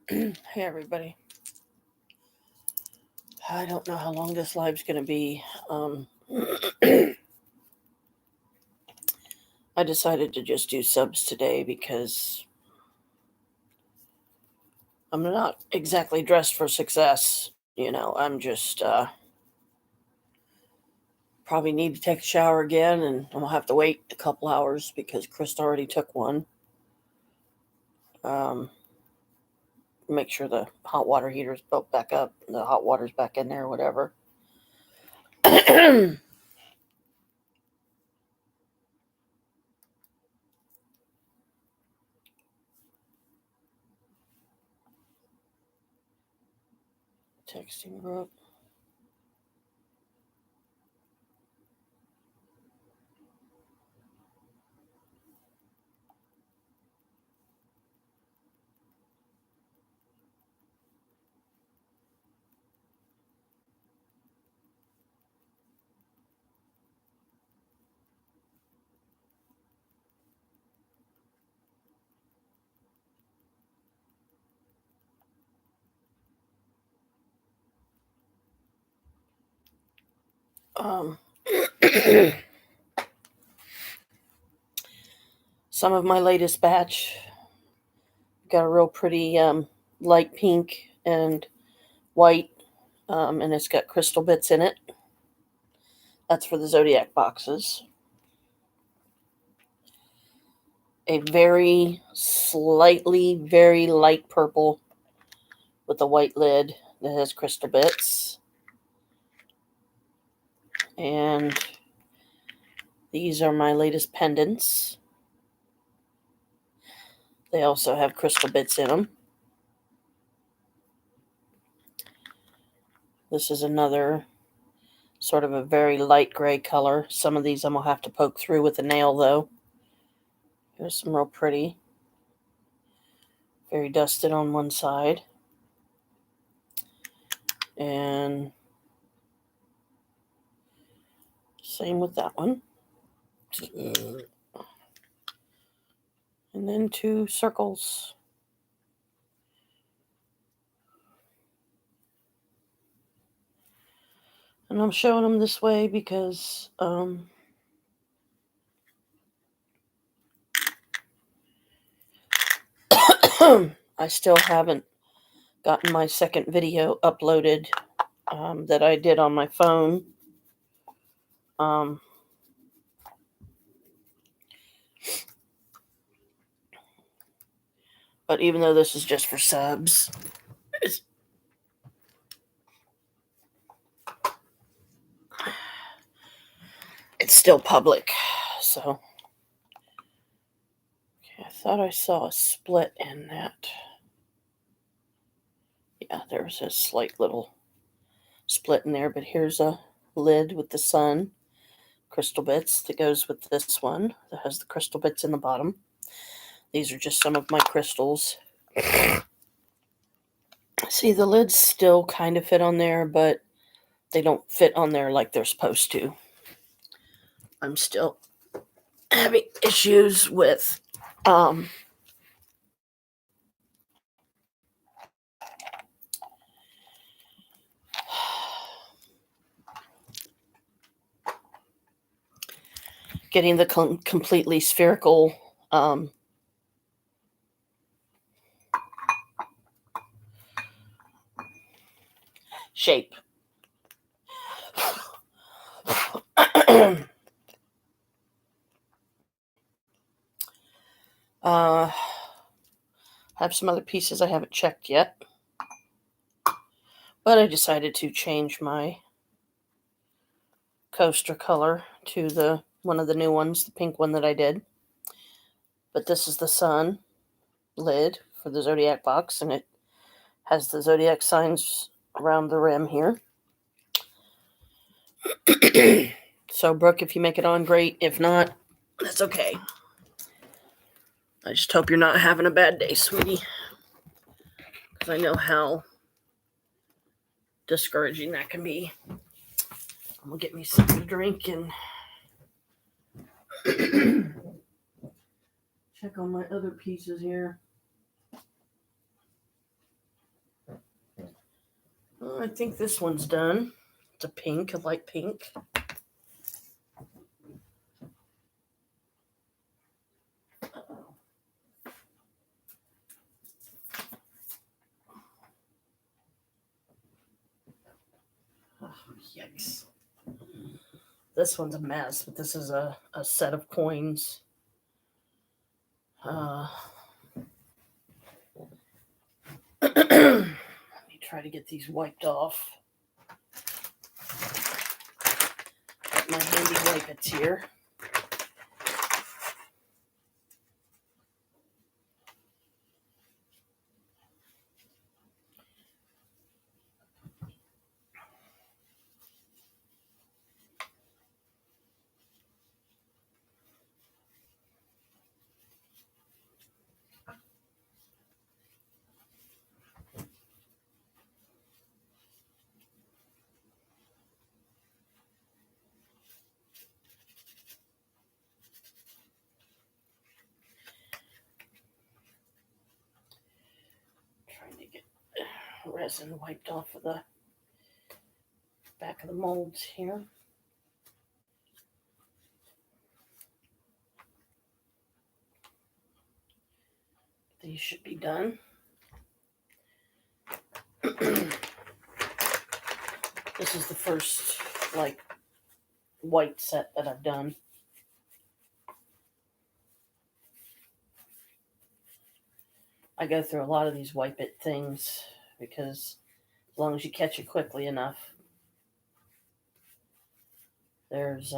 Hey everybody. I don't know how long this live's going to be. I decided to just do subs today because I'm not exactly dressed for success. I'm just probably need to take a shower again, and I'm gonna have to wait a couple hours because Krista already took one. Um, Make sure the hot water heater's built back up, the hot water's back in there, whatever. Texting group. Um, some of my latest batch got a real pretty light pink and white, and it's got crystal bits in it. That's for the Zodiac boxes. A very slightly, very light purple with a white lid that has crystal bits. And these are my latest pendants. They also have crystal bits in them. This is another sort of a very light gray color. Some of these I'm going to have to poke through with a nail, though. Here's some real pretty. Very dusted on one side. And same with that one. And then 2 circles. And I'm showing them this way because I still haven't gotten my second video uploaded that I did on my phone. But even though this is just for subs, it's still public. So, okay, I thought I saw a split in that. Yeah, there's a slight little split in there, but here's a lid with the sun crystal bits that goes with this one that has the crystal bits in the bottom. These are just some of my crystals. See, the lids still kind of fit on there, but they don't fit on there like they're supposed to. I'm still having issues with getting the completely spherical shape. Have some other pieces I haven't checked yet, but I decided to change my coaster color to the one of the new ones, the pink one that I did. But this is the sun lid for the Zodiac box, and it has the Zodiac signs around the rim here. So, Brooke, if you make it on, great. If not, that's okay. I just hope you're not having a bad day, sweetie. Because I know how discouraging that can be. I'm going to get me something to drink and check on my other pieces here. I think this one's done. It's a pink, a light pink. Oh, yikes. This one's a mess, but this is a set of coins. Let me try to get these wiped off. Got my handy wipe-its here. Trying to get resin wiped off of the back of the molds here. These should be done. This is the first white set that I've done. I go through a lot of these wipe-it things because as long as you catch it quickly enough, there's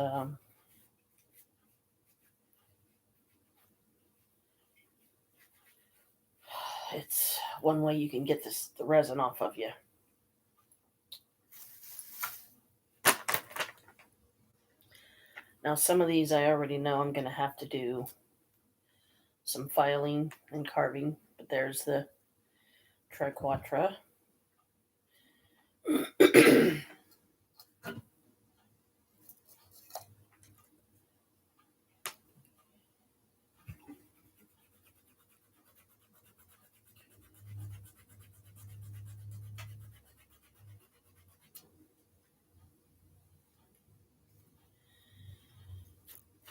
it's one way you can get the resin off of you. Now some of these I already know I'm going to have to do some filing and carving, but there's the triquetra.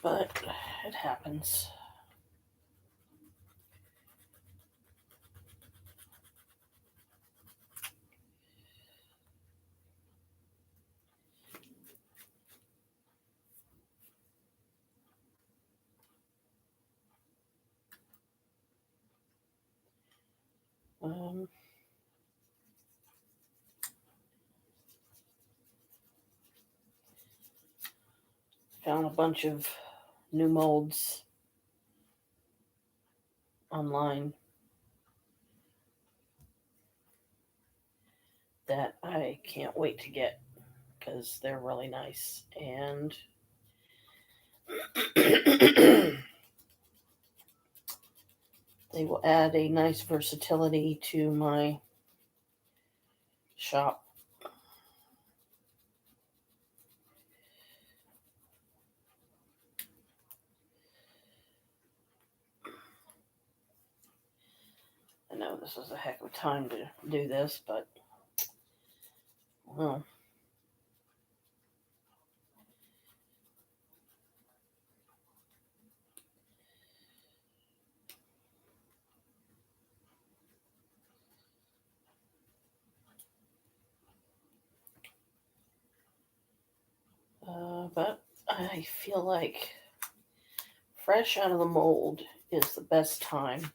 But it happens. Found a bunch of new molds online that I can't wait to get because they're really nice, and they will add a nice versatility to my shop. I know this is a heck of a time to do this, but well. But I feel like fresh out of the mold is the best time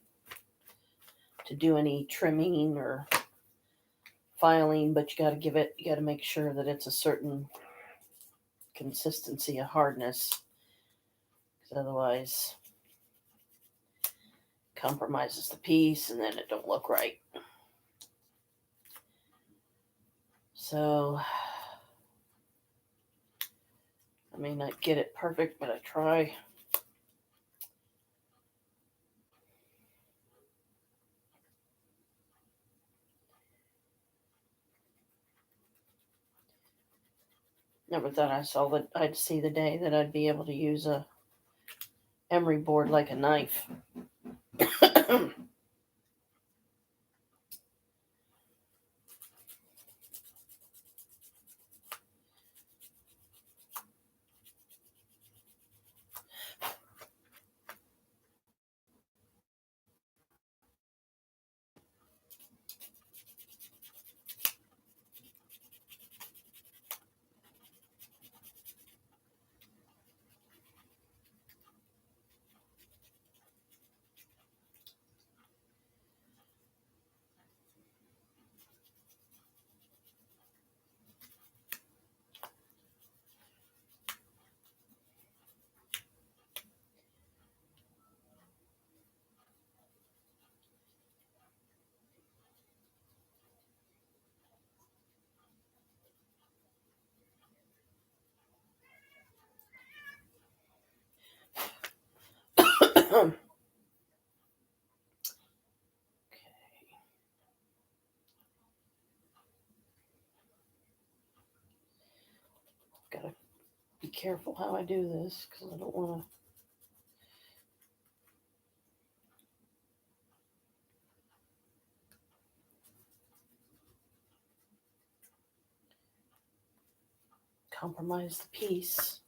to do any trimming or filing, but you got to make sure that it's a certain consistency of hardness, because otherwise compromises the piece and then it don't look right. So I may not get it perfect, but I try. Never thought I'd see the day that I'd be able to use a emery board like a knife. Gotta be careful how I do this because I don't want to. Compromise the piece.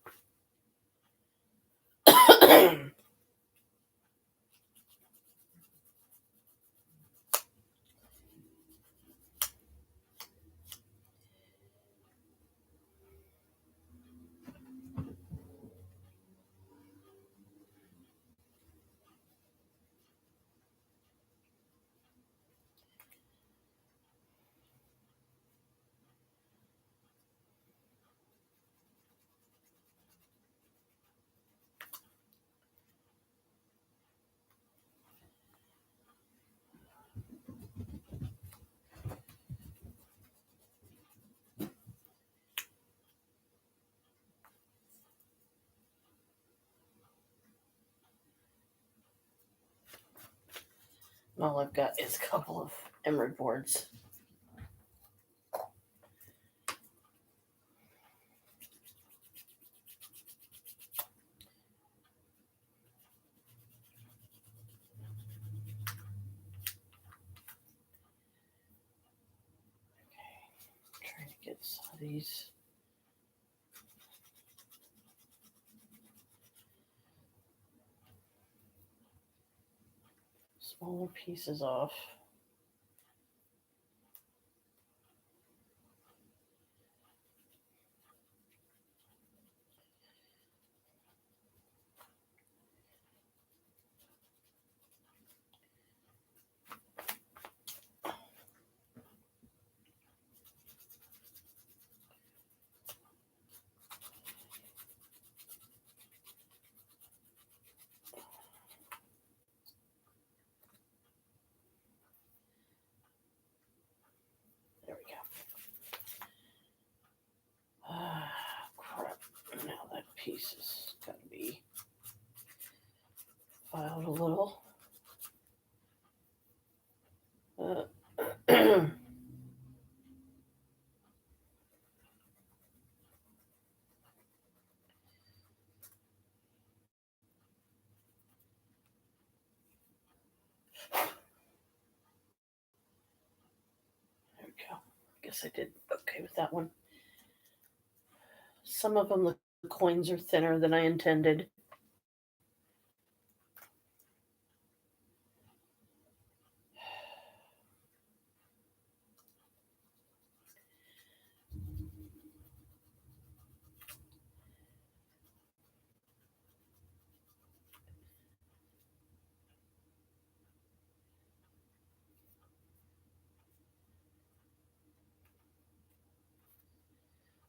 All I've got is a couple of emery boards. Trying to get some of these smaller pieces off. There we go. Crap. Now that piece has got to be filed a little. There we go. Guess I did okay with that one. Some of them, the coins are thinner than I intended.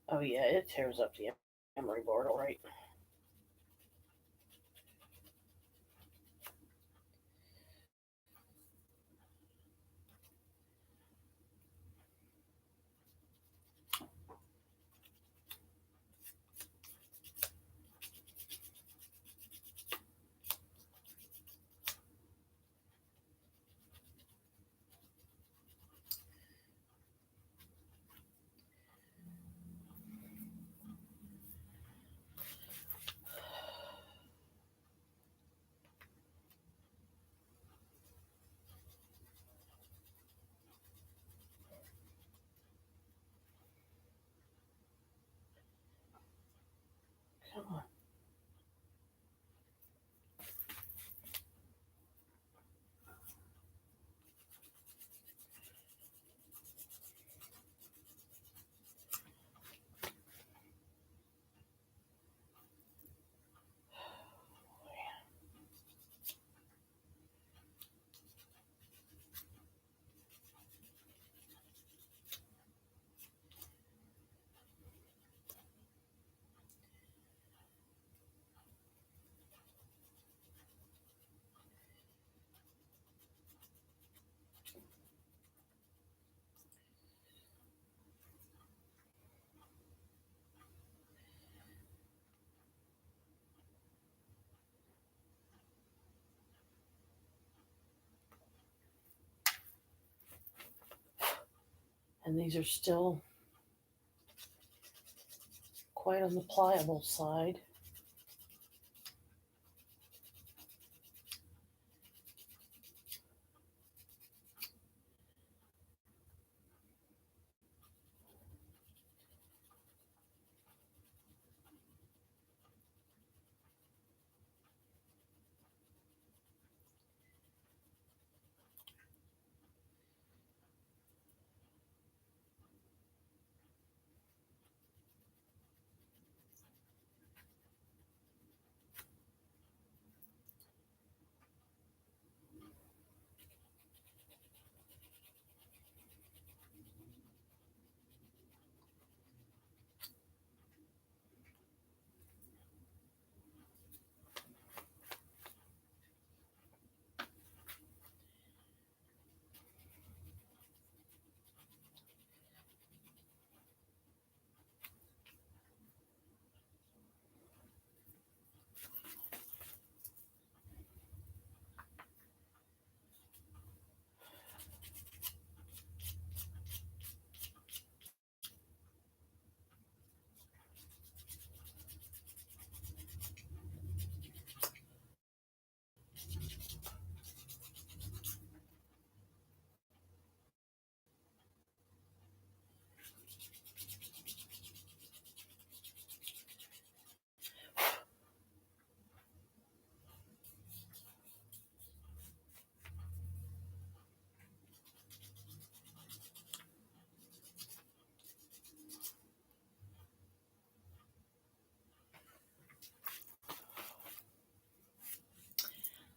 Oh yeah, it tears up the emery board, all right. Come on. And these are still quite on the pliable side.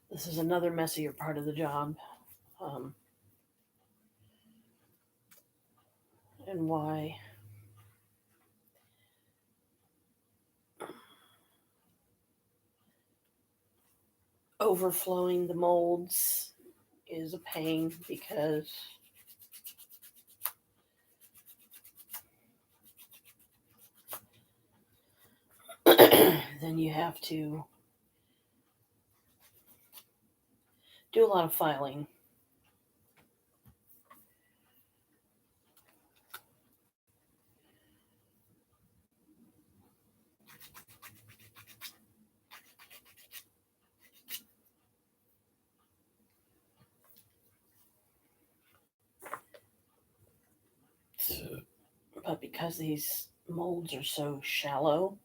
This is another messier part of the job. Um, and why overflowing the molds is a pain, because then you have to do a lot of filing. But because these molds are so shallow,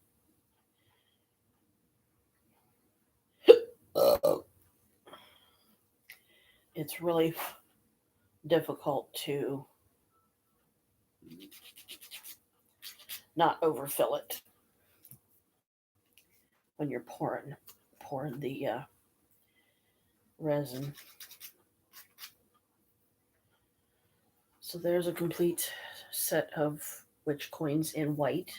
it's really difficult to not overfill it when you're pouring the resin. So there's a complete set of witch coins in white.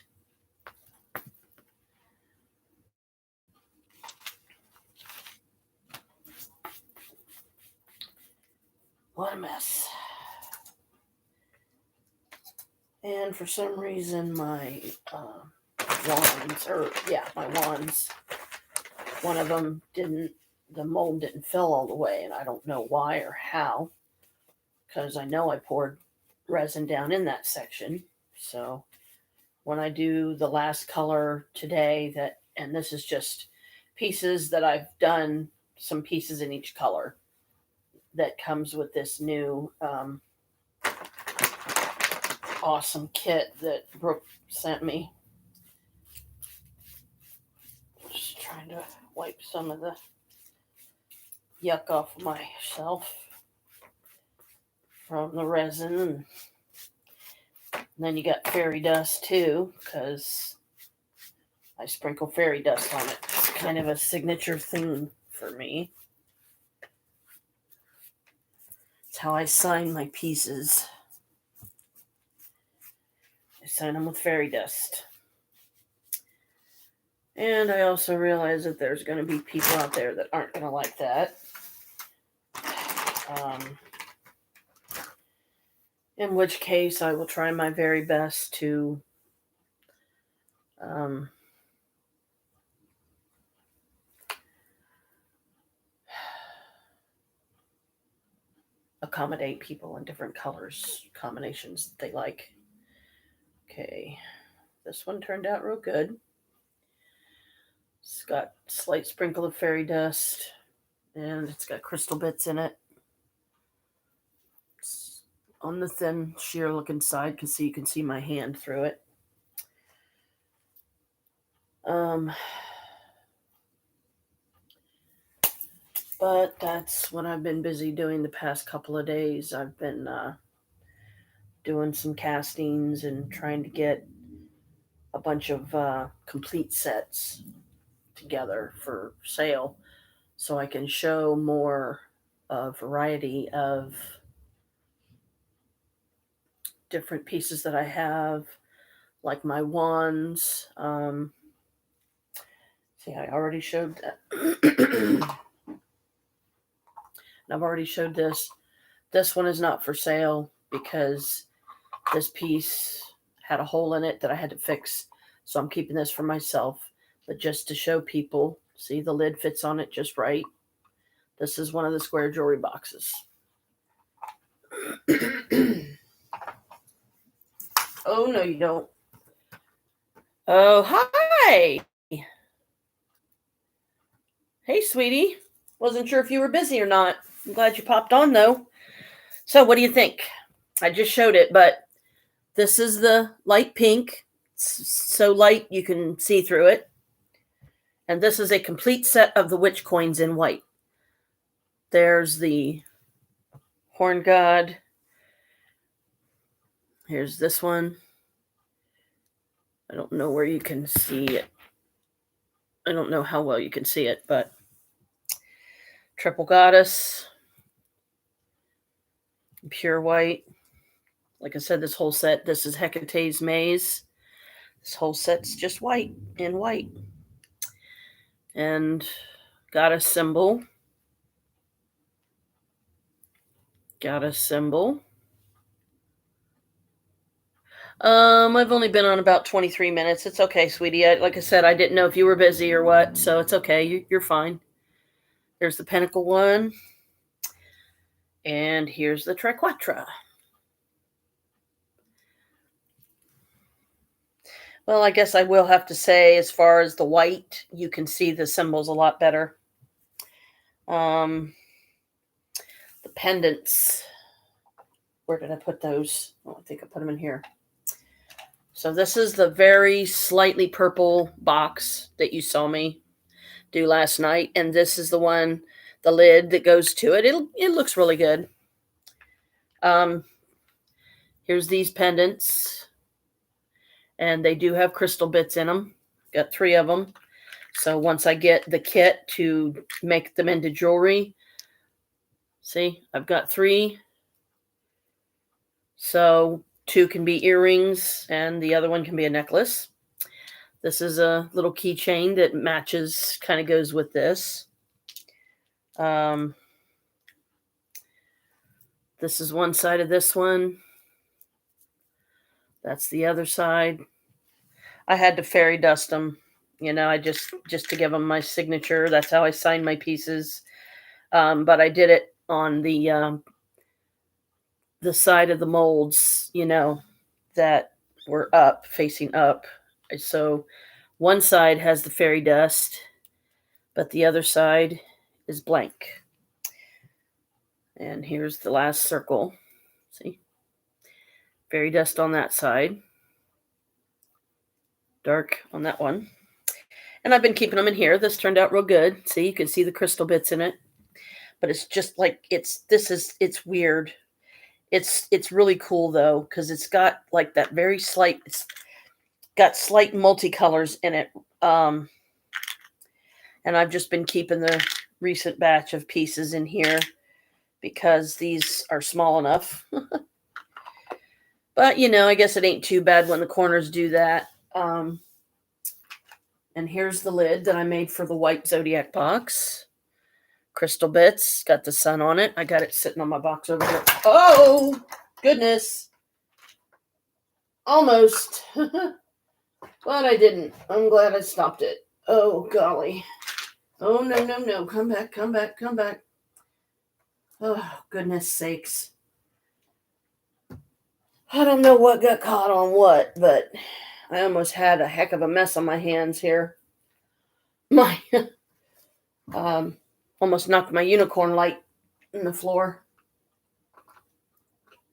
What a mess. And for some reason, my wands, one of them the mold didn't fill all the way, and I don't know why or how, because I know I poured resin down in that section. So when I do the last color today, and this is just pieces that I've done, some pieces in each color that comes with this new awesome kit that Brooke sent me. Just trying to wipe some of the yuck off myself from the resin. And then you got fairy dust too, because I sprinkle fairy dust on it. It's kind of a signature thing for me. It's how I sign my pieces. I sign them with fairy dust. And I also realize that there's going to be people out there that aren't going to like that. In which case, I will try my very best to accommodate people in different colors, combinations that they like. Okay, This one turned out real good. It's got a slight sprinkle of fairy dust, and it's got crystal bits in it. It's on the thin, sheer looking side, because you can see my hand through it. But that's what I've been busy doing the past couple of days. I've been doing some castings and trying to get a bunch of complete sets together for sale so I can show more variety of different pieces that I have, like my wands. See, I already showed that. I've already showed this. This one is not for sale because this piece had a hole in it that I had to fix. So I'm keeping this for myself. But just to show people, see, the lid fits on it just right. This is one of the square jewelry boxes. Oh, no, you don't. Oh, hi. Hey, sweetie. Wasn't sure if you were busy or not. I'm glad you popped on, though. So what do you think? I just showed it, but this is the light pink. It's so light you can see through it. And this is a complete set of the witch coins in white. There's the horn god. Here's this one. I don't know where you can see it. I don't know how well you can see it, but triple goddess. Pure white. Like I said, this whole set, this is Hecate's maze. This whole set's just white, in white. And goddess symbol. Goddess symbol. I've only been on about 23 minutes. It's okay, sweetie. Like I said, I didn't know if you were busy or what, so it's okay. You're fine. There's the Pinnacle one. And here's the Triquetra. Well, I guess I will have to say, as far as the white, you can see the symbols a lot better. The pendants. Where did I put those? Oh, I think I put them in here. So this is the very slightly purple box that you saw me do last night. And this is the one, the lid that goes to it. It looks really good. Here's these pendants. And they do have crystal bits in them. Got 3 of them. So once I get the kit to make them into jewelry, see, I've got 3. So 2 can be earrings and the other one can be a necklace. This is a little keychain that matches, kind of goes with this. This is one side of this one. That's the other side. I had to fairy dust them, I just to give them my signature. That's how I sign my pieces. But I did it on the side of the molds, that were up, facing up. So one side has the fairy dust, but the other side is blank. And here's the last circle. See? Fairy dust on that side. Dark on that one. And I've been keeping them in here. This turned out real good. See, you can see the crystal bits in it. But it's just like, it's weird. It's really cool though, because it's got like that very slight, it's got slight multicolors in it. And I've just been keeping the recent batch of pieces in here because these are small enough. But, I guess it ain't too bad when the corners do that. And here's the lid that I made for the white Zodiac box. Crystal bits. Got the sun on it. I got it sitting on my box over here. Oh, goodness. Almost. But I didn't. I'm glad I stopped it. Oh, golly. Oh, no. Come back. Oh, goodness sakes. I don't know what got caught on what, but I almost had a heck of a mess on my hands here. My almost knocked my unicorn light in the floor.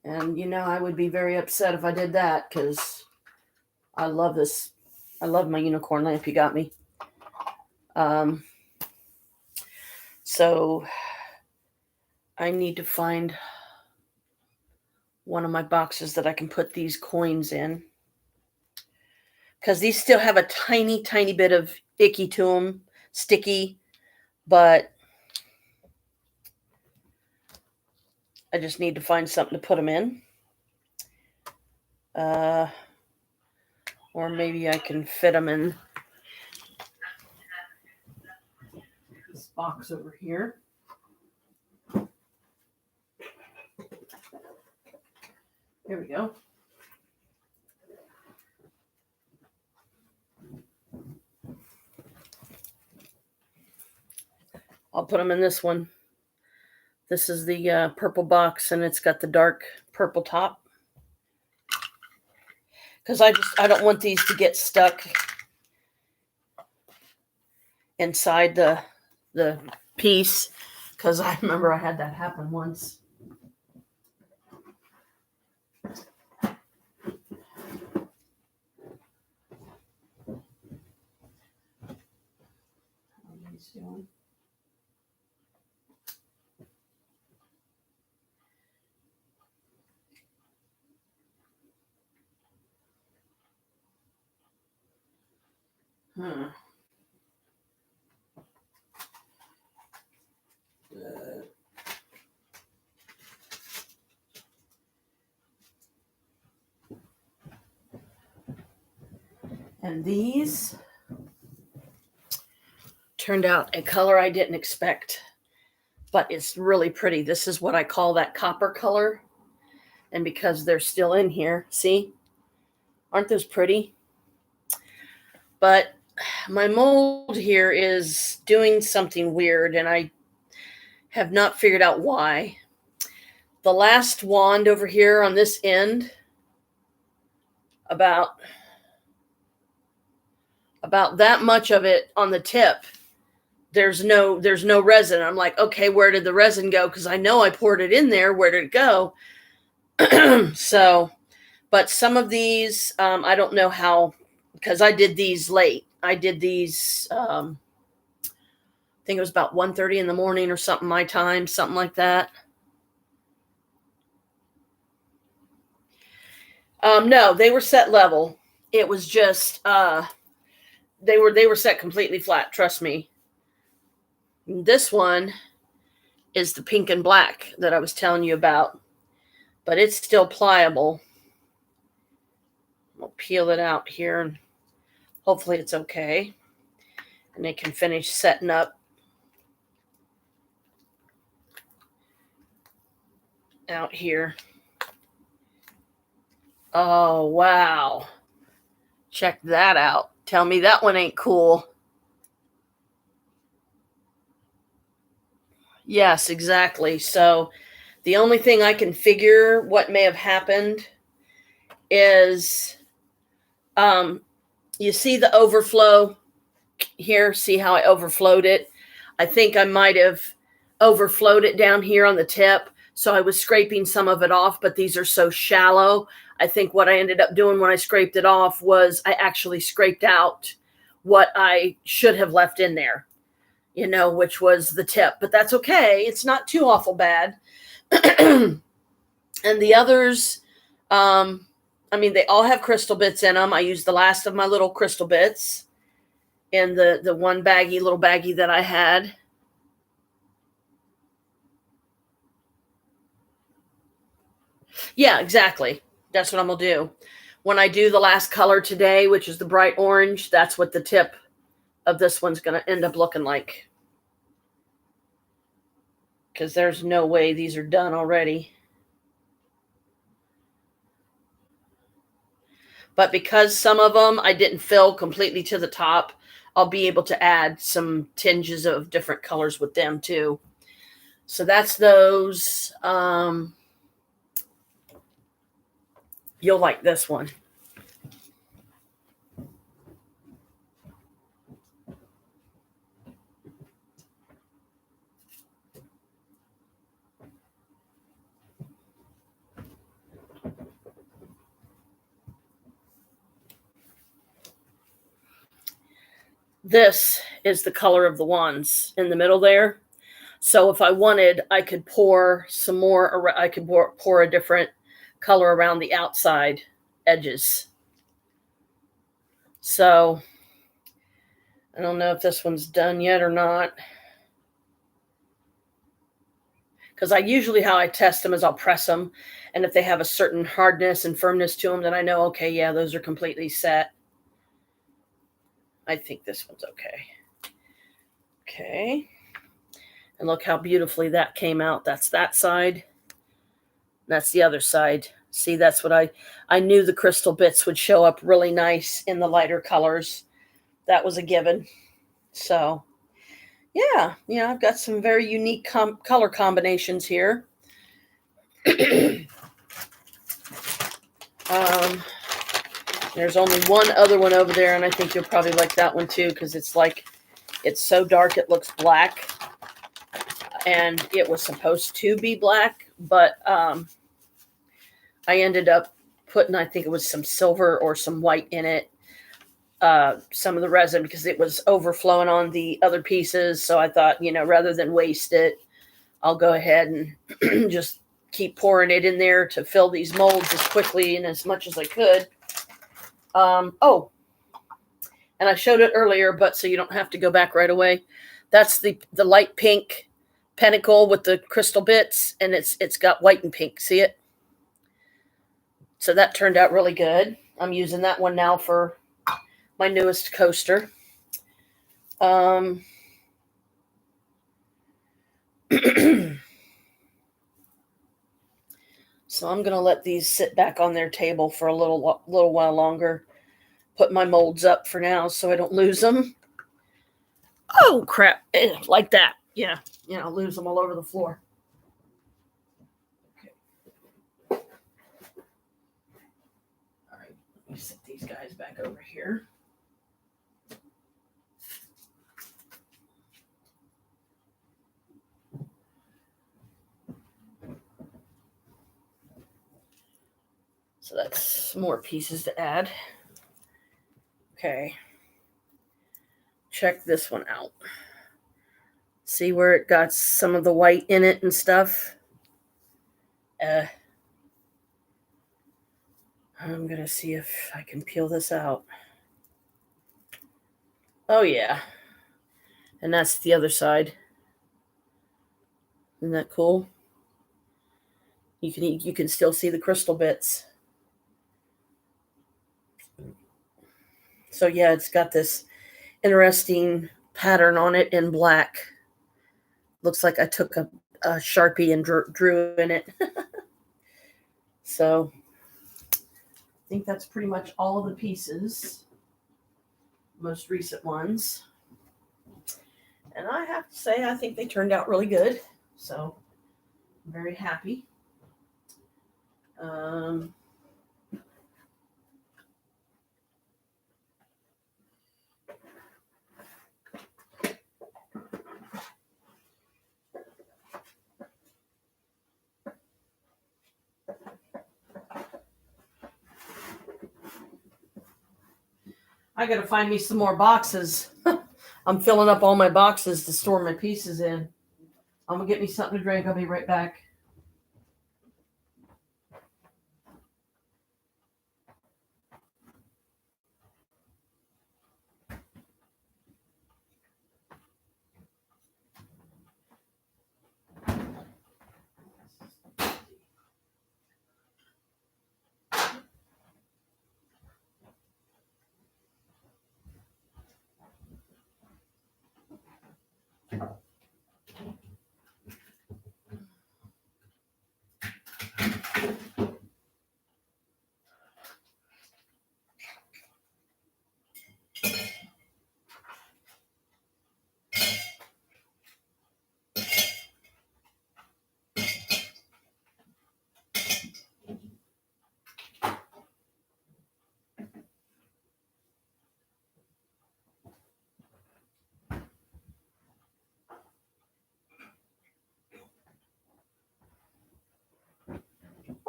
And I would be very upset if I did that, because I love this. I love my unicorn lamp you got me. So I need to find one of my boxes that I can put these coins in, because these still have a tiny, tiny bit of icky to them, sticky, but I just need to find something to put them in. Or maybe I can fit them in this box over here. Here we go. I'll put them in this one. This is the purple box, and it's got the dark purple top. Because I don't want these to get stuck inside the piece, because I remember I had that happen once. Doing? And these turned out a color I didn't expect, but it's really pretty. This is what I call that copper color. And because they're still in here, see? Aren't those pretty? But my mold here is doing something weird, and I have not figured out why. The last wand over here on this end, about that much of it on the tip, there's no resin. I'm like, okay, where did the resin go? Because I know I poured it in there. Where did it go? So, but some of these, I don't know how, because I did these late. I did these, I think it was about 1:30 in the morning or something, my time, something like that. No, they were set level. It was just, they were set completely flat. Trust me. This one is the pink and black that I was telling you about, but it's still pliable. I'll peel it out here, and hopefully it's okay. And they can finish setting up out here. Oh, wow. Check that out. Tell me that one ain't cool. Yes, exactly. So the only thing I can figure what may have happened is, you see the overflow here? See how I overflowed it? I think I might have overflowed it down here on the tip. So I was scraping some of it off, but these are so shallow. I think what I ended up doing when I scraped it off was I actually scraped out what I should have left in there, which was the tip. But that's okay. It's not too awful bad. And the others, they all have crystal bits in them. I used the last of my little crystal bits in the one little baggie that I had. Yeah, exactly. That's what I'm going to do. When I do the last color today, which is the bright orange, that's what the tip of this one's going to end up looking like. Because there's no way these are done already. But because some of them I didn't fill completely to the top, I'll be able to add some tinges of different colors with them too. So that's those. You'll like this one. this is the color of the ones in the middle there. So if I wanted, I could pour some more. I could pour a different color around the outside edges. So I don't know if this one's done yet or not. Because I usually, how I test them is I'll press them. And if they have a certain hardness and firmness to them, then I know, okay, yeah, those are completely set. I think this one's okay. Okay. And look how beautifully that came out. That's that side. That's the other side. See, that's what I knew the crystal bits would show up really nice in the lighter colors. That was a given. So, yeah, I've got some very unique color combinations here. There's only one other one over there, and I think you'll probably like that one too, because it's so dark it looks black. And it was supposed to be black, but I ended up putting, I think it was some silver or some white in it, some of the resin, because it was overflowing on the other pieces. So I thought, rather than waste it, I'll go ahead and just keep pouring it in there to fill these molds as quickly and as much as I could. Oh, and I showed it earlier, but so you don't have to go back right away. That's the light pink pentacle with the crystal bits, and it's got white and pink. See it? So that turned out really good. I'm using that one now for my newest coaster. So I'm going to let these sit back on their table for a little while longer. Put my molds up for now so I don't lose them. Oh, crap. Like that. Yeah. Lose them all over the floor. Okay. All right. Let me set these guys back over here. So that's some more pieces to add. Okay. Check this one out. See where it got some of the white in it and stuff? I'm going to see if I can peel this out. Oh, yeah. And that's the other side. Isn't that cool? You can still see the crystal bits. So yeah, it's got this interesting pattern on it in black. Looks like I took a Sharpie and drew in it. So I think that's pretty much all of the pieces, most recent ones. And I have to say, I think they turned out really good. So I'm very happy. I got to find me some more boxes. I'm filling up all my boxes to store my pieces in. I'm going to get me something to drink. I'll be right back.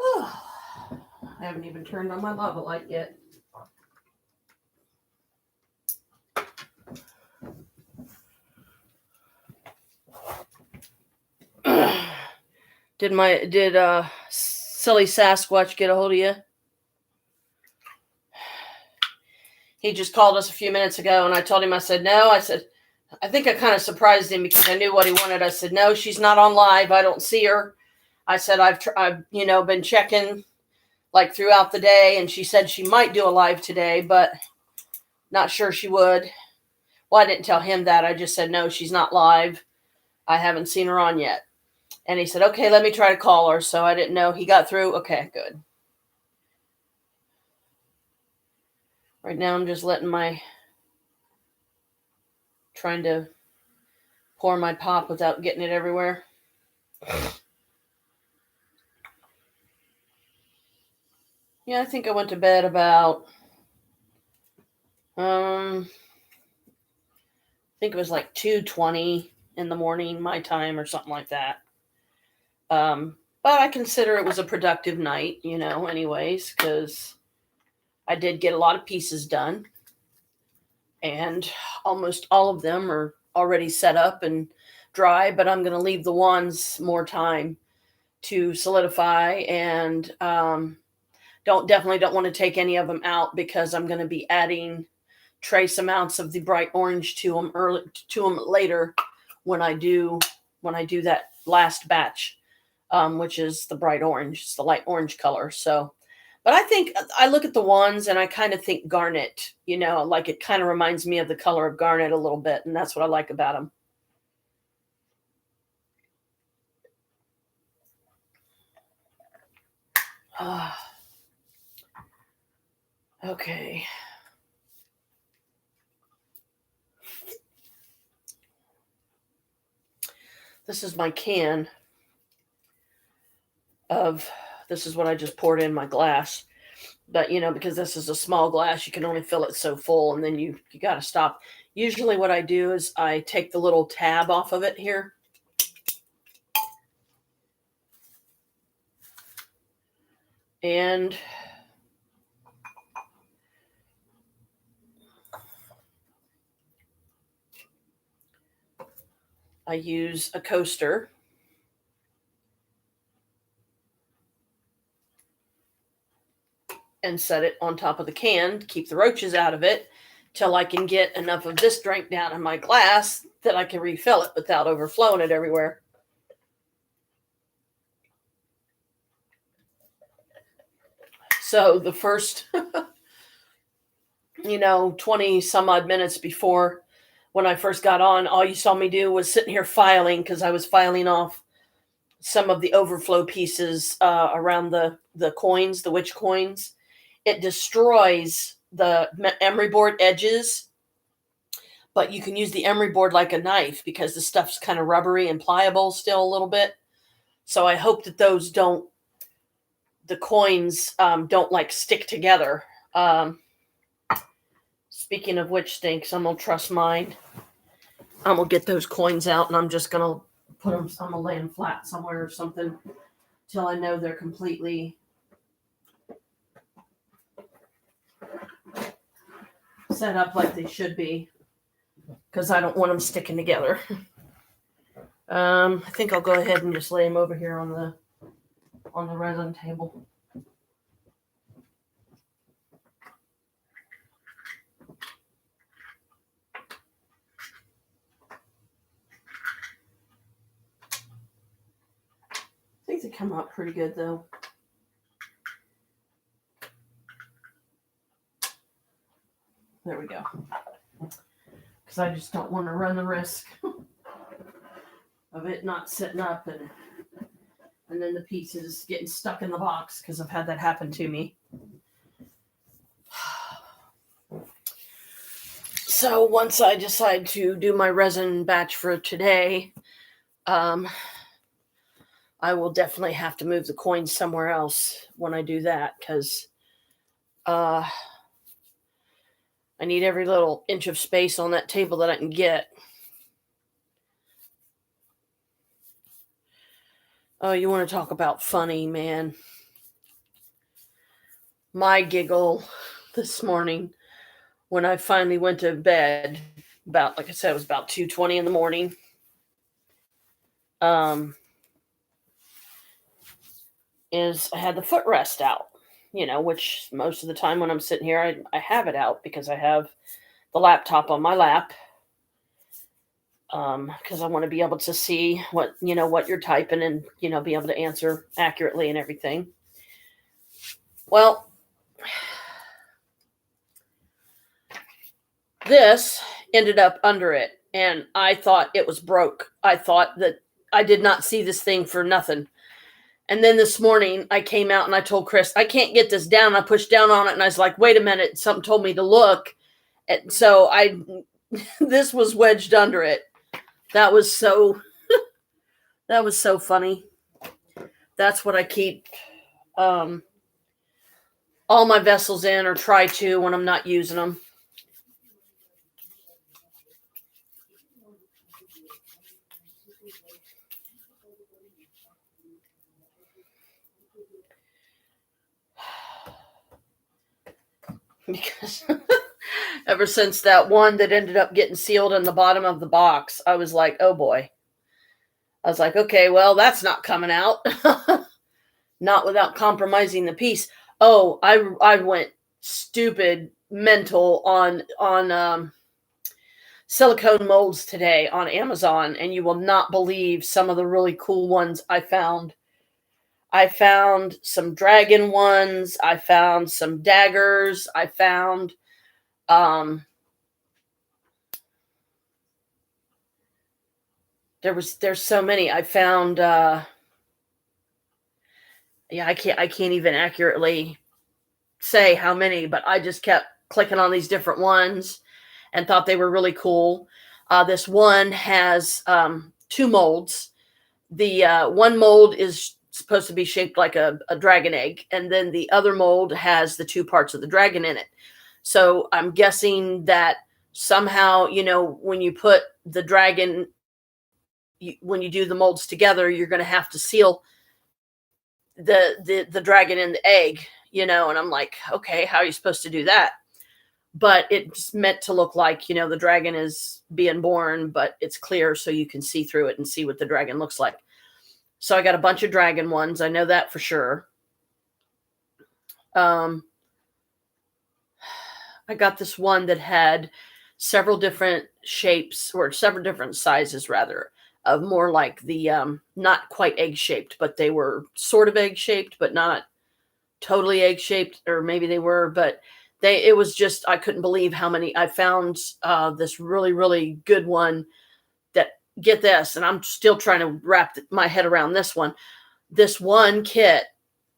Oh, I haven't even turned on my lava light yet. Did silly Sasquatch get a hold of you? He just called us a few minutes ago, and I told him, I said, no. I said, I think I kind of surprised him because I knew what he wanted. I said, no, she's not on live. I don't see her. I said, I've been checking like throughout the day, and she said she might do a live today, but not sure she would. Well, I didn't tell him that. I just said, no, she's not live. I haven't seen her on yet. And he said, okay, let me try to call her. So I didn't know. He got through. Okay, good. Right now I'm just trying to pour my pop without getting it everywhere. Yeah, I think I went to bed about, I think it was like 2:20 in the morning, my time or something like that. But I consider it was a productive night, anyways, because I did get a lot of pieces done. And almost all of them are already set up and dry, but I'm going to leave the ones more time to solidify, and definitely don't want to take any of them out because I'm going to be adding trace amounts of the bright orange to them later when I do that last batch, which is the bright orange. It's the light orange color. So, but I think I look at the ones and I kind of think garnet, like it kind of reminds me of the color of garnet a little bit. And that's what I like about them. Okay. This is my can this is what I just poured in my glass. But, because this is a small glass, you can only fill it so full, and then you got to stop. Usually what I do is I take the little tab off of it here. And I use a coaster. And set it on top of the can to keep the roaches out of it till I can get enough of this drink down in my glass that I can refill it without overflowing it everywhere. So the first, 20 some odd minutes before when I first got on, all you saw me do was sitting here filing because I was filing off some of the overflow pieces around the coins, the witch coins. It destroys the emery board edges, but you can use the emery board like a knife because the stuff's kind of rubbery and pliable still a little bit. So I hope that the coins don't like stick together. Speaking of which stinks, I'm going to trust mine. I'm going to get those coins out and I'm just going to put them, I'm going to lay them flat somewhere or something till I know they're completely set up like they should be, because I don't want them sticking together. I think I'll go ahead and just lay them over here on the resin table. I think they come out pretty good though. There we go. Because I just don't want to run the risk of it not sitting up and then the pieces getting stuck in the box, because I've had that happen to me. So once I decide to do my resin batch for today, I will definitely have to move the coins somewhere else when I do that, because I need every little inch of space on that table that I can get. Oh, you want to talk about funny, man? My giggle this morning when I finally went to bed, about, like I said, it was about 2:20 in the morning. is I had the footrest out, which most of the time when I'm sitting here, I have it out because I have the laptop on my lap. Because I want to be able to see what you're typing and be able to answer accurately and everything. Well, this ended up under it, and I thought it was broke. I thought that I did not see this thing for nothing. And then this morning I came out and I told Chris, I can't get this down. I pushed down on it and I was like, wait a minute, something told me to look. And so this was wedged under it. That was so funny. That's what I keep all my vessels in, or try to when I'm not using them. Because ever since that one that ended up getting sealed in the bottom of the box, I was like, oh boy. I was like, okay, well, that's not coming out. Not without compromising the piece. Oh, I went stupid mental on silicone molds today on Amazon, and you will not believe some of the really cool ones I found. I found some dragon ones. I found some daggers. I found there's so many. I found I can't even accurately say how many, but I just kept clicking on these different ones and thought they were really cool. This one has two molds. The one mold is supposed to be shaped like a dragon egg, and then the other mold has the two parts of the dragon in it. So I'm guessing that somehow, when you put the dragon, when you do the molds together, you're going to have to seal the dragon in the egg, and I'm like, okay, how are you supposed to do that? But it's meant to look like, the dragon is being born, but it's clear so you can see through it and see what the dragon looks like. So I got a bunch of dragon ones. I know that for sure. I got this one that had several different shapes, or several different sizes rather, of more like the not quite egg shaped, but they were sort of egg shaped, but not totally egg shaped, or maybe they were, but it was just, I couldn't believe how many I found. This really, really good one that, get this, and I'm still trying to wrap my head around this one. This one kit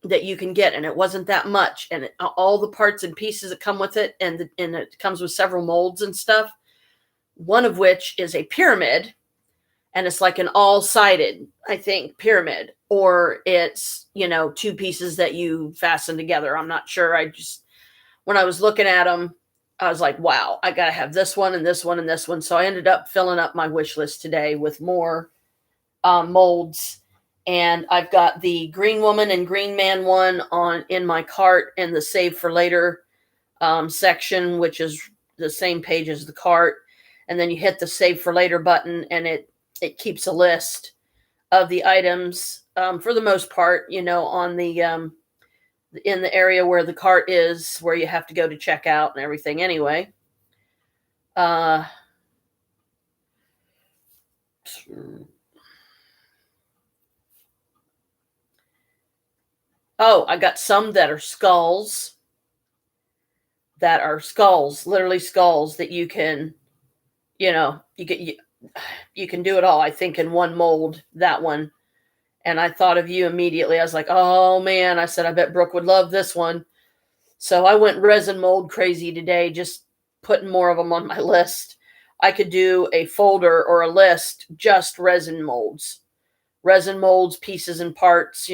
that you can get, and it wasn't that much, and all the parts and pieces that come with it, and it comes with several molds and stuff, one of which is a pyramid, and it's like an all-sided, I think, pyramid, or it's, two pieces that you fasten together. I'm not sure. When I was looking at them, I was like, wow, I got to have this one and this one and this one. So I ended up filling up my wish list today with more molds. And I've got the Green Woman and Green Man one in my cart in the Save for Later section, which is the same page as the cart. And then you hit the Save for Later button, and it keeps a list of the items, for the most part, on the in the area where the cart is, where you have to go to check out and everything anyway. Oh, I got some that are skulls, literally skulls that you can, you can do it all, I think, in one mold, that one. And I thought of you immediately. I was like, oh man, I said, I bet Brooke would love this one. So I went resin mold crazy today, just putting more of them on my list. I could do a folder or a list, just resin molds, pieces and parts,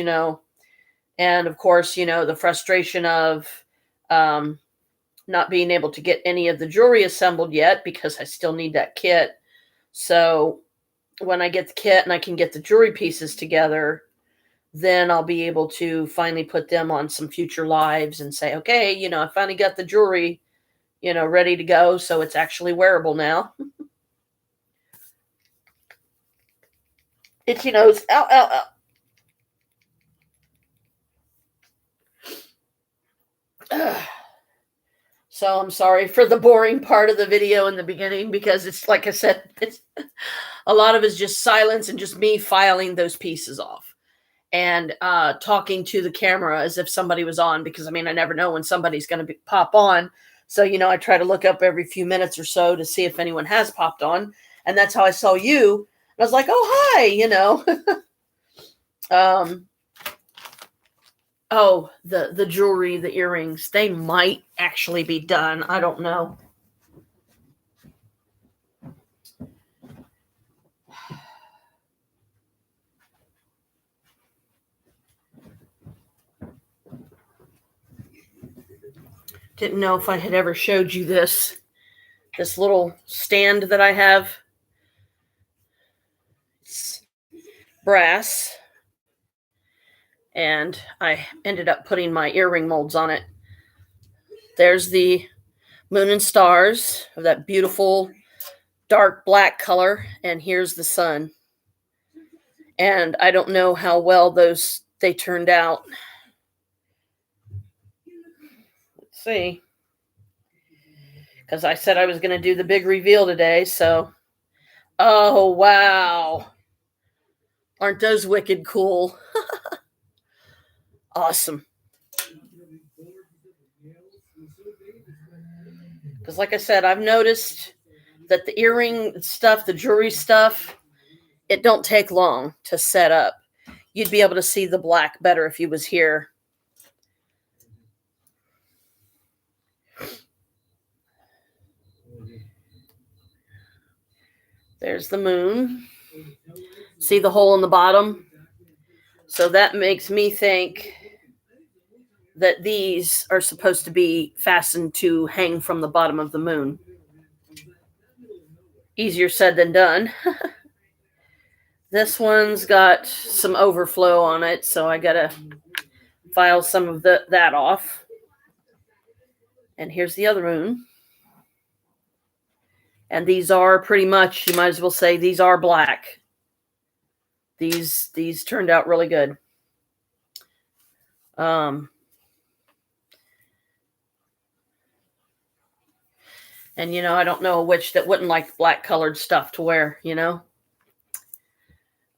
and of course, the frustration of not being able to get any of the jewelry assembled yet, because I still need that kit. So when I get the kit and I can get the jewelry pieces together, then I'll be able to finally put them on some future lives and say, okay, I finally got the jewelry, ready to go. So it's actually wearable now. Itchy nose. Ow, ow, ow. So I'm sorry for the boring part of the video in the beginning, because it's like I said, it's a lot of it's just silence and just me filing those pieces off and talking to the camera as if somebody was on, because I mean, I never know when somebody's going to pop on. So, I try to look up every few minutes or so to see if anyone has popped on. And that's how I saw you. I was like, oh, hi. um, oh, the jewelry, the earrings, they might actually be done. I don't know. Didn't know if I had ever showed you this little stand that I have. It's brass, and I ended up putting my earring molds on it. There's the moon and stars of that beautiful dark black color, and here's the sun. And I don't know how well they turned out. Let's see. Because I said I was going to do the big reveal today, so. Oh, wow. Aren't those wicked cool? Awesome. Because like I said, I've noticed that the earring stuff, the jewelry stuff, it don't take long to set up. You'd be able to see the black better if you was here. There's the moon. See the hole in the bottom? So that makes me think that these are supposed to be fastened to hang from the bottom of the moon. Easier said than done. This one's got some overflow on it, so I gotta file some of that off. And here's the other moon. And these are pretty much, you might as well say, these are black. These turned out really good. And I don't know a witch that wouldn't like black colored stuff to wear,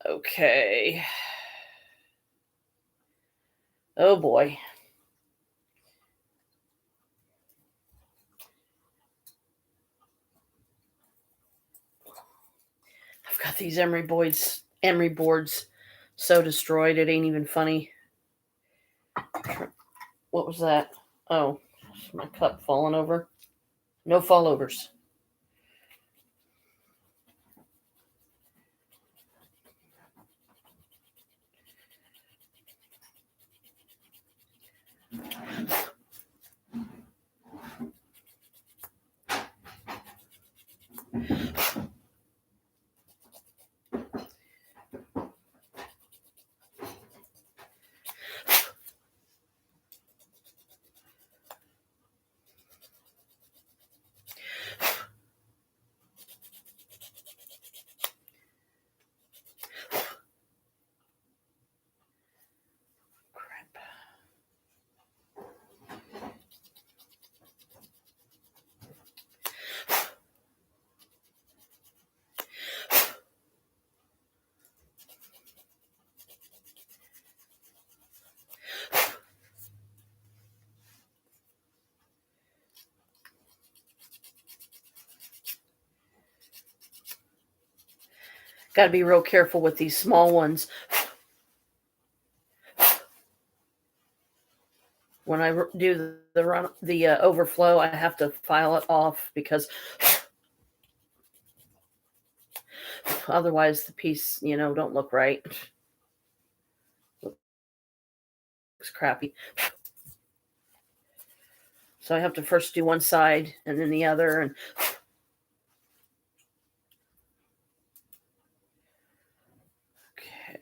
Okay. Oh boy. I've got these emery boards so destroyed it ain't even funny. What was that? Oh, my cup falling over. No fallovers. Got to be real careful with these small ones. When I do the overflow, I have to file it off because otherwise the piece, don't look right. Looks crappy. So I have to first do one side and then the other, and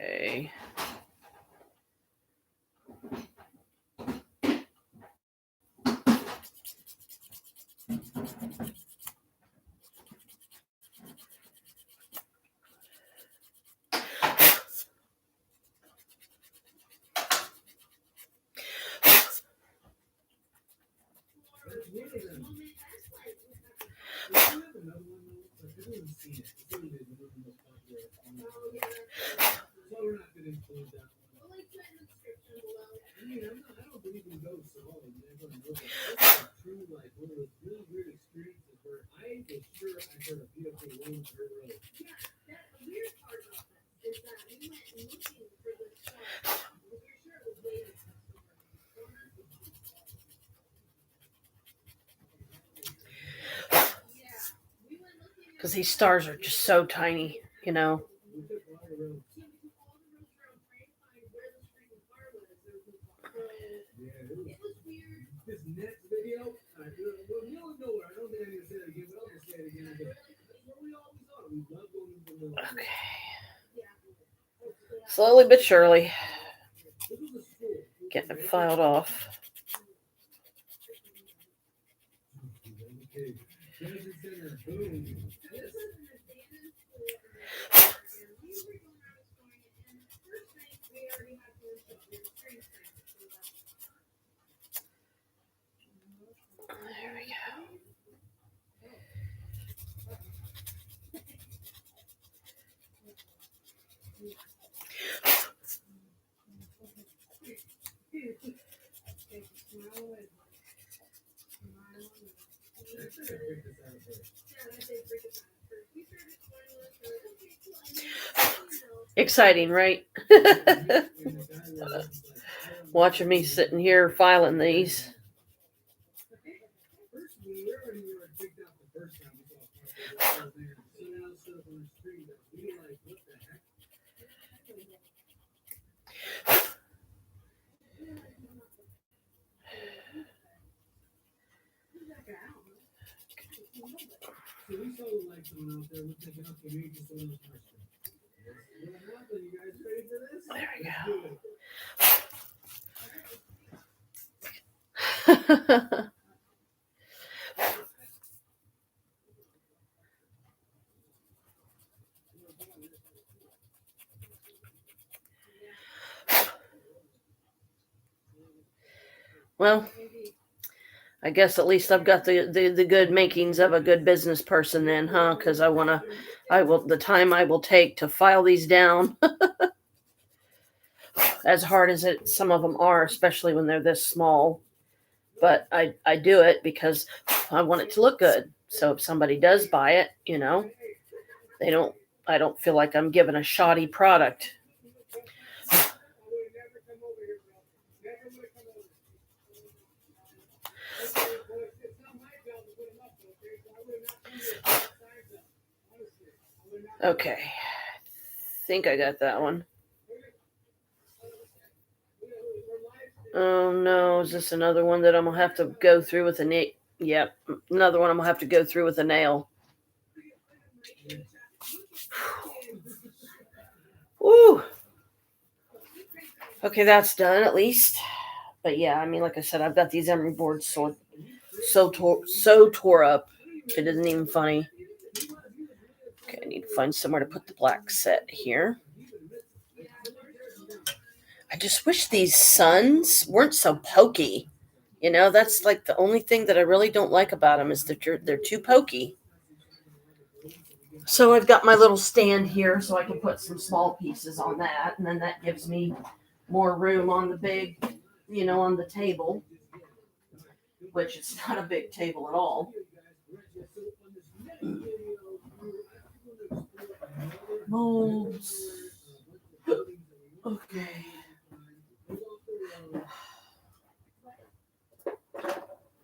okay. Because these stars are just so tiny, you know. Okay. Slowly but surely. Getting it filed off. There we go. Exciting, right? Watching me sitting here filing these. There we go. Well, I guess at least I've got the good makings of a good business person then, huh? Because the time I will take to file these down, as hard as some of them are, especially when they're this small. But I do it because I want it to look good. So if somebody does buy it, I don't feel like I'm giving a shoddy product. Okay. I think I got that one. Oh no, is this another one that I'm gonna have to go through with a nail? Yep, another one I'm gonna have to go through with a nail. Woo. Okay, that's done at least. But yeah, I mean, like I said, I've got these emery boards so tore up. It isn't even funny. Okay, I need to find somewhere to put the black set here. I just wish these suns weren't so pokey. That's like the only thing that I really don't like about them is that they're too pokey. So I've got my little stand here so I can put some small pieces on that, and then that gives me more room on the big, on the table, which is not a big table at all. Molds. Okay.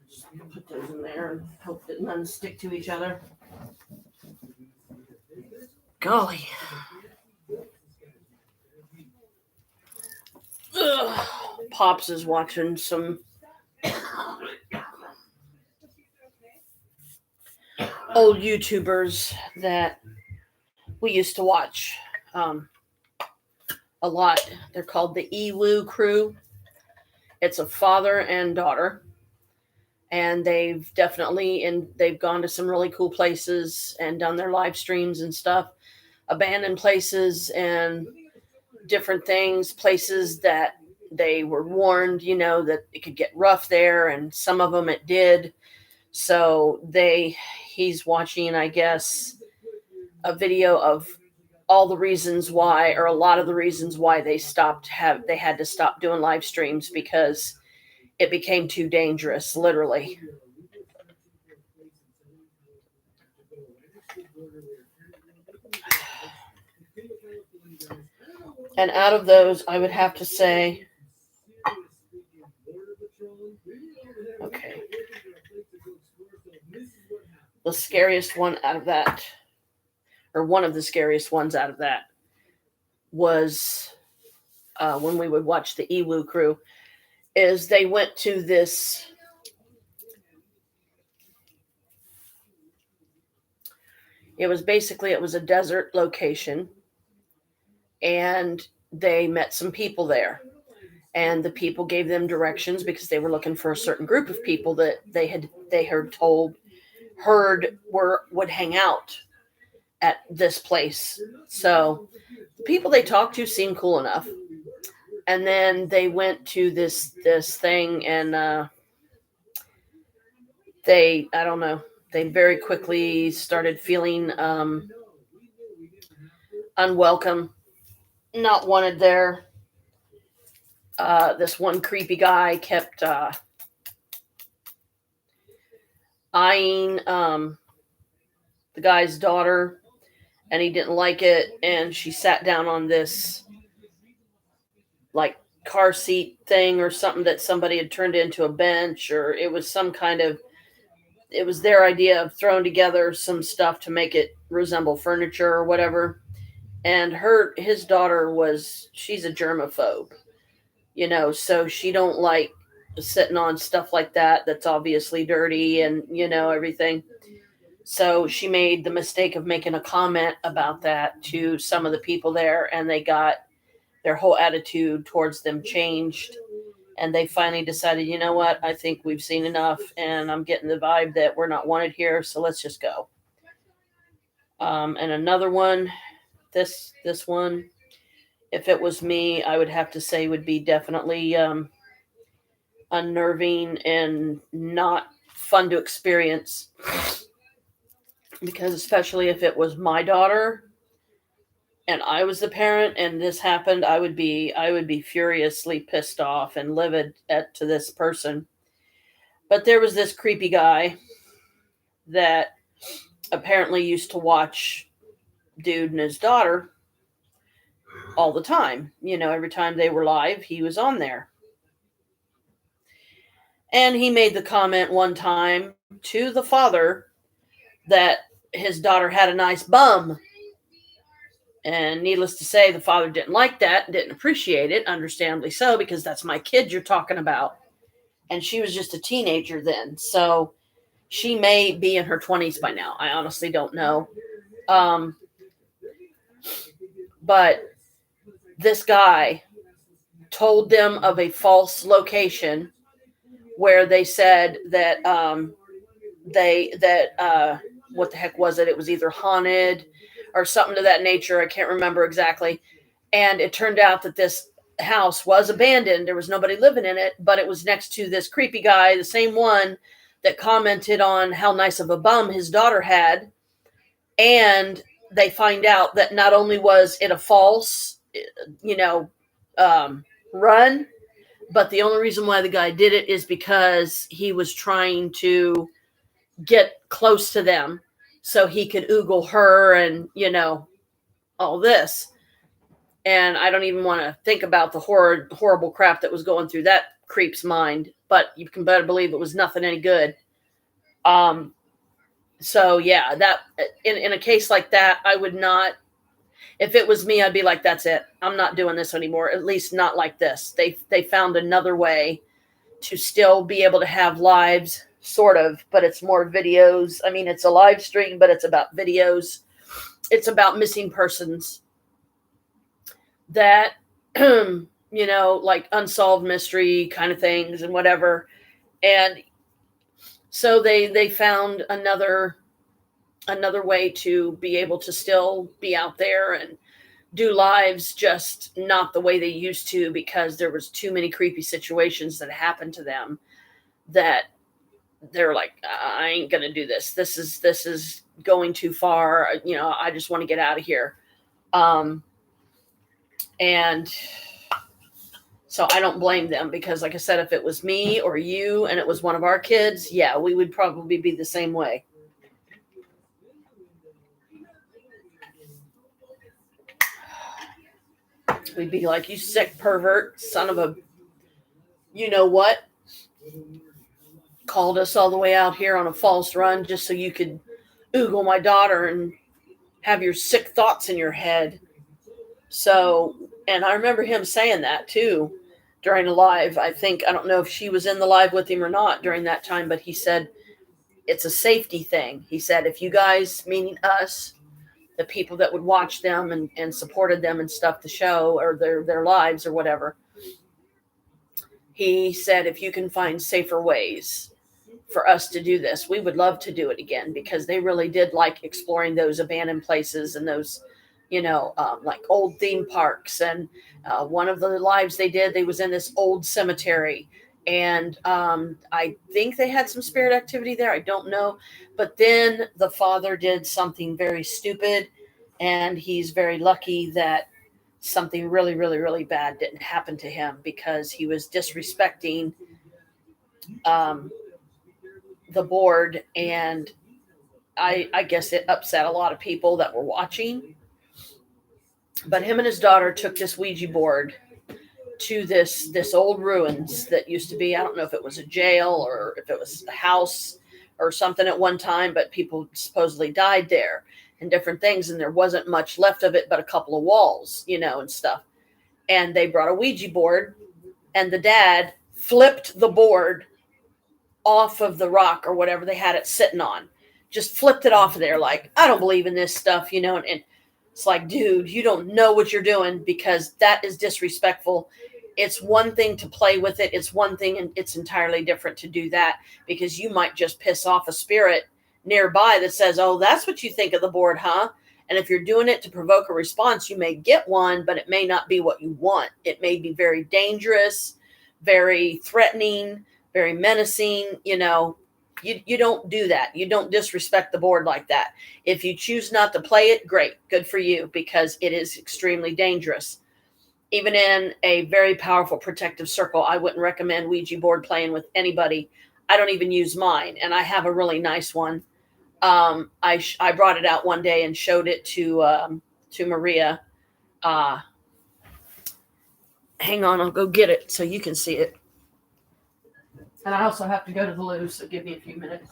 Just put those in there and hope that none stick to each other. Golly. Ugh. Pops is watching some old YouTubers that we used to watch a lot. They're called the Ewu Crew. It's a father and daughter, and they've gone to some really cool places and done their live streams and stuff, abandoned places and different things, places that they were warned, that it could get rough there, and some of them it did. So he's watching, I guess, a video of all the reasons why, or a lot of the reasons why they had to stop doing live streams because it became too dangerous, literally. And out of those, I would have to say, okay, the scariest one out of that, or one of the scariest ones out of that, was when we would watch the Ewu crew, is they went to this, it was a desert location, and they met some people there. And the people gave them directions because they were looking for a certain group of people that they heard would hang out at this place. So the people they talked to seemed cool enough. And then they went to this thing, and they, I don't know, they very quickly started feeling unwelcome, not wanted there. This one creepy guy kept eyeing the guy's daughter, and he didn't like it, and she sat down on this like car seat thing or something that somebody had turned into a bench, or it was some kind of, it was their idea of throwing together some stuff to make it resemble furniture or whatever. And his daughter she's a germaphobe, so she don't like sitting on stuff like that's obviously dirty and everything. So she made the mistake of making a comment about that to some of the people there, and they got their whole attitude towards them changed. And they finally decided, you know what, I think we've seen enough, and I'm getting the vibe that we're not wanted here, so let's just go. And another one, this one, if it was me, I would have to say would be definitely unnerving and not fun to experience, because especially if it was my daughter and I was the parent and this happened, I would be furiously pissed off and livid to this person. But there was this creepy guy that apparently used to watch dude and his daughter all the time. Every time they were live, he was on there. And he made the comment one time to the father that his daughter had a nice bum. And needless to say, the father didn't like that, didn't appreciate it, understandably so, because that's my kid you're talking about. And she was just a teenager then. So she may be in her 20s by now. I honestly don't know. But this guy told them of a false location where they said that what the heck was it? It was either haunted or something to that nature. I can't remember exactly. And it turned out that this house was abandoned. There was nobody living in it, but it was next to this creepy guy, the same one that commented on how nice of a bum his daughter had. And they find out that not only was it a false, run, but the only reason why the guy did it is because he was trying to get close to them so he could oogle her and, all this. And I don't even want to think about the horrible crap that was going through that creep's mind, but you can better believe it was nothing any good. So yeah, that in a case like that, I would not, if it was me, I'd be like, that's it. I'm not doing this anymore. At least not like this. They found another way to still be able to have lives, sort of, but it's more videos. I mean, it's a live stream, but it's about videos. It's about missing persons that, like unsolved mystery kind of things and whatever. And so they found another way to be able to still be out there and do lives, just not the way they used to, because there was too many creepy situations that happened to them that they're like, I ain't gonna do this. This is going too far. I just want to get out of here. Um, and so I don't blame them because, like I said, if it was me or you and it was one of our kids, yeah, we would probably be the same way. We'd be like, you sick pervert, son of a, you know what? Called us all the way out here on a false run just so you could oogle my daughter and have your sick thoughts in your head. So, and I remember him saying that too during a live. I don't know if she was in the live with him or not during that time, but he said it's a safety thing. He said, if you guys, meaning us, the people that would watch them and supported them and stuff, the show or their lives or whatever, he said, if you can find safer ways for us to do this, we would love to do it again because they really did like exploring those abandoned places and those, like old theme parks. And one of the lives they did, they was in this old cemetery. And I think they had some spirit activity there. I don't know. But then the father did something very stupid. And he's very lucky that something really, really, really bad didn't happen to him because he was disrespecting um, the board, and I guess it upset a lot of people that were watching. But him and his daughter took this Ouija board to this old ruins that used to be, I don't know if it was a jail or if it was a house or something at one time, but people supposedly died there and different things, and there wasn't much left of it but a couple of walls, and stuff. And they brought a Ouija board, and the dad flipped the board off of the rock or whatever they had it sitting on. Just flipped it off of there, like, I don't believe in this stuff, and it's like, dude, you don't know what you're doing because that is disrespectful. It's one thing to play with it, it's one thing, and it's entirely different to do that because you might just piss off a spirit nearby that says, oh, that's what you think of the board, huh? And if you're doing it to provoke a response, you may get one, but it may not be what you want. It may be very dangerous, very threatening, very menacing. You don't do that. You don't disrespect the board like that. If you choose not to play it, great, good for you, because it is extremely dangerous. Even in a very powerful protective circle, I wouldn't recommend Ouija board playing with anybody. I don't even use mine, and I have a really nice one. I brought it out one day and showed it to Maria. Uh, Hang on, I'll go get it so you can see it. And I also have to go to the loo, so give me a few minutes.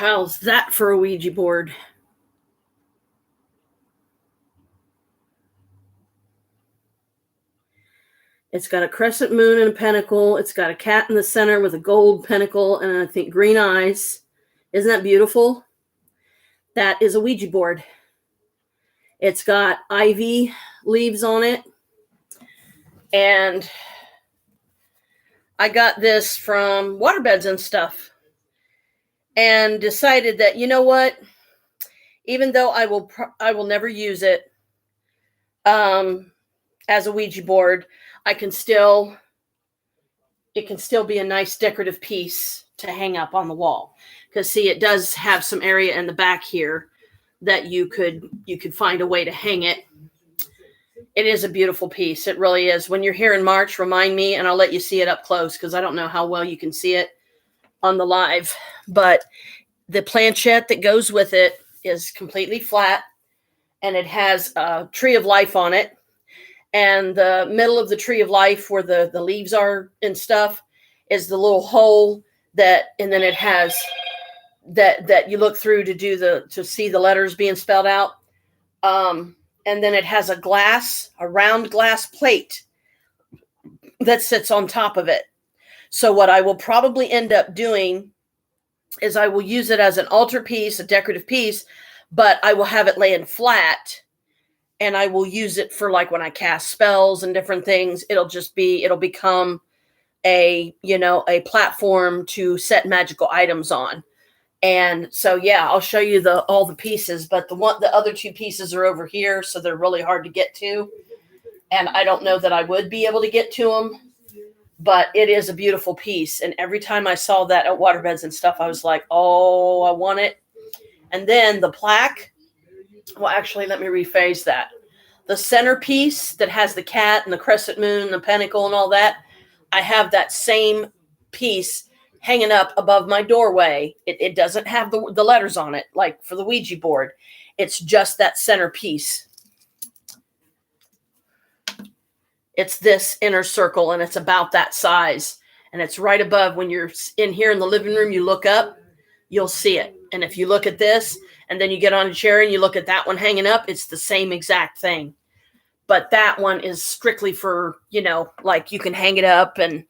How's that for a Ouija board? It's got a crescent moon and a pentacle. It's got a cat in the center with a gold pentacle and I think green eyes. Isn't that beautiful? That is a Ouija board. It's got ivy leaves on it. And I got this from Waterbeds and stuff and decided that, you know what? Even though I will never use it as a Ouija board, it can still be a nice decorative piece to hang up on the wall. Because see, it does have some area in the back here that you could find a way to hang it. It is a beautiful piece. It really is. When you're here in March, remind me and I'll let you see it up close because I don't know how well you can see it on the live. But the planchette that goes with it is completely flat and it has a tree of life on it. And the middle of the tree of life where the leaves are and stuff is the little hole and then it has that you look through to see the letters being spelled out. And then it has a round glass plate that sits on top of it. So what I will probably end up doing is I will use it as an altar piece, a decorative piece, but I will have it laying flat and I will use it for like when I cast spells and different things. It'll become a platform to set magical items on. And so, yeah, I'll show you all the pieces, but the other two pieces are over here. So they're really hard to get to. And I don't know that I would be able to get to them, but it is a beautiful piece. And every time I saw that at Waterbeds and stuff, I was like, oh, I want it. And then the plaque, well, actually, let me rephrase that. The centerpiece that has the cat and the crescent moon and the pentacle and all that, I have that same piece hanging up above my doorway. It doesn't have the letters on it, like for the Ouija board. It's just that centerpiece. It's this inner circle, and it's about that size. And it's right above. When you're in here in the living room, you look up, you'll see it. And if you look at this, and then you get on a chair and you look at that one hanging up, it's the same exact thing. But that one is strictly for, like you can hang it up and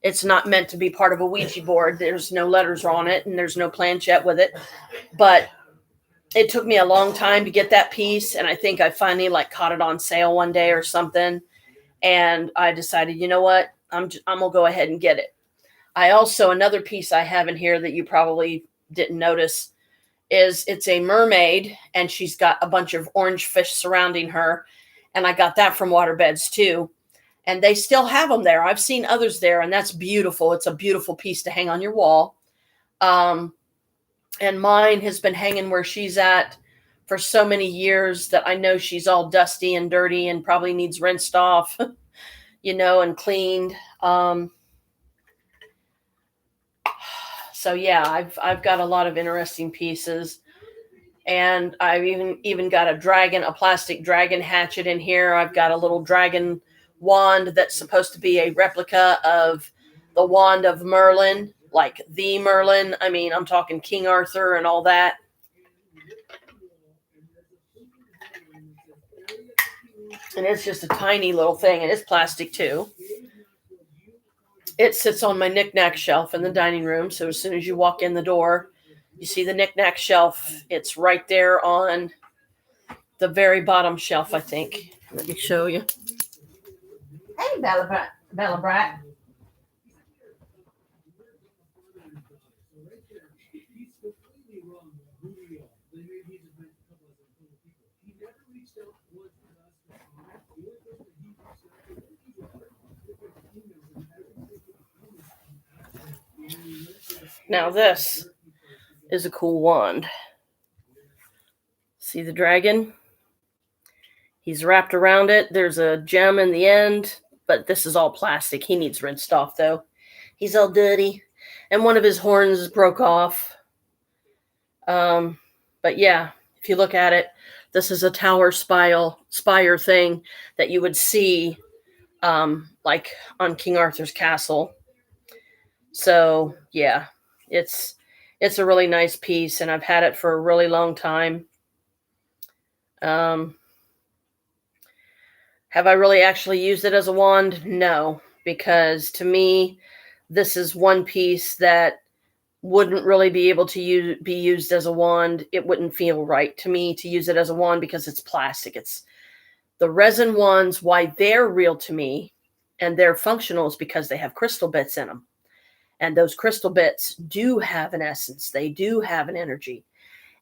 it's not meant to be part of a Ouija board. There's no letters on it and there's no planchette with it. But it took me a long time to get that piece. And I think I finally caught it on sale one day or something. And I decided, you know what? I'm going to go ahead and get it. Another piece I have in here that you probably didn't notice is it's a mermaid and she's got a bunch of orange fish surrounding her. And I got that from Waterbeds too. And they still have them there. I've seen others there, and that's beautiful. It's a beautiful piece to hang on your wall. And mine has been hanging where she's at for so many years that I know she's all dusty and dirty and probably needs rinsed off, and cleaned. So yeah, I've got a lot of interesting pieces. And I've even got a plastic dragon hatchet in here. I've got a little dragon wand that's supposed to be a replica of the wand of Merlin, like the Merlin. I mean, I'm talking King Arthur and all that. And it's just a tiny little thing, and it's plastic too. It sits on my knick-knack shelf in the dining room. So as soon as you walk in the door, you see the knick-knack shelf. It's right there on the very bottom shelf, I think. Let me show you. Hey, Bella Brat. Now this is a cool wand. See the dragon? He's wrapped around it. There's a gem in the end, but this is all plastic. He needs rinsed off, though. He's all dirty. And one of his horns broke off. But yeah, if you look at it, this is a tower spire thing that you would see like on King Arthur's castle. So yeah, it's It's a really nice piece, and I've had it for a really long time. Um, have I really actually used it as a wand? No, because to me, this is one piece that wouldn't really be able to be used as a wand. It wouldn't feel right to me to use it as a wand because it's plastic. It's the resin wands, why they're real to me and they're functional is because they have crystal bits in them. And those crystal bits do have an essence, they do have an energy.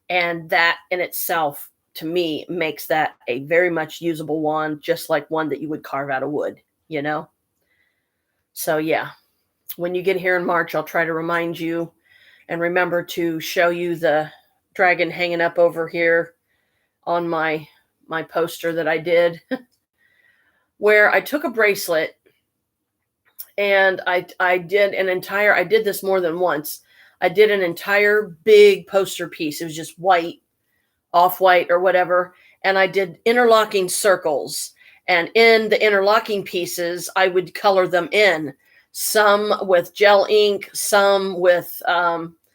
And that in itself, to me, makes that a very much usable wand, just like one that you would carve out of wood, you know? So, yeah, when you get here in March, I'll try to remind you and remember to show you the dragon hanging up over here on my poster that I did where I took a bracelet and I did this more than once. I did an entire big poster piece. It was just white, off white or whatever, and I did interlocking circles. And in the interlocking pieces, I would color them in, some with gel ink, some with Sharpies,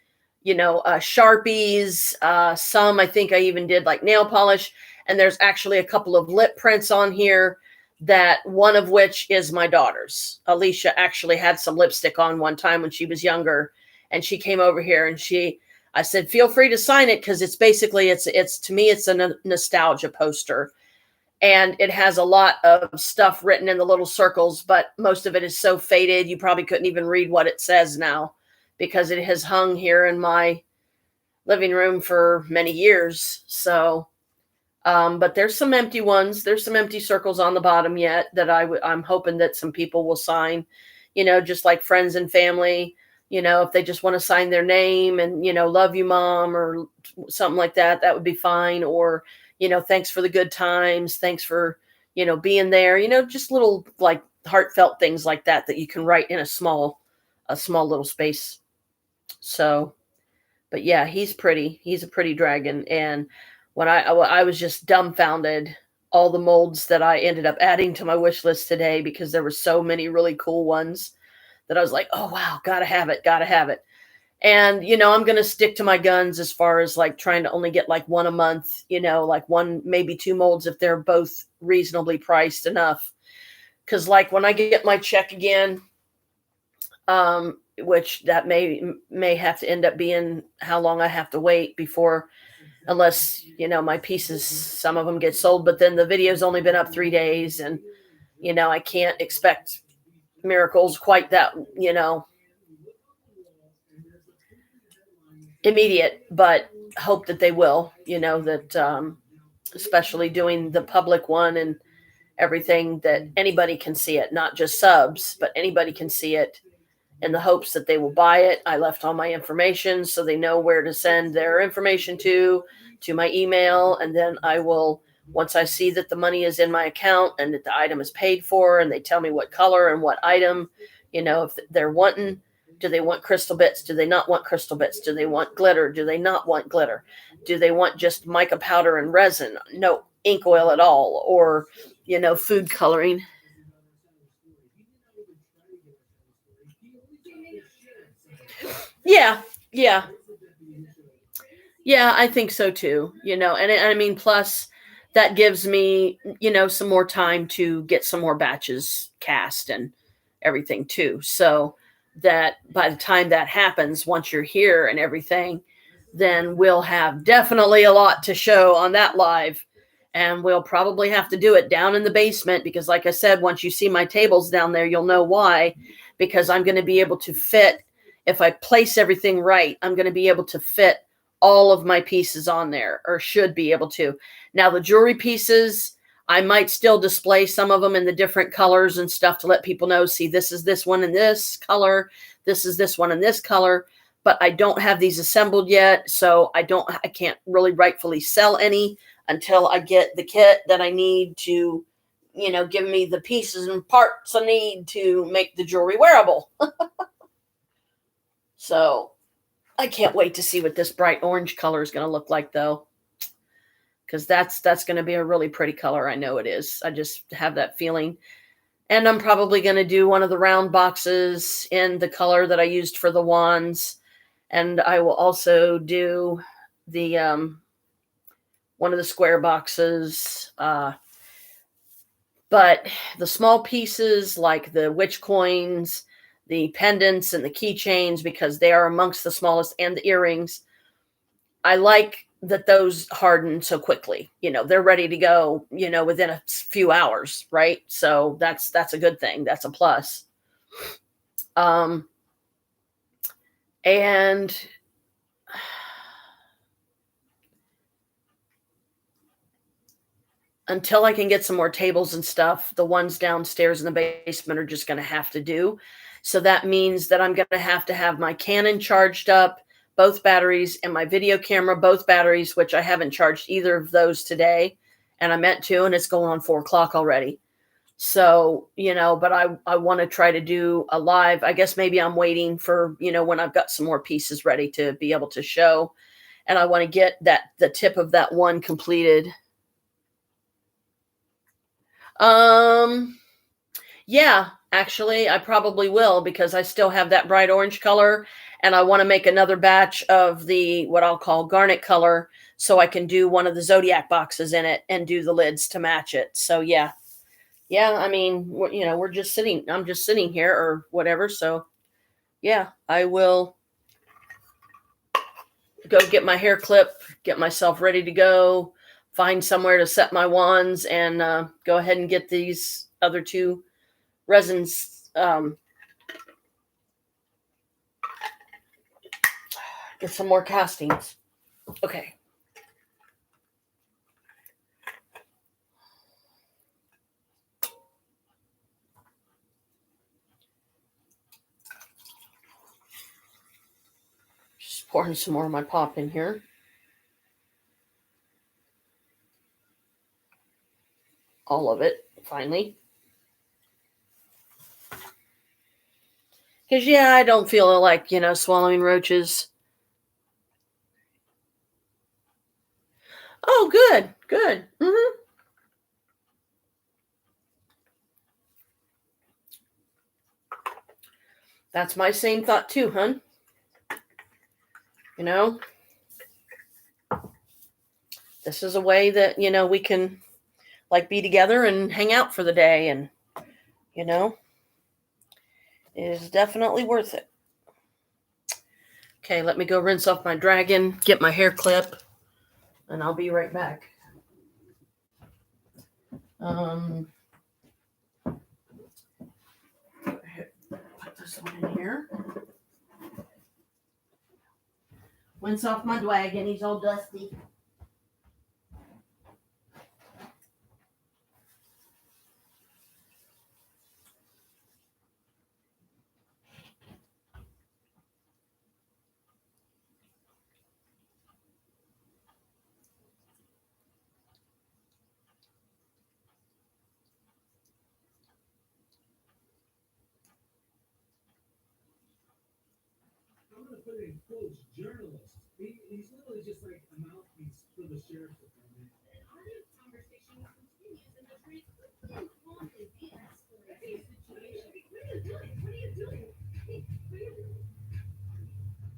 some I think I even did like nail polish. And there's actually a couple of lip prints on here, that one of which is my daughter's. Alicia actually had some lipstick on one time when she was younger, and she came over here and I said, feel free to sign it, because it's basically, it's to me, it's a nostalgia poster. And it has a lot of stuff written in the little circles, but most of it is so faded, you probably couldn't even read what it says now, because it has hung here in my living room for many years. So, but there's some empty ones. There's some empty circles on the bottom yet that I'm hoping that some people will sign, just like friends and family, if they just want to sign their name and, love you, mom, or something like that, that would be fine. Or, thanks for the good times. Thanks for, being there, just little like heartfelt things like that, that you can write in a small little space. So, but yeah, he's pretty. He's a pretty dragon. And when I was just dumbfounded, all the molds that I ended up adding to my wish list today, because there were so many really cool ones that I was like, oh wow, gotta have it, gotta have it. And I'm gonna stick to my guns as far as like trying to only get like one a month, like one, maybe two molds if they're both reasonably priced enough. Because like when I get my check again, which that may have to end up being how long I have to wait before, unless my pieces, some of them get sold. But then the video's only been up 3 days, and I can't expect miracles quite that immediate, but hope that they will, that especially doing the public one and everything, that anybody can see it, not just subs, but anybody can see it, in the hopes that they will buy it. I left all my information so they know where to send their information to my email. And then I will, once I see that the money is in my account and that the item is paid for, and they tell me what color and what item, if they're wanting, do they want crystal bits? Do they not want crystal bits? Do they want glitter? Do they not want glitter? Do they want just mica powder and resin? No ink oil at all? Or, food coloring? Yeah, yeah, yeah, I think so too. And I mean, plus that gives me, some more time to get some more batches cast and everything too. So that by the time that happens, once you're here and everything, then we'll have definitely a lot to show on that live. And we'll probably have to do it down in the basement, because like I said, once you see my tables down there, you'll know why, because I'm going to be able to fit, if I place everything right, I'm going to be able to fit all of my pieces on there, or should be able to. Now the jewelry pieces, I might still display some of them in the different colors and stuff to let people know, see, this is this one in this color, this is this one in this color. But I don't have these assembled yet, so I can't really rightfully sell any until I get the kit that I need to, give me the pieces and parts I need to make the jewelry wearable. So I can't wait to see what this bright orange color is going to look like, though, because that's going to be a really pretty color. I know it is. I just have that feeling. And I'm probably going to do one of the round boxes in the color that I used for the wands. And I will also do the one of the square boxes. But the small pieces like the witch coins, the pendants, and the keychains, because they are amongst the smallest, and the earrings, I like that those harden so quickly. They're ready to go, within a few hours, right? So that's a good thing. That's a plus. Um, and until I can get some more tables and stuff, the ones downstairs in the basement are just going to have to do. So that means that I'm going to have my Canon charged up, both batteries, and my video camera, both batteries, which I haven't charged either of those today. And I meant to, and it's going on 4 o'clock already. So, but I want to try to do a live. I guess maybe I'm waiting for, when I've got some more pieces ready to be able to show. And I want to get the tip of that one completed. Yeah, actually, I probably will, because I still have that bright orange color, and I want to make another batch of the what I'll call garnet color, so I can do one of the zodiac boxes in it and do the lids to match it. So yeah, yeah. I mean, we're just sitting. I'm just sitting here or whatever. So yeah, I will go get my hair clip, get myself ready to go, find somewhere to set my wands, and go ahead and get these other two resins. Get some more castings. Okay. Just pouring some more of my pop in here. All of it, finally. Because, yeah, I don't feel like, swallowing roaches. Oh, good, good. Mm-hmm. That's my same thought too, hun. This is a way that, we can, like, be together and hang out for the day. And, it is definitely worth it. Okay, let me go rinse off my dragon, get my hair clip, and I'll be right back. Put this one in here. Rinse off my dragon, he's all dusty. I'm going to put it in quotes, journalist. He's literally just like a mouthpiece for the sheriff's department. An audience conversation continues and the train quickly and calmly de-escalates the situation. What are you doing? What are you doing? Hey, what are you doing?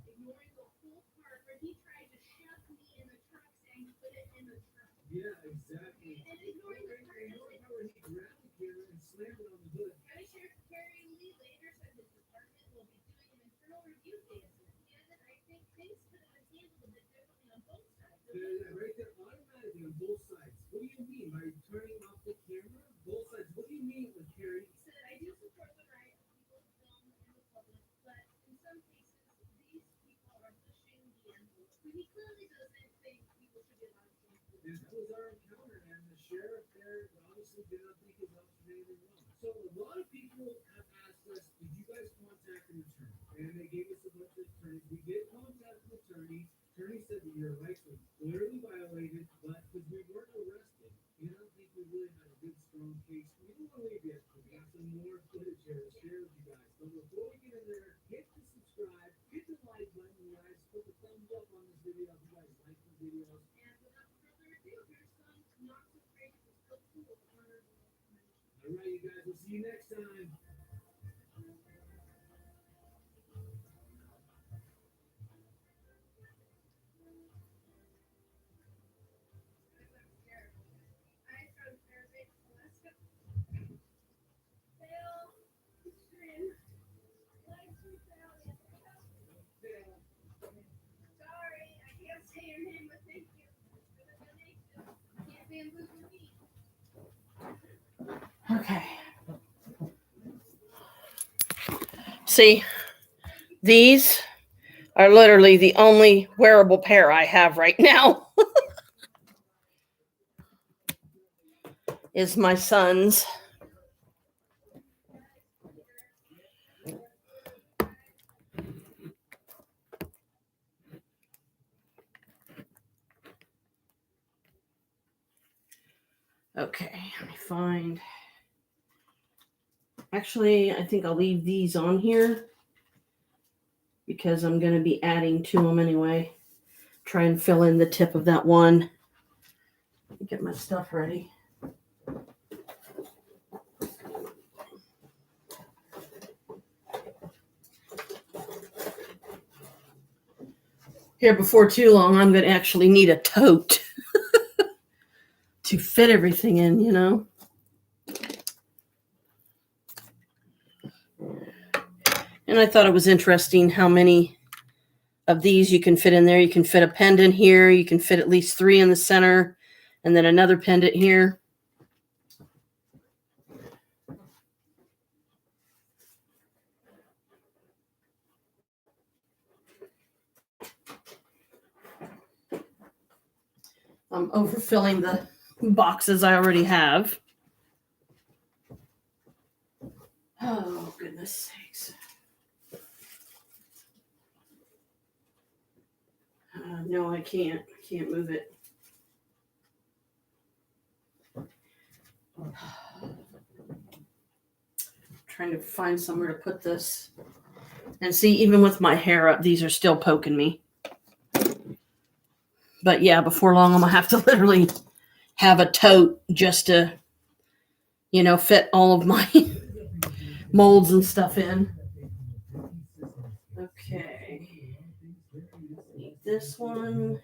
Ignoring the whole part where he tried to shove me in the truck, saying put it in the truck. Yeah, exactly. And ignoring the part where he grabbed the camera and slammed it on the hood. County Sheriff Kerry Lee later said his department will be doing an internal review of the incident. He added, I think things could have been handled a bit differently on both sides. Yeah, right there, automatically on both sides. What do you mean by turning off the camera? Both sides. What do you mean with Kerry? He said, I do support the right of people to film in the public, but in some cases, these people are pushing the envelope. He clearly doesn't think people should be allowed to film. And that was our encounter, and the sheriff there obviously did not think his officer did anything wrong. So a lot of people have asked us, did you guys contact an attorney? And they gave us a bunch of attorneys. We did contact an attorney. Attorney said that your rights were clearly violated, but because we weren't arrested, I don't think we really had a good, strong case. We don't want to leave yet. We got some more footage here to share with you guys. But before we get in there, hit the subscribe, hit the like button, you guys. Put the thumbs up on this video if you guys like the videos. And without further ado, here's some not so great but still cool honorable See, these are literally the only wearable pair I have right now. Is my son's. Okay, let me find. Actually, I think I'll leave these on here because I'm going to be adding to them anyway. Try and fill in the tip of that one. Get my stuff ready. Here, before too long, I'm going to actually need a tote to fit everything in, you know. And I thought it was interesting how many of these you can fit in there. You can fit a pendant here. You can fit at least 3 in the center, and then another pendant here. I'm overfilling the boxes I already have. Oh, goodness sakes. No, I can't. I can't move it. Trying to find somewhere to put this. And see, even with my hair up, these are still poking me. But yeah, before long, I'm going to have to literally have a tote just to, you know, fit all of my molds and stuff in. Okay. Need this one.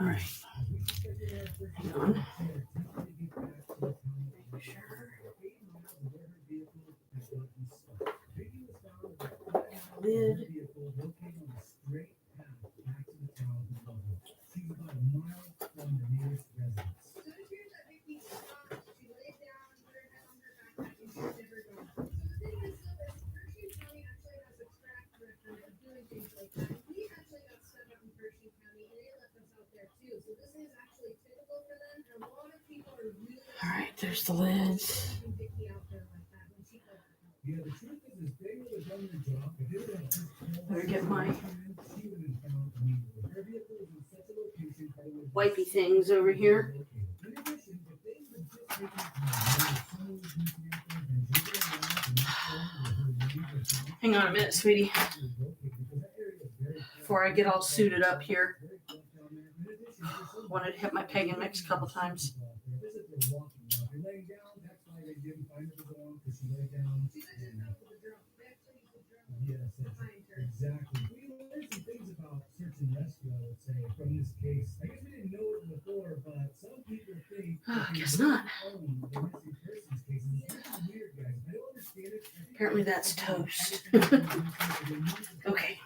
All right. Hang on. Make sure. Lid. All right, there's the lids. Better get my wipey things over here. Hang on a minute, sweetie. Before I get all suited up here. Wanted to hit my peg and mix a couple times. Oh, I guess not. Apparently that's toast. Okay.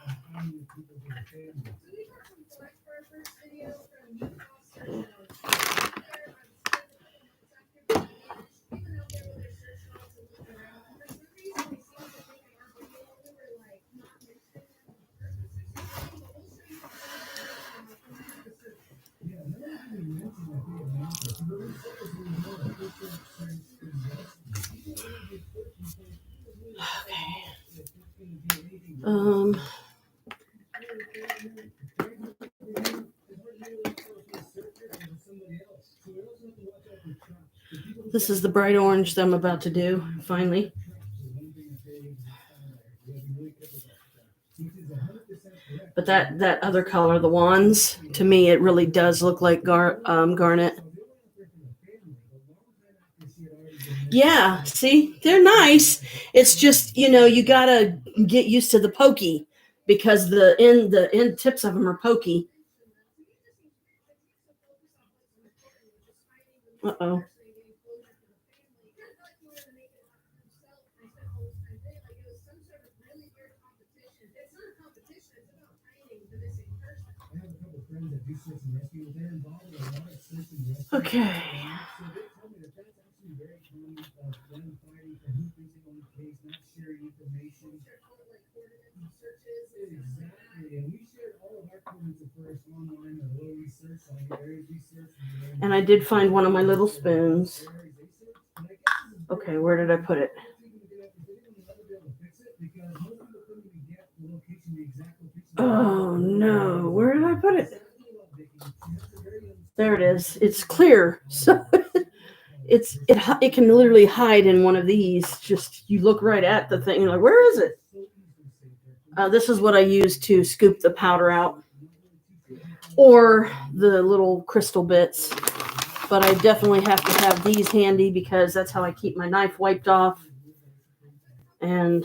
This is the bright orange that I'm about to do, finally. But that other color, the wands, to me, it really does look like garnet. Yeah, see, they're nice. It's just, you gotta get used to the pokey because the end tips of them are pokey. Uh-oh. Okay. And I did find one of my little spoons. Okay, where did I put it? Oh no, where did I put it? There it is. It's clear, so it can literally hide in one of these. Just you look right at the thing, you're like, where is it? This is what I use to scoop the powder out, or the little crystal bits. But I definitely have to have these handy because that's how I keep my knife wiped off. And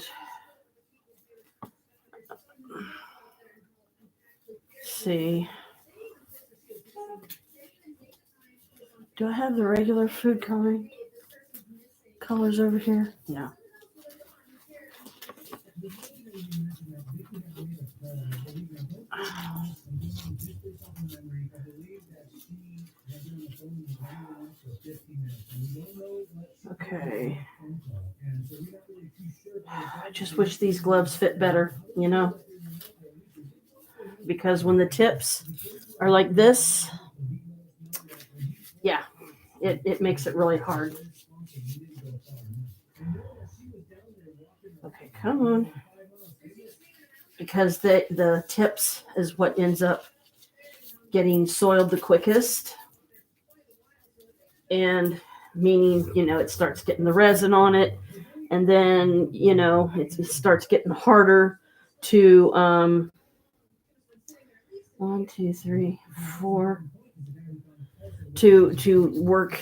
see, do I have the regular food colors over here? Yeah. Okay. I just wish these gloves fit better, because when the tips are like this, yeah, it makes it really hard. Okay, come on. Because the tips is what ends up getting soiled the quickest. And meaning, it starts getting the resin on it. And then, it starts getting harder to 1, 2, 3, 4 to work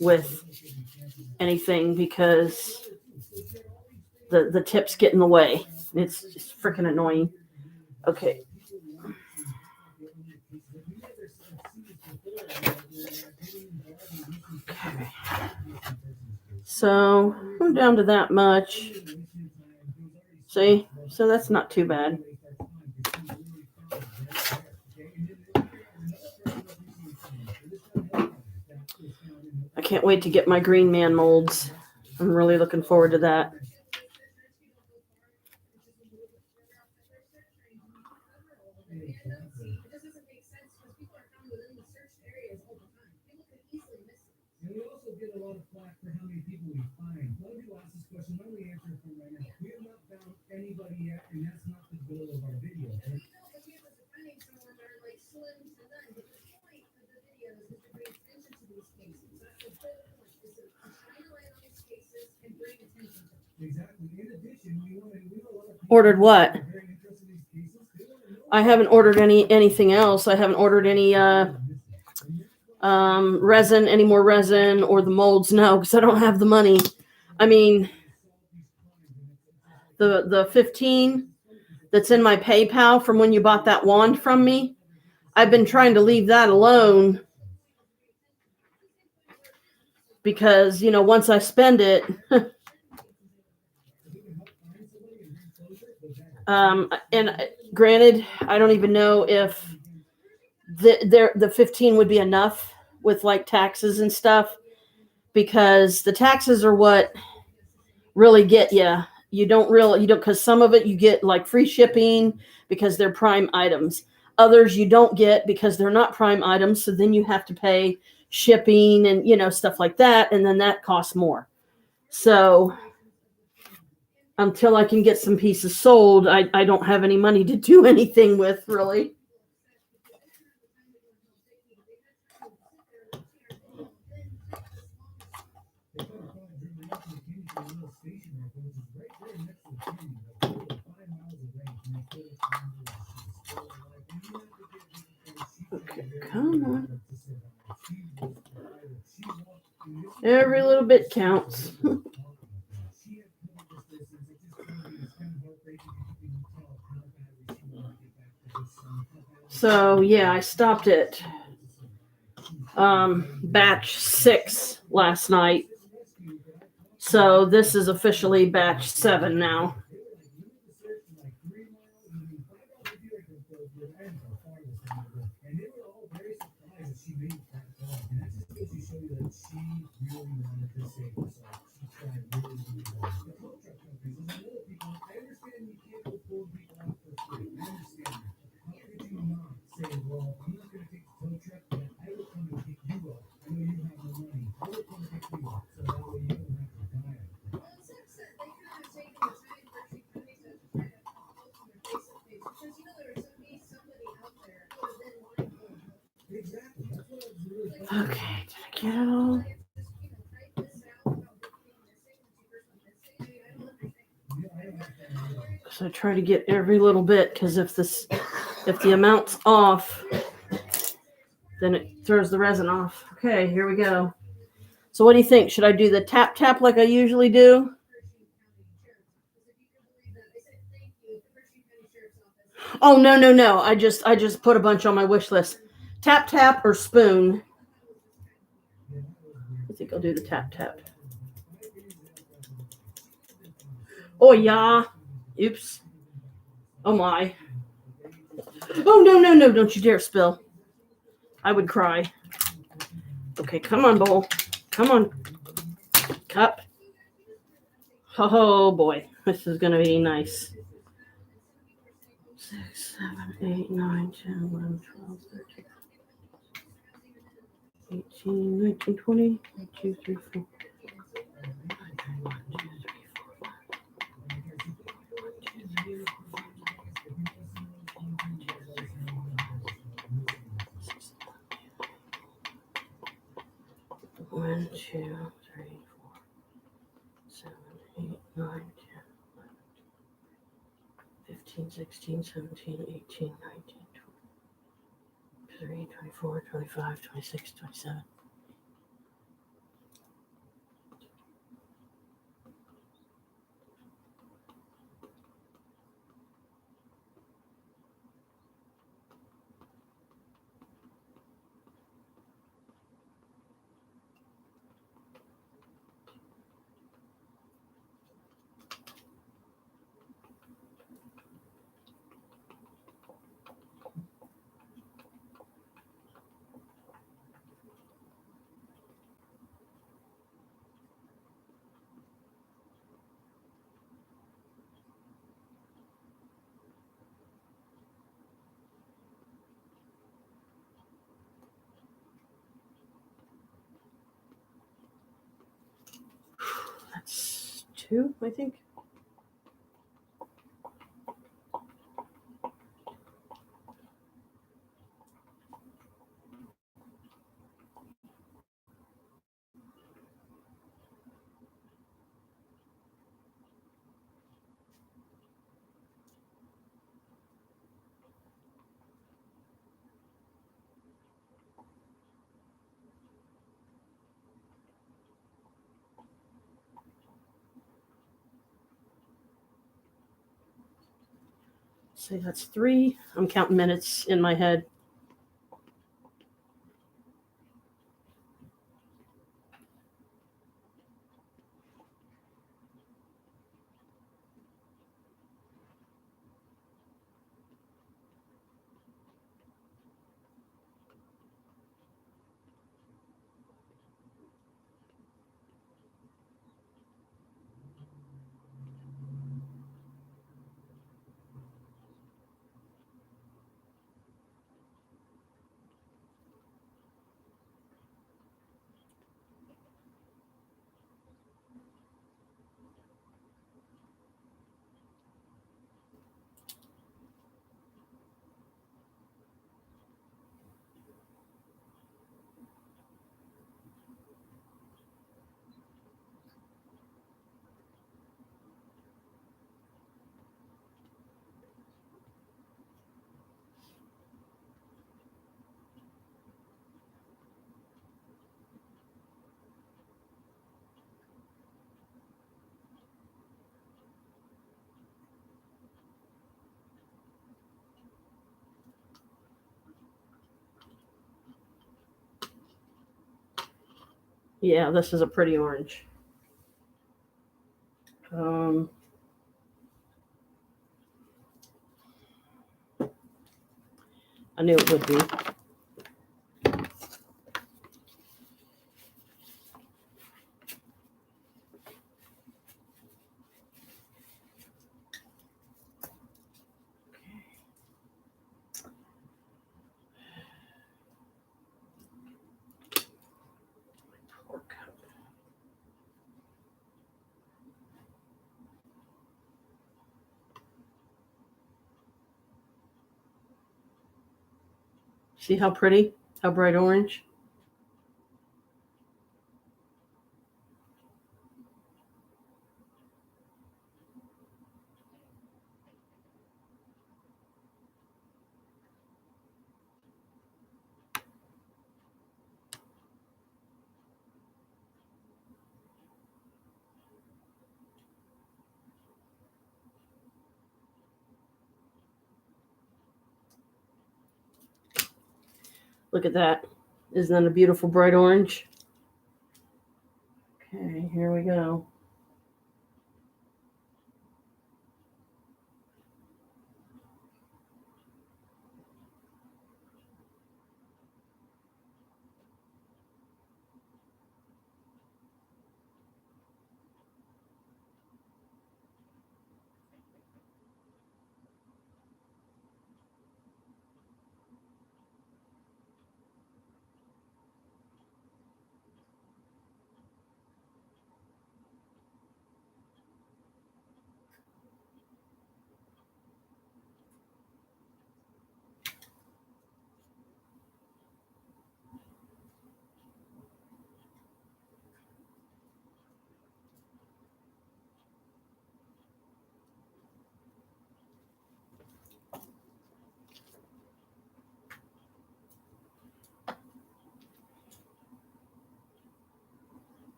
with anything because the tips get in the way. It's just freaking annoying. Okay. Okay. So I'm down to that much. See? So that's not too bad. I can't wait to get my Green Man molds. I'm really looking forward to that. Ordered what? I haven't ordered anything else. I haven't ordered any resin, any more resin, or the molds. No, because I don't have the money. I mean, the 15 that's in my PayPal from when you bought that wand from me, I've been trying to leave that alone because, once I spend it, and granted, I don't even know if the 15 would be enough with like taxes and stuff, because the taxes are what really get you. You don't, because some of it you get like free shipping because they're prime items. Others you don't get because they're not prime items. So then you have to pay shipping and, stuff like that. And then that costs more. So until I can get some pieces sold, I don't have any money to do anything with, really. Okay, come on. Every little bit counts. So yeah, I stopped at batch 6 last night. So this is officially batch 7 now. Okay, did I get it all? So I try to get every little bit, because if the amount's off, then it throws the resin off. Okay, here we go. So what do you think? Should I do the tap tap like I usually do? Oh no. I just put a bunch on my wish list. Tap tap or spoon. I think I'll do the tap tap. Oh yeah. Oops. Oh my. Oh no, don't you dare spill. I would cry. Okay, come on, bowl. Come on. Cup. Oh boy. This is gonna be nice. 6, 7, 8, 9, 10, 11, 12, 13, 18, 19, 20, 1, 2, 3, 4. 1, 2, 3, 4, 7, 8, 9, 10, 15, 16, 17, 18, 19, 23, 24, 25, 26, 27. That's 2, I think. Say that's 3. I'm counting minutes in my head. Yeah, this is a pretty orange. I knew it would be. See how pretty? How bright orange? Look at that. Isn't that a beautiful bright orange? Okay, here we go.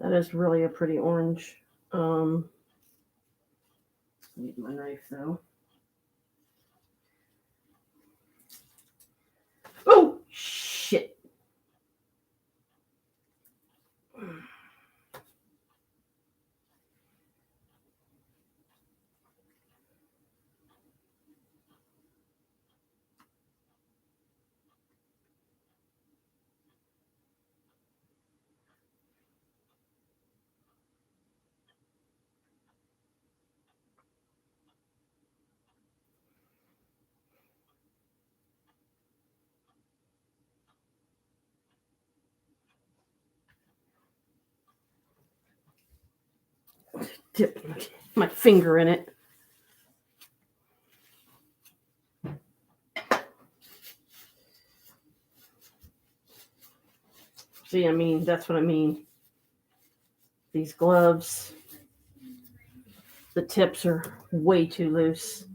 That is really a pretty orange. Need my knife though. Oh shit! Dip my finger in it. See, I mean, that's what I mean. These gloves, the tips are way too loose.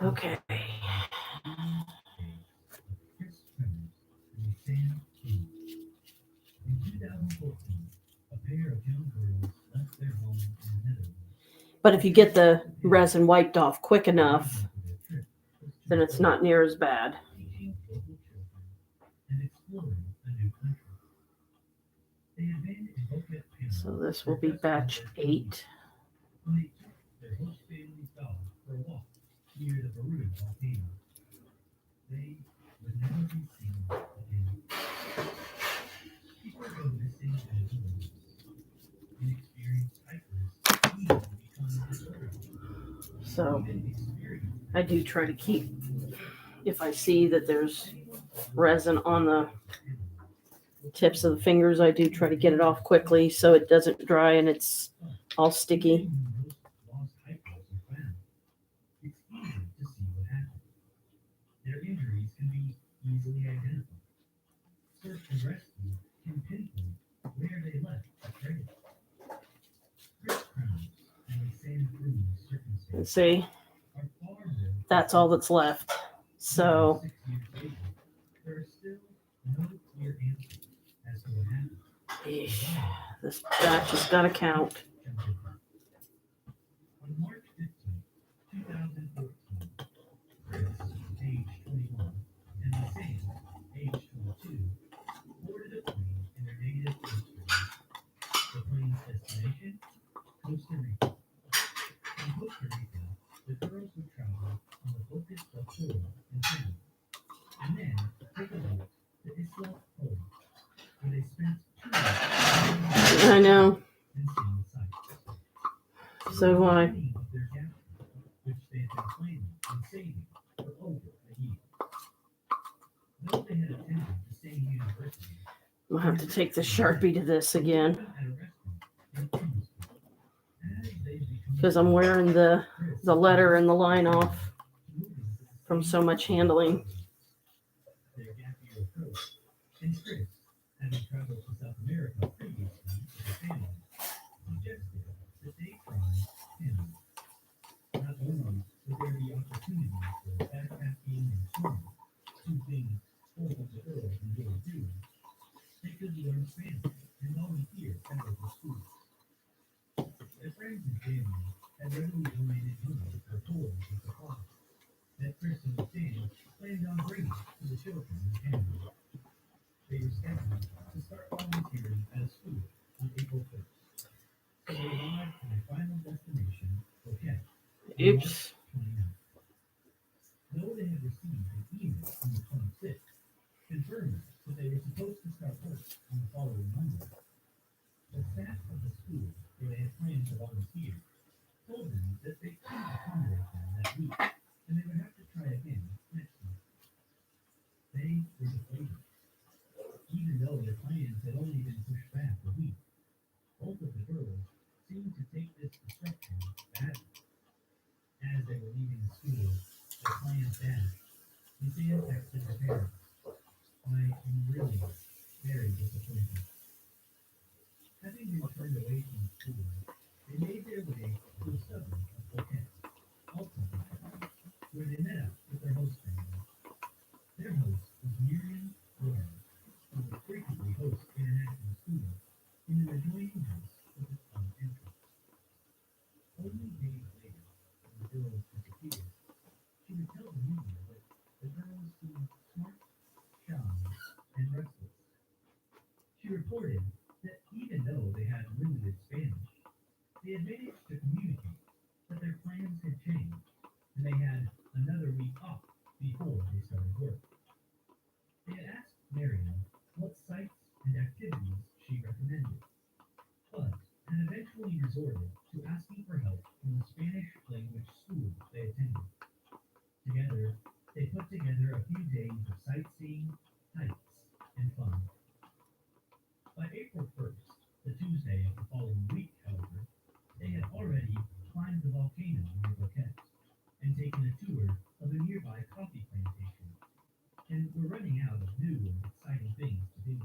Okay. But if you get the resin wiped off quick enough, then it's not near as bad. So this will be batch 8. So I do try to keep, if I see that there's resin on the tips of the fingers, I do try to get it off quickly so it doesn't dry and it's all sticky. Lost hikers are found. It's easy to see what happened. Their injuries can be easily identified. Search and rescue can pinpoint where they left the trail. Chris crowns and the sand dunes And circumstances see, are far more. that's all that's left. So 6 years later, there are still no clear answers as to what happened. this batch has got to count. On March 15, 2014, Chris, age 21, and Hussein, age 22, boarded a plane in their native Amsterdam. The plane's destination? Costa Rica. From Costa Rica, the girls would travel on the Focus del Toro in Panama, and then take a boat to Isla Poli, where they spent 2 weeks I know. and seeing the sights. So do I. Beginning of their gathering, which they had been planning and saving for over a year. Though they had attended the same university, I'll have to take the Sharpie to this again at a restaurant in Amsterdam, as they become because I'm wearing the letter and the line off from so much handling. their gap year approach, and Chris, having traveled to South America previously with a family, suggested that they try Panama. Not only would there be opportunities for backpacking and swimming, 2 things both of the girls enjoyed doing, they could learn Spanish and volunteer at local schools. Their friends and family had readily donated money for toys and supplies that Chris and Sam planned on bringing to the children in Panama. They were scheduled to start volunteering at a school on April 1st. So they arrived at their final destination, Phuket, on Oops. March 29th. Though they had received an email on the 26th confirming that they were supposed to start work on the following Monday, the staff of the school where they had planned to volunteer told them that they couldn't accommodate them that week and they would have to try again next week. They were deflated. Even though their plans had only been pushed back a week, both of the girls seemed to take this disruption badly. As they were leaving the school, their plans dashed, and Sam texted her parents, "I am really very disappointed." Having been turned away from school, they made their way to the suburb of Phuket, ultimately, where they met up with their host family. Their host was Miriam Flores, who would frequently host international students in an adjoining house with its own entrance. Only days later, when the girls disappeared, she would tell the media that the girls seemed smart, shy, and restless. She reported that even though they had limited Spanish, they had managed to communicate that their plans had changed and they had another week off before they started work. They had asked Miriam what sites and activities she recommended, but had eventually resorted to asking for help from the Spanish language school they attended. Together, they put together a few days of sightseeing, hikes, and fun. By April 1st, the Tuesday of the following week, however, they had already climbed the volcano near Phuket and taken a tour of a nearby coffee plantation, and were running out of new and exciting things to do.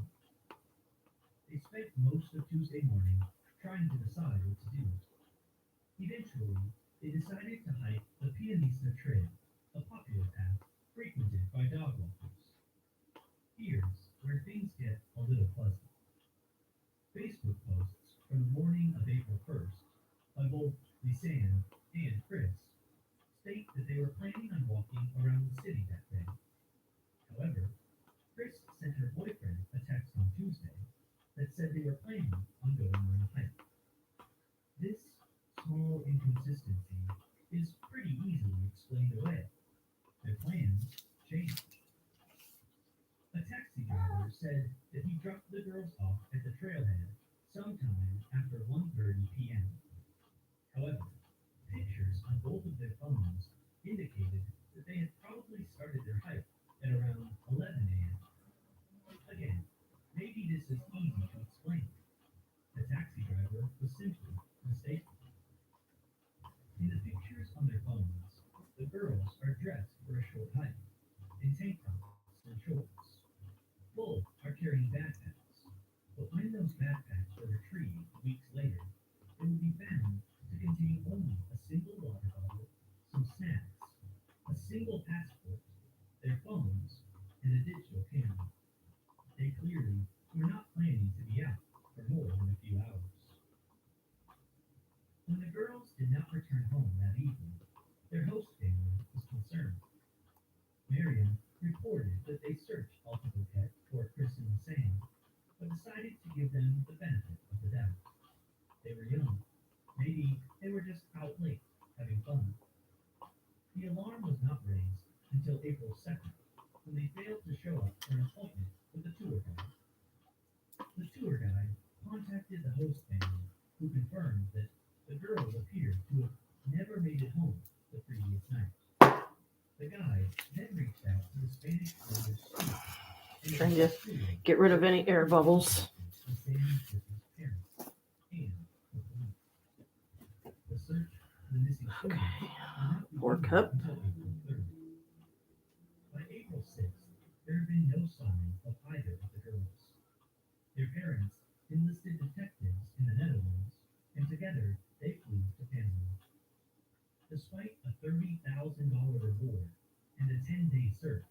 They spent most of Tuesday morning trying to decide what to do. Eventually, they decided to hike the Pianista Trail, a popular path frequented by dog walkers. Here's where things get a little fuzzy. Facebook posts from the morning of April 1st by both Lisanne and Chris state that they were planning on walking around the city that day. However, Chris sent her boyfriend a text on Tuesday that said they were planning on going on a hike. This small inconsistency is pretty easily explained away. Their plans changed. A taxi driver said that he dropped the girls off at the trailhead sometime after 1:30 p.m. However, Pictures on both of their phones indicated that they had probably started their hike at around 11 a.m. Again, maybe this is easy to explain. The taxi driver was simply mistaken. In the pictures on their phones, the girls are dressed for a short hike in tank tops and shorts. Both are carrying backpacks, but when those backpacks were retrieved weeks later, they would be found to contain only a single water bottle, some snacks, a single passport, their phones, and a digital camera. They clearly were not planning to be out for more than a few hours. When the girls did not return home that evening, their host family was concerned. Miriam reported that they searched Alta Bouquet for Chris and Sam, but decided to give them the benefit of the doubt. They were young. Maybe they were just out late, having fun. The alarm was not raised until April 2nd, when they failed to show up for an appointment with the tour guide. The tour guide contacted the host family, who confirmed that the girls appeared to have never made it home the previous night. The guide then reached out to the Spanish language school and Trying got to the school get rid of any air bubbles. of Sam and Chris's parents and the police. The search for the missing students would not be More over cup. until April 3rd. By April 6th, there had been no sign of either of the girls. Their parents enlisted detectives in the Netherlands, and together they flew to Panama. Despite a $30,000 reward and a 10-day search,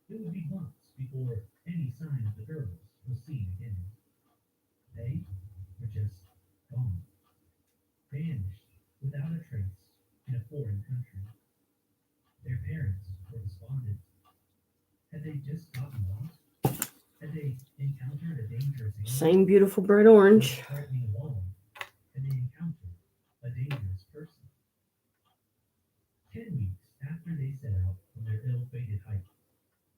it would be months before any sign of the girls was seen again. They were just gone, vanished without a trace in a foreign country. Their parents were despondent. Had they just gotten lost? Had they encountered a dangerous animal Same beautiful bright or a orange. threatening wall? Had they encountered a dangerous person? 10 weeks after they set out on their ill-fated hike,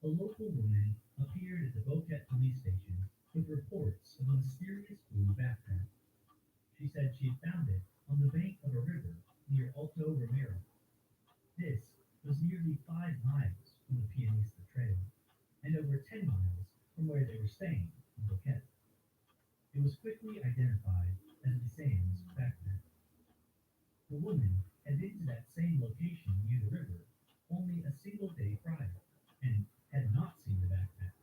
a local woman appeared at the Boquete police station with reports of a mysterious blue backpack. She said she had found it on the bank of a river near Alto Romero. This was nearly 5 miles from the Pianista Trail and over 10 miles from where they were staying in Boquete. It was quickly identified as the Sam's backpack. The woman had been to that same location near the river only a single day prior and had not seen the backpack,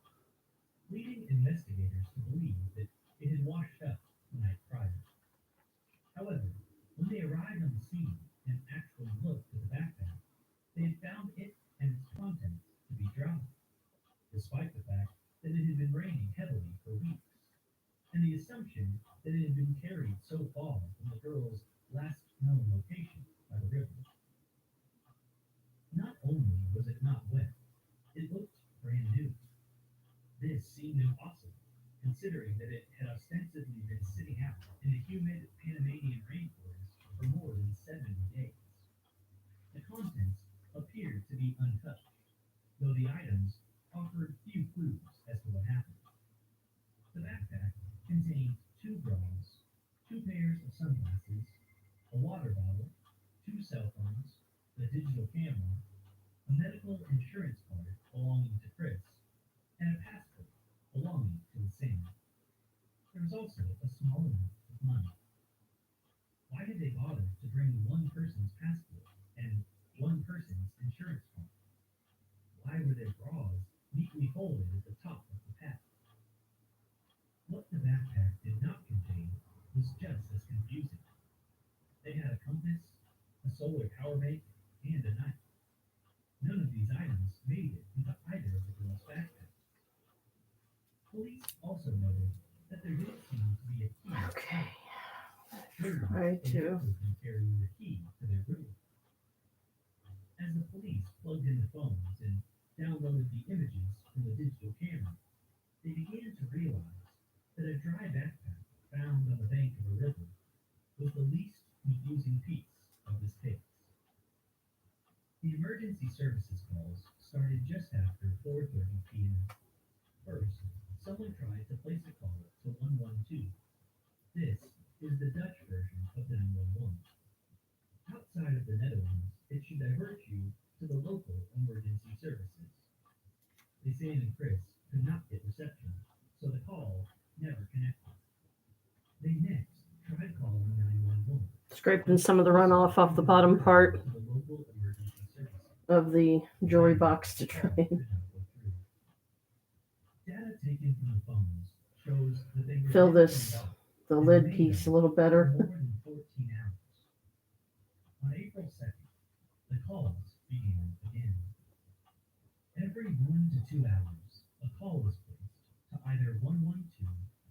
leading investigators to believe that it had washed up the night prior. However, when they arrived on the scene and actually looked at the backpack, they had found it and its contents to be dry, despite the fact that it had been raining heavily for weeks, and the assumption that it had been carried so far from the girls' last known location by the river. Not only was it not wet, it looked brand new. This seemed impossible, considering that it had ostensibly been sitting out in the humid Panamanian rainforest for more than 70 days. The contents appeared to be untouched, though the items offered few clues as to what happened. The backpack contained two bras, two pairs of sunglasses, a water bottle, two cell phones, a digital camera, a medical insurance card belonging to Chris, and a passport belonging to the same. There was also a small amount of money. Why did they bother to bring one person's passport and one person's insurance card? Why were their bras neatly folded at the top of the pack? What the backpack did not contain was just as confusing. They had a compass, a solar power bank, and a knife. None of these items made it into either of the girls' backpacks. Police also noted that there didn't seem to be a key. Okay. Surely Try they to. had to have been carrying the key to their room. As the police plugged in the phones and downloaded the images from the digital camera, they began to realize that a dry backpack found on the bank of a river was the least confusing piece of this case. The emergency services calls started just after 4:30 p.m. First, someone tried to place a call to 112. This is the Dutch version of 911. Outside divert you to the local emergency services. Lisanne and Chris could not get reception, so the call never connected. They next tried calling 911. Scraping some of the runoff off the bottom part To the local emergency services. of the jewelry box to try and Could not go through. Data taken from the phones shows that they were fill then this, turned off the lid piece a little for better. more than 14 hours. On April 2nd, the calls began again. Every 1 to 2 hours, a call was placed to either 112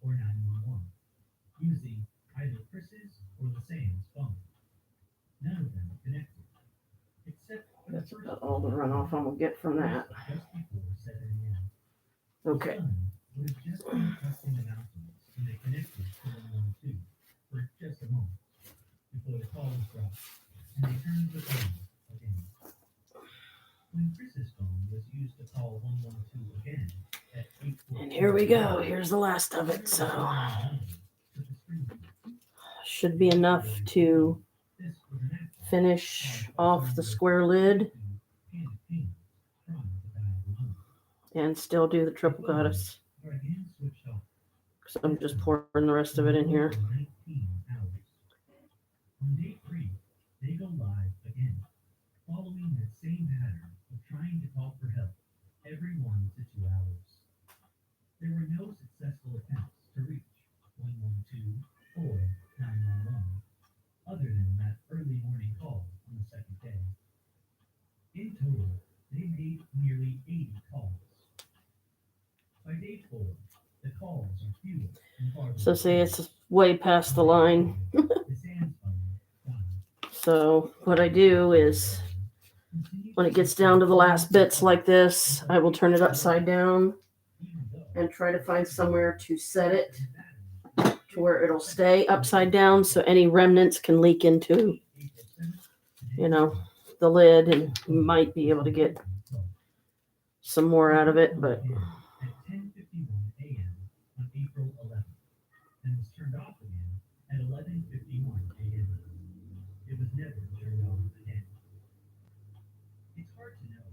or 911, using either Chris's or Lisanne's phone. None of them connected, except for That's the first about all the runoff I'm gonna get from that. just before 7 a.m. Okay. The sun would have just been cresting the mountains when they connected to 112 for just a moment before the call was dropped, and they turned the phone again. When Chris's phone was used to call 112 again at 8:14, And here we go. Here's the last of it. So should be enough to finish off the square lid and still do the triple goddess. So I'm just pouring the rest of it in here. 19 hours. On day 3, they go live again, following that same pattern of trying to call for help every 1 to 2 hours. There were no successful attempts to reach 112 or 911, other than that early morning call on the second day. In total, they made nearly 80 calls. By day 4, the calls are fewer and farther. So see, it's way past the line. So what I do is when it gets down to the last bits like this, I will turn it upside down and try to find somewhere to set it to where it'll stay upside down so any remnants can leak into, the lid, and you might be able to get some more out of it, but At 10:51 a.m. on April 11th, and was turned off again at 11:51 a.m. It was never turned on again. It's hard to know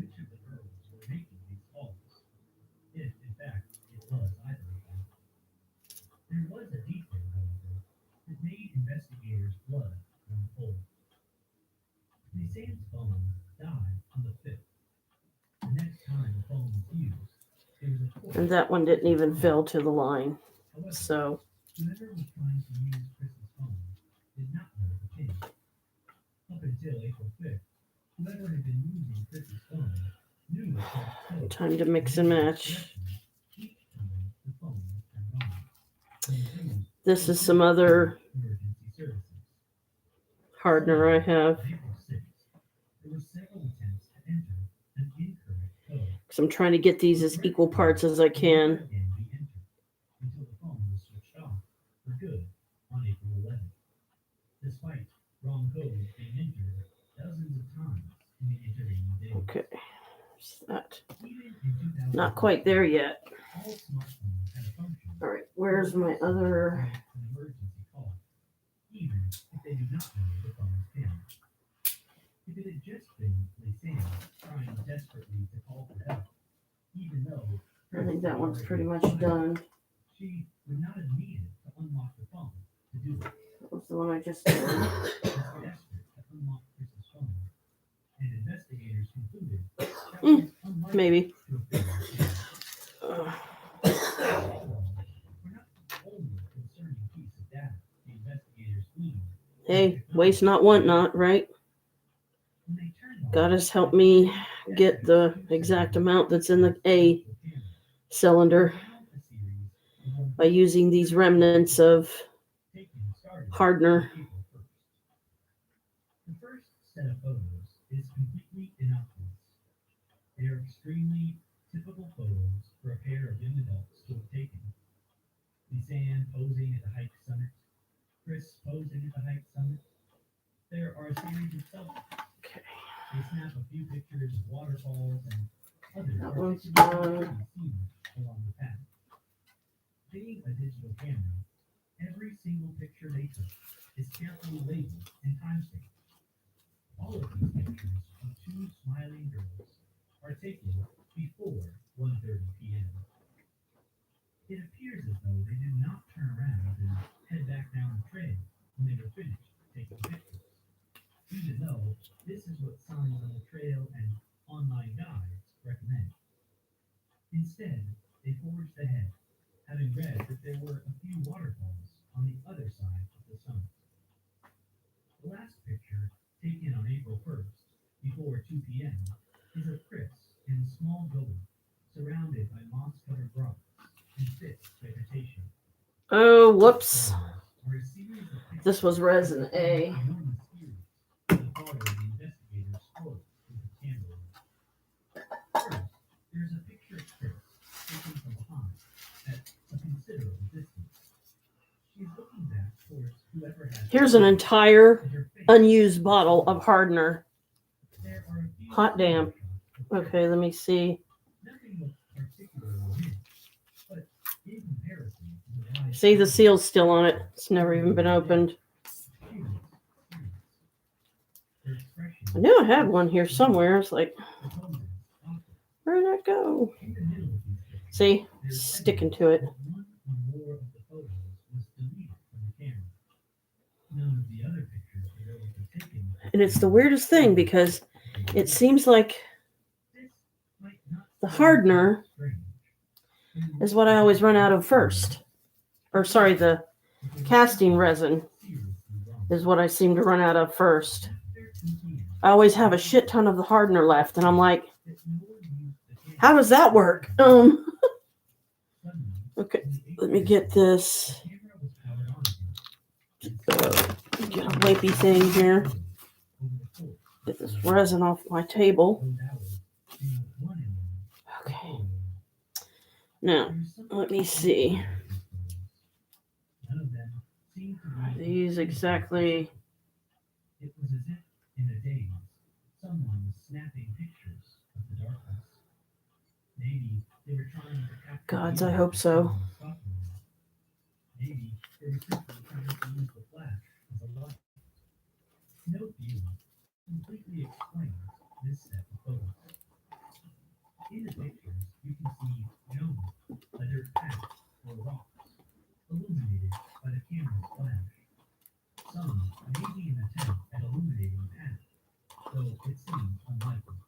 which of the girls were making these calls, if in fact it was either of them. There was a detail, however, that made investigators' blood run cold. Lisanne's phone died on the 5th. The next time the phone was used, there was a cord. and that one didn't even fill to the line. However, So whoever was trying to use Chris's phone did not know the pin. Up until April 5th, whoever had been using Chris's phone knew the correct code. time to mix and match. Each time the phone was turned on. And used This is some other emergency services. hardener I have. On April 6th, there were several attempts to enter an incorrect code. So I'm trying to get these as equal parts as I can. Again be entered until the phone was switched off for good on April 11th. Despite wrong codes being entered dozens of times in the intervening days. Okay. There's that. Even in 2000, Not quite there yet. all smartphones had a function All right, where's my other? to make an emergency call, even if they do not know the phone's pin. If it had just been Lisanne trying desperately to call for help, even though I think that one's pretty much done. she would not have needed to unlock the phone to do it. That was the one I just did. She was desperate to unlock Chris's phone, and investigators concluded that was unlikely Maybe. to have been Lisanne. For not only a concerning piece of data the investigators gleaned, Hey, waste not, want not, right? when they turned on Goddess help me get the exact amount that's in the A cylinder by using these remnants of hardener. The first set of photos is completely innocuous. They are extremely typical photos for a pair of young adults to have taken. Lisanne posing at the hike summit, Chris posing at the hike summit. There are a series of selfies. Okay. They snap a few pictures of waterfalls and other That one's particularly done. pretty scenery along the path. Being a digital camera, every single picture they took is carefully labeled and timestamped. All of these pictures of two smiling girls are taken before 1:30 p.m. It appears as though they did not turn around and head back down the trail when they were finished taking pictures, even though this is what signs on the trail and online guides recommend. Instead, they forged ahead, having read that there were a few waterfalls on the other side of the summit. The last picture, taken on April 1st, before 2 p.m., is of Chris in a small gully, surrounded by moss-covered rocks and thick vegetation. Oh, These whoops. photos are a series of This pictures was resin of A. enormous earrings that follow the investigators forward with the camera. First, there's a picture of Chris taken from behind at a considerable distance. She's looking back towards whoever has Here's an the entire and her face unused is bottle of covered. hardener. There are a few Hot smaller damn. shots of Chris. Okay, let me see. Nothing looks particularly new, but in comparison to the wide See, the open, seal's still on it. It's never even been opened. she looks serious. Her expression I knew I had is one here somewhere. It's like, the poses awkward. where'd that go? In the middle of these pictures, See, there's sticking evidence to it. that one or more of the photos was deleted from the camera. None of the other pictures the girls have taken And it's the weirdest thing because it seems like this might not the seem hardener that strange. In is what I always run out of first. Or sorry, the casting resin seriously wrong. is what I seem to run out of first. After 2 p.m., I always have a shit ton of the hardener left, and I'm like, that no one used the camera. how does that work? Suddenly, Okay, in the let me 8 get this. the camera was powered on again. Get a wipey thing here. Over the course Get this resin off my table. those hours, being 1 a.m. to Okay, 4 a.m. now There's something let me see. about these photos. None of them seemed to Are be these exactly? It was as if, in a daze, someone was snapping pictures of the darkness. Maybe they were trying to capture Gods, the I image hope of so. someone stalking them. Maybe they were simply trying to use the flash as a light. No view completely explains this set of photos. In the pictures, you can see Jonah, a dirt path or rocks, illuminated by the camera's flash. Some may be an attempt at illuminating the path, though it seems unlikely.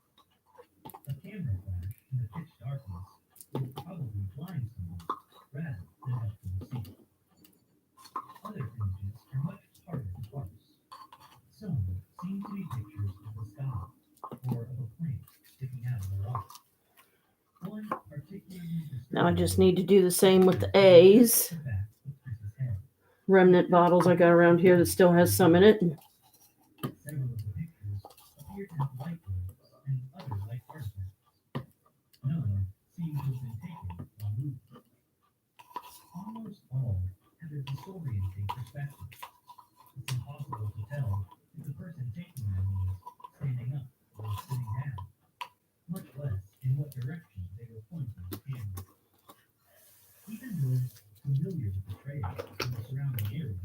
A camera flash in the pitch darkness would probably blind someone rather than help them see. Other images are much harder to parse. Some seem to be pictures of the sky or of a plant sticking out of a rock. One particularly Now I disturbing just one need to do the same with the is A's. the back of Chris's head. Remnant bottles I got around here that still has some in it. Several of the pictures appear to have light bulbs and other light artifacts. None seem to have been taken while moving. Almost all have a disorienting perspective. It's impossible to tell if the person taking them was standing up or sitting down, much less in what direction they were pointing the camera. Even those familiar with the trail and the surrounding area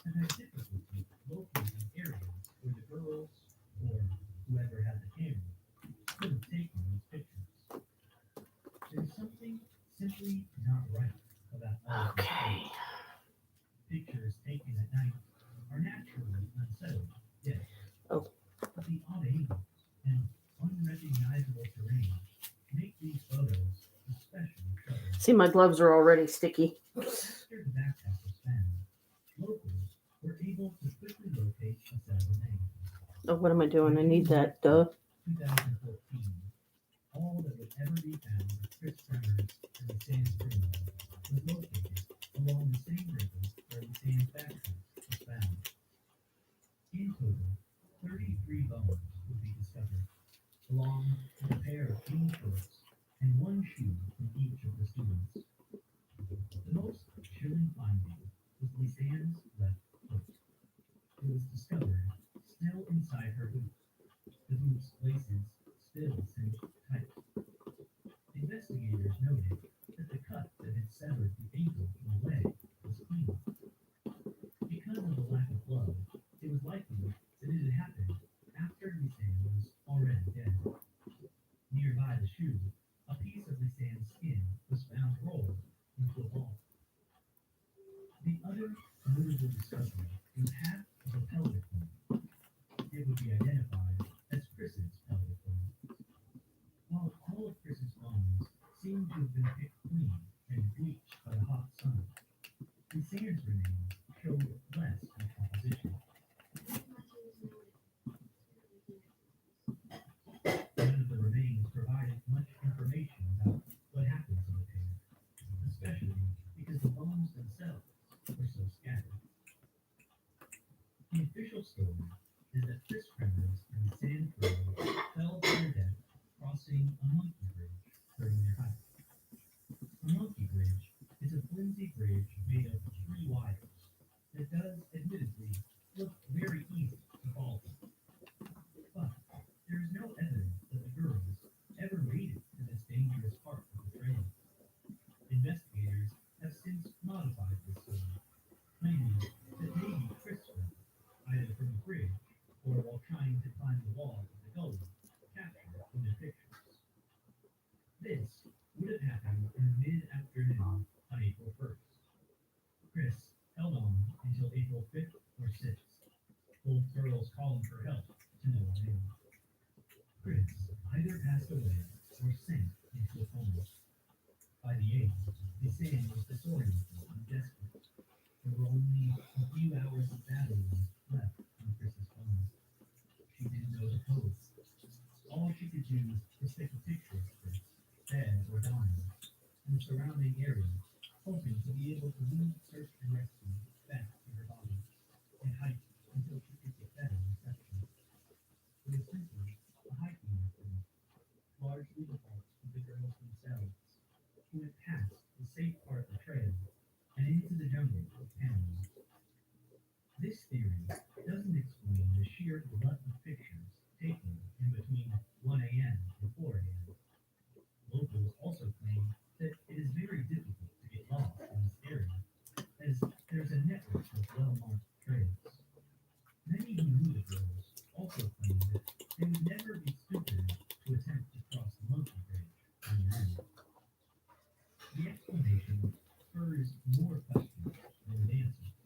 have had difficulty locating areas where the girls or whoever had the camera could have taken these pictures. There's something simply not right about all of these Okay. photos. Pictures taken at night are naturally unsettling, yes. Oh. But the odd angles and unrecognizable terrain make these photos especially troubling. See, my gloves are already sticky. After the backpack was found, locals were able to quickly locate a set of remains. Oh, what am I doing? I need that. Duh. 2014, all that would ever be found of Chris Tremors and the sand stream was located along the same river where the sand factory was found. In total, 33 bones would be discovered, along with a pair of jean shorts and one shoe from each of the students. The most chilling finding was Lisanne's left foot. It was discovered still inside her boot. The boot's laces still cinched tight. Investigators noted that the cut that had severed the ankle from the leg was clean. Because of the lack of blood, it was likely that it had happened after By the shoe, a piece of Lisanne's skin was found rolled into a ball. The other notable discovery was half of a pelvic bone. It would be identified as Chris's pelvic bone. While all of Chris's bones seemed to have been picked clean and bleached by the hot sun, Lisanne's remains showed less decomposition. None of the remains provided much information about what happened to the pair, especially because the bones themselves were so scattered. The official story is that Chris Kremers and Lisanne Perot fell to their death crossing a monkey bridge during their hike. A monkey bridge is a flimsy bridge made of 3 wires that does, admittedly, look very easy to fall from. But there is no evidence that the girls ever made it to this dangerous part of the trail. Investigators have since modified this story, claiming that maybe Chris fell, either from the bridge or while trying to climb the wall of the gully captured in their pictures. This would have happened in mid-afternoon on April 1st. Chris held on until April 5th or 6th, both girls calling for help to no avail. Chris either passed away or sank into a coma. By the 8th, Lisanne was disoriented and desperate. There were only a few hours of battery left on Chris's phone. She didn't know the code. All she could do was take a picture of Chris, dead or dying, and the surrounding area, hoping to be able to lead search and rescue back to her body and hike until she could get better reception. It was simply a hiking activity, largely the fault of the girls themselves, who went past the safe part of the trail and into the jungle with animals. This theory doesn't explain the sheer glut of pictures taken in between 1 a.m. and 4 a.m. Locals also claim that it is very difficult to get lost in this area, as there's a network of well-marked trails. Many who knew the girls also claimed that they would never be stupid enough to attempt to cross the monkey bridge on their own. The explanation spurs more questions than it answers.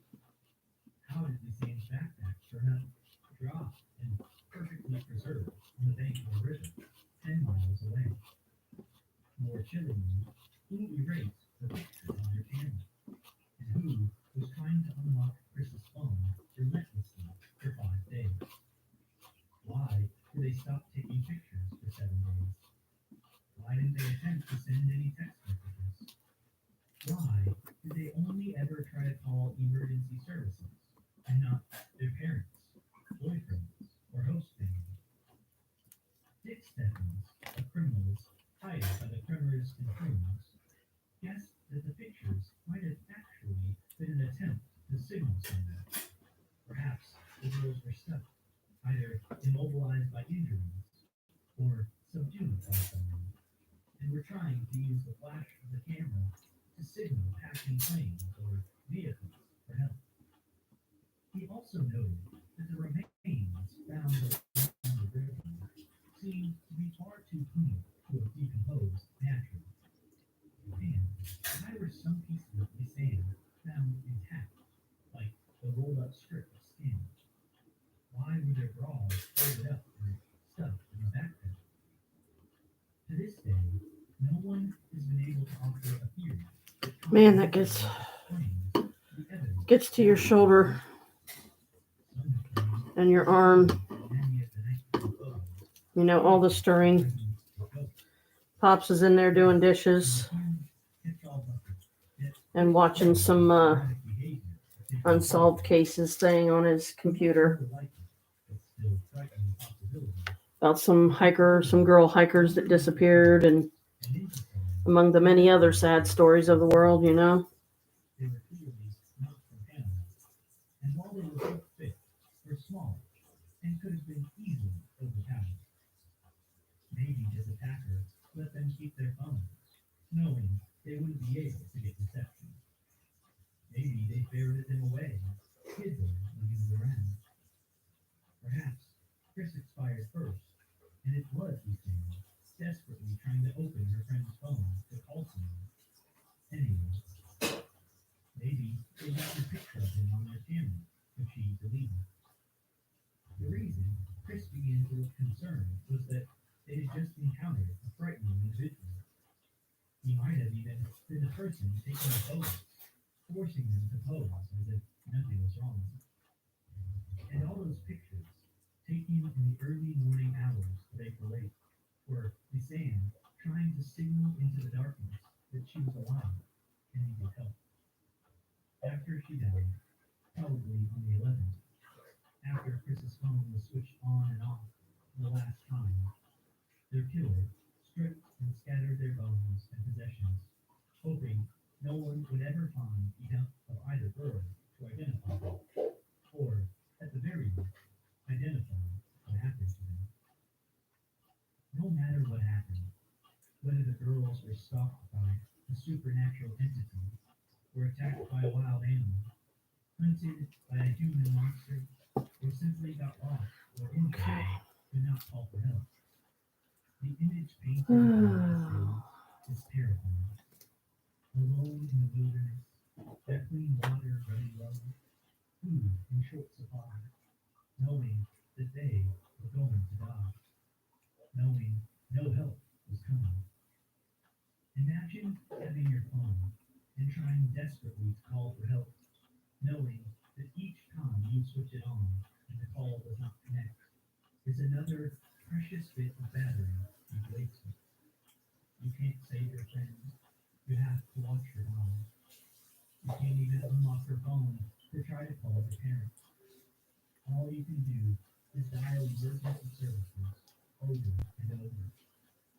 How did Lisanne's backpack turn up, dry, and perfectly preserved on the bank of a river 10 miles away? More chillingly, who erased the pictures on their camera? And who was trying to unlock Chris's phone relentlessly for 5 days? Why did they stop taking pictures for 7 days? Why didn't they attempt to send any text messages? Why did they only ever try to call emergency services and not their parents, boyfriends, or host family? Dick Stephens, a criminalist hired by the Kremers and Crooms, guessed that the pictures might have actually been an attempt to signal someone. Perhaps the girls were stuck, either immobilized by injuries or subdued by someone, and were trying to use the flash of the camera to signal passing planes or vehicles for help. He also noted that the remains found around the river seemed to be far too clean to have decomposed naturally. And why were some pieces of Lisanne found intact, like the rolled up strip of skin? Why were their bras folded up or stuffed in the backpack? To this day, no one has been able to offer a theory Man, that gets to your shoulder and your arm. You know, all the stirring. Pops is in there doing dishes and watching some unsolved cases thing on his computer about some girl hikers that disappeared, and among the many other sad stories of the world, you know. They were clearly not from Canada, and while they were both fit, were small and could have been easily overpowered. Maybe this attacker let them keep their phones, knowing they wouldn't be able to get reception. Maybe they ferreted them away, hid them when he was around. Perhaps Chris expired first, and it was Lisanne desperately trying to open her friend's phone to call someone. Anyway, maybe they got a picture of him on their camera, but she deleted it. The reason Chris began to look concerned was that they had just encountered a frightening individual. He might have even been the person taking the photos, forcing them to pose as if nothing was wrong. And all those pictures, taken in the early morning hours of April 8th, were Lisanne trying to signal into the darkness that she was alive and needed help. After she died, probably on the 11th, after Chris's phone was switched on and off the last time, their killer stripped and scattered their bones and possessions, hoping no one would ever find enough of either girl to identify them, or, at the very least, identify what happened to them. No matter what happened, whether the girls were stalked by a supernatural entity, were attacked by a wild animal, hunted by a human monster, or simply got lost or injured, Okay. could not call for help. The image painted by Lisanne is terrifying. Alone in the wilderness, their clean water running low, food in short supply, knowing that they were going to die, knowing no help was coming. Imagine having your phone and trying desperately to call for help, knowing that each time you switch it on and the call does not connect is another precious bit of battery you've wasted. You can't save your friend. You have to watch her die. You can't even unlock her phone to try to call her parents. All you can do is dial emergency services over and over,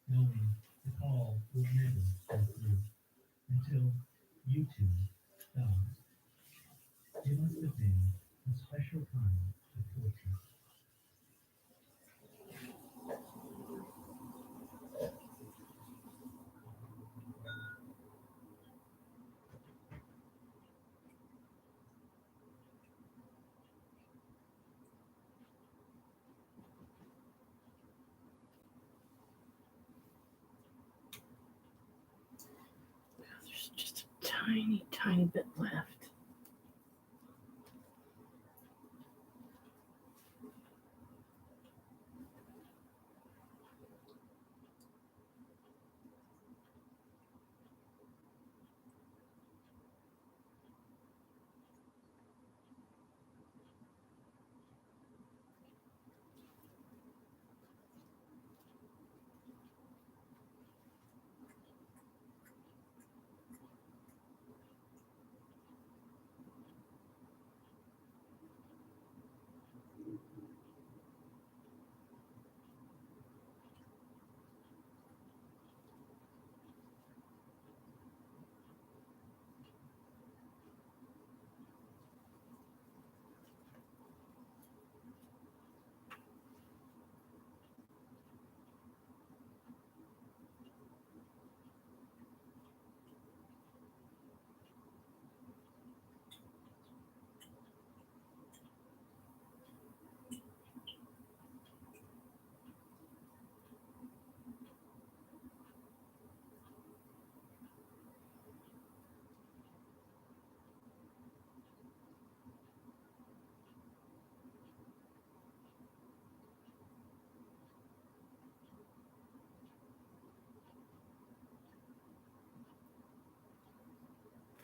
knowing the call will never go through until you too die. It must have been a special kind of torture. There's just a tiny, tiny bit left.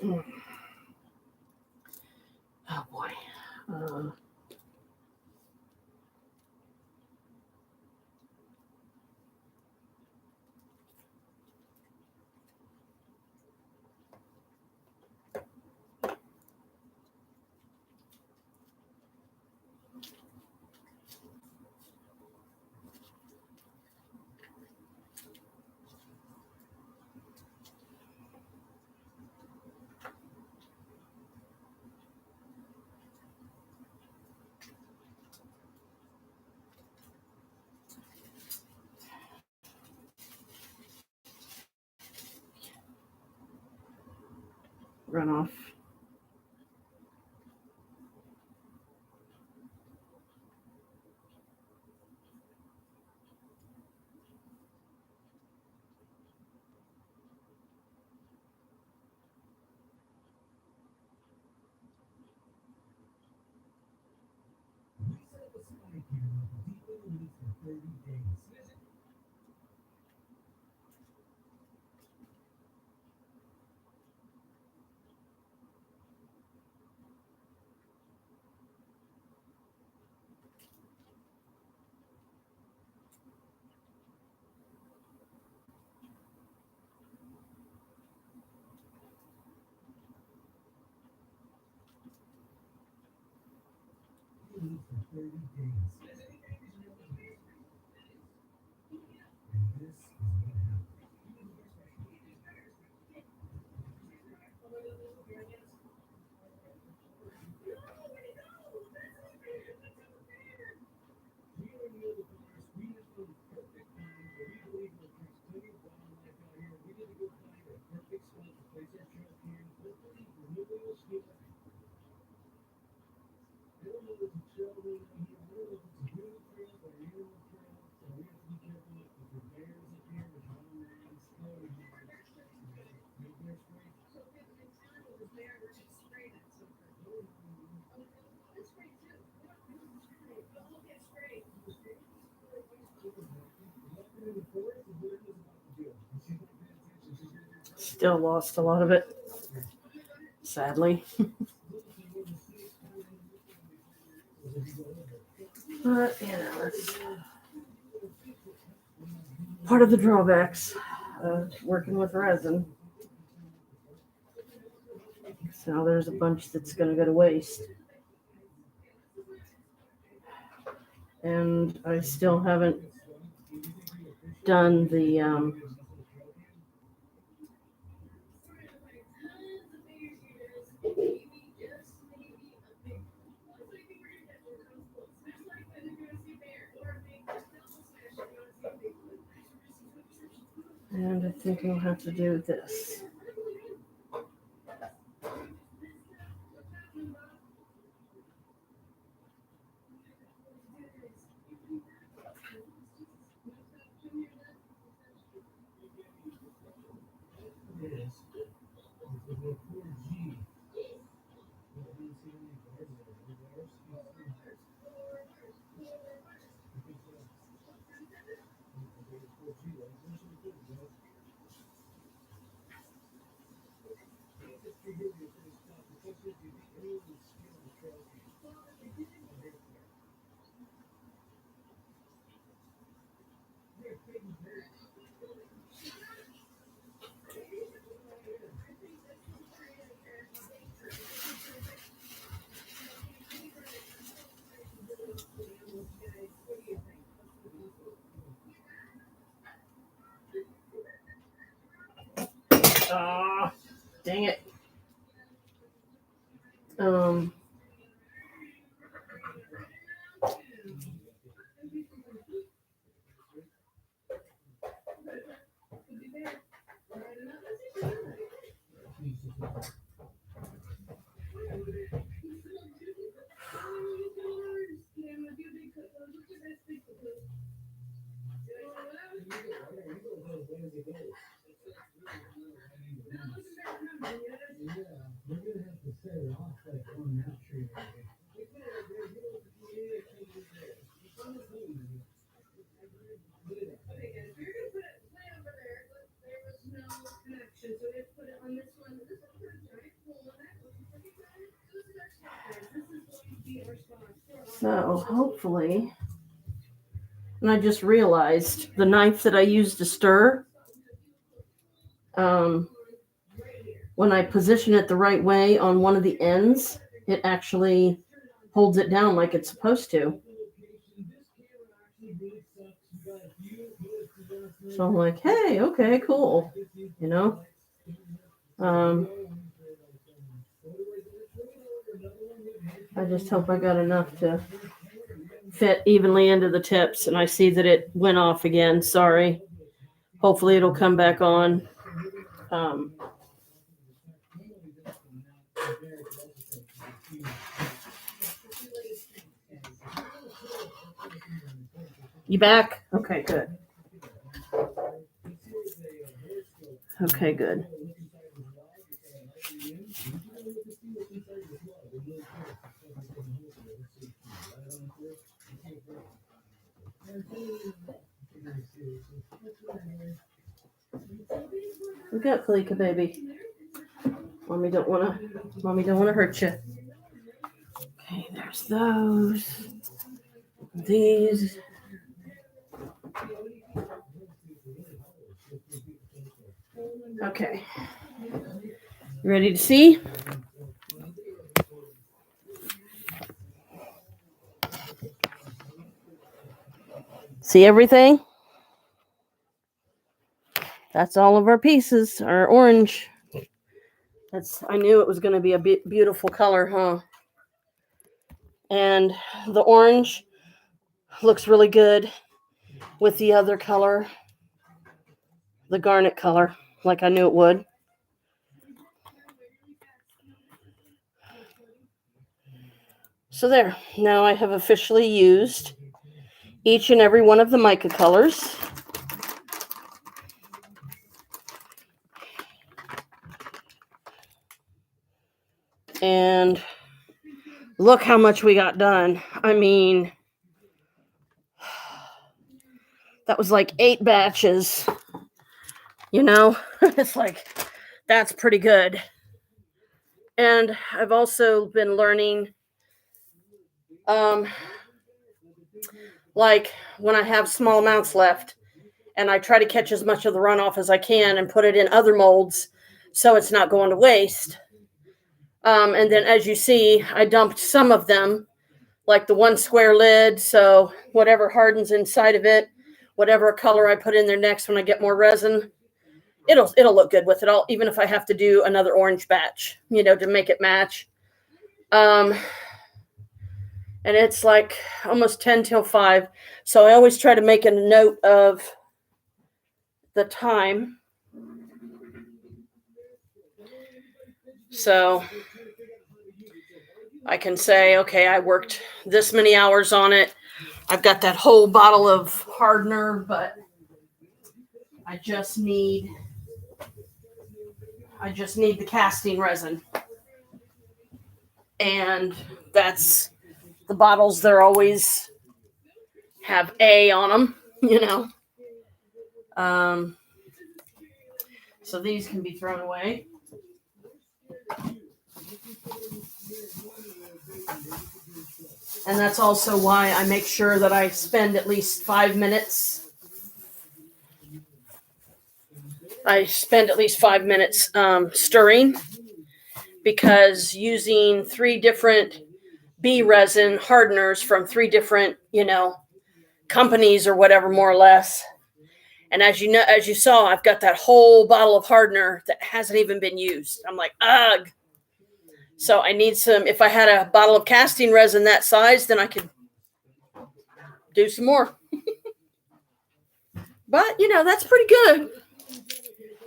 Mm. Oh boy. Uh, runoff. Still lost a lot of it, sadly. But, it's part of the drawbacks of working with resin. So there's a bunch that's going to go to waste. And I still haven't done the and I think I'll have to do this. Ah, dang it. So hopefully, and I just realized the knife that I use to stir, when I position it the right way on one of the ends, it actually holds it down like it's supposed to. So I'm like, hey, okay, cool. You know? I just hope I got enough to fit evenly into the tips, and I see that it went off again. Sorry. Hopefully it'll come back on. You back? Okay, good. Okay, good. We got Kalika, baby. Mommy don't wanna hurt you. Okay, there's those. These. Okay. You ready to see? See everything? That's all of our pieces are orange. I knew it was going to be a beautiful color, huh? And the orange looks really good with the other color, the garnet color, like I knew it would. So there, now I have officially used each and every one of the mica colors. And look how much we got done. I mean, that was like 8 batches. You know, it's like, that's pretty good. And I've also been learning, like when I have small amounts left, and I try to catch as much of the runoff as I can and put it in other molds so it's not going to waste. And then as you see, I dumped some of them, like the 1 square lid. So whatever hardens inside of it, whatever color I put in there next when I get more resin, it'll look good with it all, even if I have to do another orange batch, to make it match. And it's like almost 10 till 5. So I always try to make a note of the time. So I can say, okay, I worked this many hours on it. I've got that whole bottle of hardener, but I just need the casting resin. And that's the bottles, they're always have A on them, So these can be thrown away. And that's also why I make sure that I spend at least 5 minutes. Stirring, because using 3 different B resin hardeners from 3 different, companies or whatever, more or less. And as you saw, I've got that whole bottle of hardener that hasn't even been used. I'm like, ugh. So I need some. If I had a bottle of casting resin that size, then I could do some more. But, that's pretty good.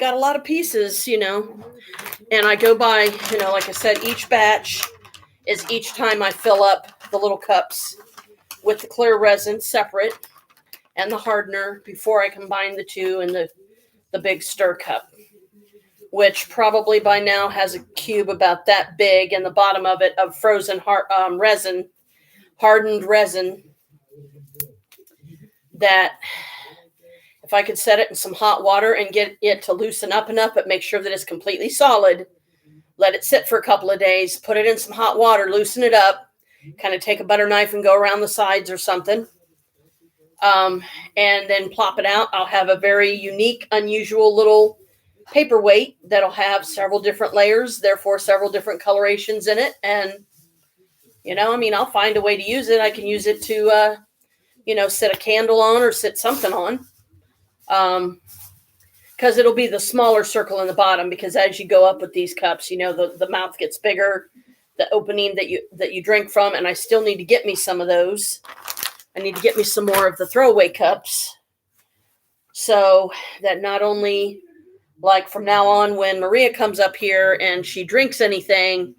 Got a lot of pieces, and I go by, like I said, each batch is each time I fill up the little cups with the clear resin separate and the hardener before I combine the two in the big stir cup, which probably by now has a cube about that big in the bottom of it of frozen resin, hardened resin, that if I could set it in some hot water and get it to loosen up enough, but make sure that it's completely solid, let it sit for a couple of days, put it in some hot water, loosen it up, kind of take a butter knife and go around the sides or something, and then plop it out. I'll have a very unique, unusual little paperweight that'll have several different layers, therefore several different colorations in it. And, I'll find a way to use it. I can use it to, sit a candle on or sit something on. Because it'll be the smaller circle in the bottom, because as you go up with these cups, the mouth gets bigger, the opening that you drink from. And I still need to get me some of those. I need to get me some more of the throwaway cups, so that not only, like, from now on, when Maria comes up here and she drinks anything,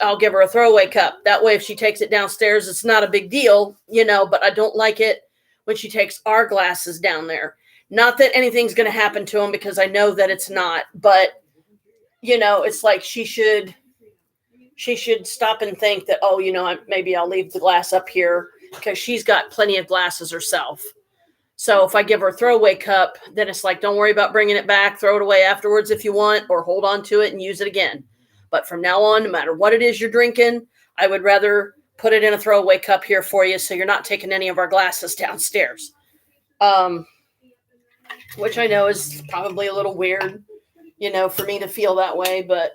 I'll give her a throwaway cup. That way, if she takes it downstairs, it's not a big deal, but I don't like it when she takes our glasses down there. Not that anything's going to happen to them, because I know that it's not, but, it's like she should stop and think that, maybe I'll leave the glass up here, because she's got plenty of glasses herself. So if I give her a throwaway cup, then it's like, don't worry about bringing it back. Throw it away afterwards if you want, or hold on to it and use it again. But from now on, no matter what it is you're drinking, I would rather put it in a throwaway cup here for you so you're not taking any of our glasses downstairs. Which I know is probably a little weird, for me to feel that way, but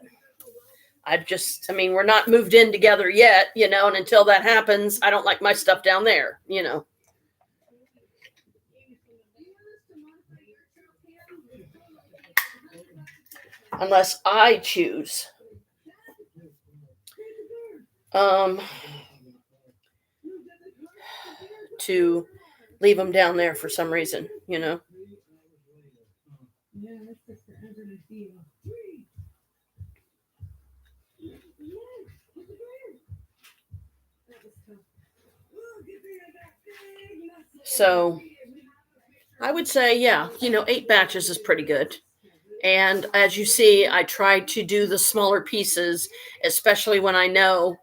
we're not moved in together yet, and until that happens, I don't like my stuff down there. Unless I choose to leave them down there for some reason. So I would say, yeah, 8 batches is pretty good. And as you see, I try to do the smaller pieces, especially when I know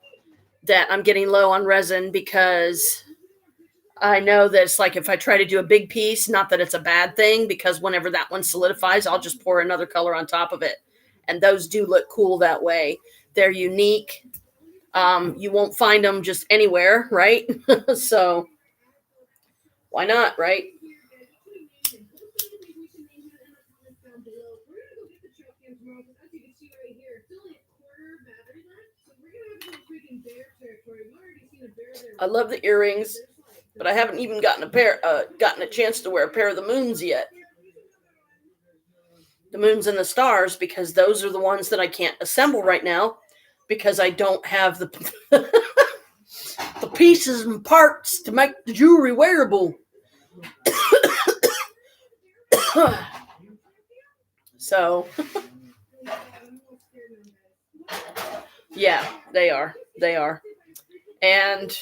that I'm getting low on resin, because I know that it's like if I try to do a big piece, not that it's a bad thing, because whenever that one solidifies, I'll just pour another color on top of it. And those do look cool that way. They're unique. You won't find them just anywhere, right? So why not, right? I love the earrings, but I haven't even gotten a chance to wear a pair of the moons yet. The moons and the stars, because those are the ones that I can't assemble right now, because I don't have the the pieces and parts to make the jewelry wearable. So, yeah, they are. And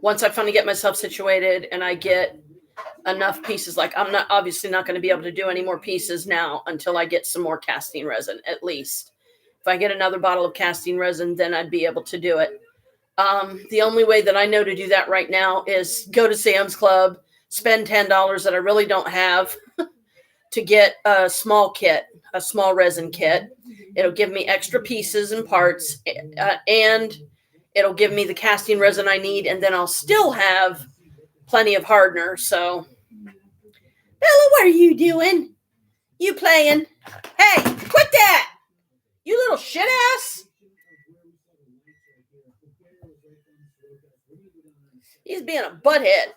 once I finally get myself situated and I get enough pieces, like I'm obviously not going to be able to do any more pieces now until I get some more casting resin, at least. If I get another bottle of casting resin, then I'd be able to do it. The only way that I know to do that right now is go to Sam's Club, spend $10 that I really don't have to get a small resin kit. It'll give me extra pieces and parts, and it'll give me the casting resin I need, and then I'll still have plenty of hardener. So, Bella, what are you doing? You playing? Hey, quit that! You little shit ass! He's being a butthead.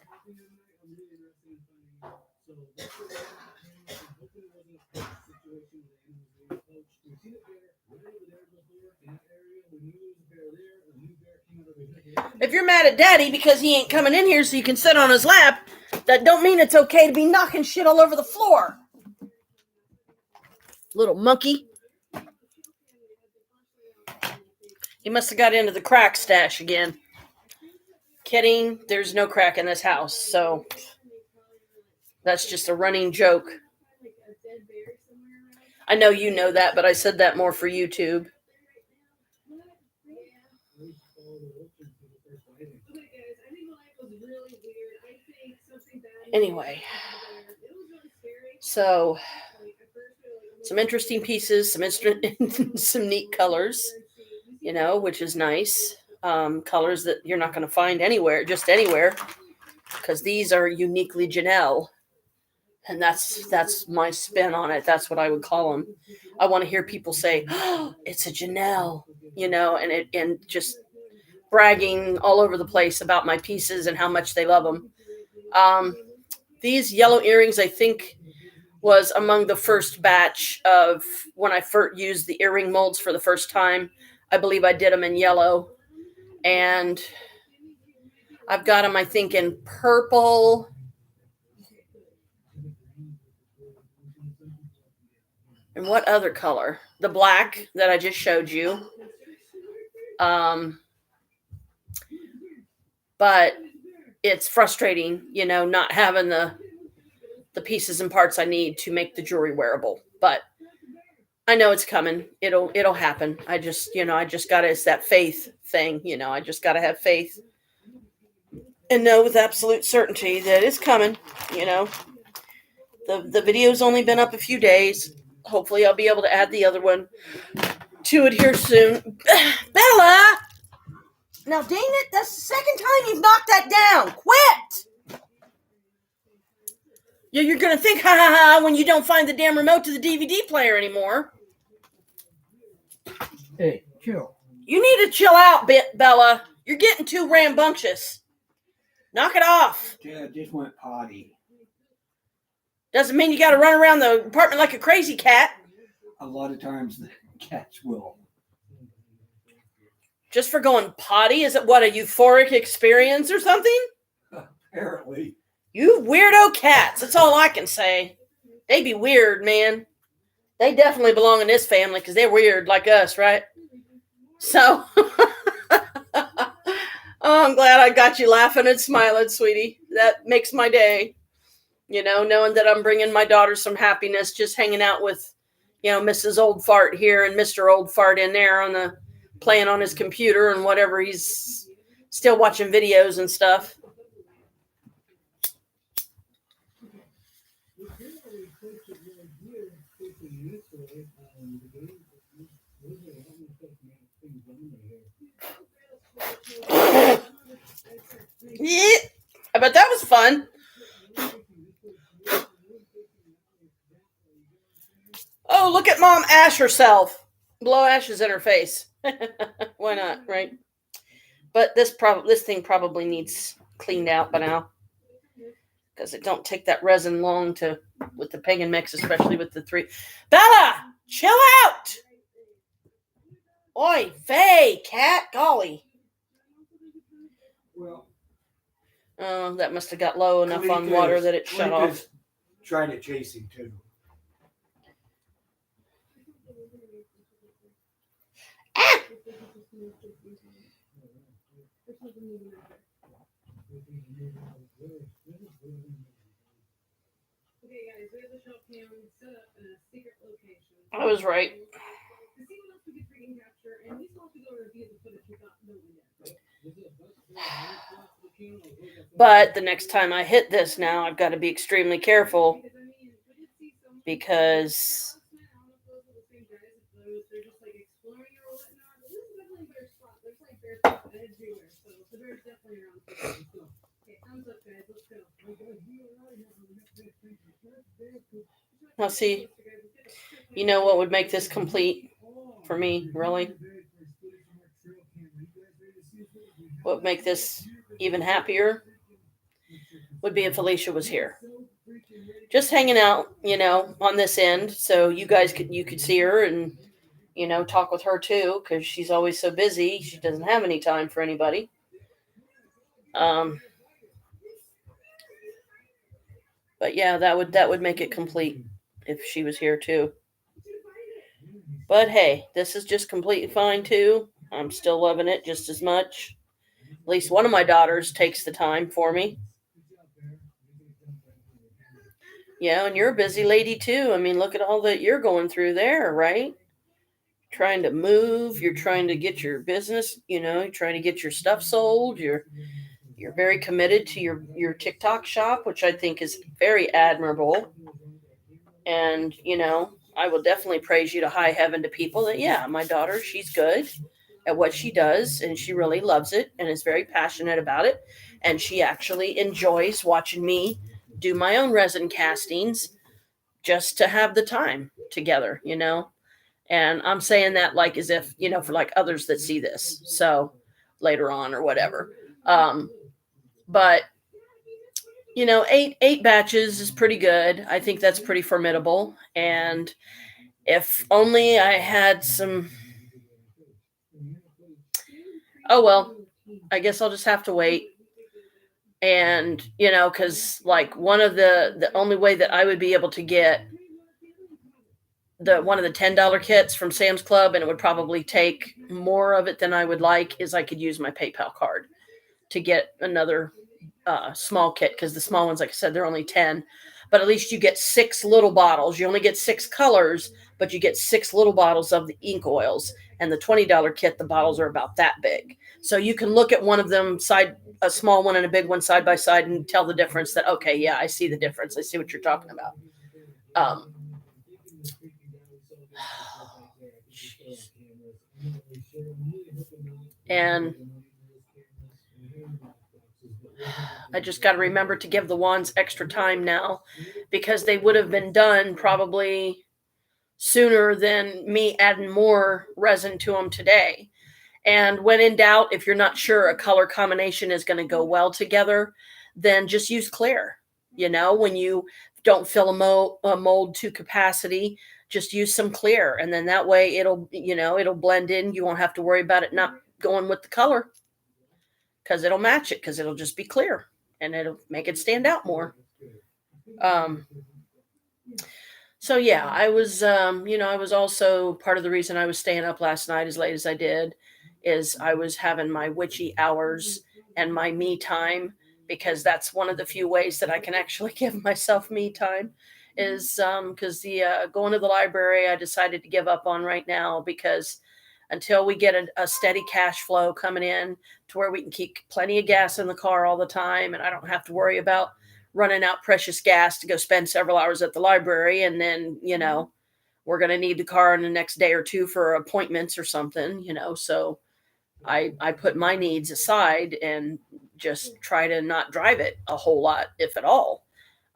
If you're mad at Daddy because he ain't coming in here so you can sit on his lap, that don't mean it's okay to be knocking shit all over the floor. Little monkey. He must have got into the crack stash again. Kidding, there's no crack in this house, so that's just a running joke. I know you know that, but I said that more for YouTube. Anyway, so some interesting pieces, some neat colors, which is nice. Colors that you're not going to find anywhere, because these are uniquely Janelle, and that's my spin on it. That's what I would call them. I want to hear people say, "Oh, it's a Janelle," and just bragging all over the place about my pieces and how much they love them. These yellow earrings, I think, was among the first batch of when I first used the earring molds for the first time. I believe I did them in yellow, and I've got them, I think, in purple. And what other color? The black that I just showed you. But it's frustrating, not having the pieces and parts I need to make the jewelry wearable. But I know it's coming. It'll happen. I just gotta, it's that faith thing, I just gotta have faith and know with absolute certainty that it's coming. You know, the video's only been up a few days. Hopefully, I'll be able to add the other one to it here soon. Bella! Now, dang it, that's the second time you've knocked that down. Quit! Yeah, you're gonna think, ha ha ha, when you don't find the damn remote to the DVD player anymore. Hey, chill. You need to chill out, Bella. You're getting too rambunctious. Knock it off. Dad just went potty. Doesn't mean you gotta run around the apartment like a crazy cat. A lot of times the cats will. Just for going potty? Is it what, a euphoric experience or something? Apparently. You weirdo cats. That's all I can say. They be weird, man. They definitely belong in this family because they're weird like us, right? So, oh, I'm glad I got you laughing and smiling, sweetie. That makes my day. You know, knowing that I'm bringing my daughter some happiness, just hanging out with, you know, Mrs. Old Fart here and Mr. Old Fart in there on the playing on his computer and whatever. He's still watching videos and stuff. Yeah, I bet that was fun. Oh, look at Mom ash herself. Blow ashes in her face. Why not, right? But this thing probably needs cleaned out by now, because it don't take that resin long to with the pagan mix, especially with the 3. Bella, chill out. Oi, vey, cat, golly. Well, that must have got low enough on water that it shut off. Trying to chase him too. Ah! I was right. But the next time I hit this now, I've got to be extremely careful because now see, you know what would make this complete for me, really? What would make this even happier would be if Alicia was here. Just hanging out, you know, on this end, so you could see her and, you know, talk with her too, because she's always so busy. She doesn't have any time for anybody. But yeah, that would make it complete if she was here too. But hey, this is just completely fine too. I'm still loving it just as much. At least one of my daughters takes the time for me. Yeah, and you're a busy lady too. I mean, look at all that you're going through there, right? Trying to move, you're trying to get your business, you know, you're trying to get your stuff sold. You're very committed to your TikTok shop, which I think is very admirable. And, you know, I will definitely praise you to high heaven to people that, yeah, my daughter, she's good at what she does and she really loves it and is very passionate about it. And she actually enjoys watching me do my own resin castings just to have the time together, you know. And I'm saying that like as if, you know, for like others that see this. So later on or whatever. But you know, eight batches is pretty good. I think that's pretty formidable. And if only I had some, oh well, I guess I'll just have to wait. And, you know, because like one of the only way that I would be able to get one of the $10 kits from Sam's Club, and it would probably take more of it than I would like, is I could use my PayPal card to get another small kit, because the small ones, like I said, they're only 10, but at least you get 6 little bottles. You only get 6 colors, but you get 6 little bottles of the ink oils, And the $20 kit, the bottles are about that big. So you can look at one of them a small one and a big one side by side and tell the difference that, okay, yeah, I see the difference. I see what you're talking about. And I just got to remember to give the wands extra time now, because they would have been done probably sooner than me adding more resin to them today. And when in doubt, if you're not sure a color combination is going to go well together, then just use clear. When you don't fill a mold to capacity, just use some clear. And then that way it'll blend in. You won't have to worry about it not going with the color, because it'll match it, because it'll just be clear and it'll make it stand out more. So yeah, I was also part of the reason I was staying up last night as late as I did is I was having my witchy hours and my me time, because that's one of the few ways that I can actually give myself me time is because the going to the library I decided to give up on right now, because until we get a steady cash flow coming in to where we can keep plenty of gas in the car all the time, and I don't have to worry about running out precious gas to go spend several hours at the library, and then we're going to need the car in the next day or two for appointments or something, so I put my needs aside and just try to not drive it a whole lot, if at all.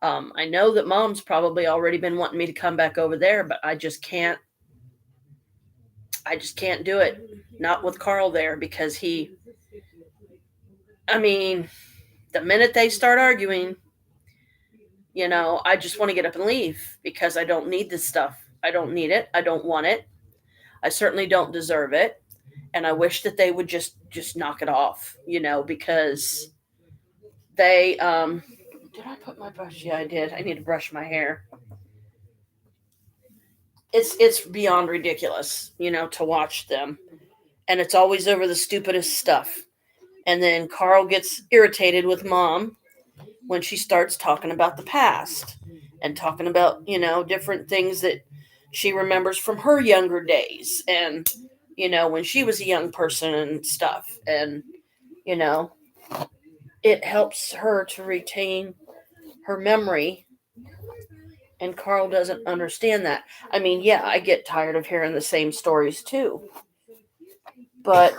I know that Mom's probably already been wanting me to come back over there, but I just can't do it. Not with Carl there, because the minute they start arguing, I just want to get up and leave, because I don't need this stuff. I don't need it. I don't want it. I certainly don't deserve it. And I wish that they would just knock it off, because they, did I put my brush? Yeah, I did. I need to brush my hair. It's beyond ridiculous, to watch them. And it's always over the stupidest stuff. And then Carl gets irritated with Mom when she starts talking about the past and talking about, different things that she remembers from her younger days and, when she was a young person and stuff. And, it helps her to retain her memory. And Carl doesn't understand that. Yeah, I get tired of hearing the same stories too. But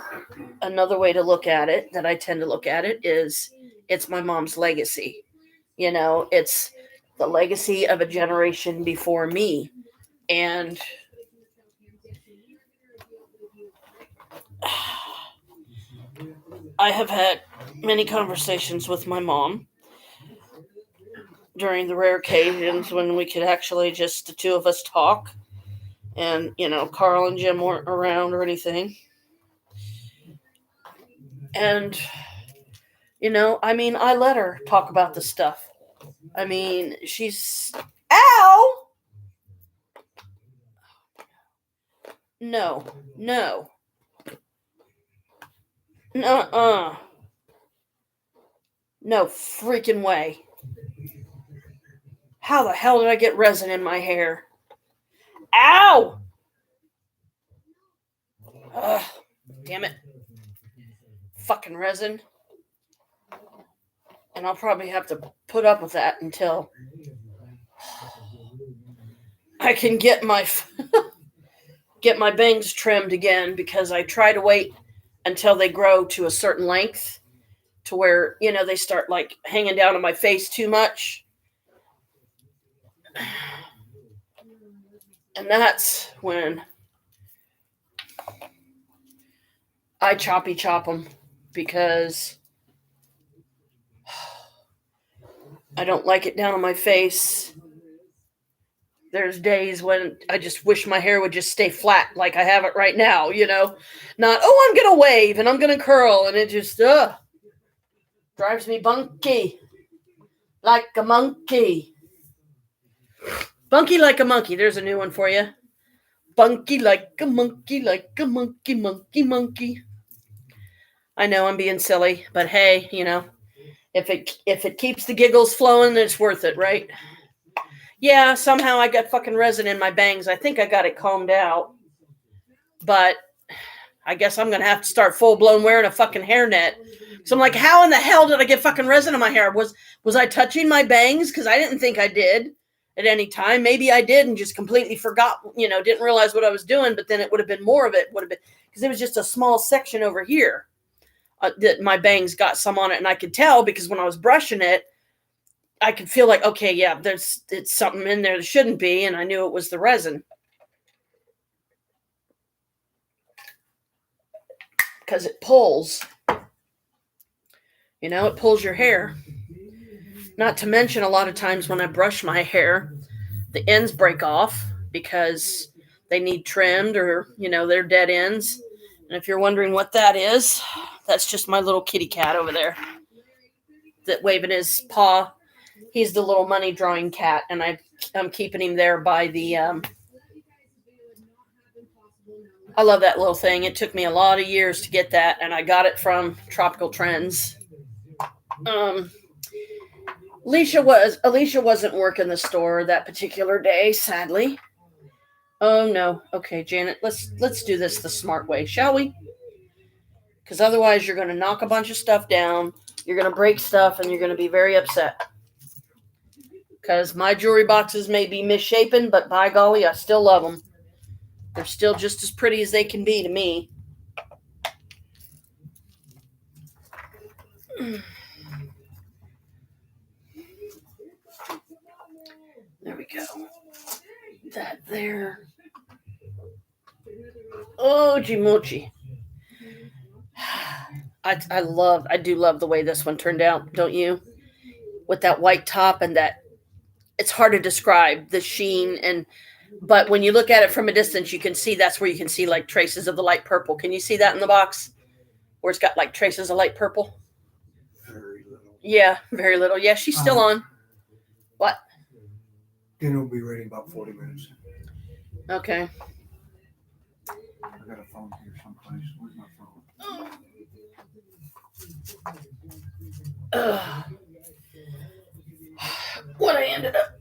another way to look at it, that I tend to look at it, is it's my mom's legacy. It's the legacy of a generation before me. And I have had many conversations with my mom during the rare occasions when we could actually just the two of us talk. And, Carl and Jim weren't around or anything. And, I let her talk about the stuff. She's... Ow! No. No freaking way. How the hell did I get resin in my hair? Ow! Ugh, damn it. Fucking resin. And I'll probably have to put up with that until I can get my bangs trimmed again, because I try to wait until they grow to a certain length to where, they start like hanging down on my face too much. And that's when I chop them, because I don't like it down on my face. There's days when I just wish my hair would just stay flat like I have it right now, Not, I'm going to wave and I'm going to curl, and it just drives me bunky like a monkey. Bunky like a monkey. There's a new one for you. Bunky like a monkey, monkey. I know I'm being silly, but hey, if it keeps the giggles flowing, then it's worth it, right? Yeah, somehow I got fucking resin in my bangs. I think I got it combed out. But I guess I'm going to have to start full blown wearing a fucking hairnet. So I'm like, how in the hell did I get fucking resin in my hair? Was I touching my bangs? Because I didn't think I did at any time. Maybe I did and just completely forgot, didn't realize what I was doing, but then it would have been more of it. Would have been because it was just a small section over here that my bangs got some on it. And I could tell because when I was brushing it, I could feel like, okay, yeah, it's something in there that shouldn't be. And I knew it was the resin. Because it pulls. It pulls your hair. Not to mention a lot of times when I brush my hair, the ends break off because they need trimmed or, they're dead ends. And if you're wondering what that is, that's just my little kitty cat over there that waving his paw. He's the little money drawing cat, and I'm keeping him there by the I love that little thing. It took me a lot of years to get that, and I got it from Tropical Trends. Alicia wasn't working the store that particular day, sadly. Oh no. Okay, Janet, let's do this the smart way, shall we? Because otherwise you're going to knock a bunch of stuff down, you're going to break stuff, and you're going to be very upset. Because my jewelry boxes may be misshapen, but by golly, I still love them. They're still just as pretty as they can be to me. There we go. That there. Oh, Jimochi. I do love the way this one turned out, don't you? With that white top and that, it's hard to describe the sheen, but when you look at it from a distance, you can see that's where you can see like traces of the light purple. Can you see that in the box? Where it's got like traces of light purple? Very little. Yeah, very little. Yeah, she's still on. What? Dinner will be ready in about 40 minutes. Okay. I got a phone here someplace. Where's my phone? What I ended up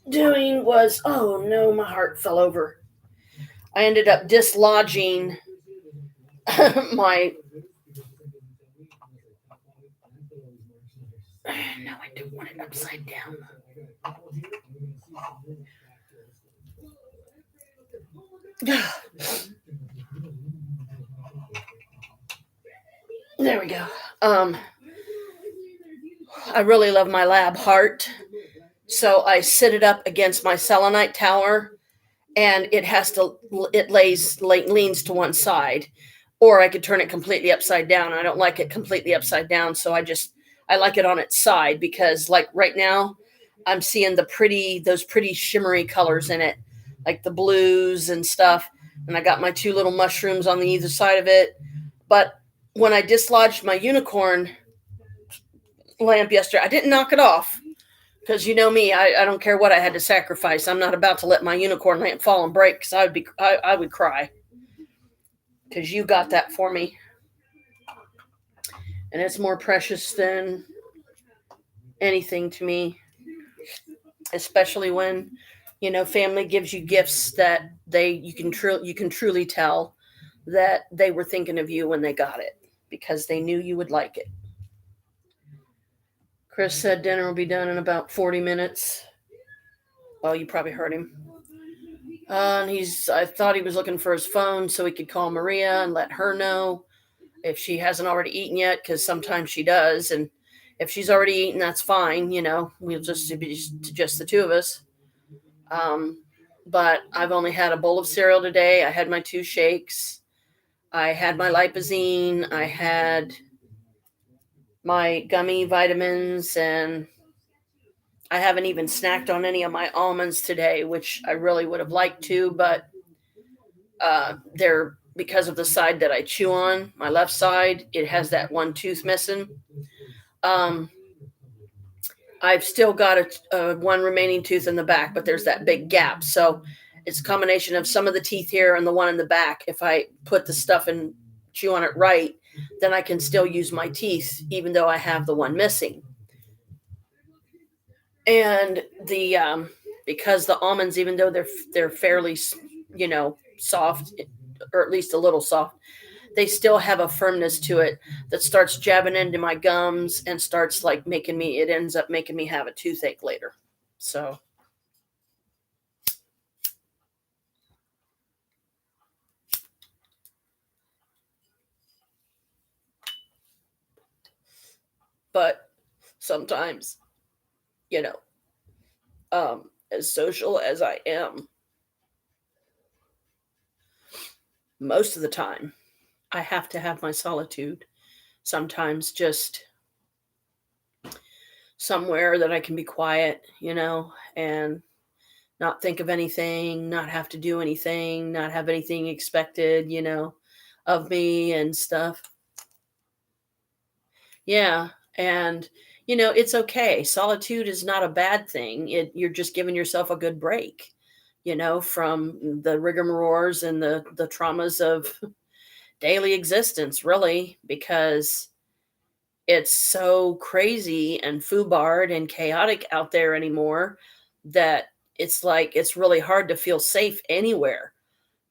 doing was, oh no, my heart fell over. I ended up dislodging my. No, I don't want it upside down. There we go. I really love my lab heart. So I sit it up against my selenite tower, and it leans to one side, or I could turn it completely upside down. I don't like it completely upside down. So I like it on its side because like right now I'm seeing those pretty shimmery colors in it, like the blues and stuff. And I got my two little mushrooms on the either side of it. But when I dislodged my unicorn lamp yesterday, I didn't knock it off because you know me, I don't care what I had to sacrifice. I'm not about to let my unicorn lamp fall and break because I would cry because you got that for me. And it's more precious than anything to me, especially when, family gives you gifts that you can truly tell that they were thinking of you when they got it because they knew you would like it. Chris said dinner will be done in about 40 minutes. Well, you probably heard him. And I thought he was looking for his phone so he could call Maria and let her know if she hasn't already eaten yet, because sometimes she does. And if she's already eaten, that's fine. We'll just be just the two of us. But I've only had a bowl of cereal today. I had my 2 shakes. I had my lipazine. I had my gummy vitamins, and I haven't even snacked on any of my almonds today, which I really would have liked to, but they're because of the side that I chew on, my left side, it has that one tooth missing. I've still got a one remaining tooth in the back, but there's that big gap. So it's a combination of some of the teeth here and the one in the back. If I put the stuff and chew on it right, then I can still use my teeth, even though I have the one missing. And because the almonds, even though they're fairly, soft, or at least a little soft, they still have a firmness to it that starts jabbing into my gums and starts like it ends up making me have a toothache later. So, but sometimes, you know, as social as I am, most of the time, I have to have my solitude. Sometimes just somewhere that I can be quiet, and not think of anything, not have to do anything, not have anything expected, of me and stuff. Yeah. And, it's okay. Solitude is not a bad thing. You're just giving yourself a good break, from the rigmaroles and the traumas of daily existence, really, because it's so crazy and foobarred and chaotic out there anymore that it's like it's really hard to feel safe anywhere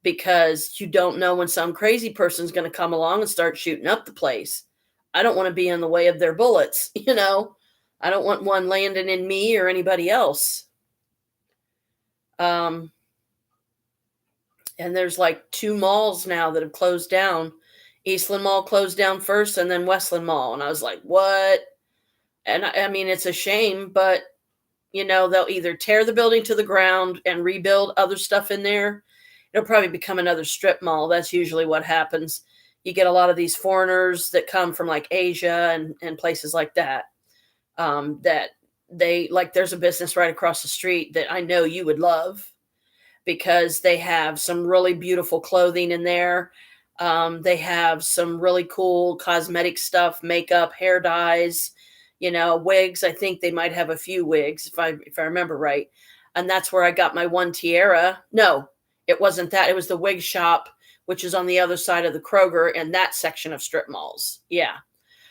because you don't know when some crazy person's going to come along and start shooting up the place. I don't want to be in the way of their bullets, I don't want one landing in me or anybody else. Um, and there's like two malls now that have closed down. Eastland Mall closed down first and then Westland Mall. And I was like, what? And I mean, it's a shame, but they'll either tear the building to the ground and rebuild other stuff in there. It'll probably become another strip mall. That's usually what happens. You get a lot of these foreigners that come from like Asia and places like that. That they like, there's a business right across the street that I know you would love because they have some really beautiful clothing in there. They have some really cool cosmetic stuff, makeup, hair dyes, wigs. I think they might have a few wigs if I remember right. And that's where I got my one tiara. No, it wasn't that. It was the wig shop, which is on the other side of the Kroger and that section of strip malls. Yeah.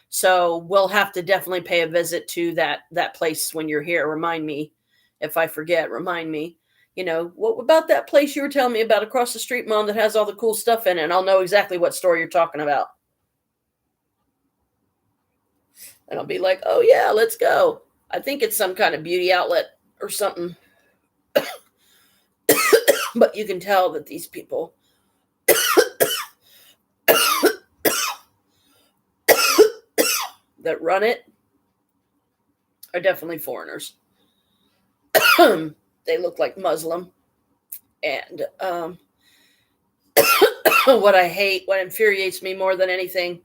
So we'll have to definitely pay a visit to that place when you're here. Remind me. If I forget, remind me. What about that place you were telling me about across the street, Mom, that has all the cool stuff in it? And I'll know exactly what store you're talking about. And I'll be like, oh, yeah, let's go. I think it's some kind of beauty outlet or something. But you can tell that these people that run it are definitely foreigners. They look like Muslim. And what infuriates me more than anything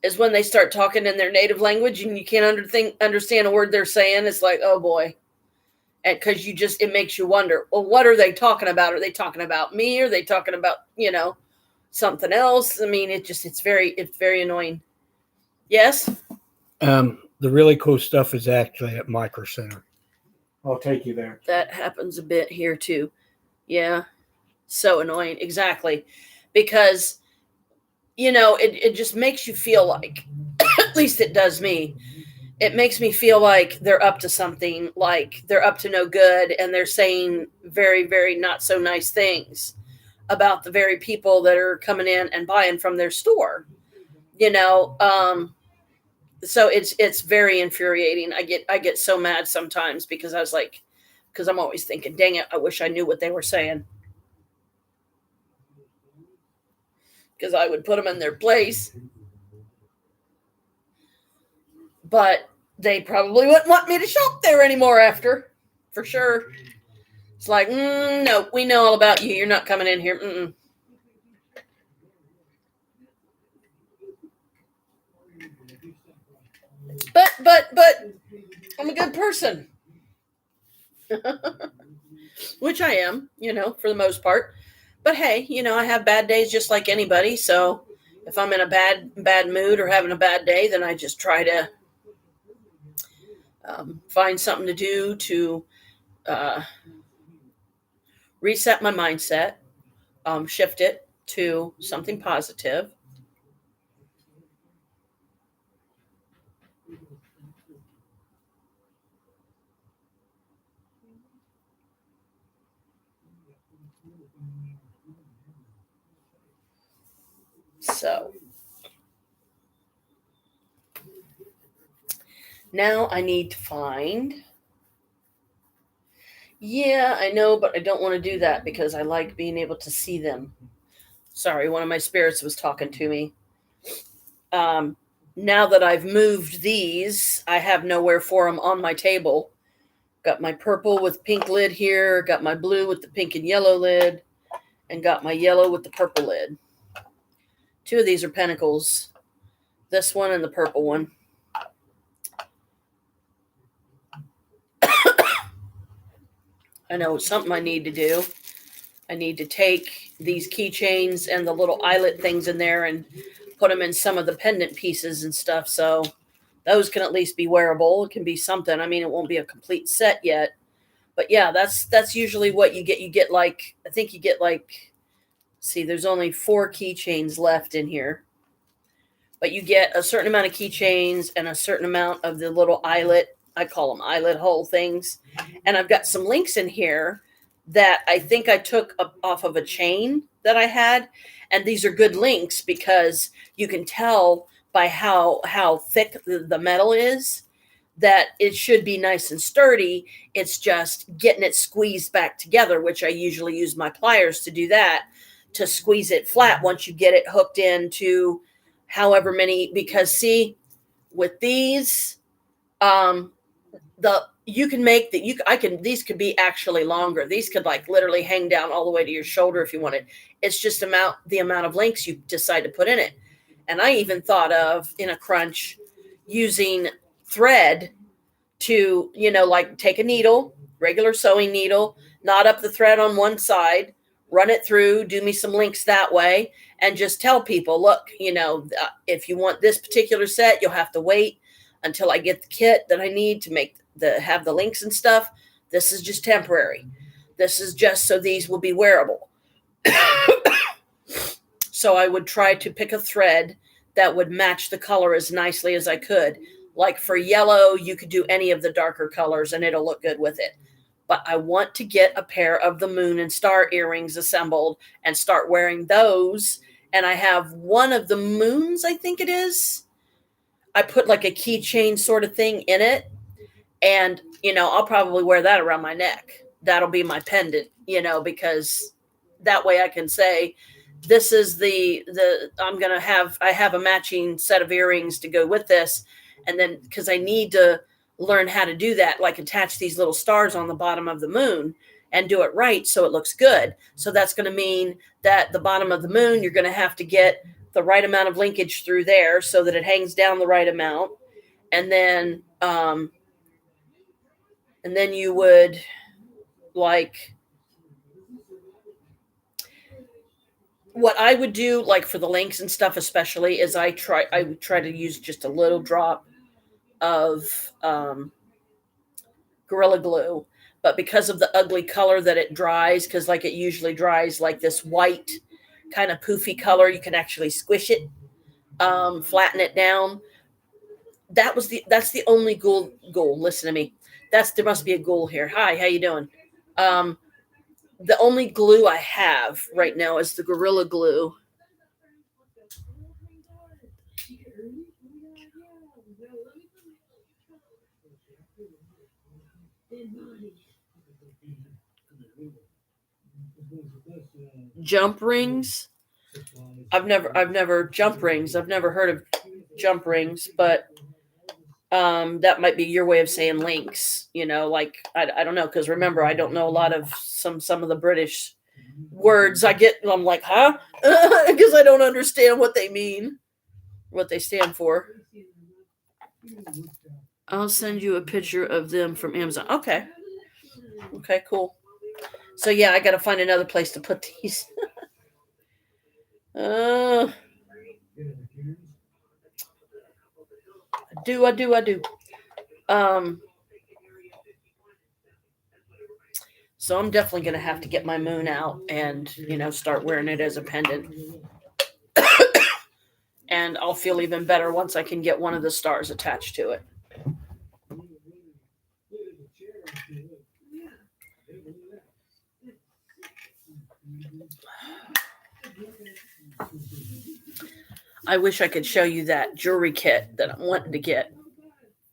is when they start talking in their native language and you can't understand a word they're saying. It's like, oh boy. And because it makes you wonder, well, what are they talking about? Are they talking about me? Are they talking about, something else? I mean, it's very annoying. Yes. The really cool stuff is actually at Micro Center. I'll take you there. That happens a bit here too. Yeah. So annoying. Exactly. Because, it just makes you feel like, at least it does me. It makes me feel like they're up to something, like they're up to no good, and they're saying very, very not so nice things about the very people that are coming in and buying from their store. So it's very infuriating. I get so mad sometimes because because I'm always thinking, dang it, I wish I knew what they were saying. Because I would put them in their place. But they probably wouldn't want me to shop there anymore after, for sure. It's like, no, we know all about you. You're not coming in here. Mm-mm. But, I'm a good person. Which I am, for the most part. But hey, I have bad days just like anybody. So if I'm in a bad mood or having a bad day, then I just try to find something to do to reset my mindset, shift it to something positive. So now I need to find. Yeah, I know, but I don't want to do that because I like being able to see them. Sorry, one of my spirits was talking to me. Now that I've moved these, I have nowhere for them on my table. Got my purple with pink lid here, got my blue with the pink and yellow lid, and got my yellow with the purple lid. Two of these are pentacles. This one and the purple one. I know it's something I need to do. I need to take these keychains and the little eyelet things in there and put them in some of the pendant pieces and stuff. So those can at least be wearable. It can be something. I mean, it won't be a complete set yet. But yeah, that's usually what you get. You get like, I think you get like, see, there's only 4 keychains left in here. But you get a certain amount of keychains and a certain amount of the little eyelet, I call them eyelet hole things. And I've got some links in here that I think I took off of a chain that I had. And these are good links because you can tell by how thick the metal is that it should be nice and sturdy. It's just getting it squeezed back together, which I usually use my pliers to do that, to squeeze it flat once you get it hooked into however many, because see, with these, you can make that these could be actually longer. These could like literally hang down all the way to your shoulder if you wanted. It's just the amount of links you decide to put in it. And I even thought of, in a crunch, using thread to, like take a needle, regular sewing needle, knot up the thread on one side, run it through, do me some links that way, and just tell people, look, if you want this particular set, you'll have to wait until I get the kit that I need to have the links and stuff. This is just temporary. This is just so these will be wearable. So I would try to pick a thread that would match the color as nicely as I could. Like for yellow, you could do any of the darker colors and it'll look good with it. But I want to get a pair of the moon and star earrings assembled and start wearing those. And I have one of the moons, I think it is. I put like a keychain sort of thing in it. And, I'll probably wear that around my neck. That'll be my pendant, because that way I can say, this is I have a matching set of earrings to go with this. And then, because I need to learn how to do that, like attach these little stars on the bottom of the moon and do it right so it looks good. So that's going to mean that the bottom of the moon, you're going to have to get the right amount of linkage through there so that it hangs down the right amount. And then you would like, what I would do, like for the links and stuff especially, is I would try to use just a little drop of Gorilla Glue. But because of the ugly color that it dries, because like it usually dries like this white kind of poofy color, you can actually squish it, flatten it down. That's the only ghoul. Listen to me. There must be a ghoul here. Hi, how you doing? The only glue I have right now is the Gorilla Glue. Jump rings. I've never jump rings. I've never heard of jump rings, but that might be your way of saying links. Like I don't know, because remember, I don't know a lot of some of the British words I get. I'm like, huh? Because I don't understand what they mean, what they stand for. I'll send you a picture of them from Amazon. Okay, cool. So yeah, I got to find another place to put these. I do. So I'm definitely going to have to get my moon out and, start wearing it as a pendant. And I'll feel even better once I can get one of the stars attached to it. I wish I could show you that jewelry kit that I'm wanting to get.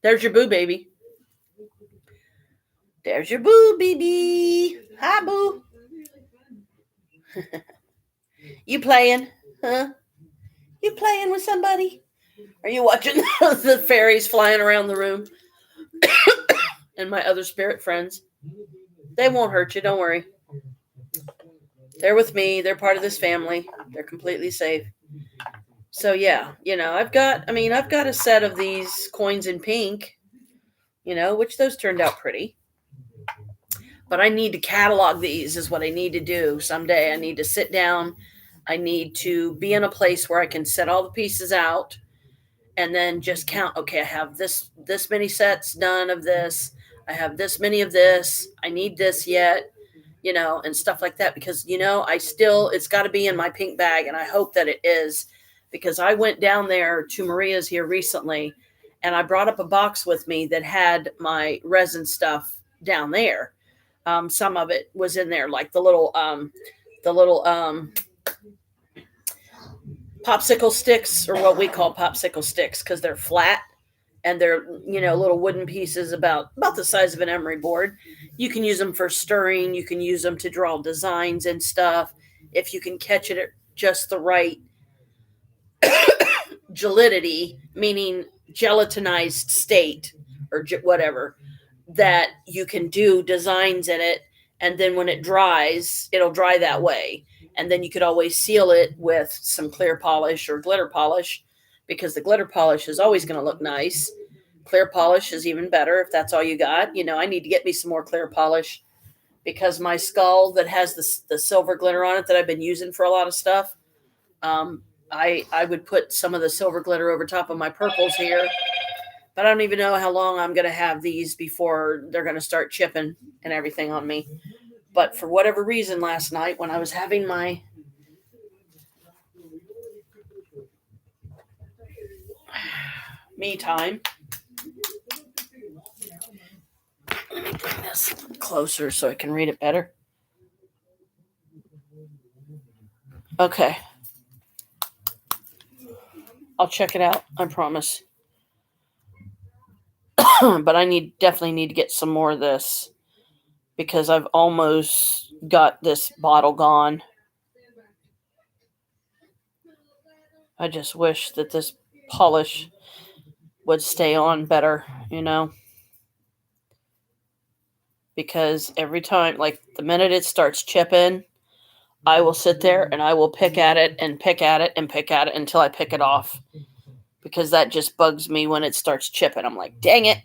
There's your boo, baby. There's your boo, baby. Hi, boo. You playing? Huh? You playing with somebody? Are you watching the fairies flying around the room? And my other spirit friends. They won't hurt you, don't worry. They're with me. They're part of this family. They're completely safe. So yeah, I've got a set of these coins in pink, which those turned out pretty. But I need to catalog these is what I need to do someday. I need to sit down. I need to be in a place where I can set all the pieces out and then just count. Okay, I have this many sets done of this. I have this many of this. I need this yet, and stuff like that because it's got to be in my pink bag, and I hope that it is because I went down there to Maria's here recently, and I brought up a box with me that had my resin stuff down there. Some of it was in there, like the little popsicle sticks, or what we call popsicle sticks, because they're flat and they're little wooden pieces about the size of an emery board. You can use them for stirring. You can use them to draw designs and stuff. If you can catch it at just the right gelidity, meaning gelatinized state or whatever, that you can do designs in it, and then when it dries, it'll dry that way. And then you could always seal it with some clear polish or glitter polish, because the glitter polish is always going to look nice. Clear polish is even better if that's all you got. I need to get me some more clear polish because my skull that has the silver glitter on it that I've been using for a lot of stuff, I would put some of the silver glitter over top of my purples here. But I don't even know how long I'm going to have these before they're going to start chipping and everything on me. But for whatever reason, last night when I was having my me time, let me bring this closer so I can read it better. Okay. I'll check it out, I promise. But I definitely need to get some more of this because I've almost got this bottle gone. I just wish that this polish would stay on better, because every time, like the minute it starts chipping, I will sit there and I will pick at it and pick at it and pick at it until I pick it off, because that just bugs me when it starts chipping. I'm like, dang it.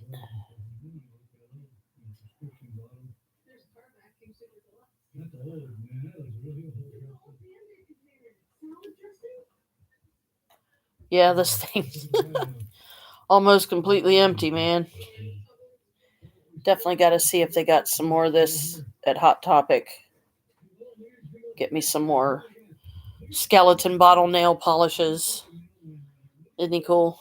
Yeah, this thing's almost completely empty, man. Definitely got to see if they got some more of this at Hot Topic. Get me some more skeleton bottle nail polishes. Isn't he cool?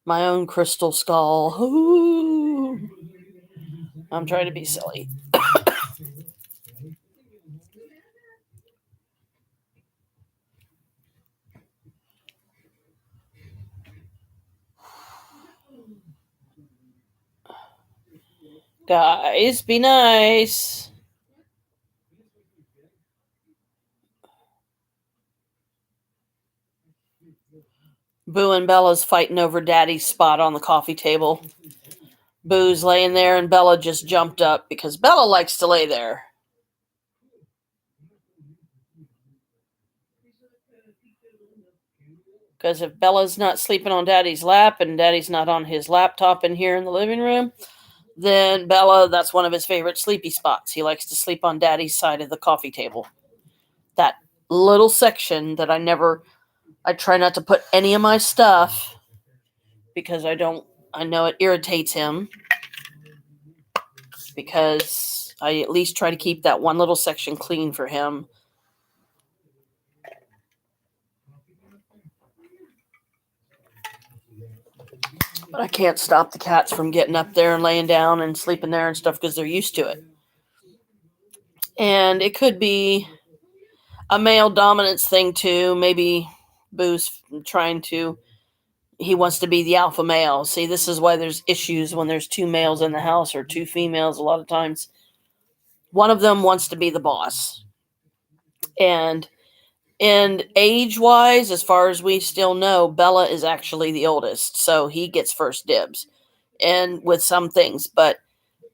My own crystal skull. Ooh. I'm trying to be silly. Guys, be nice. Boo and Bella's fighting over Daddy's spot on the coffee table. Boo's laying there and Bella just jumped up because Bella likes to lay there. Because if Bella's not sleeping on Daddy's lap and Daddy's not on his laptop in here in the living room, then Bella, that's one of his favorite sleepy spots. He likes to sleep on Daddy's side of the coffee table. That little section that I try not to put any of my stuff because I know it irritates him, because I at least try to keep that one little section clean for him. But I can't stop the cats from getting up there and laying down and sleeping there and stuff because they're used to it. And it could be, a male dominance thing too. Maybe Boo's trying to, he wants to be the alpha male. See, this is why there's issues when there's two males in the house or two females. A lot of times, one of them wants to be the boss. And age wise, as far as we still know, Bella is actually the oldest, so he gets first dibs. And with some things, but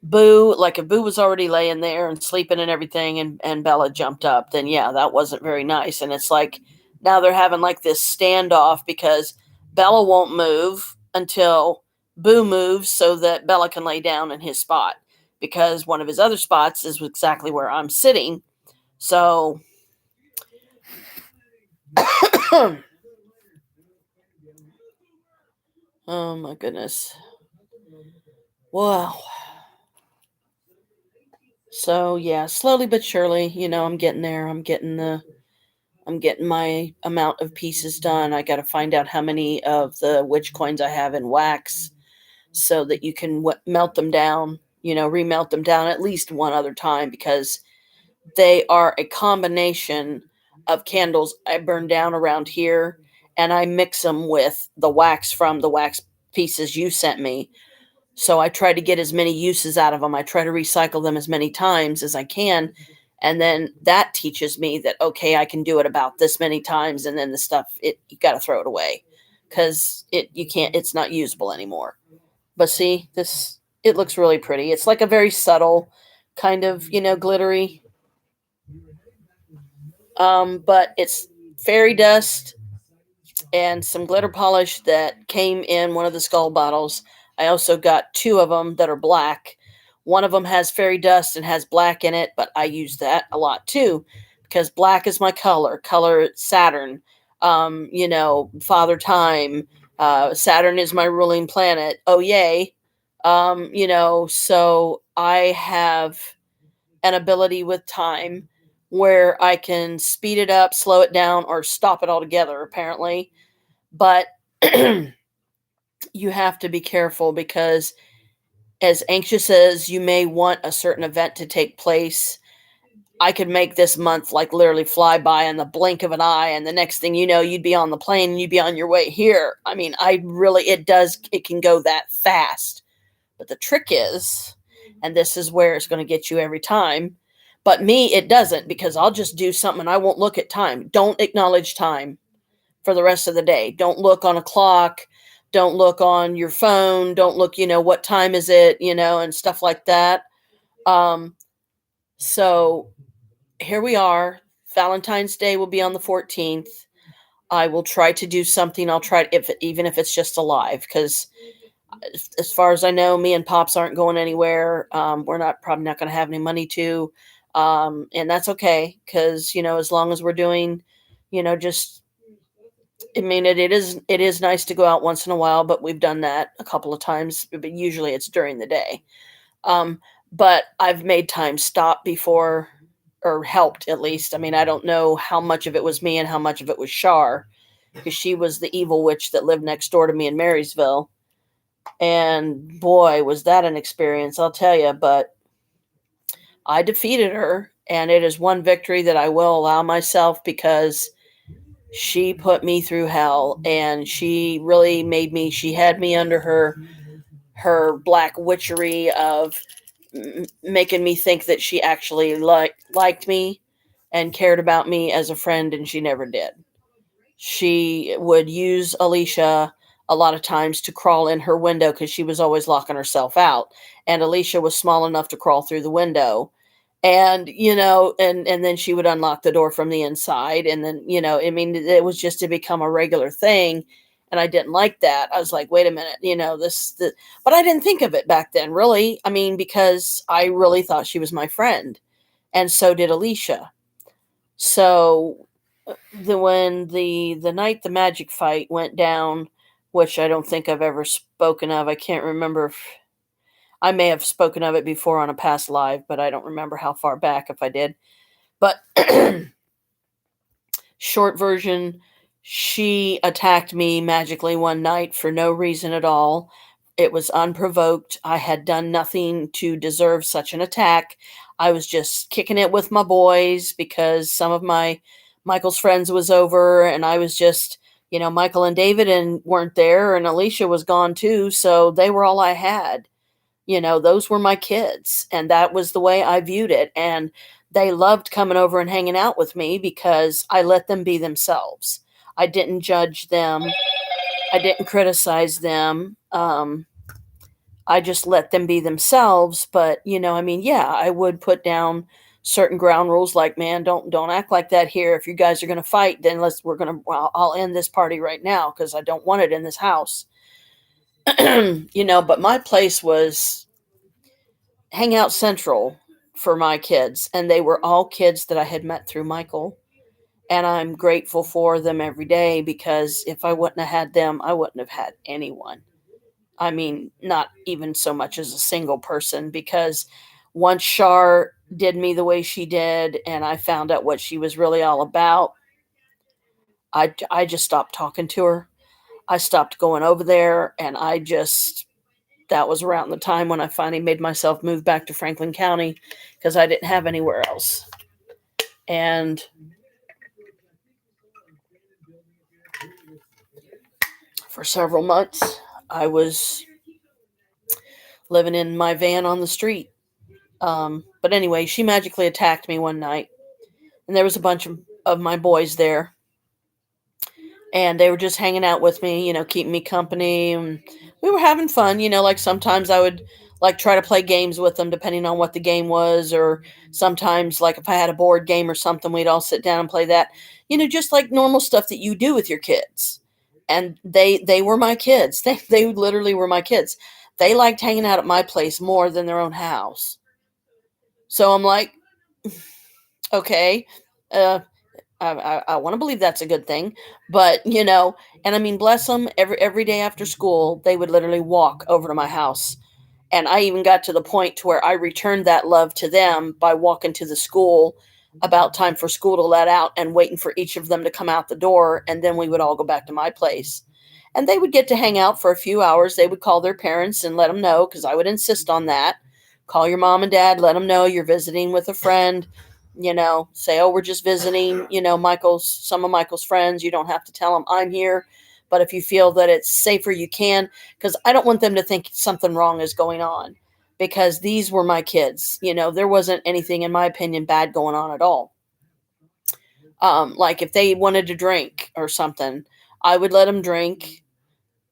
Boo, like if Boo was already laying there and sleeping and everything, and Bella jumped up, then yeah, that wasn't very nice. And it's like now they're having like this standoff because Bella won't move until Boo moves so that Bella can lay down in his spot, because one of his other spots is exactly where I'm sitting. So, oh my goodness. Wow. So yeah, slowly but surely, I'm getting there. I'm getting my amount of pieces done. I got to find out how many of the witch coins I have in wax so that you can melt them down, remelt them down at least one other time, because they are a combination of candles I burn down around here, and I mix them with the wax from the wax pieces you sent me. So I try to get as many uses out of them. I try to recycle them as many times as I can. And then that teaches me that, okay, I can do it about this many times. And then the stuff, you got to throw it away because it's not usable anymore. But see, it looks really pretty. It's like a very subtle kind of, glittery. But it's fairy dust and some glitter polish that came in one of the skull bottles. I also got two of them that are black. One of them has fairy dust and has black in it, but I use that a lot too because black is my color Saturn, Father Time. Saturn is my ruling planet. Oh, yay. So I have an ability with time where I can speed it up, slow it down, or stop it altogether, apparently. But you have to be careful because, as anxious as you may want a certain event to take place, I could make this month like literally fly by in the blink of an eye, and the next thing you know, you'd be on the plane and you'd be on your way here. I mean, it can go that fast. But the trick is, and this is where it's going to get you every time, but me, it doesn't, because I'll just do something and I won't look at time. Don't acknowledge time for the rest of the day. Don't look on a clock. Don't look on your phone. Don't look, what time is it, and stuff like that. So here we are. Valentine's Day will be on the 14th. I will try to do something. I'll try, even if it's just a live, because as far as I know, me and Pops aren't going anywhere. We're probably not going to have any money to, and that's okay, because as long as we're doing, just, I mean, it is nice to go out once in a while, but we've done that a couple of times. But usually it's during the day. But I've made time stop before, or helped at least. I mean, I don't know how much of it was me and how much of it was Shar, because she was the evil witch that lived next door to me in Marysville. And boy, was that an experience, I'll tell you. But I defeated her, and it is one victory that I will allow myself, because she put me through hell, and she really she had me under her black witchery of making me think that she actually liked me and cared about me as a friend, and she never did. She would use Alicia a lot of times to crawl in her window, because she was always locking herself out, and Alicia was small enough to crawl through the window. And and then she would unlock the door from the inside, and then I mean, it was just to become a regular thing. And I didn't like that. I was like, wait a minute, but I didn't think of it back then, really. I mean, because I really thought she was my friend, and so did Alicia. So when the night the magic fight went down, which I don't think I've ever spoken of, I can't remember if I may have spoken of it before on a past live, but I don't remember how far back, if I did. But short version, she attacked me magically one night for no reason at all. It was unprovoked. I had done nothing to deserve such an attack. I was just kicking it with my boys because some of my Michael's friends was over, and I was just, Michael and David and weren't there, and Alicia was gone too, so they were all I had. Those were my kids, and that was the way I viewed it. And they loved coming over and hanging out with me because I let them be themselves. I didn't judge them. I didn't criticize them. I just let them be themselves. But, yeah, I would put down certain ground rules like, man, don't act like that here. If you guys are going to fight, then I'll end this party right now because I don't want it in this house. But my place was Hangout Central for my kids, and they were all kids that I had met through Michael. And I'm grateful for them every day because if I wouldn't have had them, I wouldn't have had anyone. I mean, not even so much as a single person, because once Shar did me the way she did and I found out what she was really all about, I just stopped talking to her. I stopped going over there, and that was around the time when I finally made myself move back to Franklin County because I didn't have anywhere else. And for several months, I was living in my van on the street. But anyway, she magically attacked me one night, and there was a bunch of my boys there, and they were just hanging out with me, keeping me company, and we were having fun. Like sometimes I would like try to play games with them depending on what the game was, or sometimes like if I had a board game or something, we'd all sit down and play that. Just like normal stuff that you do with your kids. And they were my kids. They literally were my kids. They liked hanging out at my place more than their own house. So I'm like, okay, uh, I want to believe that's a good thing, but and I mean, bless them. Every day after school, they would literally walk over to my house, and I even got to the point to where I returned that love to them by walking to the school about time for school to let out and waiting for each of them to come out the door, and then we would all go back to my place, and they would get to hang out for a few hours. They would call their parents and let them know, because I would insist on that. Call your mom and dad, let them know you're visiting with a friend. Say, oh, we're just visiting, some of Michael's friends. You don't have to tell them I'm here. But if you feel that it's safer, you can, because I don't want them to think something wrong is going on, because these were my kids. There wasn't anything, in my opinion, bad going on at all. Like if they wanted to drink or something, I would let them drink.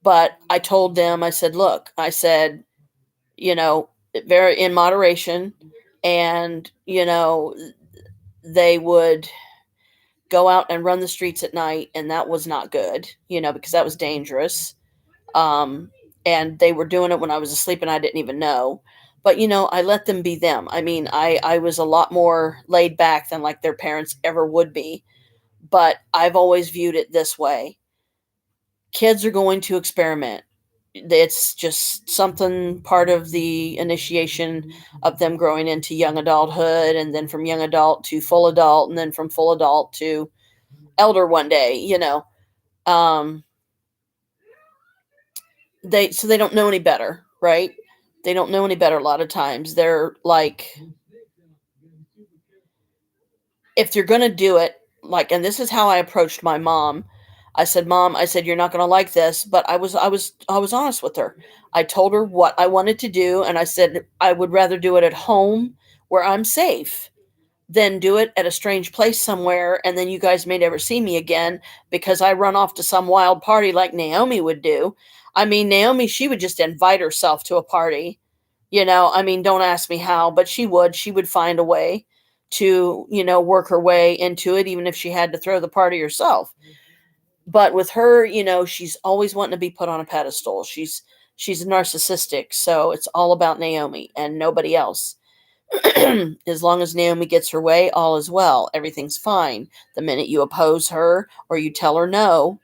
But I told them, I said, look, you know, very in moderation. And, they would go out and run the streets at night, and that was not good, because that was dangerous. And they were doing it when I was asleep and I didn't even know. But I let them be them. I mean, I was a lot more laid back than like their parents ever would be. But I've always viewed it this way. Kids are going to experiment. It's just something part of the initiation of them growing into young adulthood, and then from young adult to full adult, and then from full adult to elder one day. Um, they don't know any better, right? They don't know any better a lot of times. They're like, if you're going to do it, like, and this is how I approached my mom. I said, Mom, I said, you're not going to like this, but I was honest with her. I told her what I wanted to do, and I said I would rather do it at home where I'm safe than do it at a strange place somewhere, and then you guys may never see me again because I run off to some wild party like Naomi would do. I mean, Naomi, she would just invite herself to a party. I mean, don't ask me how, but she would. She would find a way to, work her way into it, even if she had to throw the party herself. But with her, she's always wanting to be put on a pedestal. She's narcissistic, so it's all about Naomi and nobody else. As long as Naomi gets her way, all is well. Everything's fine. The minute you oppose her or you tell her no,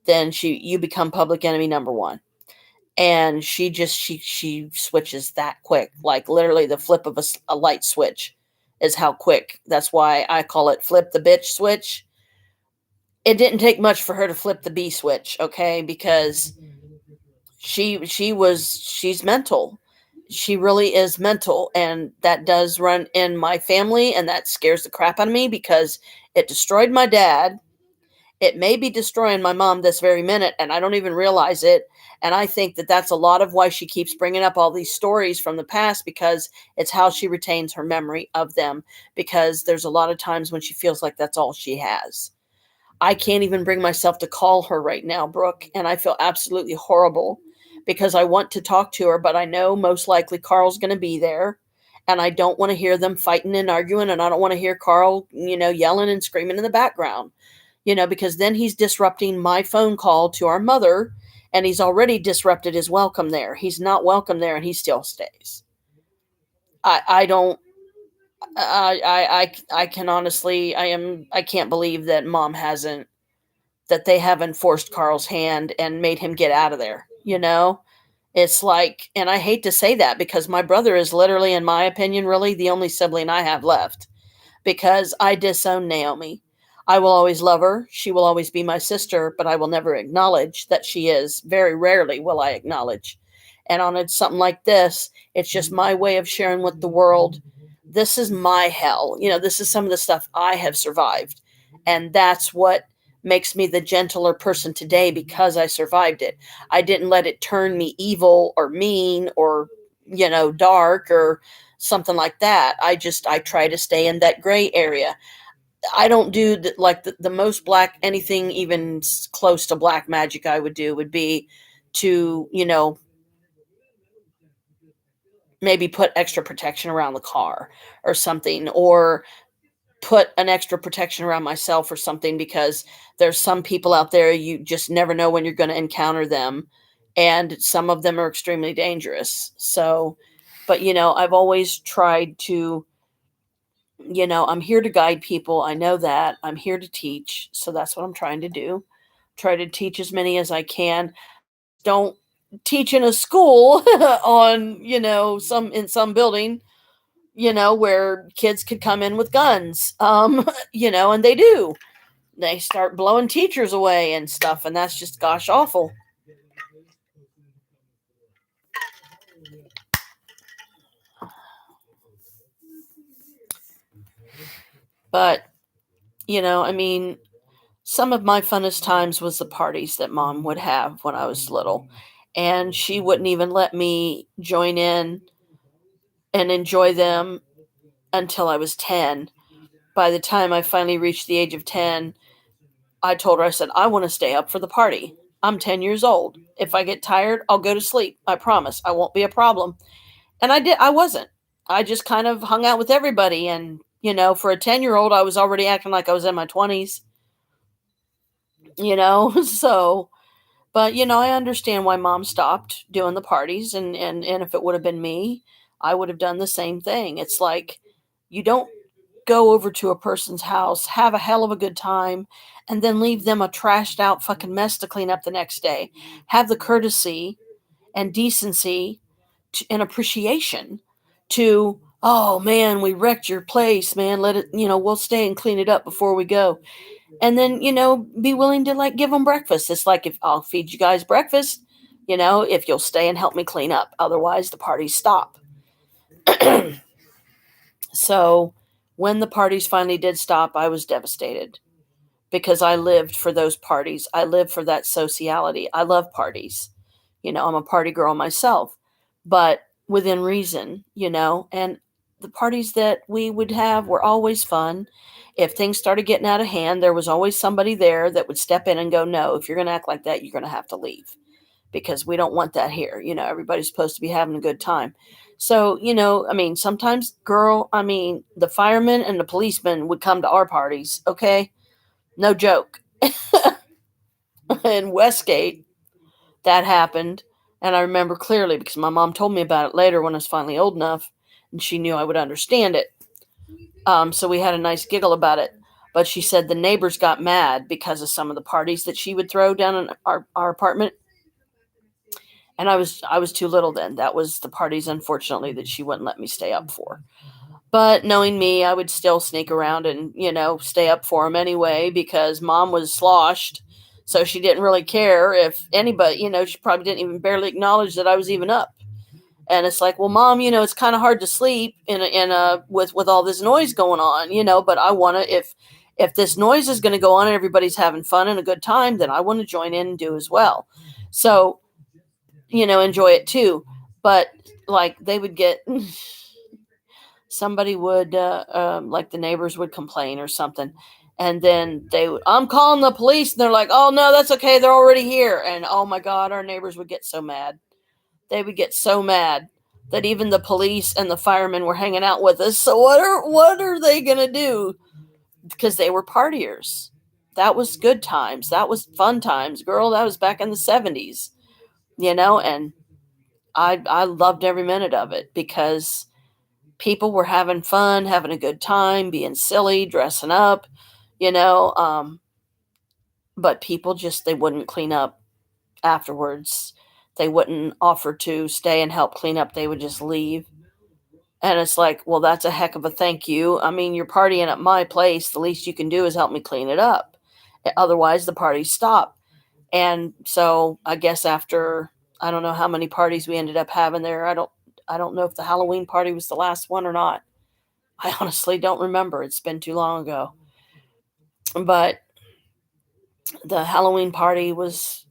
then you become public enemy number one. And she switches that quick, like literally the flip of a light switch is how quick. That's why I call it flip the bitch switch. It didn't take much for her to flip the B switch, okay? Because she's mental. she really is mental, and that does run in my family, and that scares the crap out of me because it destroyed my dad. It may be destroying my mom this very minute, and I don't even realize it. And I think that that's a lot of why she keeps bringing up all these stories from the past, because it's how she retains her memory of them. Because there's a lot of times when she feels like that's all she has. I can't even bring myself to call her right now, Brooke, and I feel absolutely horrible because I want to talk to her, but I know most likely Carl's going to be there, and I don't want to hear them fighting and arguing, and I don't want to hear Carl, yelling and screaming in the background, because then he's disrupting my phone call to our mother, and he's already disrupted his welcome there. He's not welcome there, and he still stays. I don't. I can honestly, I can't believe that mom hasn't, that they haven't forced Carl's hand and made him get out of there. It's like, and I hate to say that because my brother is literally, in my opinion, really the only sibling I have left, because I disown Naomi. I will always love her. She will always be my sister, but I will never acknowledge that she is. Very rarely will I acknowledge. And on something like this, it's just my way of sharing with the world. This is my hell. This is some of the stuff I have survived. And that's what makes me the gentler person today, because I survived it. I didn't let it turn me evil or mean or, dark or something like that. I try to stay in that gray area. I don't do the most black, anything even close to black magic I would do would be to, maybe put extra protection around the car or something, or put an extra protection around myself or something, because there's some people out there, you just never know when you're going to encounter them. And some of them are extremely dangerous. So, but, I've always tried to, I'm here to guide people. I know that I'm here to teach. So that's what I'm trying to do. Try to teach as many as I can. Don't teach in a school on, in some building, where kids could come in with guns, and they do. They start blowing teachers away and stuff, and that's just gosh awful. But, some of my funnest times was the parties that mom would have when I was little. And she wouldn't even let me join in and enjoy them until I was 10. By the time I finally reached the age of 10, I told her, I said, I want to stay up for the party. I'm 10 years old. If I get tired, I'll go to sleep. I promise. I won't be a problem. And I did. I wasn't. I just kind of hung out with everybody. And, for a 10-year-old, I was already acting like I was in my 20s, so, but, I understand why mom stopped doing the parties. And if it would have been me, I would have done the same thing. It's like, you don't go over to a person's house, have a hell of a good time, and then leave them a trashed out fucking mess to clean up the next day. Have the courtesy and decency and appreciation to, oh man, we wrecked your place, man. Let it, we'll stay and clean it up before we go. And then, be willing to give them breakfast. It's like, if I'll feed you guys breakfast, if you'll stay and help me clean up. Otherwise, the parties stop. So when the parties finally did stop, I was devastated because I lived for those parties. I lived for that sociality. I love parties. I'm a party girl myself, but within reason, and the parties that we would have were always fun. If things started getting out of hand, there was always somebody there that would step in and go, no, if you're going to act like that, you're going to have to leave, because we don't want that here. Everybody's supposed to be having a good time. So, sometimes, girl, the firemen and the policemen would come to our parties. Okay. No joke. In Westgate, that happened. And I remember clearly because my mom told me about it later when I was finally old enough and she knew I would understand it. So we had a nice giggle about it. But she said the neighbors got mad because of some of the parties that she would throw down in our apartment. And I was too little then. That was the parties, unfortunately, that she wouldn't let me stay up for. But knowing me, I would still sneak around and, stay up for them anyway, because mom was sloshed. So she didn't really care if anybody, she probably didn't even barely acknowledge that I was even up. And it's like, well, Mom, it's kind of hard to sleep with all this noise going on, but I want to, if this noise is going to go on and everybody's having fun and a good time, then I want to join in and do as well. So, enjoy it too. But like they would get, somebody would, like the neighbors would complain or something. And then I'm calling the police, and they're like, oh no, that's okay. They're already here. And oh my God, our neighbors would get so mad. They would get so mad that even the police and the firemen were hanging out with us. So what are they going to do? Because they were partiers. That was good times. That was fun times, girl. That was back in the 70s, and I loved every minute of it because people were having fun, having a good time, being silly, dressing up, you know, um, but people just, they wouldn't clean up afterwards. They wouldn't offer to stay and help clean up. They would just leave. And it's like, well, that's a heck of a thank you. I mean, you're partying at my place. The least you can do is help me clean it up. Otherwise, the parties stop. And so I guess after, I don't know how many parties we ended up having there. I don't know if the Halloween party was the last one or not. I honestly don't remember. It's been too long ago. But the Halloween party was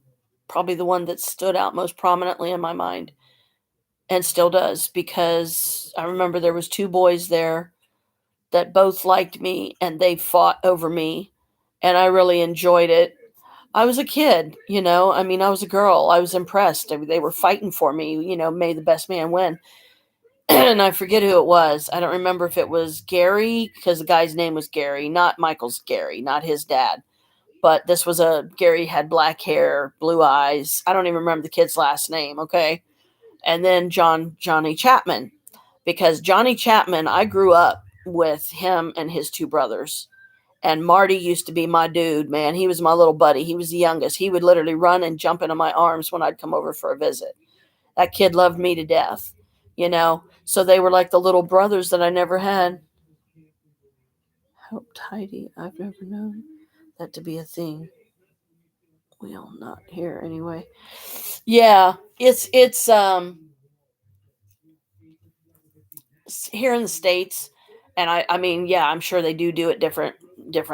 probably the one that stood out most prominently in my mind, and still does, because I remember there was two boys there that both liked me and they fought over me, and I really enjoyed it. I was a kid. I mean, I was a girl. I was impressed. I mean, they were fighting for me, may the best man win. And I forget who it was. I don't remember if it was Gary, because the guy's name was Gary, not Michael's Gary, not his dad. But this was Gary had black hair, blue eyes. I don't even remember the kid's last name, okay? And then Johnny Chapman, because Johnny Chapman, I grew up with him and his two brothers. And Marty used to be my dude, man. He was my little buddy. He was the youngest. He would literally run and jump into my arms when I'd come over for a visit. That kid loved me to death. So they were like the little brothers that I never had. How tidy, I've never known that to be a thing. Well, not here anyway. Yeah, it's here in the States, and I mean, yeah, I'm sure they do it different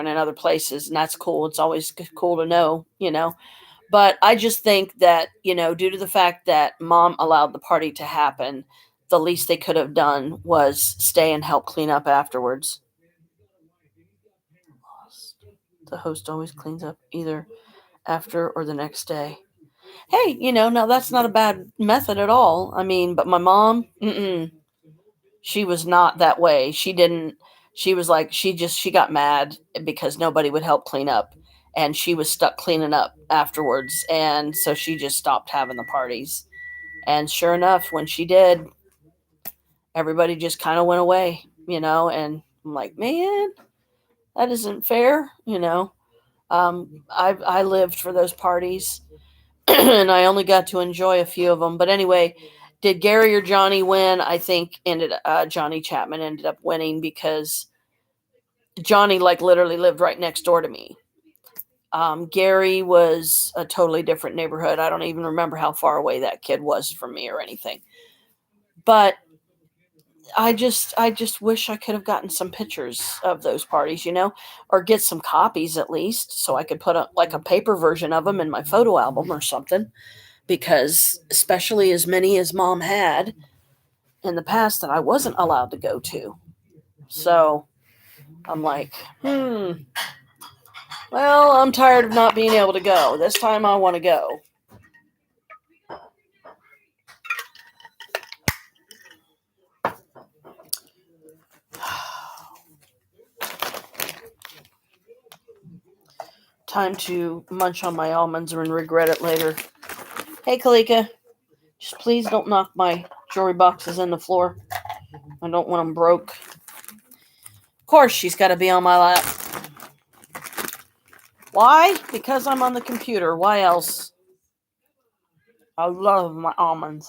in other places, and that's cool. It's always cool to know. But I just think that, due to the fact that Mom allowed the party to happen, the least they could have done was stay and help clean up afterwards. The host always cleans up either after or the next day. Hey, now that's not a bad method at all. I mean, but my mom, she was not that way. She didn't, she was like, she got mad because nobody would help clean up. And she was stuck cleaning up afterwards. And so she just stopped having the parties. And sure enough, when she did, everybody just kind of went away. And I'm like, man, that isn't fair. I lived for those parties, and I only got to enjoy a few of them. But anyway, did Gary or Johnny win? I think Johnny Chapman ended up winning, because Johnny like literally lived right next door to me. Gary was a totally different neighborhood. I don't even remember how far away that kid was from me or anything. But I just wish I could have gotten some pictures of those parties, or get some copies at least, so I could put up like a paper version of them in my photo album or something. Because especially as many as Mom had in the past that I wasn't allowed to go to. So I'm like, well, I'm tired of not being able to go. This time I want to go. Time to munch on my almonds and regret it later. Hey, Kalika, just please don't knock my jewelry boxes in the floor. I don't want them broke. Of course, she's got to be on my lap. Why? Because I'm on the computer. Why else? I love my almonds.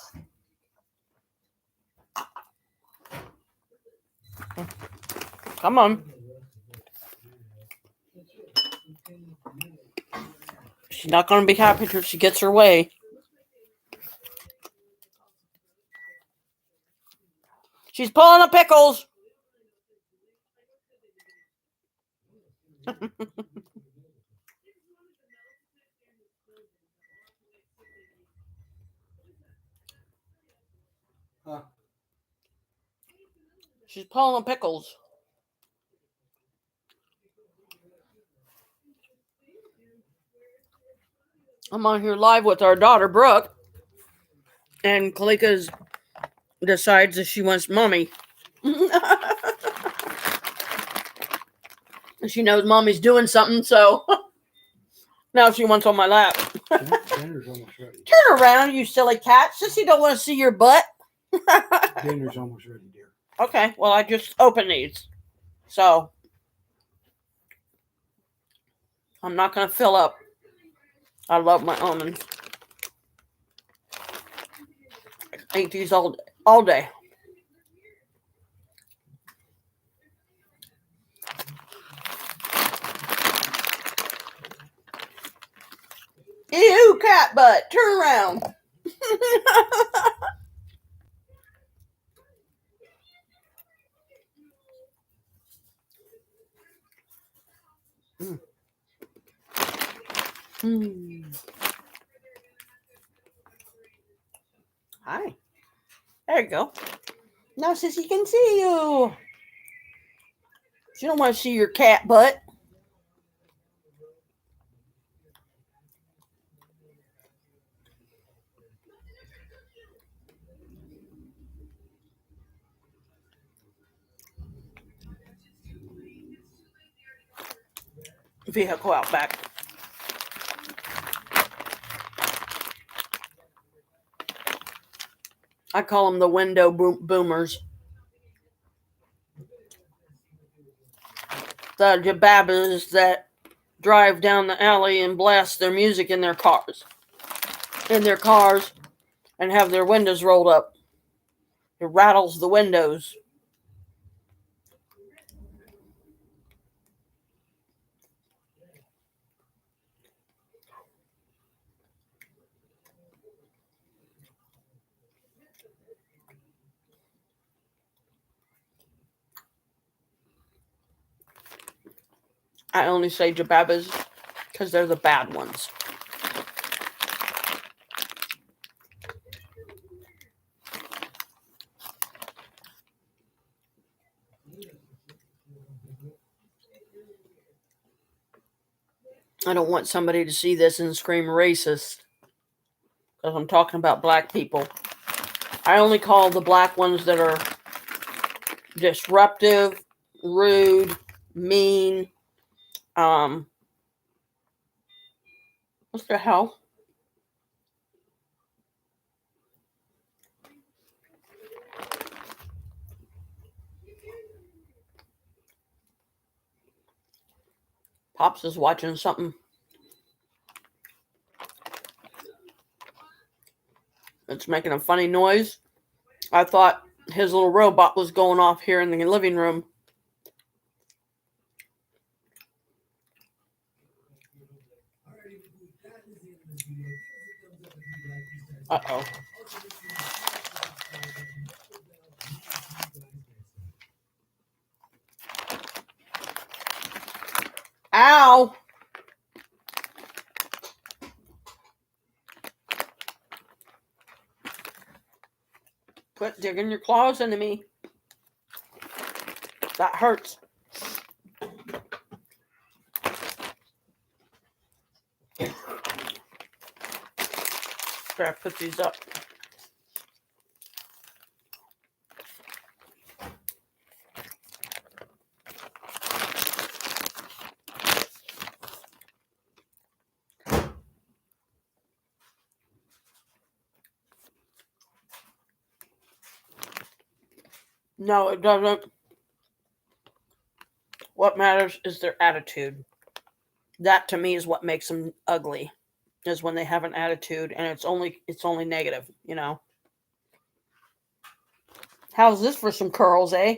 Come on. She's not going to be happy till she gets her way. She's pulling the pickles. Huh? She's pulling the pickles. I'm on here live with our daughter, Brooke. And Kalika's decides that she wants mommy. She knows mommy's doing something, so now she wants on my lap. Dinner's almost ready. Turn around, you silly cat. Sissy don't want to see your butt. Dinner's almost ready, dear. Okay, well, I just opened these. So, I'm not going to fill up. I love my almonds. I eat these all day. Ew, cat butt. Turn around. Hi. There you go. Now Sissy can see you. She don't want to see your cat butt. Vehicle out back. I call them the window boomers. The jababas that drive down the alley and blast their music in their cars. And have their windows rolled up. It rattles the windows. I only say jababas because they're the bad ones. I don't want somebody to see this and scream racist because I'm talking about black people. I only call the black ones that are disruptive, rude, mean. What the hell? Pops is watching something. It's making a funny noise. I thought his little robot was going off here in the living room. Uh-oh. Ow! Quit digging your claws into me. That hurts. Better put these up. No, it doesn't. What matters is their attitude. That to me is what makes them ugly. Is when they have an attitude and it's only negative, you know. How's this for some curls, eh?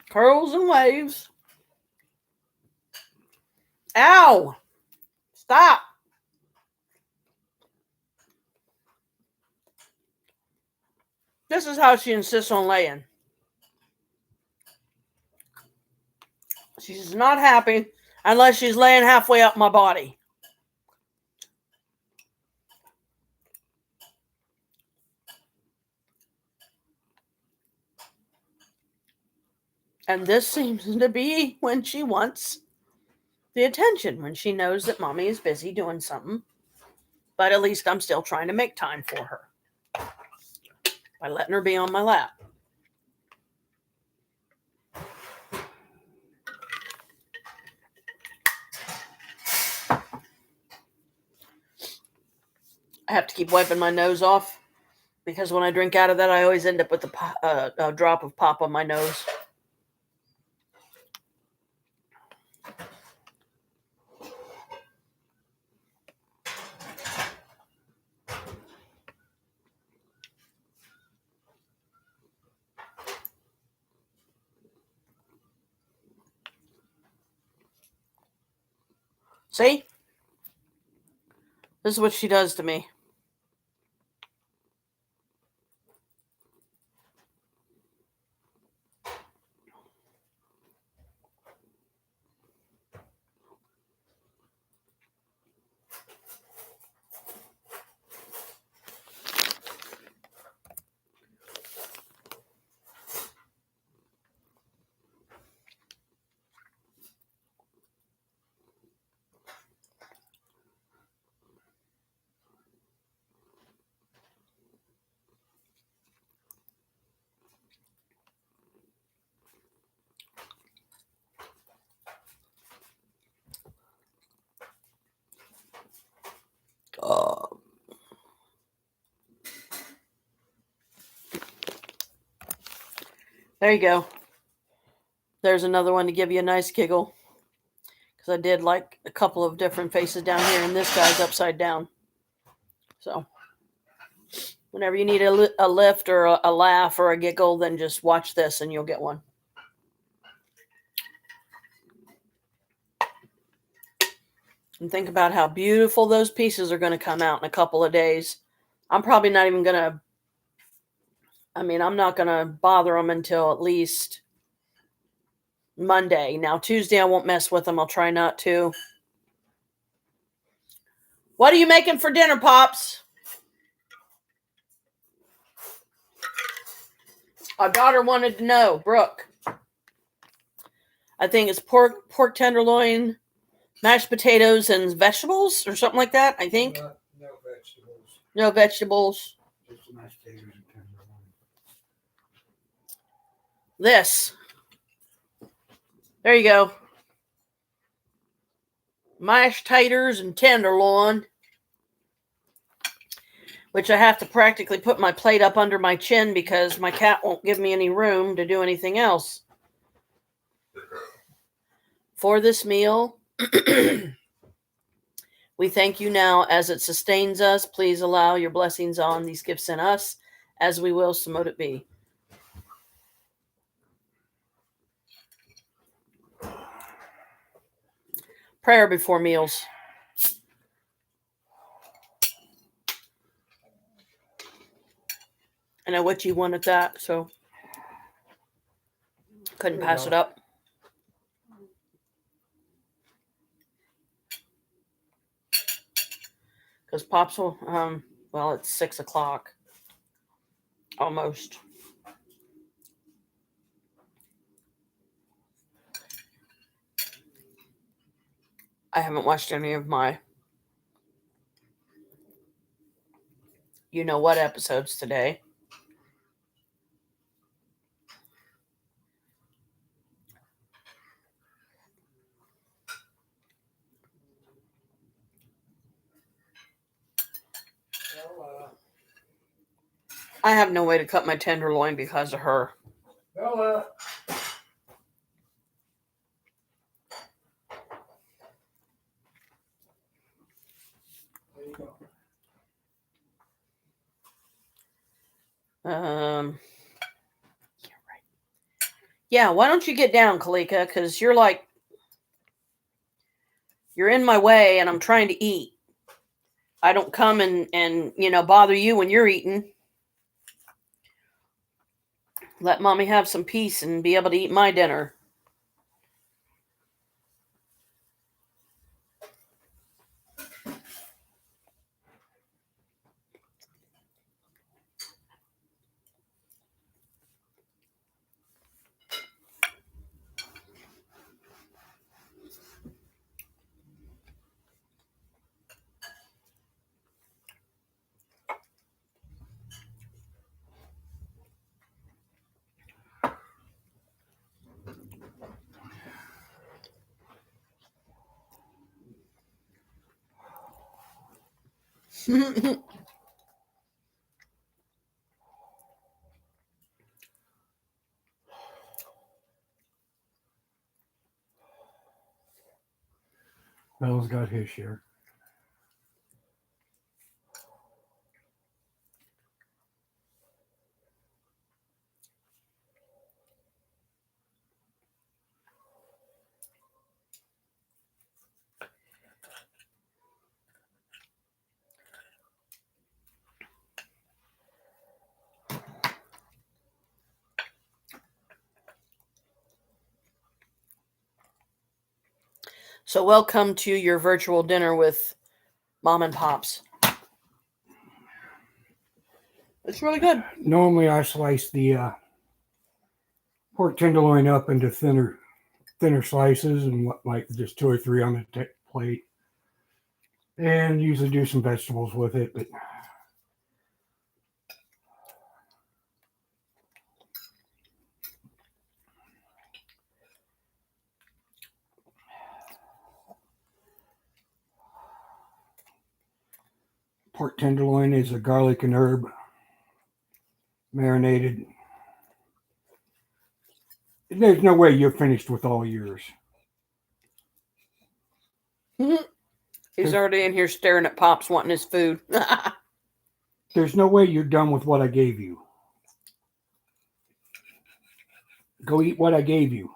Curls and waves. Ow! Stop! This is how she insists on laying. She's not happy unless she's laying halfway up my body. And this seems to be when she wants the attention, when she knows that mommy is busy doing something. But at least I'm still trying to make time for her by letting her be on my lap. I have to keep wiping my nose off because when I drink out of that, I always end up with a drop of pop on my nose. See? This is what she does to me. There you go. There's another one to give you a nice giggle. Because I did like a couple of different faces down here, and this guy's upside down. So, whenever you need a lift or a laugh or a giggle, then just watch this and you'll get one. And think about how beautiful those pieces are going to come out in a couple of days. I'm probably not even going to, I'm not going to bother them until at least Monday. Now, Tuesday, I won't mess with them. I'll try not to. What are you making for dinner, Pops? Our daughter wanted to know, Brooke. I think it's pork tenderloin, mashed potatoes, and vegetables or something like that, I think. No vegetables. No vegetables. Just mashed potatoes and tenderloin. This. There you go. Mashed taters and tenderloin. Which I have to practically put my plate up under my chin because my cat won't give me any room to do anything else. For this meal, we thank you now as it sustains us. Please allow your blessings on these gifts in us, as we will, so mote it be. Prayer before meals. I know what you wanted that, so couldn't pass it up. Because Pops will, it's 6 o'clock. Almost. I haven't watched any of my you know what episodes today. I have no way to cut my tenderloin because of her. Bella. There you go. Yeah, why don't you get down, Kalika? Because you're like You're in my way and I'm trying to eat. I don't come and bother you when you're eating. Let mommy have some peace and be able to eat my dinner. Bell's got his share. So welcome to your virtual dinner with Mom and Pops. It's really good. Normally, I slice the pork tenderloin up into thinner slices and like just 2 or 3 on the plate, and usually do some vegetables with it. But pork tenderloin is a garlic and herb marinated. There's no way you're finished with all yours. He's already in here staring at Pops wanting his food. There's no way you're done with what I gave you. Go eat what I gave you.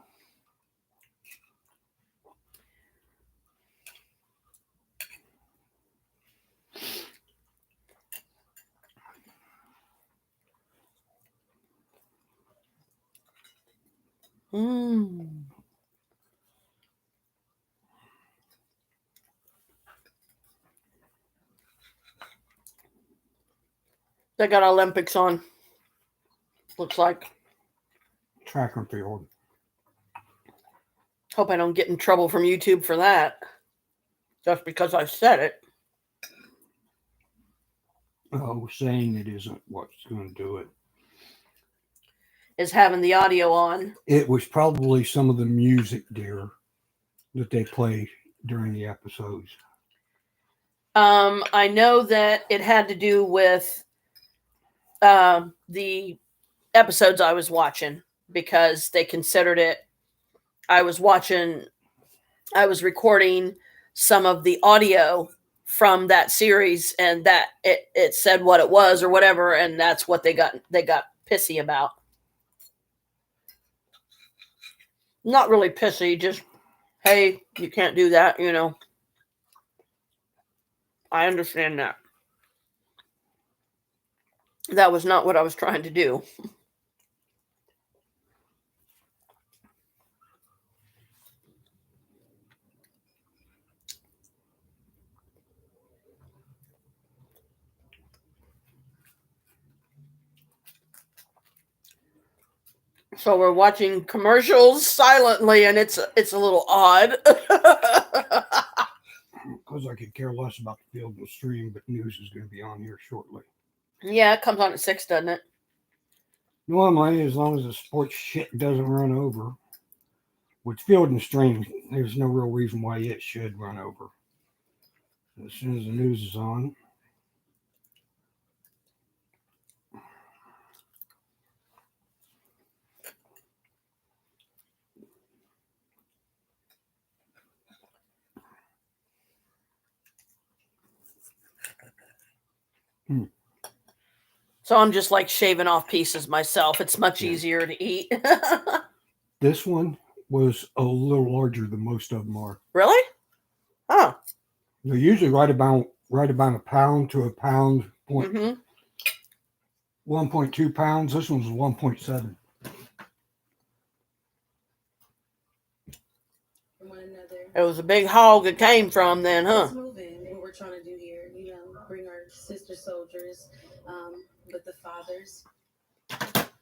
They got Olympics on. Looks like. Track and field. Hope I don't get in trouble from YouTube for that. Just because I said it. Oh, saying it isn't what's going to do it. Is having the audio on. It was probably some of the music, dear, that they play during the episodes. I know that it had to do with the episodes I was watching because they considered it. I was recording some of the audio from that series, and that it said what it was or whatever, and that's what they got pissy about. Not really pissy, just, hey, you can't do that, I understand that. That was not what I was trying to do. So we're watching commercials silently, and it's a little odd. Because I could care less about the field and stream, but news is going to be on here shortly. Yeah, it comes on at 6, doesn't it? Normally, as long as the sports shit doesn't run over, with field and stream, there's no real reason why it should run over. As soon as the news is on. So I'm just like shaving off pieces myself. It's much easier to eat. This one was a little larger than most of them are. Really? Oh. They're usually right about a pound to a pound point, Mm-hmm. 1.2 pounds. This one's 1.7. From one another. It was a big hog it came from then, huh? Let's move in. What we're trying to do here, bring our sister soldiers, with the fathers.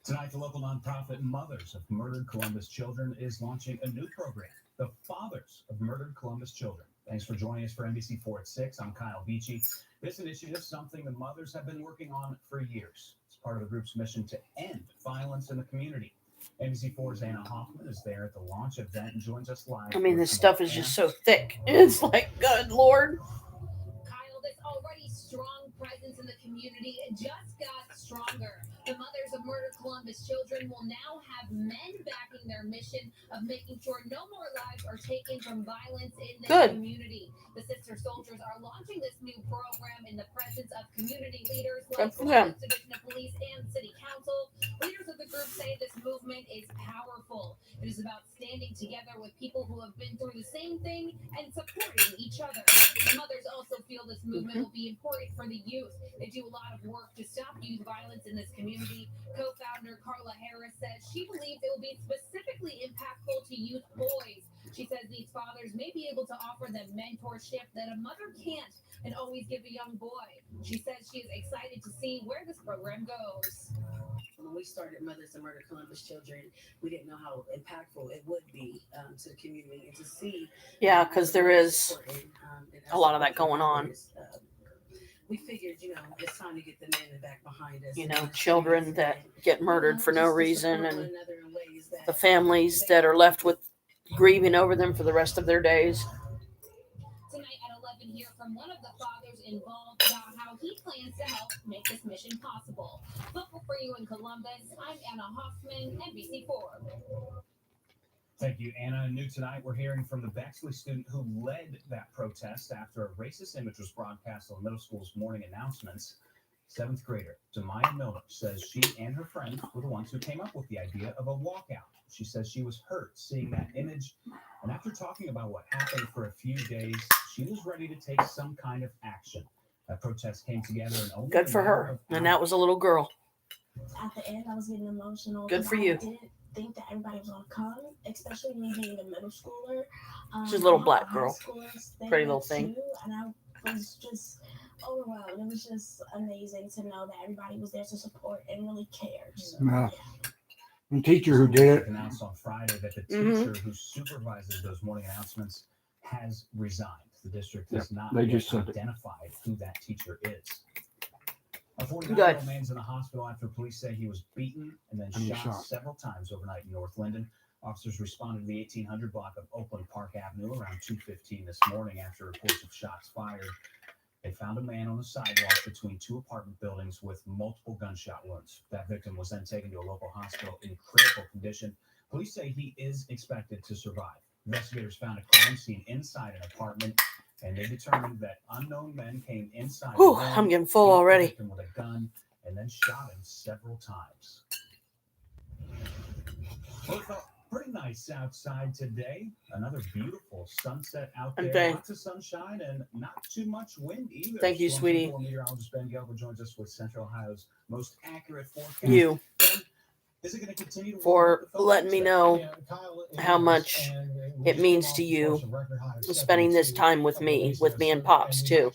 Tonight, the local nonprofit Mothers of Murdered Columbus Children is launching a new program, the Fathers of Murdered Columbus Children. Thanks for joining us for NBC4 at 6. I'm Kyle Beachy. This initiative is something the mothers have been working on for years. It's part of the group's mission to end violence in the community. NBC4's Anna Hoffman is there at the launch event and joins us live. I mean, this stuff is just so thick. It's like, good Lord. Kyle, this already strong presence in the community just got stronger. The Mothers of Murdered Columbus Children will now have men backing their mission of making sure no more lives are taken from violence in the community. The Sister Soldiers are launching this new program in the presence of community leaders like Columbus Division of Police and City Council. Leaders of the group say this movement is powerful. It is about standing together with people who have been through the same thing and supporting each other. The mothers also feel this movement will be important for the youth. They do a lot of work to stop youth violence in this community. Co-founder Carla Harris says she believes it will be specifically impactful to youth boys. She says these fathers may be able to offer them mentorship that a mother can't and always give a young boy. She says she is excited to see where this program goes. When we started Mothers of Murdered Columbus Children, we didn't know how impactful it would be to the community and to see. Yeah, because there is a lot of that going on. We figured, it's time to get the men back behind us. Children that get murdered for no reason, and the families that are left with grieving over them for the rest of their days. Tonight at 11, hear from one of the fathers involved about how he plans to help make this mission possible. Local for you in Columbus, I'm Anna Hoffman, NBC4. Thank you, Anna. New tonight, we're hearing from the Bexley student who led that protest after a racist image was broadcast on the middle school's morning announcements. 7th grader Demaya Miller says she and her friend were the ones who came up with the idea of a walkout. She says she was hurt seeing that image, and after talking about what happened for a few days, she was ready to take some kind of action. That protest came together and only good for her, and that was a little girl. At the end, I was getting emotional. Good for you. I didn't think that everybody was gonna come, especially me being a middle schooler. She's a little black girl, pretty little thing. Too, and I was just overwhelmed. It was just amazing to know that everybody was there to support and really cared. So, yeah. The teacher who did it announced on Friday that the teacher who supervises those morning announcements has resigned. The district has not identified who that teacher is. A 49-year-old man's in the hospital after police say he was beaten and then shot several times overnight in North Linden. Officers responded to the 1800 block of Oakland Park Avenue around 2:15 this morning after reports of shots fired. They found a man on the sidewalk between two apartment buildings with multiple gunshot wounds. That victim was then taken to a local hospital in critical condition. Police say he is expected to survive. Investigators found a crime scene inside an apartment, and they determined that unknown men came inside. I'm getting full already. With a gun and then shot him several times. Well, it felt pretty nice outside today. Another beautiful sunset out there. Lots of sunshine and not too much wind either. Thank you, sweetie. Meteorologist Ben Gelber joins us with Central Ohio's most accurate forecast. You. Is it going to continue for letting me know how much it means to you spending this time with me and Pops too.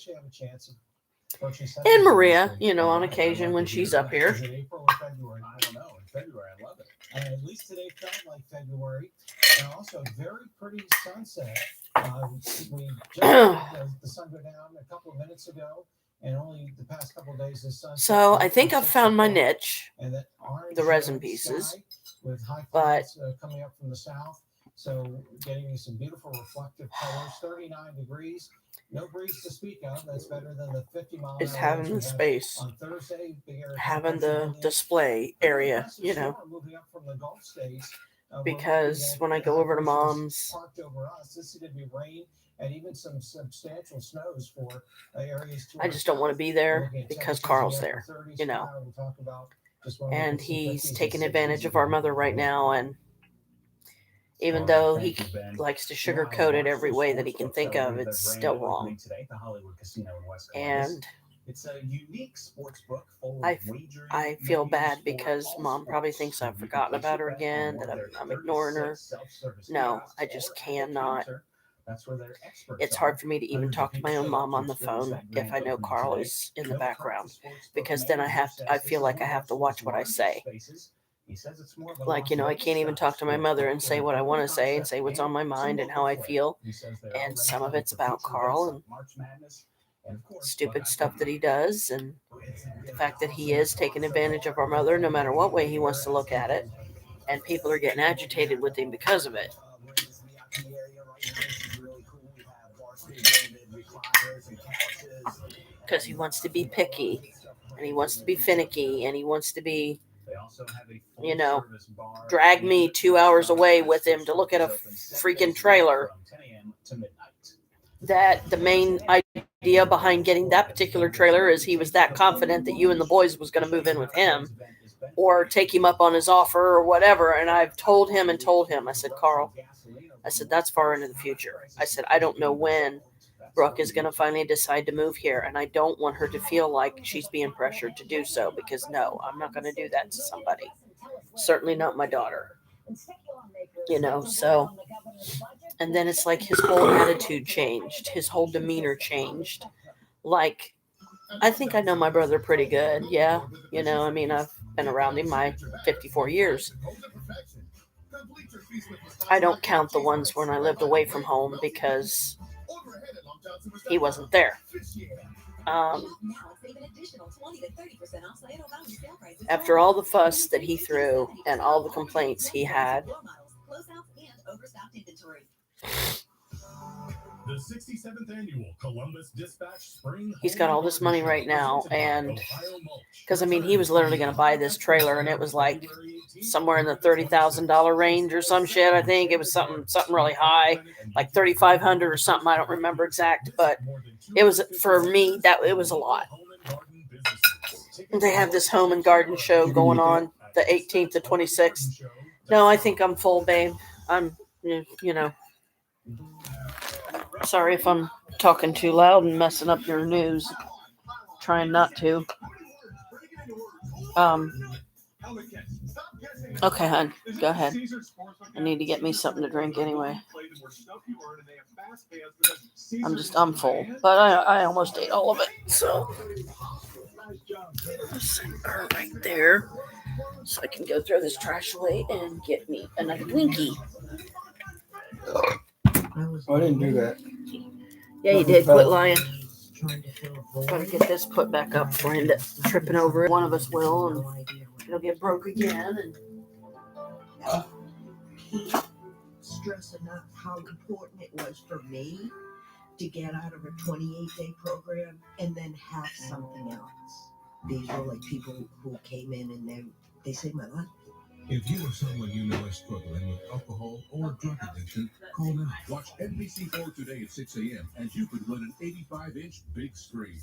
And Maria, on occasion when she's up here. April or February? I don't know. In February, I love it. At least today felt like February, and also very pretty sunset. We just had the sun go down a couple of minutes ago, and only the past couple of days the sun. So I think I've found my niche, the resin pieces, with high but coming up from the south, so getting you some beautiful reflective colors. 39 degrees. No breeze to speak of. That's better than the 50 mile. Is having the space, on Thursday, having the display area, moving up from the Gulf states, because when I go over to Mom's, parked over us, this is going to be rain and even some substantial snows for areas. I just don't want to be there because Carl's there, and he's taking advantage of our mother right now, and Even though he likes to sugarcoat it every way that he can think of, it's still wrong. And it's a unique sports book full I of wagering, I feel menus bad for because all Mom probably sports. thinks I've You forgotten can place about her your bet on again, one that of I'm their ignoring her. 36 self-service No, kiosks I just or at the cannot. counter. That's where their experts It's are. hard for me to even Hundreds of talk to my people own showed up mom to on the experience phone that if grand I know opening Carl today. is in the Bill Clark, the background, sportsbook because then I manager, have says I this feel is like one I of have to Barstool's watch what I largest say. spaces. He says it's more of a Like, Las I can't Vegas even style talk to my mother and sportsbook say with what a I want to proven say and concept say what's on my and some mind and how local I flair. feel. He says they're And already some of planning it's for about future Carl events and like March Madness and of course stupid Buckeye stuff that football. he does, and the fact that he is taking advantage of our mother no matter what way he wants to look at it. And people are getting agitated with him because of it. Because he wants to be picky, and he wants to be finicky, and he wants to be, you know, drag me 2 hours away with him to look at a freaking trailer. That the main idea behind getting that particular trailer is he was that confident that you and the boys was going to move in with him or take him up on his offer or whatever. And I've told him, I said, Carl, I said, that's far into the future. I said, I don't know when Brooke is going to finally decide to move here, and I don't want her to feel like she's being pressured to do so, because no, I'm not going to do that to somebody. Certainly not my daughter. You know, so, and then it's like his whole attitude changed, his whole demeanor changed. Like, I think I know my brother pretty good. Yeah. You know, I mean, I've been around him my 54 years. I don't count the ones when I lived away from home because he wasn't there. After all the fuss that he threw and all the complaints he had, the 67th annual Columbus Dispatch Spring. He's got all this money right now, and because I mean, he was literally going to buy this trailer, and it was like somewhere in the $30,000 range or some shit. I think it was something really high, like 3,500 or something. I don't remember exact, but it was, for me, that it was a lot. They have this home and garden show going on the 18th to 26th. No, I think I'm full, babe. I'm, you know, sorry if I'm talking too loud and messing up your news. Trying not to. Okay, hon, go ahead. I need to get me something to drink anyway. I'm full, but I almost ate all of it, so set her right there so I can go throw this trash away and get me another Twinkie. I didn't do that. Yeah, you did. Quit lying. Gotta get this put back up before I end up tripping over it. One of us will, and it'll get broke again. And he stressed enough how important it was for me to get out of a 28-day program and then have something else. These were like people who came in and they saved my life. If you or someone you know is struggling with alcohol or drug addiction, call now. Watch NBC4 today at 6 a.m. and you could win an 85-inch big screen.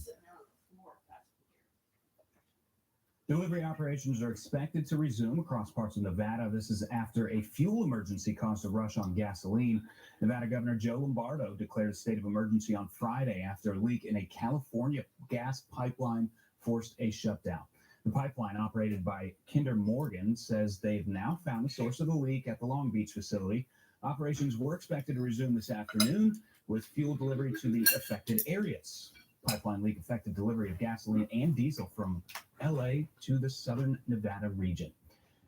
Delivery operations are expected to resume across parts of Nevada. This is after a fuel emergency caused a rush on gasoline. Nevada Governor Joe Lombardo declared a state of emergency on Friday after a leak in a California gas pipeline forced a shutdown. The pipeline, operated by Kinder Morgan, says they've now found the source of the leak at the Long Beach facility. Operations were expected to resume this afternoon with fuel delivery to the affected areas. Pipeline leak affected delivery of gasoline and diesel from LA to the southern Nevada region.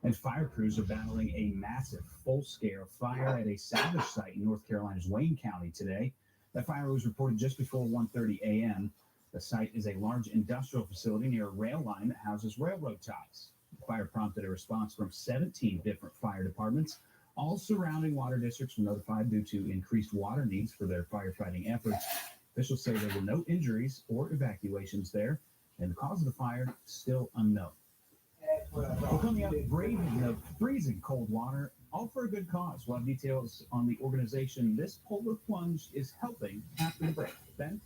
And fire crews are battling a massive full-scale fire at a salvage site in North Carolina's Wayne County today. That fire was reported just before 1:30 a.m. The site is a large industrial facility near a rail line that houses railroad ties. The fire prompted a response from 17 different fire departments. All surrounding water districts were notified due to increased water needs for their firefighting efforts. Officials say there were no injuries or evacuations there, and the cause of the fire still unknown. We're coming up braving the freezing cold water, all for a good cause. We'll have details on the organization this polar plunge is helping after the break. Ben?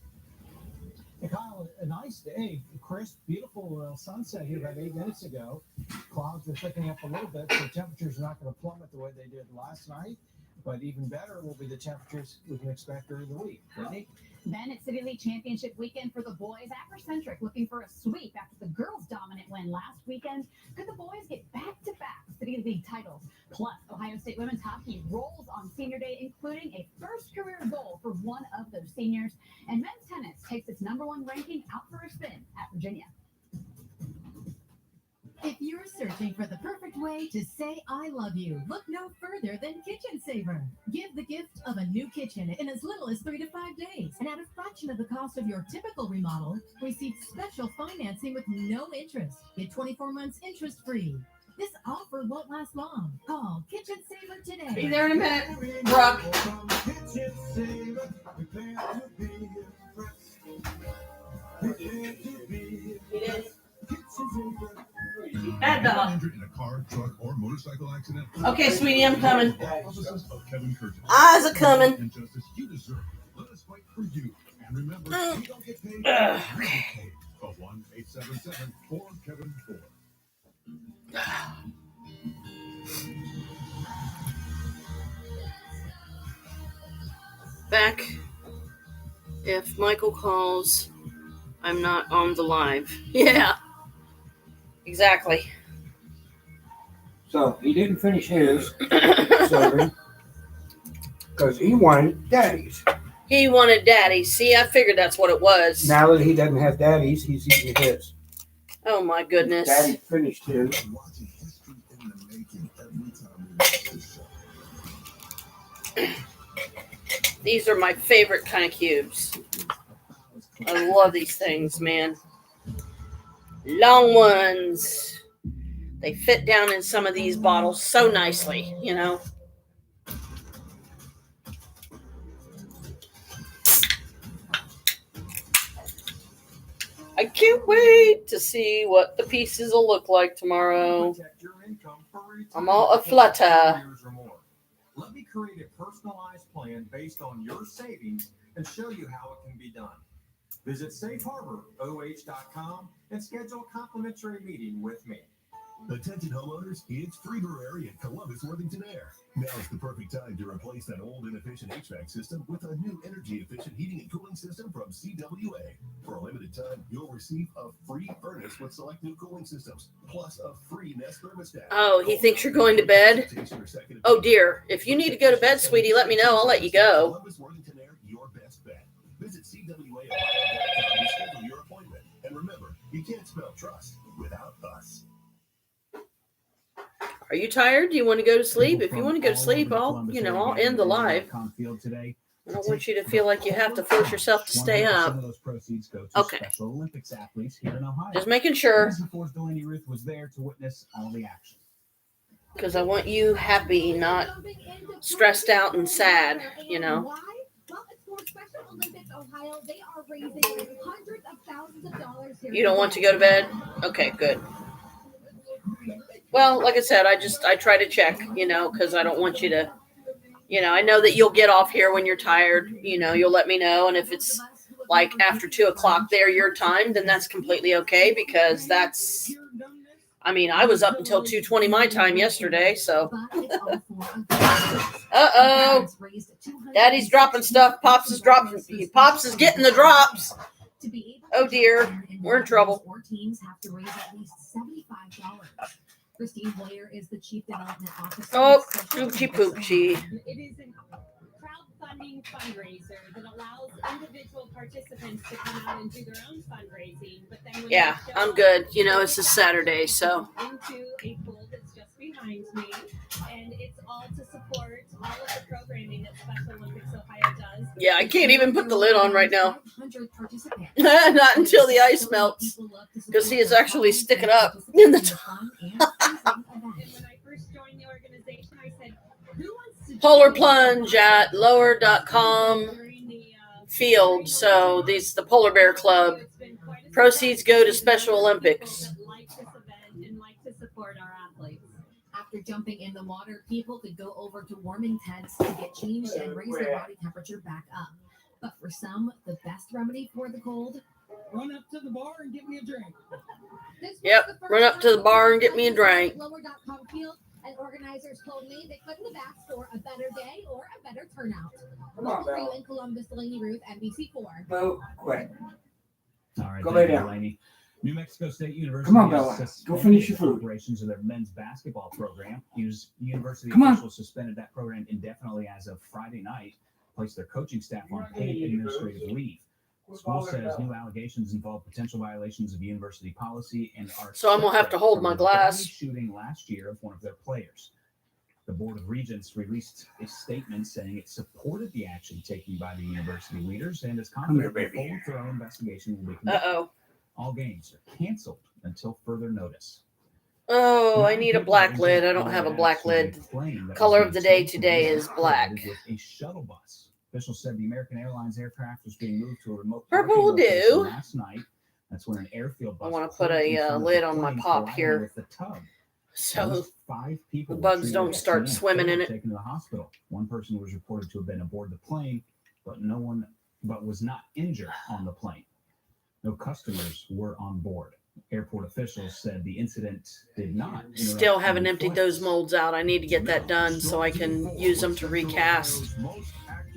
Hey, Kyle, a nice day, crisp, beautiful sunset here about 8 minutes ago. Clouds are thickening up a little bit, so temperatures are not going to plummet the way they did last night. But even better will be the temperatures we can expect during the week. Brittany? Then it's City League Championship weekend for the boys. Afrocentric looking for a sweep after the girls' dominant win last weekend. Could the boys get back-to-back City League titles? Plus, Ohio State women's hockey rolls on senior day, including a first career goal for one of those seniors. And men's tennis takes its #1 ranking out for a spin at Virginia. If you're searching for the perfect way to say I love you, look no further than Kitchen Saver. Give the gift of a new kitchen in as little as 3 to 5 days. And at a fraction of the cost of your typical remodel, receive special financing with no interest. Get 24 months interest-free. This offer won't last long. Call Kitchen Saver today. Be there in a minute, Brooke. Bad dog. In a car, truck, or motorcycle accident. Okay, sweetie, I'm coming. Offices of Kevin Curtis. Eyes are coming. And justice you deserve. Let us fight for you. And remember, we don't get paid. We get paid. Call 1-877-4-KEVIN-4. Back. If Michael calls, I'm not on the live. Yeah. Exactly. So he didn't finish his serving because he wanted daddies. He wanted daddy. See, I figured that's what it was. Now that he doesn't have daddies, he's eating his. Oh my goodness. Daddy finished his. Watching history in the making every time we watch this show. These are my favorite kind of cubes. I love these things, man. Long ones. They fit down in some of these bottles so nicely, you know. I can't wait to see what the pieces will look like tomorrow. I'm all aflutter. Let me create a personalized plan based on your savings and show you how it can be done. Visit safeharboroh.com and schedule a complimentary meeting with me. Attention homeowners, it's February at Columbus Worthington Air. Now is the perfect time to replace that old inefficient HVAC system with a new energy-efficient heating and cooling system from CWA. For a limited time, you'll receive a free furnace with select new cooling systems, plus a free Nest thermostat. Oh, he thinks you're going to bed? Oh dear, if you need to go to bed, sweetie, let me know. I'll let you go. Columbus Worthington Air, your best bet. Visit CWA.com to schedule your appointment. And remember, you can't spell trust without us. Are you tired? Do you want to go to sleep? If you want to go to sleep, I'll end the live. I don't want you to feel like you have to force yourself to stay up. Okay. Just making sure. Was there to witness all the action. Because I want you happy, not stressed out and sad, you know. Why? Well, it's for Special Olympics Ohio. They are raising hundreds of thousands of dollars here. You don't want to go to bed? Okay, good. Well, like I said, I try to check, because I don't want you to, I know that you'll get off here when you're tired, you'll let me know. And if it's like after 2:00 there, your time, then that's completely okay, because I was up until 2:20 my time yesterday. So, uh-oh, Daddy's dropping stuff. Pops is getting the drops. Oh dear, we're in trouble. Teams have to raise at least $75. Christine Blair is the Chief Development Officer. Oh, poopsie poopsie. It is a crowdfunding fundraiser that allows individual participants to come out and do their own fundraising. But then when I'm good. It's a Saturday, so. Into a pool that's just behind me, and it's all to support all of the programming that Special Olympics Ohio does. Yeah, I can't even put the lid on right now. Not until the ice melts, because he is actually sticking up in the top. And when I first joined the organization, I said, who wants to Polar plunge at lower.com field. So the Polar Bear Club. Proceeds go to Special Olympics. Like this event and like to support our athletes. After jumping in the water, people could go over to warming tents to get changed and raise their body temperature back up. But for some, the best remedy for the cold? Run up to the bar and get me a drink. Yep, run up to the bar and get me a drink. Lower.com field And organizers told me they couldn't have asked for a better day or a better turnout. Come on, For you Bella. in Columbus, Delaney Ruth, NBC4. Bo, quick. All right, Go thank lay you, down. Delaney. New Mexico State University Come on, has Bella. Go suspended finish your food. operations of their men's basketball program. University Come on. officials suspended that program indefinitely as of Friday night, placed their coaching staff on paid administrative leave. The school says new allegations involve potential violations of university policy and are So I'm gonna have to hold separate my from the glass. deadly shooting last year of one of their players. The Board of Regents released a statement saying it supported the action taken by the university leaders and is confident here, a baby. full thorough investigation will be conducted. Uh-oh. All games are canceled until further notice. Oh, I need a black lid. I don't have a black lid. Color of the day today is black. With a shuttle bus. Officials said the American Airlines aircraft was being moved to a remote Purple will parking location do. last night. That's when an airfield bus I want to pulled put in a front of the lid on my plane, pop colliding here with the tug. At so least 5 people the were bugs treated don't at start sea and swimming in were it. taken to the hospital. One person was reported to have been aboard the plane, but was not injured on the plane. No customers were on board. Airport officials said the incident did not. Still interrupt haven't any emptied flights. those molds out. I need to get that done so I can use them to recast.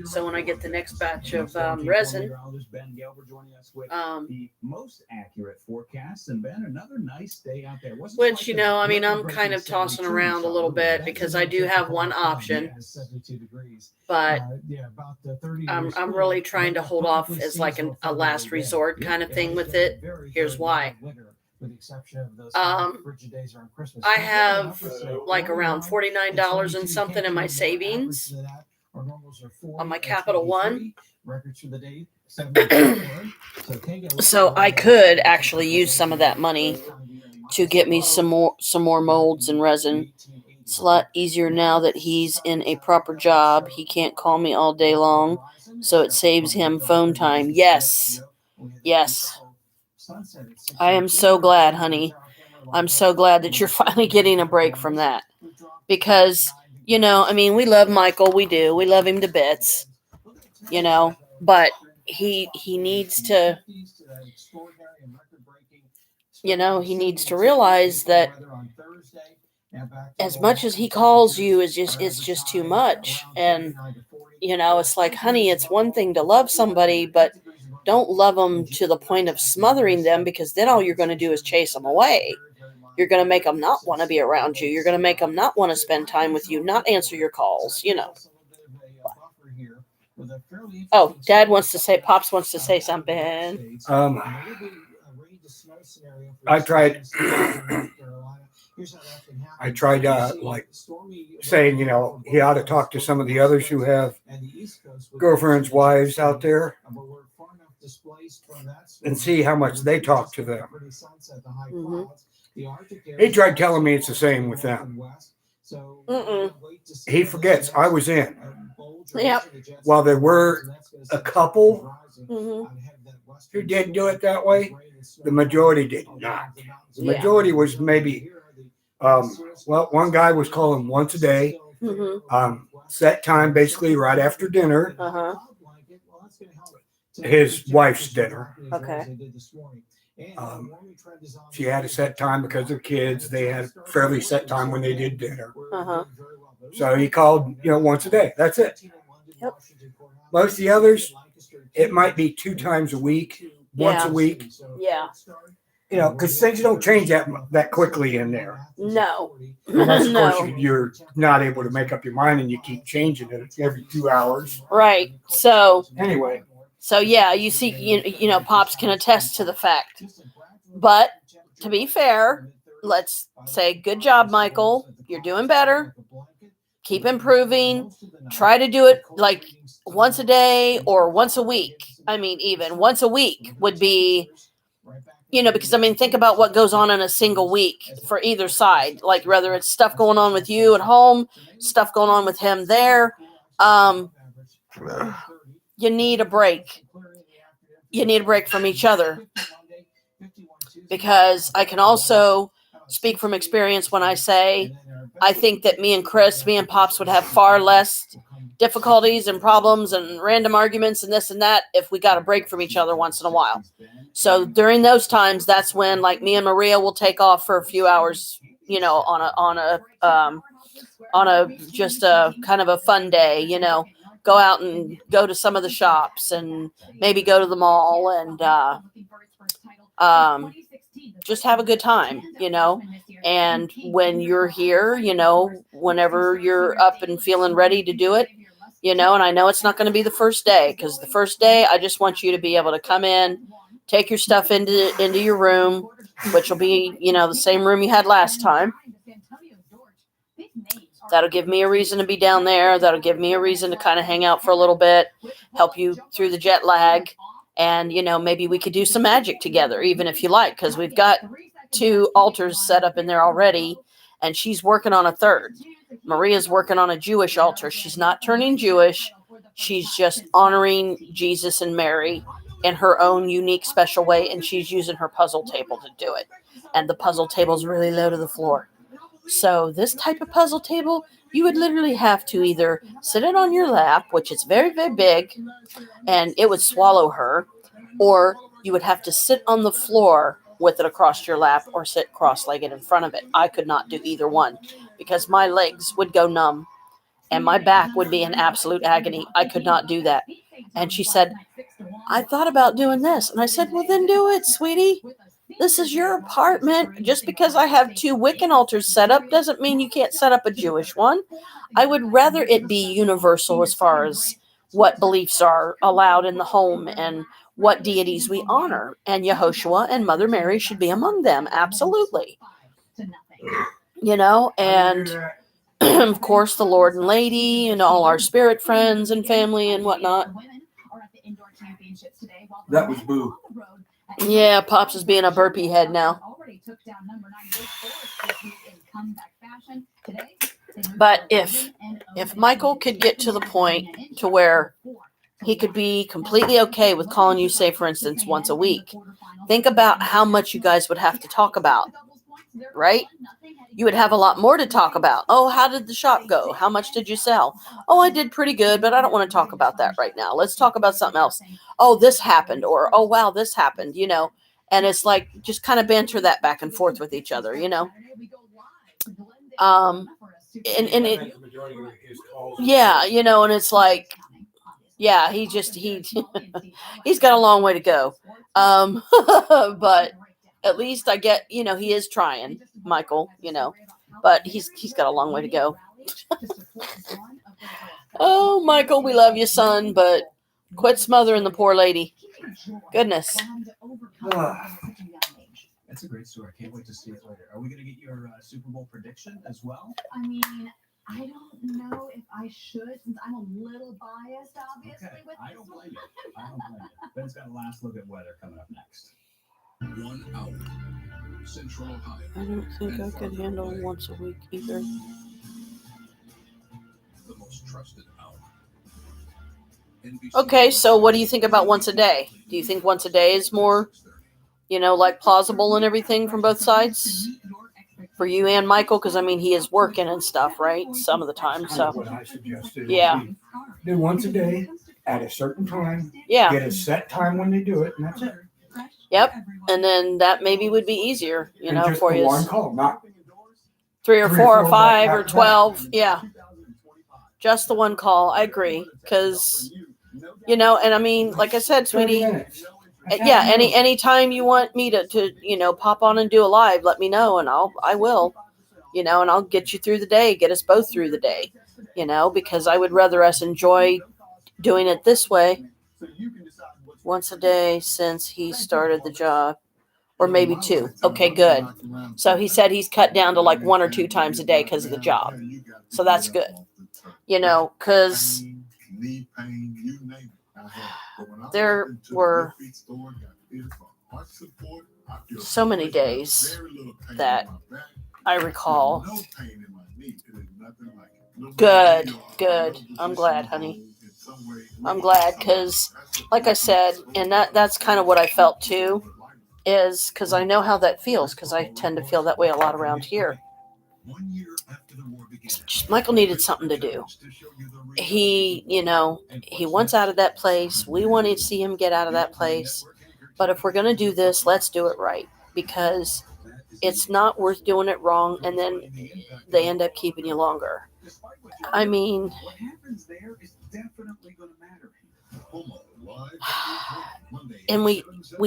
So when I get the next batch of resin, Ben Gelber joining us with um, the most accurate forecast. And Ben, another nice day out there. Wasn't which, quite you the know, I mean, I'm record-breaking kind of tossing 72 around a little saw, bit but because I do have one option, Yeah, 72 degrees. but Yeah, about 30 I'm degrees. really trying to hold off as like a last resort kind of thing with it. Here's why. With the exception of those frigid days around Christmas. I have like around $49 and something in my savings on my Capital One. Records for the day. So I could actually use some of that money to get me some more molds and resin. It's a lot easier now that he's in a proper job. He can't call me all day long, so it saves him phone time. Yes. Yes. I am so glad, honey. I'm so glad that you're finally getting a break from that. Because, you know, I mean, we love Michael. We do. We love him to bits. You know, but he needs to, you know, he needs to realize that as much as he calls you it's just too much. And, you know, it's like, honey, it's one thing to love somebody, but don't love them to the point of smothering them, because then all you're going to do is chase them away. You're going to make them not want to be around you. You're going to make them not want to spend time with you, not answer your calls, you know. Oh, Pops wants to say something. I tried like saying, you know, he ought to talk to some of the others who have girlfriends, wives out there and see how much they talk to them. Mm-hmm. He tried telling me it's the same with them. Mm-mm. He forgets I was in. Yep. While there were a couple Mm-hmm. who did do it that way, the majority did not. The majority was maybe, one guy was calling once a day, set time basically right after dinner, Uh-huh. his wife's dinner. Okay. She had a set time because of kids. They had a fairly set time when they did dinner. Uh-huh. So he called, you know, once a day. That's it. Yep. Most of the others, it might be 2 times a week, once a week. Yeah. You know, because things don't change that quickly in there. No. Unless, of course, No. you're not able to make up your mind and you keep changing it every 2 hours. Right. So anyway. So yeah, you see, you know, Pops can attest to the fact. But to be fair, let's say, good job, Michael. You're doing better. Keep improving. Try to do it like once a day or once a week. I mean, even once a week would be, you know, because I mean, think about what goes on in a single week for either side. Like whether it's stuff going on with you at home, stuff going on with him there. You need a break. You need a break from each other. Because I can also speak from experience when I say, I think that me and Pops would have far less difficulties and problems and random arguments and this and that if we got a break from each other once in a while. So during those times, that's when like me and Maria will take off for a few hours, you know, on a just a kind of a fun day, you know, go out and go to some of the shops and maybe go to the mall and just have a good time, you know. And when you're here, you know, whenever you're up and feeling ready to do it, you know, and I know it's not going to be the first day, because the first day I just want you to be able to come in, take your stuff into your room, which will be, you know, the same room you had last time. That'll give me a reason to be down there. That'll give me a reason to kind of hang out for a little bit, help you through the jet lag. And, you know, maybe we could do some magic together, even if you like, because we've got 2 altars set up in there already, and she's working on a third. Maria's working on a Jewish altar. She's not turning Jewish. She's just honoring Jesus and Mary in her own unique, special way, and she's using her puzzle table to do it. And the puzzle table's really low to the floor. So this type of puzzle table, you would literally have to either sit it on your lap, which is very, very big, and it would swallow her, or you would have to sit on the floor with it across your lap or sit cross-legged in front of it. I could not do either one because my legs would go numb and my back would be in absolute agony. I could not do that. And she said, I thought about doing this. And I said, well, then do it, sweetie. This is your apartment. Just because I have 2 Wiccan altars set up doesn't mean you can't set up a Jewish one. I would rather it be universal as far as what beliefs are allowed in the home and what deities we honor. And Yehoshua and Mother Mary should be among them. Absolutely. You know, and of course, the Lord and Lady and all our spirit friends and family and whatnot. That was Boo. Yeah, Pops is being a burpee head now. But if Michael could get to the point to where he could be completely okay with calling you, say, for instance, once a week, think about how much you guys would have to talk about, right? You would have a lot more to talk about. Oh, how did the shop go? How much did you sell? Oh, I did pretty good, but I don't want to talk about that right now. Let's talk about something else. Oh, this happened, or oh, wow, this happened, you know. And it's like just kind of banter that back and forth with each other, you know. And it, yeah, you know, and it's like, yeah, he's got a long way to go. But at least I get, you know, he is trying, Michael, you know, but he's got a long way to go. Oh, Michael, we love you, son, but quit smothering the poor lady. Goodness. That's a great story. I can't wait to see it later. Are we going to get your Super Bowl prediction as well? I mean, I don't know if I should, since I'm a little biased, obviously. Okay. I don't blame you. Ben's got a last look at weather coming up next. 1 hour. Central Ohio. I don't think I could handle once a week either. The most trusted hour. Okay, so what do you think about once a day? Do you think once a day is more, you know, like plausible and everything from both sides? For you and Michael, because I mean he is working and stuff, right? Some of the time, so What I suggested. yeah. Do once a day at a certain time. Yeah. Get a set time when they do it, and that's it. Yep. And then that maybe would be easier, you know, just for the you. one call, not 3 or 4 or 5 or back. 12. Yeah. Just the one call. I agree. Because, you know, and I mean, like I said, 30 sweetie, minutes. yeah, any time you want me to, you know, pop on and do a live, let me know and I will, you know, and I'll get you through the day, get us both through the day, you know, because I would rather us enjoy doing it this way once a day since he started the job, or maybe 2. Okay, good. So he said he's cut down to like 1 or 2 times a day because of the job. So that's good, you know, because there were so many days that I recall. Good. I'm glad, honey. I'm glad because, like I said, and that's kind of what I felt too, is because I know how that feels, because I tend to feel that way a lot around here. Michael needed something to do. He, you know, he wants out of that place. We wanted to see him get out of that place. But if we're going to do this, let's do it right. Because it's not worth doing it wrong, and then they end up keeping you longer. I mean, What happens there is definitely going to matter. and we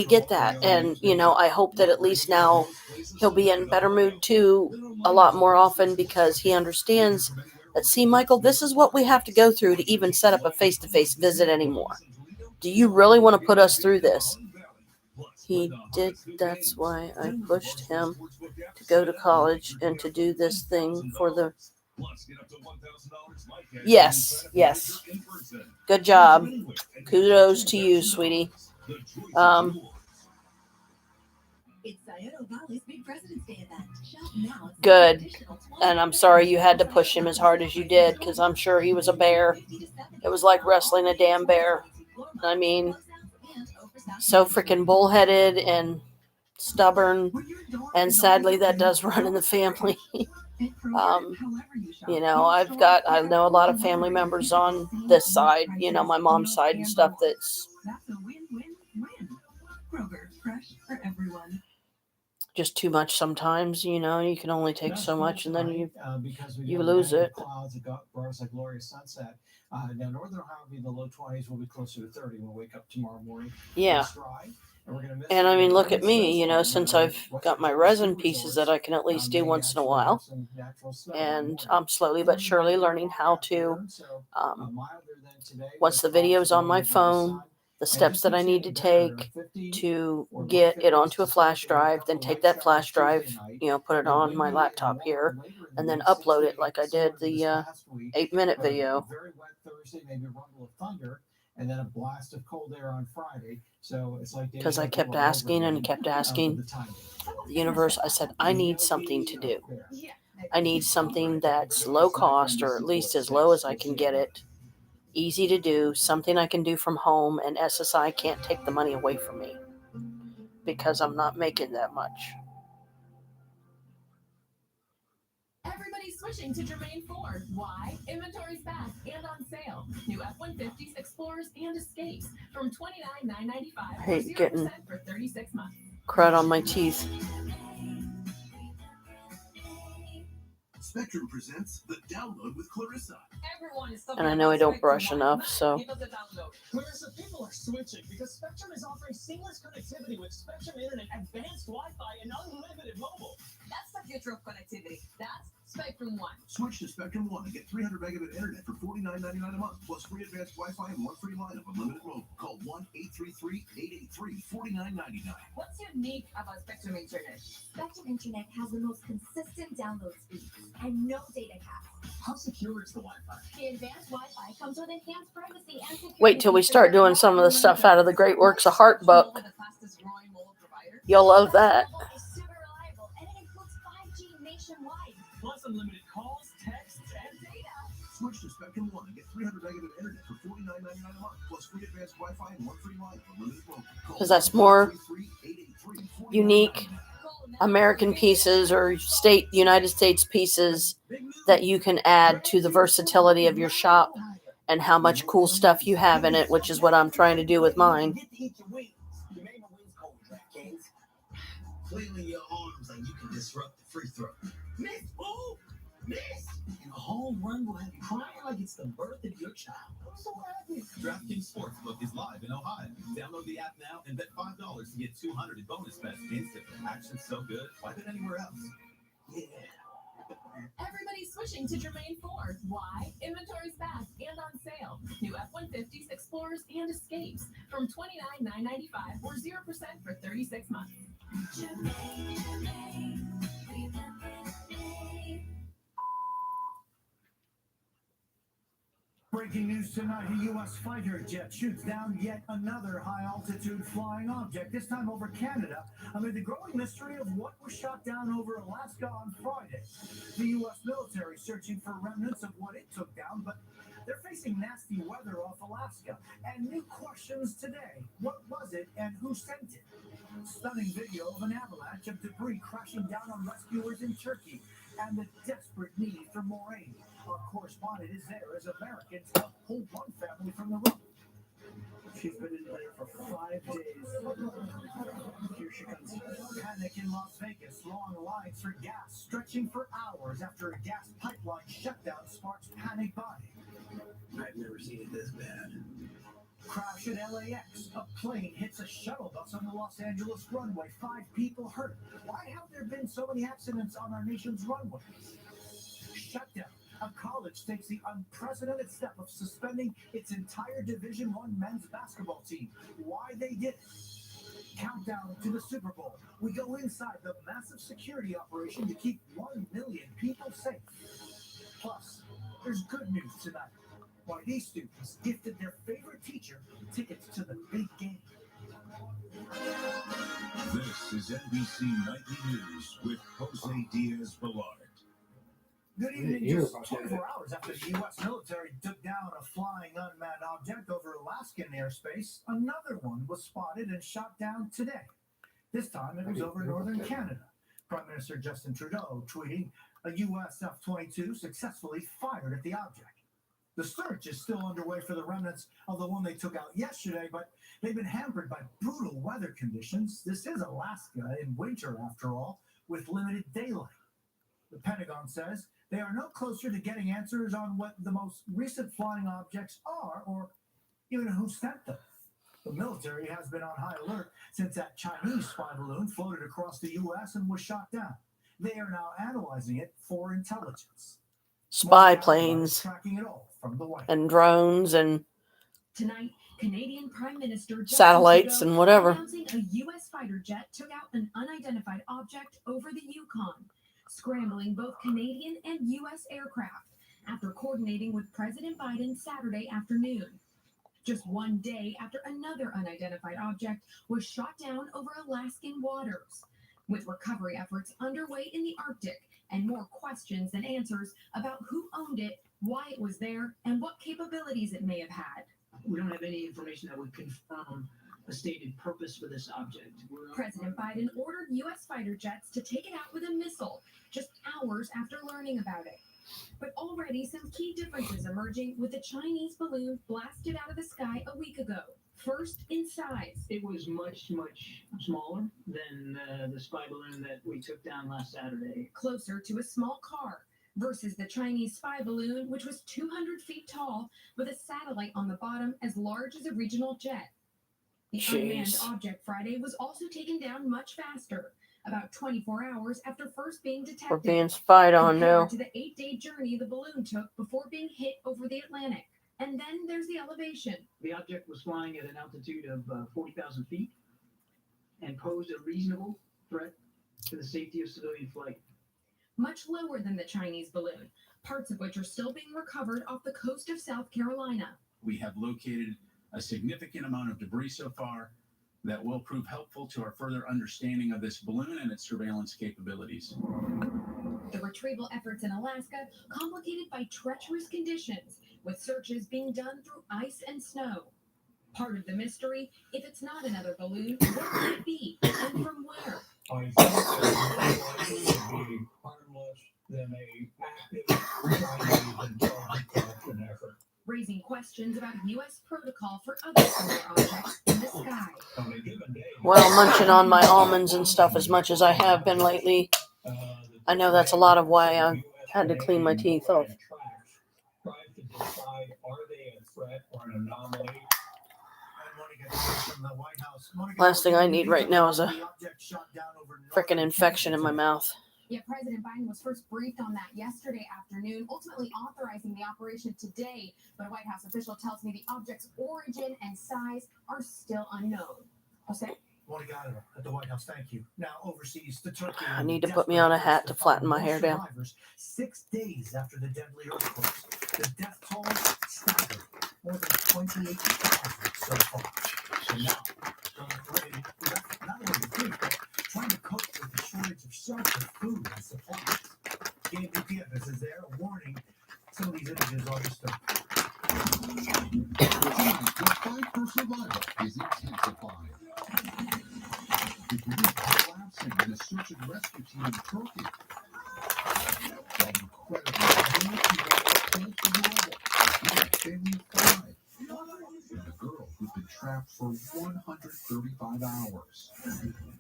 get that, and I hope that at least now he'll be in better mood too a lot more often, because he understands that, see, Michael, this is what we have to go through to even set up a face-to-face visit anymore. Do you really want to put us through this? He did. That's why I pushed him to go to college and to do this thing for the... Yes. Good job. Kudos to you, sweetie. Good. And I'm sorry you had to push him as hard as you did, because I'm sure he was a bear. It was like wrestling a damn bear. I mean, so freaking bullheaded and stubborn, and sadly that does run in the family. I know a lot of family members on this side, my mom's side and stuff, that's just too much sometimes. You can only take so much, and then you lose it. Clouds, it brought us a glorious sunset. Now, northern Ohio will be in the low 20s. We'll be closer to 30 when we wake up tomorrow morning. Yeah. And I mean, look at me, since I've got my resin pieces that I can at least do once in a while. And I'm slowly but surely learning how to, once the video's on my phone, the steps that I need to take to get it onto a flash drive, then take that flash drive, put it on my laptop here, and then upload it like I did the 8-minute video. Very wet Thursday, maybe a rumble of thunder, and then a blast of cold air on Friday. So it's like, because I kept asking the universe. I said, I need something to do. I need something that's low cost, or at least as low as I can get it, easy to do, something I can do from home, and SSI can't take the money away from me because I'm not making that much. Everybody's switching to Germain Ford. Why? Inventory's back and on sale. New F-150s, Explorers, and Escapes from $29,995 I hate getting for 36 months. crud on my teeth. Spectrum presents The Download with Clarissa. And I know I don't brush enough, so... Clarissa, people are switching because Spectrum is offering seamless connectivity with Spectrum Internet, advanced Wi-Fi, and unlimited mobile. That's the future of connectivity. That's Spectrum One. Switch to Spectrum One and get 300 megabit internet for $49.99 a month, plus free advanced Wi-Fi and one free line of unlimited mobile. Call 1-833-883-4999. What's unique about Spectrum Internet? Spectrum Internet has the most consistent download speeds and no data caps. How secure is the Wi-Fi? The advanced Wi-Fi comes with enhanced privacy and security. Wait till we start doing some of the stuff out of the Great Works of Heart book. You'll love that. It's super reliable and it includes 5G nationwide. Plus unlimited calls, texts, and data. Switch to Spectrum One and get 300 megabit internet for $49.99 a month, plus free advanced Wi-Fi and one free line of unlimited mobile. Because that's more unique American pieces or United States pieces that you can add to the versatility of your shop and how much cool stuff you have in it, which is what I'm trying to do with mine. Flailing your arms like you can disrupt the free throw. Miss, oh, miss! And a home run will have you crying like it's the birth of your child. I'm so happy. DraftKings Sportsbook is live in Ohio. Download the app now and bet $5 to get $200 in bonus bets instantly. Action's so good, why bet anywhere else? Yeah. Everybody's switching to Germain Ford. Why? Inventory's back and on sale. New F-150s, Explorers, and Escapes from $29,995 or 0% for 36 months. Breaking news tonight, a U.S. fighter jet shoots down yet another high-altitude flying object, this time over Canada, amid the growing mystery of what was shot down over Alaska on Friday. The U.S. military searching for remnants of what it took down, but they're facing nasty weather off Alaska. And new questions today. What was it and who sent it? Stunning video of an avalanche of debris crashing down on rescuers in Turkey and the desperate need for more aid. Our correspondent is there as Americans help pull one family from the rubble. She's been in there for 5 days. Here she comes. Panic in Las Vegas. Long lines for gas stretching for hours after a gas pipeline shutdown sparks panic buying. I've never seen it this bad. Crash at LAX. A plane hits a shuttle bus on the Los Angeles runway. 5 people hurt. Why have there been so many accidents on our nation's runways? Shutdown. A college takes the unprecedented step of suspending its entire Division I men's basketball team. Why they did it? Countdown to the Super Bowl. We go inside the massive security operation to keep 1 million people safe. Plus, there's good news tonight. Why these students gifted their favorite teacher tickets to the big game. This is NBC Nightly News with Jose Diaz-Balart. Good evening. Just 24 hours after the U.S. military took down a flying unmanned object over Alaskan airspace, another one was spotted and shot down today. This time it was over northern Canada. Prime Minister Justin Trudeau tweeting, a U.S. F-22 successfully fired at the object. The search is still underway for the remnants of the one they took out yesterday, but they've been hampered by brutal weather conditions. This is Alaska in winter, after all, with limited daylight. The Pentagon says they are no closer to getting answers on what the most recent flying objects are, or even who sent them. The military has been on high alert since that Chinese spy balloon floated across the U.S. and was shot down. They are now analyzing it for intelligence. Spy planes Tracking it all from the White House. and drones and Tonight, Canadian Prime Minister Justin satellites Trudeau and whatever. announcing a U.S. fighter jet took out an unidentified object over the Yukon, scrambling both Canadian and U.S. aircraft after coordinating with President Biden Saturday afternoon. Just one day after another unidentified object was shot down over Alaskan waters, with recovery efforts underway in the Arctic and more questions than answers about who owned it, why it was there, and what capabilities it may have had. We don't have any information that would confirm a stated purpose for this object. President Biden ordered U.S. fighter jets to take it out with a missile just hours after learning about it. But already some key differences emerging with the Chinese balloon blasted out of the sky a week ago. First, in size. It was much, much smaller than the spy balloon that we took down last Saturday. Closer to a small car versus the Chinese spy balloon, which was 200 feet tall with a satellite on the bottom as large as a regional jet. The unmanned object Friday was also taken down much faster, about 24 hours after first being detected. We're being spied on now. To the 8-day journey the balloon took before being hit over the Atlantic. And then there's the elevation. The object was flying at an altitude of 40,000 feet and posed a reasonable threat to the safety of civilian flight. Much lower than the Chinese balloon, parts of which are still being recovered off the coast of South Carolina. We have located a significant amount of debris so far that will prove helpful to our further understanding of this balloon and its surveillance capabilities. The retrieval efforts in Alaska complicated by treacherous conditions, with searches being done through ice and snow. Part of the mystery, if it's not another balloon, what could it be and from where? I think that it would be harmless than a active Chinese intelligence collection effort. Raising questions about U.S. protocol for other similar objects in the sky. On a given day, Well, munching on my almonds and stuff as much as I have been lately, I know that's a lot of why I had to clean my teeth off. tries to decide, are they a threat or an anomaly? Last thing I need right now is a frickin' infection in my mouth. Yeah, President Biden was first briefed on that yesterday afternoon, ultimately authorizing the operation today. But a White House official tells me the object's origin and size are still unknown. Jose? Morgado at the White House, thank you. Now overseas to Turkey. I need to put me on a hat to flatten my hair down. 6 days after the deadly earthquakes, the death toll staggered. More than 28,000 so far. And now, not only the food, but trying to cope with the shortage of shelter, food, and supplies. Gabe Gutierrez is there, warning some of these images are disturbing. The fight for survival is intensifying. The group collapsing in a search and rescue team in Turkey. While incredibly many people are close to normal, with a family of 5, and a girl who's for 135 hours.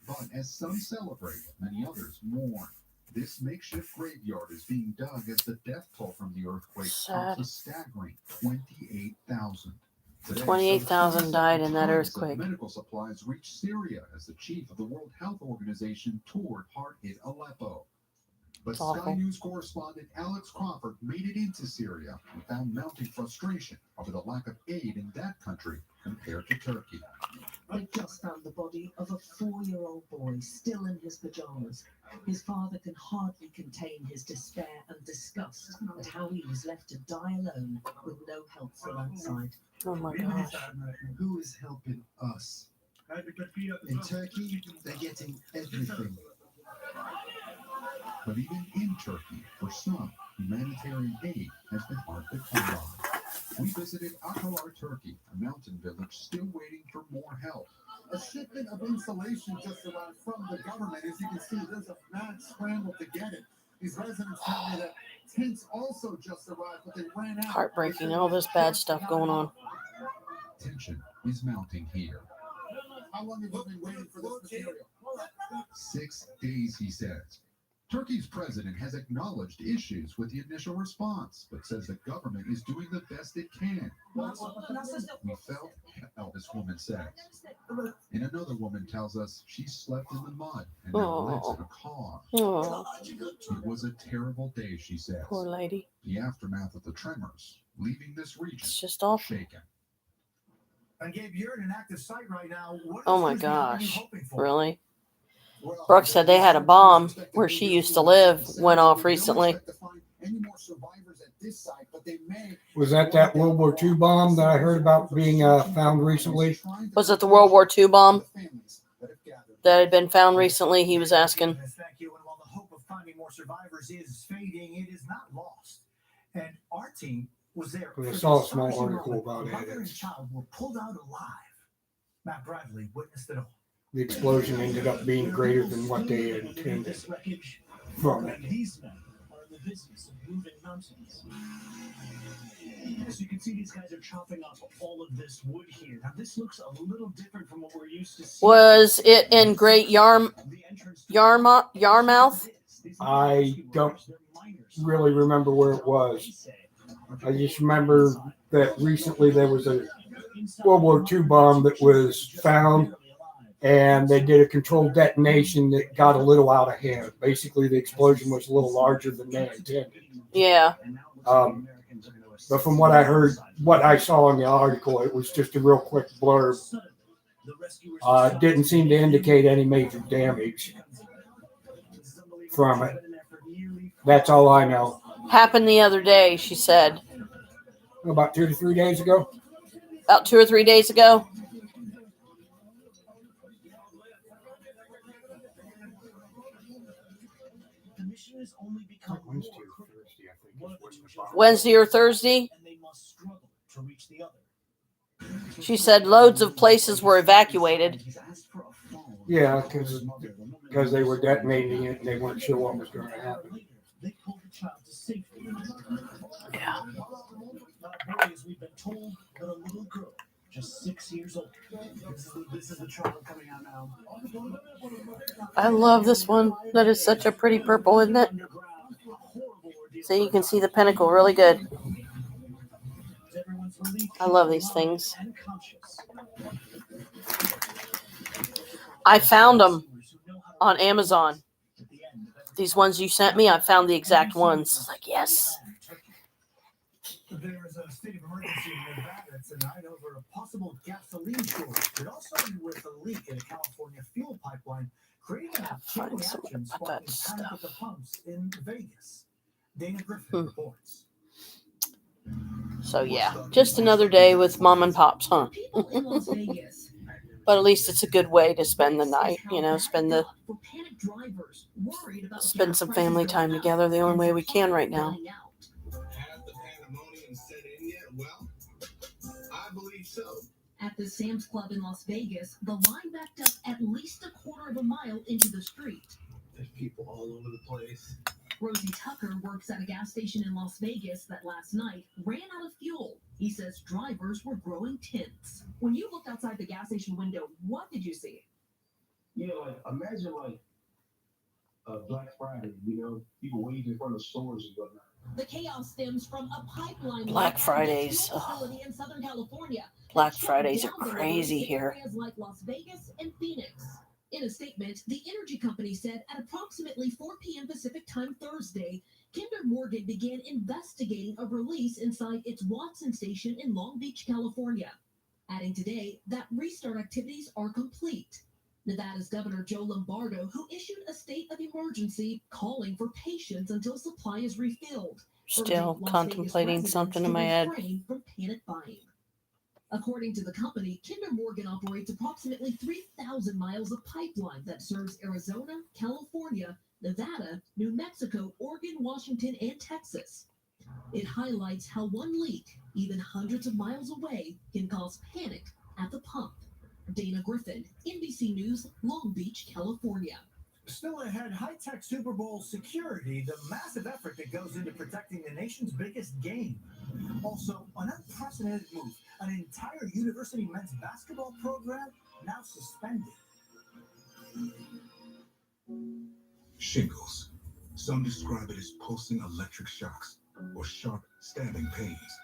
But as some celebrate, many others mourn. This makeshift graveyard is being dug as the death toll from the earthquake tops a staggering 28,000. 28,000 died in that earthquake. Medical supplies reached Syria as the chief of the World Health Organization toured hard-hit Aleppo. But Sky News correspondent Alex Crawford made it into Syria and found mounting frustration over the lack of aid in that country compared to Turkey. They just found the body of a 4-year-old boy still in his pajamas. His father can hardly contain his despair and disgust at how he was left to die alone with no help from outside. Oh my gosh. Who is helping us? In Turkey, they're getting everything. But even in Turkey, for some, humanitarian aid has been hard to come by. We visited Akalar, Turkey, a mountain village still waiting for more help. A shipment of insulation just arrived from the government. As you can see, there's a mad scramble to get it. These residents tell me that tents also just arrived, but they ran out. Heartbreaking, all this bad stuff going on. Tension is mounting here. How long have you been waiting for this material? 6 days, he says. Turkey's president has acknowledged issues with the initial response, but says the government is doing the best it can. We felt, this woman says. And another woman tells us she slept in the mud and now lives in a car. It was a terrible day, she says. Poor lady. The aftermath of the tremors, leaving this region it's just awful. Shaken. And Gabe, you're in an active site right now. Oh my gosh. Really? Brooke said they had a bomb where she used to live went off recently. Was that World War II bomb that I heard about being found recently? Was it the World War II bomb that had been found recently? He was asking. Thank you. And while the hope of finding more survivors is fading, it is not lost. And our team was there. I saw a small article about it. Mother and child were pulled out alive. Matt Bradley witnessed it all. The explosion ended up being greater than what they had intended from it. These men are in the business of moving mountains. As you can see, these guys are chopping up all of this wood here. Now, this looks a little different from what we're used to seeing. Was it in Great Yarmouth? I don't really remember where it was. I just remember that recently there was a World War II bomb that was found, and they did a controlled detonation that got a little out of hand. Basically, the explosion was a little larger than they intended. Yeah. But from what I heard, what I saw in the article, it was just a real quick blurb. It didn't seem to indicate any major damage from it. That's all I know. Happened the other day, she said. About 2 to 3 days ago? About 2 or 3 days ago. Wednesday or Thursday. She said loads of places were evacuated. Yeah, because they were detonating it and they weren't sure what was going to happen. Yeah. We've been told that a little girl, just 6 years old. This is the child coming out now. I love this one. That is such a pretty purple, isn't it? So you can see the pinnacle really good. I love these things. I found them on Amazon. These ones you sent me, I found the exact ones. Like, yes. There is a state of emergency in Nevada tonight over a possible gasoline shortage. It also ended with a leak in a California fuel pipeline, creating a chain reaction sparking panic at the pumps in Vegas. Dana Griffin reports. So yeah, just another day with mom and pops, huh? But at least it's a good way to spend the night, you know, spend some family time together the only way we can right now. Well, I believe so. At the Sam's Club in Las Vegas, the line backed up at least a quarter of a mile into the street. There's people all over the place. Rosie Tucker works at a gas station in Las Vegas that last night ran out of fuel. He says drivers were growing tense. When you looked outside the gas station window, what did you see? Yeah, like imagine like a Black Friday, people waiting in front of stores and whatnot. The chaos stems from a pipeline Black Fridays. facility in Southern California. Black Fridays are crazy here. Areas like Las Vegas and Phoenix. In a statement, the energy company said at approximately 4 p.m. Pacific time Thursday, Kinder Morgan began investigating a release inside its Watson station in Long Beach, California. Adding today that restart activities are complete. Nevada's Governor Joe Lombardo, who issued a state of emergency calling for patience until supply is refilled. Still contemplating something in my head. From panic buying. According to the company, Kinder Morgan operates approximately 3,000 miles of pipeline that serves Arizona, California, Nevada, New Mexico, Oregon, Washington, and Texas. It highlights how one leak, even hundreds of miles away, can cause panic at the pump. Dana Griffin, NBC News, Long Beach, California. Still ahead, high-tech Super Bowl security, the massive effort that goes into protecting the nation's biggest game. Also, an unprecedented move, an entire university men's basketball program now suspended. Shingles. Some describe it as pulsing electric shocks or sharp stabbing pains.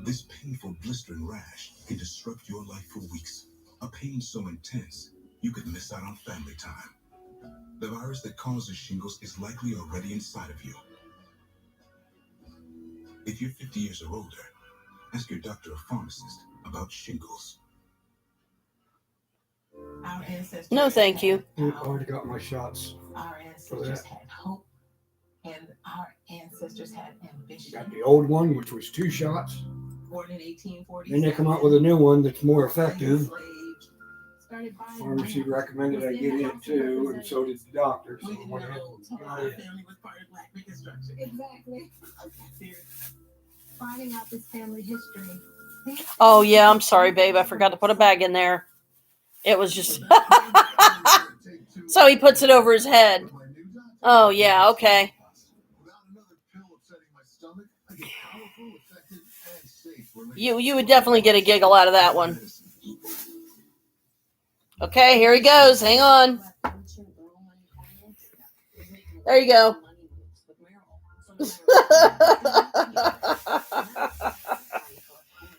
This painful blistering rash can disrupt your life for weeks. A pain so intense, you could miss out on family time. The virus that causes shingles is likely already inside of you. If you're 50 years or older, ask your doctor or pharmacist about shingles. Our ancestors No, thank you. I've already got my shots. Our ancestors had hope, and our ancestors had ambition. Got the old one, which was 2 shots. Born in 1840. Then they come out with a new one that's more effective. Pharmacy recommended I get it too, and so did the doctor. So I went ahead and got it. Family was part of Black Reconstruction. Exactly. Finding out this family history. Oh, yeah, I'm sorry, babe. I forgot to put a bag in there. It was just... So he puts it over his head. Oh, yeah, okay. You would definitely get a giggle out of that one. Okay, here he goes. Hang on. There you go.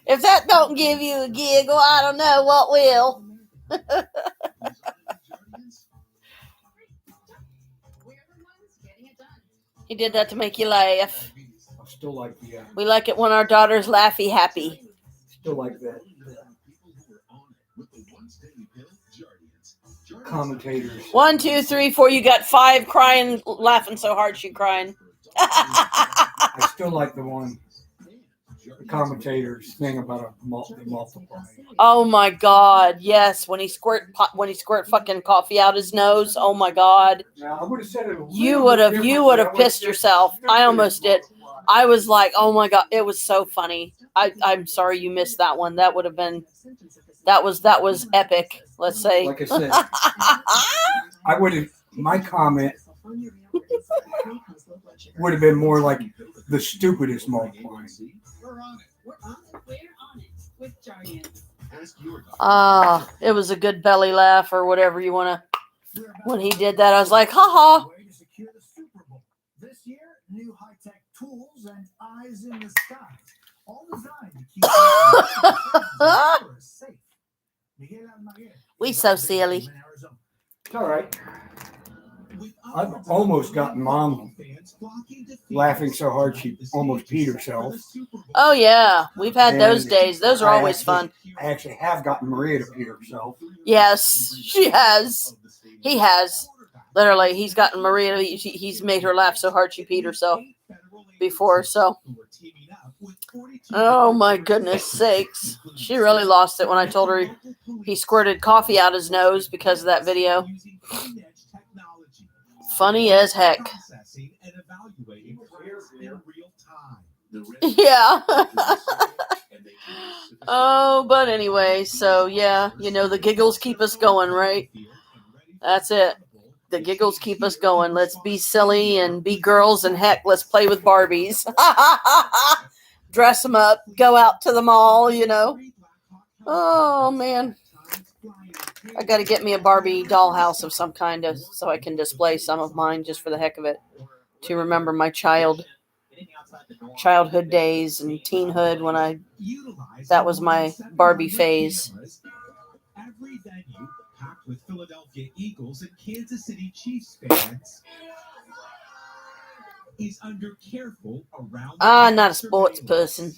If that don't give you a giggle, I don't know what will. He did that to make you laugh. I still like the. We like it when our daughter's laughy happy. Still like that. Commentators. 1, 2, 3, 4. You got 5 crying, laughing so hard she crying. I still like the one. The commentators thing about the multiplying. Oh my God! Yes, when he squirt fucking coffee out his nose. Oh my God! Now, I would have said it. You would have pissed yourself. I almost did. I was like, oh my God! It was so funny. I'm sorry you missed that one. That would have been. That was epic. Let's say. Like I said, I would have. My comment would have been more like the stupidest multiplying. We're on it. We're on it with Giants. It was a good belly laugh or whatever you want to. When he did that, I was like, ha Way to secure the Super Bowl. This year, new high-tech tools and eyes in the skies, all designed to keep the safe. We so silly. It's all right. I've almost gotten Mom laughing so hard she almost peed herself. Oh yeah, we've had those days. Those are always fun. I actually have gotten Maria to pee herself. Yes, she has. He has. Literally, he's gotten Maria. He's made her laugh so hard she peed herself before. So, oh my goodness sakes, she really lost it when I told her he squirted coffee out his nose because of that video. Funny as heck. Yeah. Oh, but anyway, so yeah, the giggles keep us going, right? That's it. the giggles keep us going. Let's be silly and be girls, and heck, let's play with Barbies. Dress them up, go out to the mall, you know. Oh, man. I got to get me a Barbie dollhouse of some kind of, so I can display some of mine just for the heck of it, to remember my childhood days and teenhood when that was my Barbie phase. Every venue packed with Philadelphia Eagles and Kansas City Chiefs fans is under careful around. Not a sports person.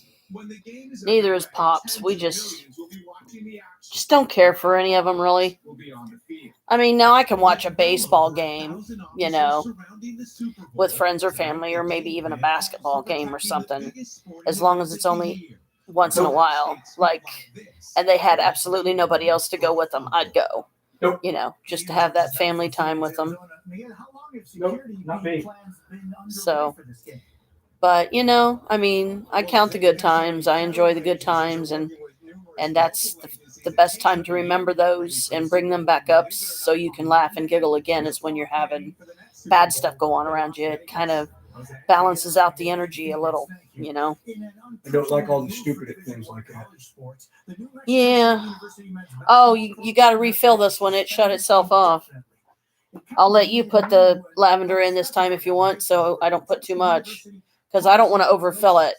Neither is Pops. We just don't care for any of them, really. I mean, now I can watch a baseball game, you know, with friends or family, or maybe even a basketball game or something, as long as it's only once in a while. Like, and they had absolutely nobody else to go with them, I'd go. Nope. You know, just to have that family time with them. Nope, not me. So, but, you know, I mean, I count the good times. I enjoy the good times, and that's the best time to remember those and bring them back up so you can laugh and giggle again, is when you're having bad stuff go on around you. It kind of balances out the energy a little, you know. I don't like all the stupid things like that. Yeah. Oh, you got to refill this one. It shut itself off. I'll let you put the lavender in this time if you want, so I don't put too much, because I don't want to overfill it.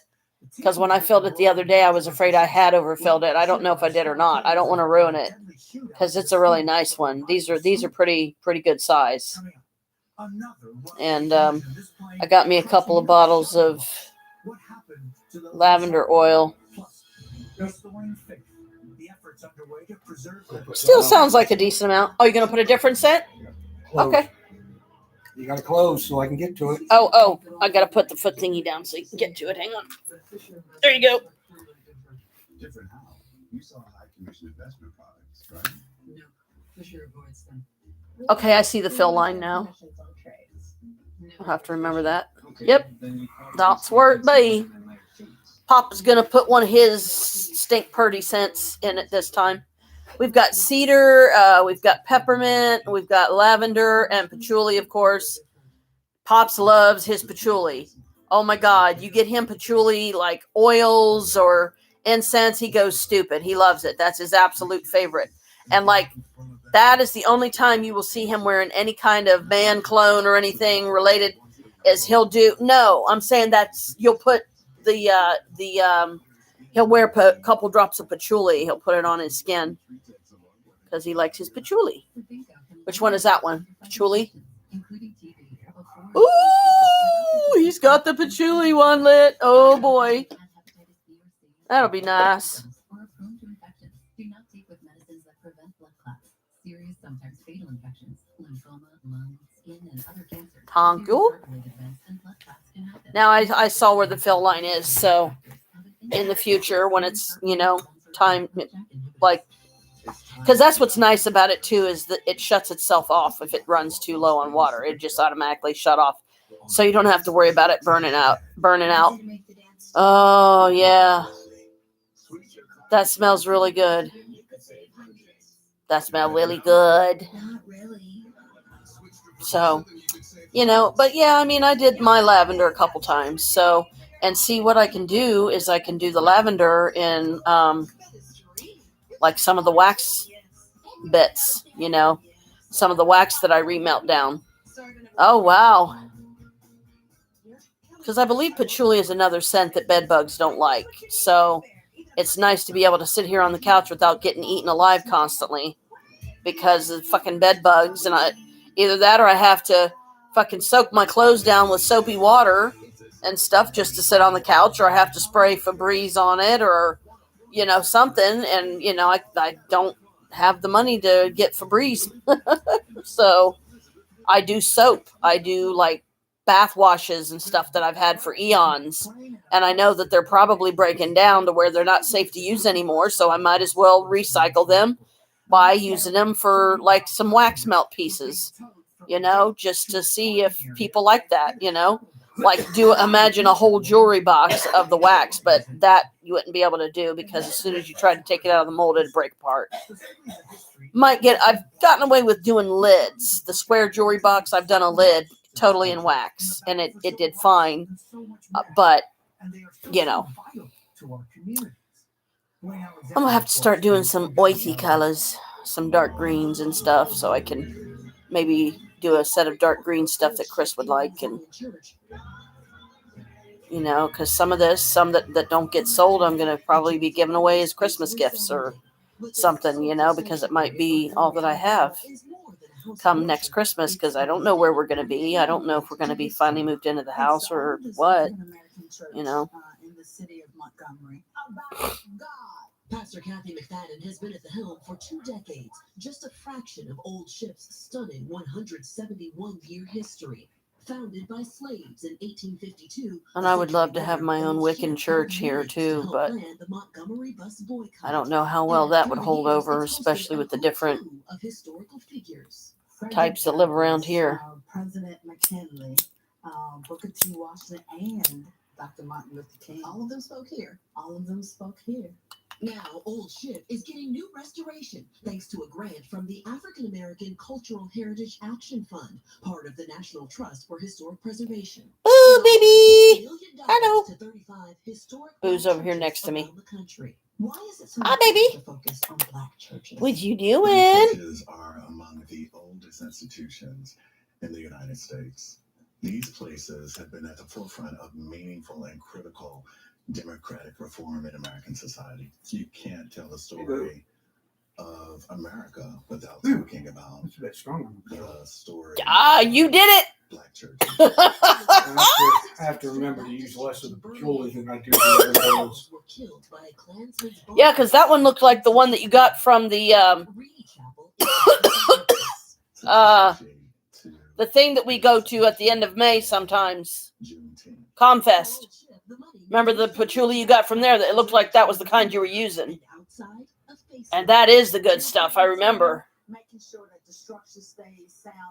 Because when I filled it the other day, I was afraid I had overfilled it. I don't know if I did or not. I don't want to ruin it, because it's a really nice one. These are pretty good size. And I got me a couple of bottles of lavender oil. Still sounds like a decent amount. Oh, you're going to put a different scent? Close. Okay. You got to close so I can get to it. Oh, I got to put the foot thingy down so you can get to it. Hang on. There you go. Different how? You saw high commission investment products, right? No, Fisher avoids them. Okay, I see the fill line now. I'll have to remember that. Yep. That's where it be. Papa's going to put one of his stink purdy scents in it this time. We've got cedar, we've got peppermint, we've got lavender, and patchouli, of course. Pops loves his patchouli. Oh my God, you get him patchouli like oils or incense, he goes stupid. He loves it. That's his absolute favorite. And like, that is the only time you will see him wearing any kind of man clone or anything related, is he'll do, no, I'm saying that's, you'll put he'll wear a couple drops of patchouli. He'll put it on his skin because he likes his patchouli. Which one is that one? Patchouli? Ooh, he's got the patchouli one lit. Oh boy. That'll be nice. Do not take with medicines that prevent blood clots, serious, sometimes fatal infections, lymphoma, lung, skin, and other cancers. Thank you. Now I saw where the fill line is, so in the future when it's, you know, time, like, because that's what's nice about it too, is that it shuts itself off if it runs too low on water. It just automatically shut off, so you don't have to worry about it burning out. Oh yeah, that smells really good. That smells really good. So, you know, but yeah, I mean, I did my lavender a couple times. So, and see, what I can do is I can do the lavender in like some of the wax bits, you know, some of the wax that I remelt down. Oh, wow. Because I believe patchouli is another scent that bed bugs don't like. So it's nice to be able to sit here on the couch without getting eaten alive constantly because of fucking bed bugs. And either that or I have to fucking soak my clothes down with soapy water and stuff just to sit on the couch, or I have to spray Febreze on it, or, you know, something. And, you know, I don't have the money to get Febreze. So I do soap. I do like bath washes and stuff that I've had for eons. And I know that they're probably breaking down to where they're not safe to use anymore. So I might as well recycle them by using them for like some wax melt pieces, you know, just to see if people like that, you know. like imagine a whole jewelry box of the wax, but that you wouldn't be able to do because as soon as you tried to take it out of the mold, it'd break apart. I've gotten away with doing lids. The square jewelry box, I've done a lid totally in wax, and it did fine. But, you know, I'm going to have to start doing some oithy colors, some dark greens and stuff, so I can maybe do a set of dark green stuff that Chris would like. And, you know, because some that don't get sold, I'm going to probably be giving away as Christmas gifts or something, you know, because it might be all that I have come next Christmas, because I don't know where we're going to be. I don't know if we're going to be finally moved into the house or what, you know. In the city of Montgomery. Pastor Kathy McFadden has been at the helm for 2 decades, just a fraction of Old Ship's stunning 171-year history. Founded by slaves in 1852. And I would love to have my own Wiccan church here too, but I don't know how well that would hold over, especially with the different types that live around here. President McKinley, Booker T. Washington, and Dr. Martin Luther King. All of them spoke here. All of them spoke here. Now, Old Ship is getting new restoration thanks to a grant from the African American Cultural Heritage Action Fund, part of the National Trust for Historic Preservation. Ooh, baby! Hello. Boo's over here next to me. Hi, baby. What you doing? Churches are among the oldest institutions in the United States. These places have been at the forefront of meaningful and critical democratic reform in American society. You can't tell the story of America without talking about the story. You did it! Black church. I have to remember to use less of the patchouli than I do the other ones. Yeah, because that one looked like the one that you got from the the thing that we go to at the end of May sometimes. Comfest. Remember the patchouli you got from there? That it looked like that was the kind you were using. And that is the good stuff, I remember.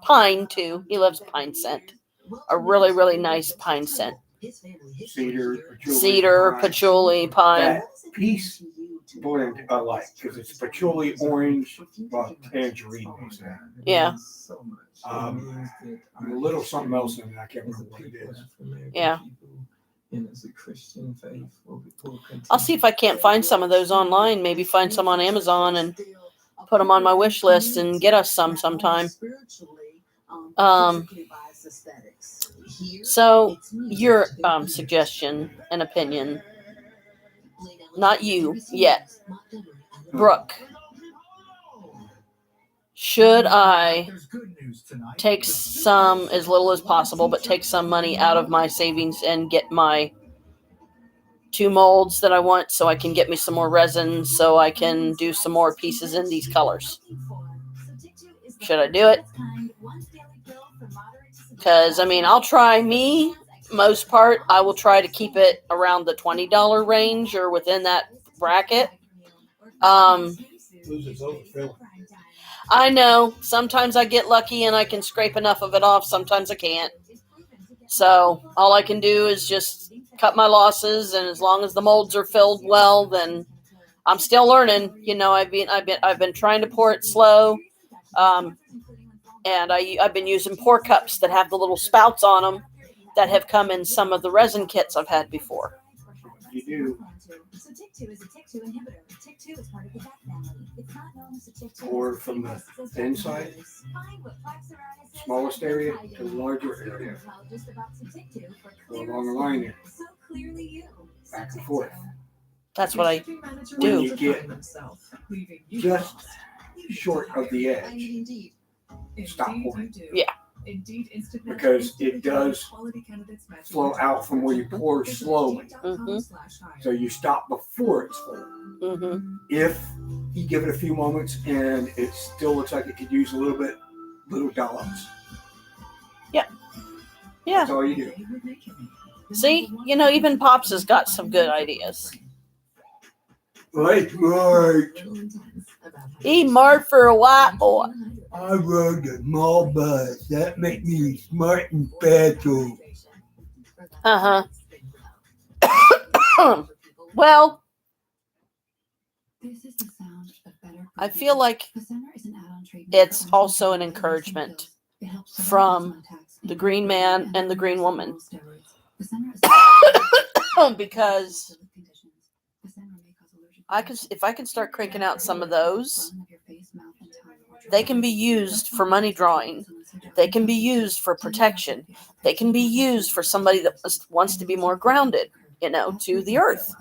Pine, too. He loves pine scent. A really, really nice pine scent. Cedar, patchouli, pine. That piece blend I like because it's patchouli, orange, tangerine. Yeah. A little something else in it. I can't remember what it is. Yeah. And as a Christian faith, I'll see if I can't find some of those online. Maybe find some on Amazon and put them on my wish list and get us some sometime. So your suggestion and opinion, not you yet, Brooke. Should I take some, as little as possible, but take some money out of my savings and get my 2 molds that I want so I can get me some more resin so I can do some more pieces in these colors? Should I do it? Because, I mean, I'll try most part, I will try to keep it around the $20 range or within that bracket. I know. Sometimes I get lucky and I can scrape enough of it off. Sometimes I can't. So all I can do is just cut my losses, and as long as the molds are filled well, then I'm still learning. You know, I've been trying to pour it slow, and I've been using pour cups that have the little spouts on them that have come in some of the resin kits I've had before. You do. So TIC2 is a TIC2 inhibitor. TIC2 is part of the gut family. It's not known as a TIC2. Or from the inside, smallest area to the larger area. Or along the line there. Back and forth. That's what I When do. you get just short of the edge, stop pouring. Yeah. Because it does flow out from where you pour slowly. Mm-hmm. So you stop before it's full. Mm-hmm. If you give it a few moments and it still looks like it could use a little dollops. Yeah. Yeah. That's all you do. See, you know, even Pops has got some good ideas. Like Mark. He marked for a white boy. I rode a small bus. That make me smart and fast. Well, This is the sound of better I feel like Fasenra is an add-on treatment it's for also an osteoporosis and encouragement skills. It helps prevent from asthma attacks the in green pregnant man and and the green women woman. on steroids. Fasenra is Because Fasenra may cause allergic if I can start cranking out some of those, they can be used for money drawing. They can be used for protection. They can be used for somebody that wants to be more grounded, to the earth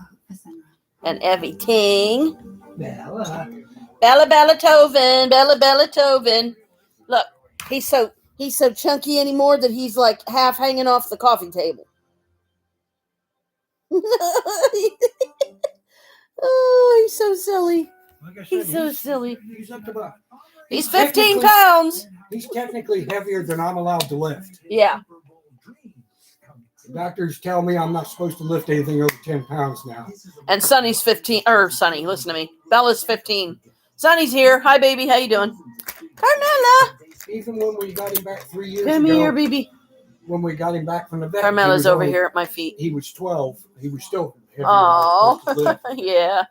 and everything. Bella Tovin. Look, he's so chunky anymore that he's like half hanging off the coffee table. Oh, he's so silly. Like I said, He's so silly. He's up to about. He's 15 pounds. He's technically heavier than I'm allowed to lift. Yeah. Doctors tell me I'm not supposed to lift anything over 10 pounds now. And Sonny's 15. Sonny, listen to me. Bella's 15. Sonny's here. Hi, baby. How you doing? Carmela. Even when we got him back 3 years Come ago. here, baby. When we got him back from the vet. Carmela's over here at my feet. He was 12. He was still heavier. Oh, yeah.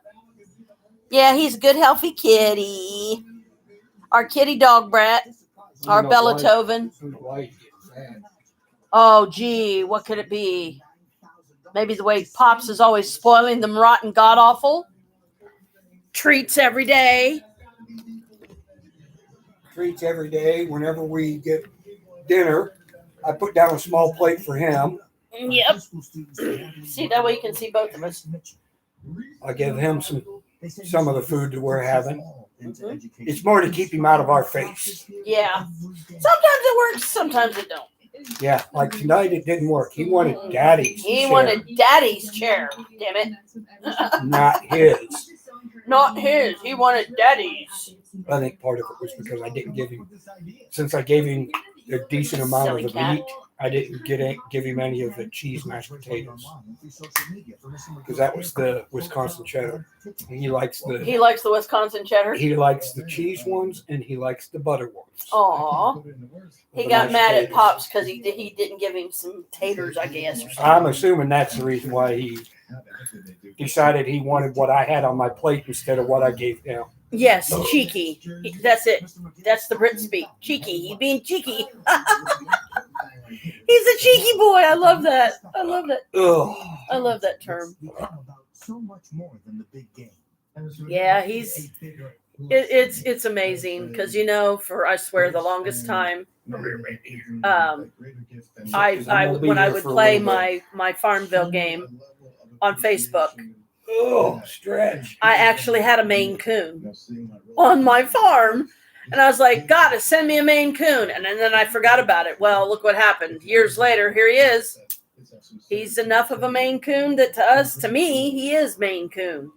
Yeah, he's a good, healthy kitty. Our kitty dog brat. Our Bella Tovin. Oh, gee, what could it be? Maybe the way Pops is always spoiling them rotten god-awful. Treats every day. Treats every day. Whenever we get dinner, I put down a small plate for him. Yep. See, that way you can see both of us. I give him some of the food that we're having. Mm-hmm. It's more to keep him out of our face. Yeah. Sometimes it works, sometimes it don't. Yeah, like tonight it didn't work. He wanted Daddy's chair. He wanted Daddy's chair, damn it. Not his. Not his. He wanted Daddy's. I think part of it was because I didn't give him, since I gave him a decent amount of the meat, I didn't give him any of the cheese mashed potatoes. Because that was the Wisconsin cheddar. He likes the Wisconsin cheddar. He likes the cheese ones and he likes the butter ones. Aw. He got mad at Pops because he didn't give him some taters, I guess. Or something. I'm assuming that's the reason why he decided he wanted what I had on my plate instead of what I gave him. Yes, cheeky. That's it. That's the Brit speak. Cheeky. He's being cheeky. He's a cheeky boy. I love that. I love that. Ugh. I love that term. So much more than the big game. Yeah, it's amazing because I swear the longest time, when I would play my Farmville game on Facebook. Oh, stretch. I actually had a Maine Coon on my farm. And I was like, gotta send me a Maine Coon. And then I forgot about it. Well, look what happened. Years later, here he is. He's enough of a Maine Coon that to me, he is Maine Coon.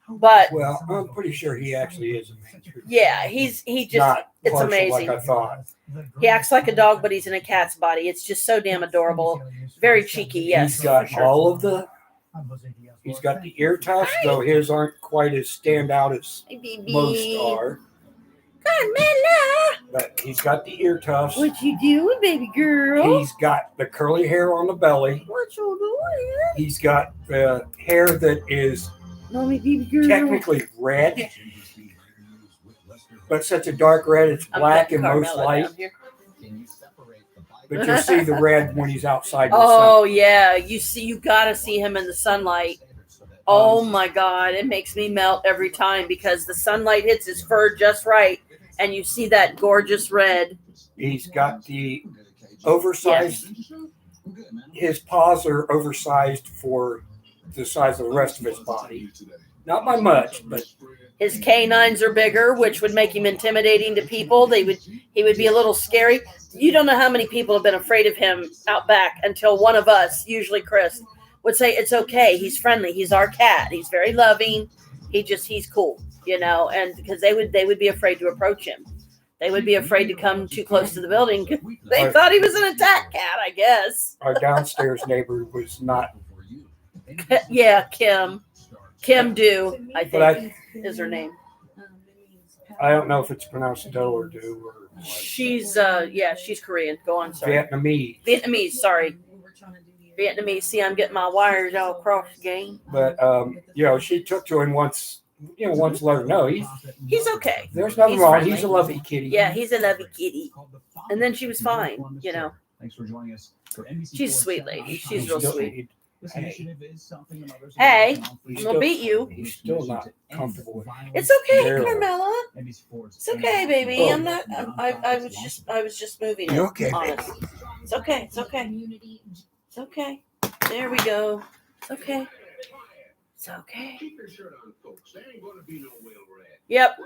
But well, I'm pretty sure he actually is a Maine Coon. Yeah, it's amazing. Like I thought. He acts like a dog, but he's in a cat's body. It's just so damn adorable. Very cheeky, yes. He's got all of the. He's got the ear tufts, though his aren't quite as stand out as most are. Carmela! But he's got the ear tufts. What you doing, baby girl? He's got the curly hair on the belly. What you doing? He's got the hair that is technically red, but such a dark red, it's black in most light. But you'll see the red when he's outside. Oh yeah, you gotta see him in the sunlight. Oh my God, it makes me melt every time because the sunlight hits his fur just right, and you see that gorgeous red. He's got the oversized. Yes. His paws are oversized for the size of the rest of his body. Not by much, but his canines are bigger, which would make him intimidating to people. He would be a little scary. You don't know how many people have been afraid of him out back until one of us, usually Chris, would say, it's okay. He's friendly. He's our cat. He's very loving. He's cool, and because they would be afraid to approach him. They would be afraid to come too close to the building. They thought he was an attack cat, I guess. Our downstairs neighbor was not. Yeah, Kim. Kim Do, I think, is her name. I don't know if it's pronounced Do or Do. She's she's Korean. Go on, sorry. Vietnamese. Sorry. Vietnamese. See, I'm getting my wires all crossed again. But she took to him once. Once let her know He's okay. There's nothing He's wrong. friendly. He's a lovey kitty. Yeah, he's a lovey kitty. And then she was fine. Thanks for joining us for NBC. She's a sweet lady. She's He's real still- sweet. This initiative is something the mothers of Hey, America now I'm gonna beat you. He's still not comfortable with it. It's okay, There. Carmela. It's okay, baby. Oh. I'm not. I was just moving it. You okay, Honest. It's okay. It's okay. It's okay. There we go. It's okay. It's okay. Keep your shirt on, folks. There ain't gonna be no whale rat. Yep.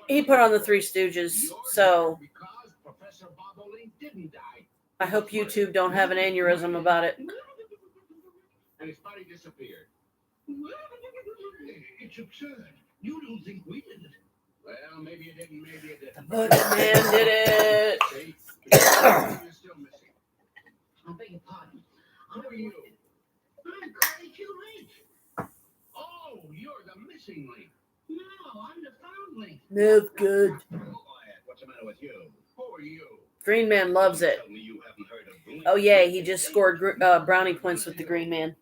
He put on the Three Stooges, so Because Professor Bobolink didn't die I hope YouTube don't have an aneurysm about it. and his body disappeared. It's absurd. You don't think we did it? Well, maybe you didn't. Maybe you didn't. The Boogeyman did it. See? You're still missing. I beg your pardon. Who are you? I'm Craig Link. Oh, you're the missing link. No, I'm the found link. Move good. Quiet. What's the matter with you? Who are you? Green Man loves it. Tell me you haven't heard of Blink. Oh yeah, he just scored brownie points with the Green Man.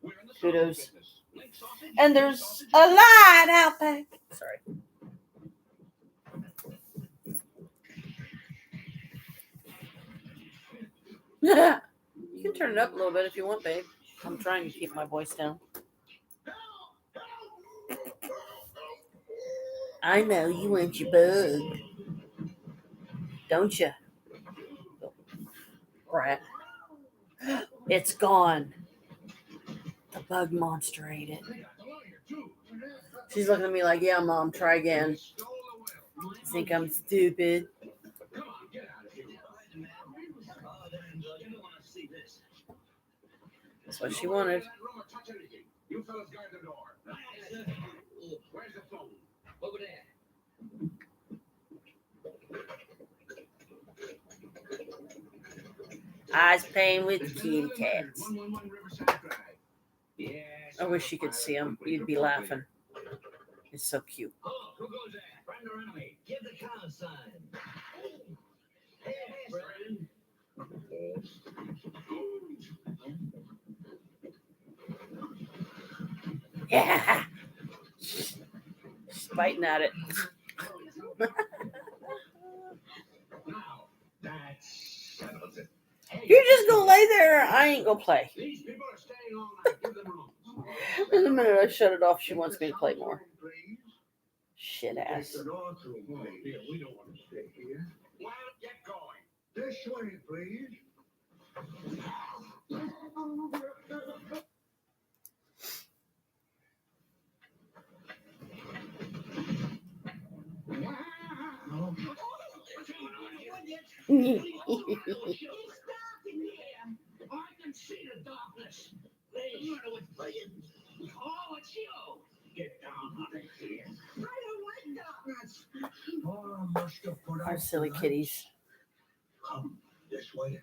We're in the Kudos. sausage business. Link sausage, And link there's sausage. a light out back. Sorry. You can turn it up a little bit if you want, babe. I'm trying to keep my voice down. I know you want your bug, don't you? Rat. It's gone. The bug monster ate it. She's looking at me like, yeah, Mom, try again. You think I'm stupid? Come on, get out of here. You don't want to see this. That's what she wanted. That room or touch anything. You fellas guard the door. Where's the phone? Over there. Eyes playing with kitty cats. 111 Riverside Drive. Yes. I wish you could see him. You'd be laughing. It's so cute. Oh, who goes there? Friend or enemy? Give the cow sign. Hey, friend. Yeah. She's biting at it. Now, that's settles it. You're just gonna lay there. I ain't gonna play. These people are staying all night. Give them room. In the minute I shut it off, she wants me to play more. Shit ass. We don't want to stay here. Well, get going. This way, please. I can see the darkness. Please. Oh, it's you. Get down, honey. I don't like darkness. Oh, I must have put Our out silly the kitties. Come this way.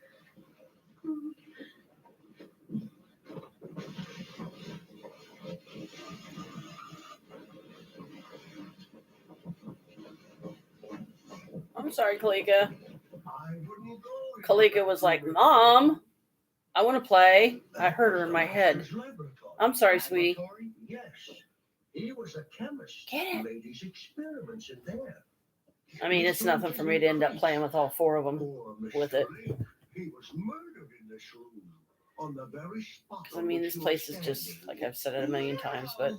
I'm sorry, Kalika. I wouldn't go. Kalika was like, Mom, I want to play. I heard her in my head. I'm sorry, sweetie. Yes. He was a chemist. Get it. Made his experiments in there. I mean, it's nothing for me to end up playing with all four of them Poor with it. Mr. Lee, he was murdered in this room on the very spot. 'Cause, I mean, this place is just, like I've said it a million times, but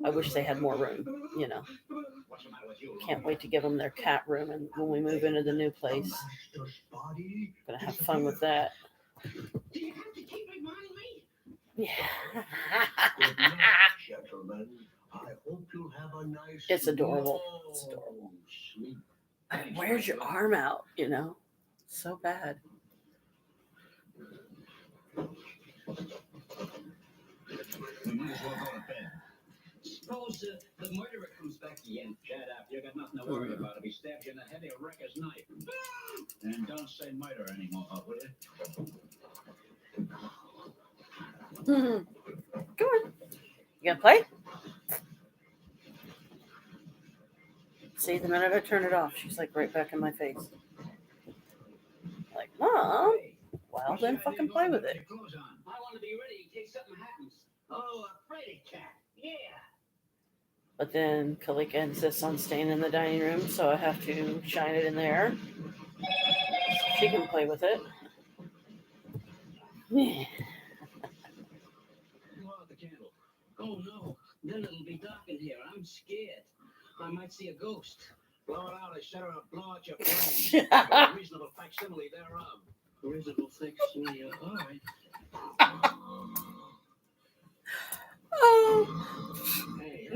I wish they had more room, you know. What's the matter with you? Can't wait to give them their cat room and when we move into the new place. Master's body. Gonna have fun with that. Do you have to keep reminding me? Yeah. Good night, gentlemen. I hope you'll have a nice. It's adorable. It's adorable. long sleep. Where's your arm out, you know? So bad. We might as well go to bed. Suppose the murderer comes back again. Shut up. You got nothing to worry about. If he stabs you in the head, he'll wreck his knife. And don't say murder anymore, will you? Come on. You gonna play? See, the minute I turn it off, she's like right back in my face. Like, Mom, well, then fucking play with it. I want to be Oh, a Freddy cat. Yeah. But then Kalika insists on staying in the dining room, so I have to shine it in there. She can play with it. Blow out the candle. Oh no, then it'll be dark in here. I'm scared. I might see a ghost. Blow it out, I shut her up, blow out your brain. A reasonable facsimile thereof. A reasonable facsimile, all right. Oh,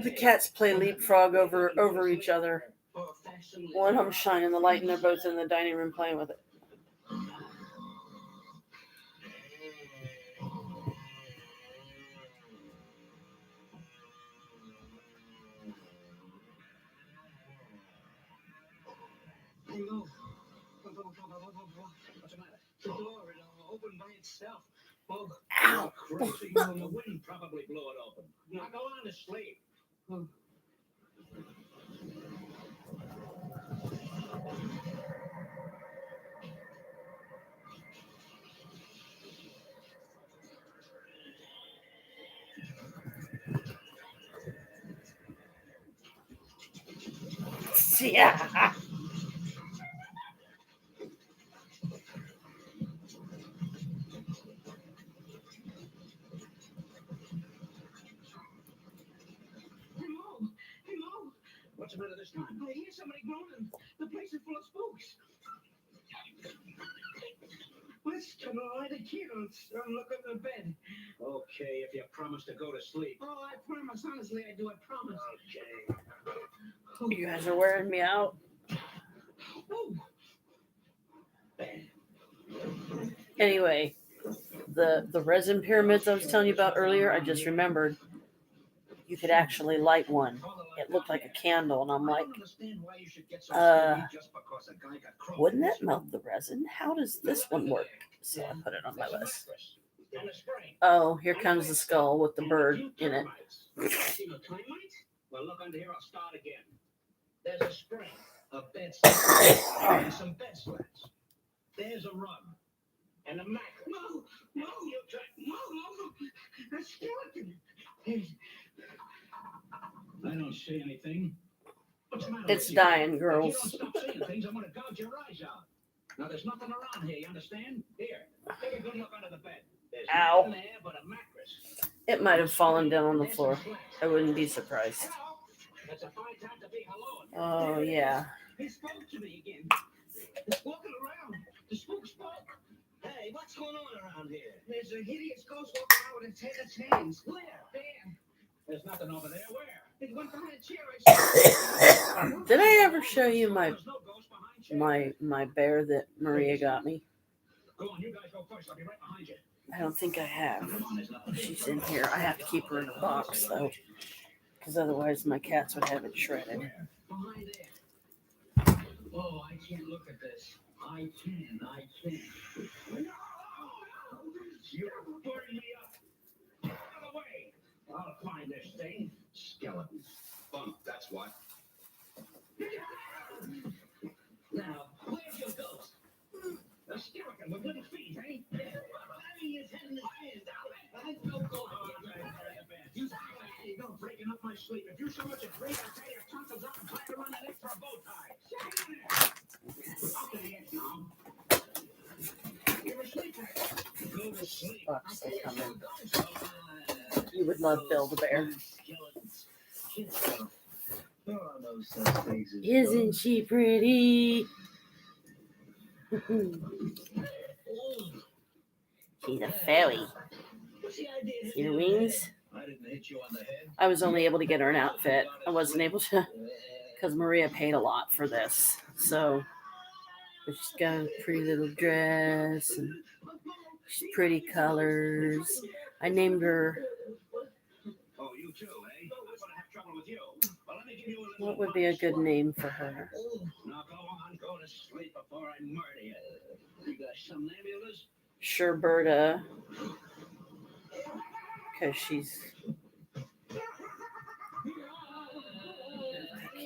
the cats play leapfrog over each other. One of them shining the light, and they're both in the dining room playing with it. Hey, Mo. What's the matter? The door, it opened by itself. Oh, ow! Crazy. The wind probably blew it open. Now go on to sleep. Yeah. Hey, Mo. What's the matter this time? I hear somebody groaning. The place is full of spooks. Let's turn the light here and look under the bed. Okay, if you promise to go to sleep. Oh, I promise. Honestly, I do. I promise. Okay. You guys are wearing me out. Anyway, the resin pyramids I was telling you about earlier, I just remembered you could actually light one. It looked like a candle, and I'm like, wouldn't that melt the resin? How does this one work? So I put it on my list. Oh, here comes the skull with the bird in it. Well, look under here. I'll start again. There's a spring, a bed slats, and some bed slats. There's a rug and a mat. No, a skeleton. I don't see anything. What's the matter? It's dying, girls. If you don't stop seeing things, I'm going to gouge your eyes out. Now, there's nothing around here, you understand? Here, take a good look under the bed. There's nothing there but a mattress. It might have fallen down on the floor. I wouldn't be surprised. That's a fine time to be hello. Oh, yeah. He spoke to me again. He's walking around. The spook spoke. Hey, what's going on around here? There's a hideous ghost walking around with its head in its hands. Where? There. There's nothing over there. Where? It went behind a chair. Did I ever show you my bear that Maria got me? Go on, you guys go first. I'll be right behind you. I don't think I have. She's in here. I have to keep her in a box, though, because otherwise my cats would have it shredded. Behind there. Oh, I can't look at this. I can. No! You're burning me up. Out of the way. I'll find this thing. Skeletons. Bunk, that's what. Now, where's your ghost? A skeleton with little feet, eh? Having his head in his hands. That's no ghost. You're breaking up my sleep. If you so much as breathe, I'll tear your tonsils out and tie it around the neck for a bow tie. Shut in there. Up to the edge now. You're asleep. Go to sleep. Box to come in. You would love Bill the bear. Isn't she pretty? She's a fairy. See her wings? I was only able to get her an outfit. I wasn't able to, because Maria paid a lot for this. So she's got a pretty little dress and she's pretty colors. I named her. What would be a good name for her? Now go on, go to sleep before I murder you. You got some nebulas? Sherberta, because she's. It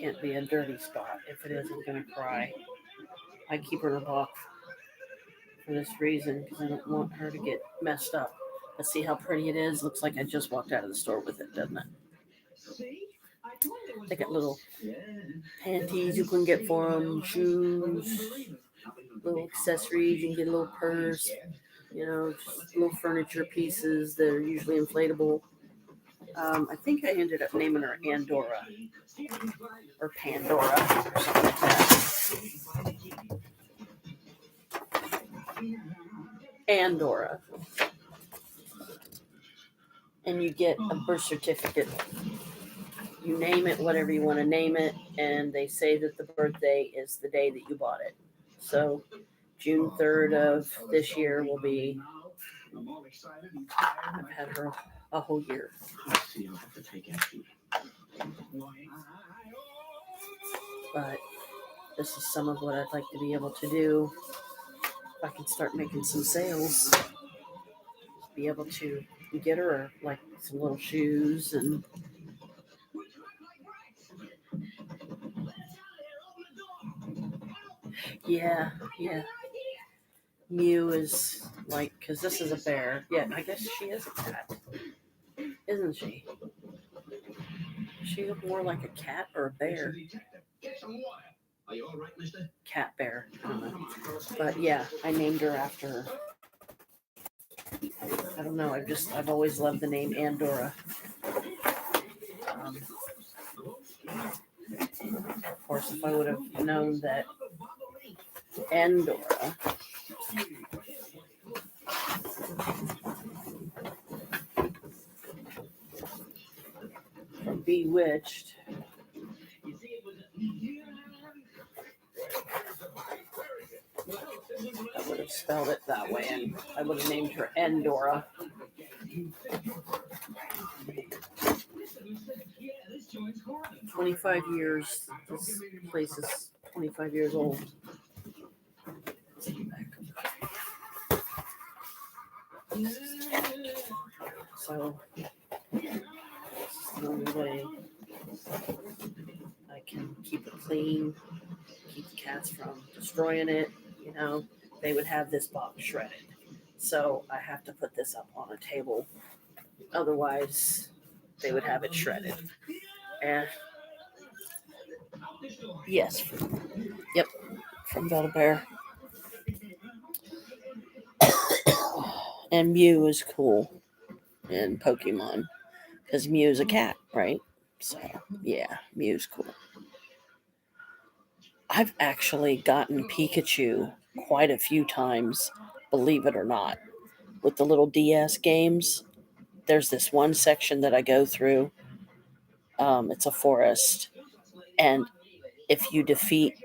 can't be a dirty spot. If it is, I'm gonna cry. I keep her in a box for this reason because I don't want her to get messed up. But see how pretty it is? Looks like I just walked out of the store with it, doesn't it? They got little panties you can get for them, shoes, little accessories. You can get a little purse, just little furniture pieces that are usually inflatable. I think I ended up naming her Andorra or Pandora or something like that. Andorra. And you get a birth certificate. You name it whatever you want to name it, and they say that the birthday is the day that you bought it. So June 3rd of this year will be, I've had her a whole year. But this is some of what I'd like to be able to do. If I can start making some sales, be able to get her like some little shoes and yeah. Mew is like, because this is a bear. Yeah, I guess she is a cat, isn't she? She look more like a cat or a bear. Cat bear. I don't know. But yeah, I named her after her. I don't know. I've always loved the name Andorra. Of course, if I would have known that Andorra from Bewitched, I would have spelled it that way, and I would have named her Andorra. 25 years. This place is 25 years old. So this is the only way I can keep it clean, keep the cats from destroying it. They would have this box shredded. So I have to put this up on a table. Otherwise, they would have it shredded. And yes, yep, from Build-A-Bear. And Mew is cool in Pokemon because Mew's a cat, right? So yeah, Mew's cool. I've actually gotten Pikachu quite a few times, believe it or not, with the little DS games. There's this one section that I go through. It's a forest, and if you defeat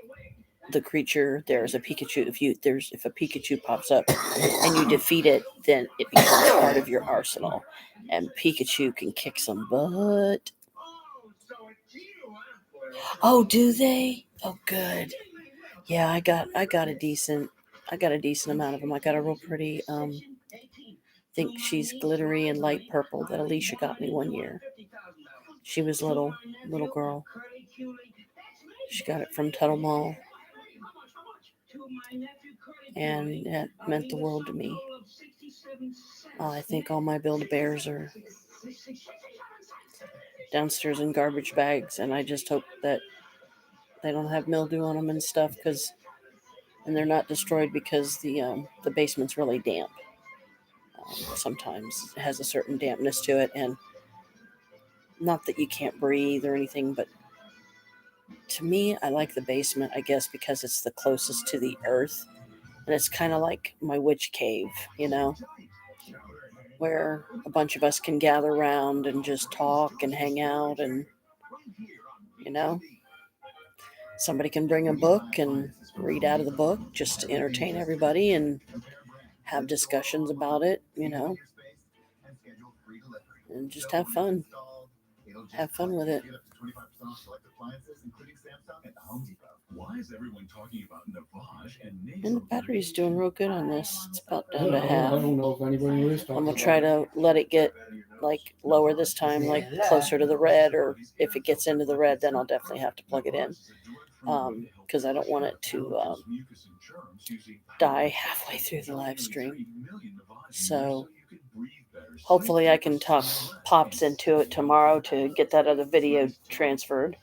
the creature, there's a Pikachu. If a Pikachu pops up and you defeat it, then it becomes part of your arsenal. And Pikachu can kick some butt. Oh, do they? Oh, good. Yeah, I got a decent amount of them. I got a real pretty. Think she's glittery and light purple that Alicia got me one year. She was little girl. She got it from Tuttle Mall. And it meant the world to me. I think all my Build-A-Bears are downstairs in garbage bags, and I just hope that they don't have mildew on them and stuff, and they're not destroyed because the basement's really damp. Sometimes it has a certain dampness to it, and not that you can't breathe or anything, but to me, I like the basement, I guess, because it's the closest to the earth. And it's kind of like my witch cave, where a bunch of us can gather around and just talk and hang out. And, somebody can bring a book and read out of the book just to entertain everybody and have discussions about it, and just have fun. Have fun with it. Why is everyone talking about Navage And the battery's doing real good on this. It's about down to I half. don't know if anybody is talking I'm gonna about try it. to let it get lower this time, closer to the red, or if it gets into the red, then I'll definitely have to plug it in. Because I don't want it to die halfway through the live stream. So Hopefully I can talk Pops into it tomorrow to get that other video transferred.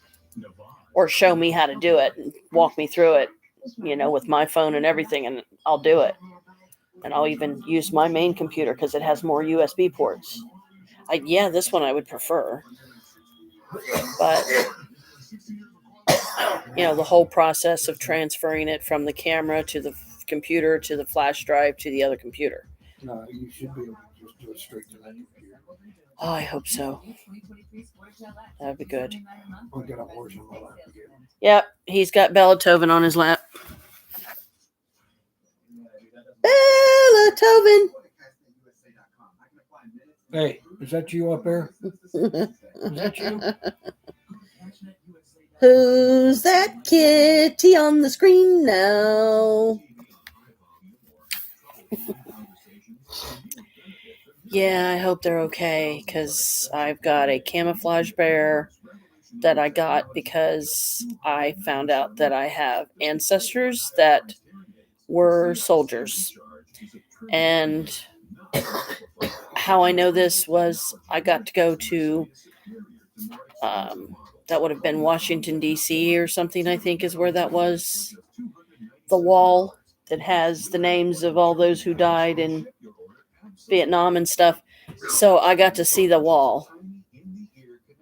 Or show me how to do it and walk me through it, with my phone and everything, and I'll do it. And I'll even use my main computer because it has more USB ports. This one I would prefer. But, the whole process of transferring it from the camera to the computer to the flash drive to the other computer. No, you should be able to just do it straight to that computer. Oh, I hope so. That'd be good. We'll get a horse on the lap again. Yep, he's got Bellatovin on his lap. Bellatovin! Hey, is that you up there? Is that you? Who's that kitty on the screen now? Yeah, I hope they're okay, because I've got a camouflage bear that I got because I found out that I have ancestors that were soldiers. And how I know this was I got to go to, that would have been Washington, D.C. or something, I think is where that was. The wall that has the names of all those who died in Vietnam and stuff. So I got to see the wall.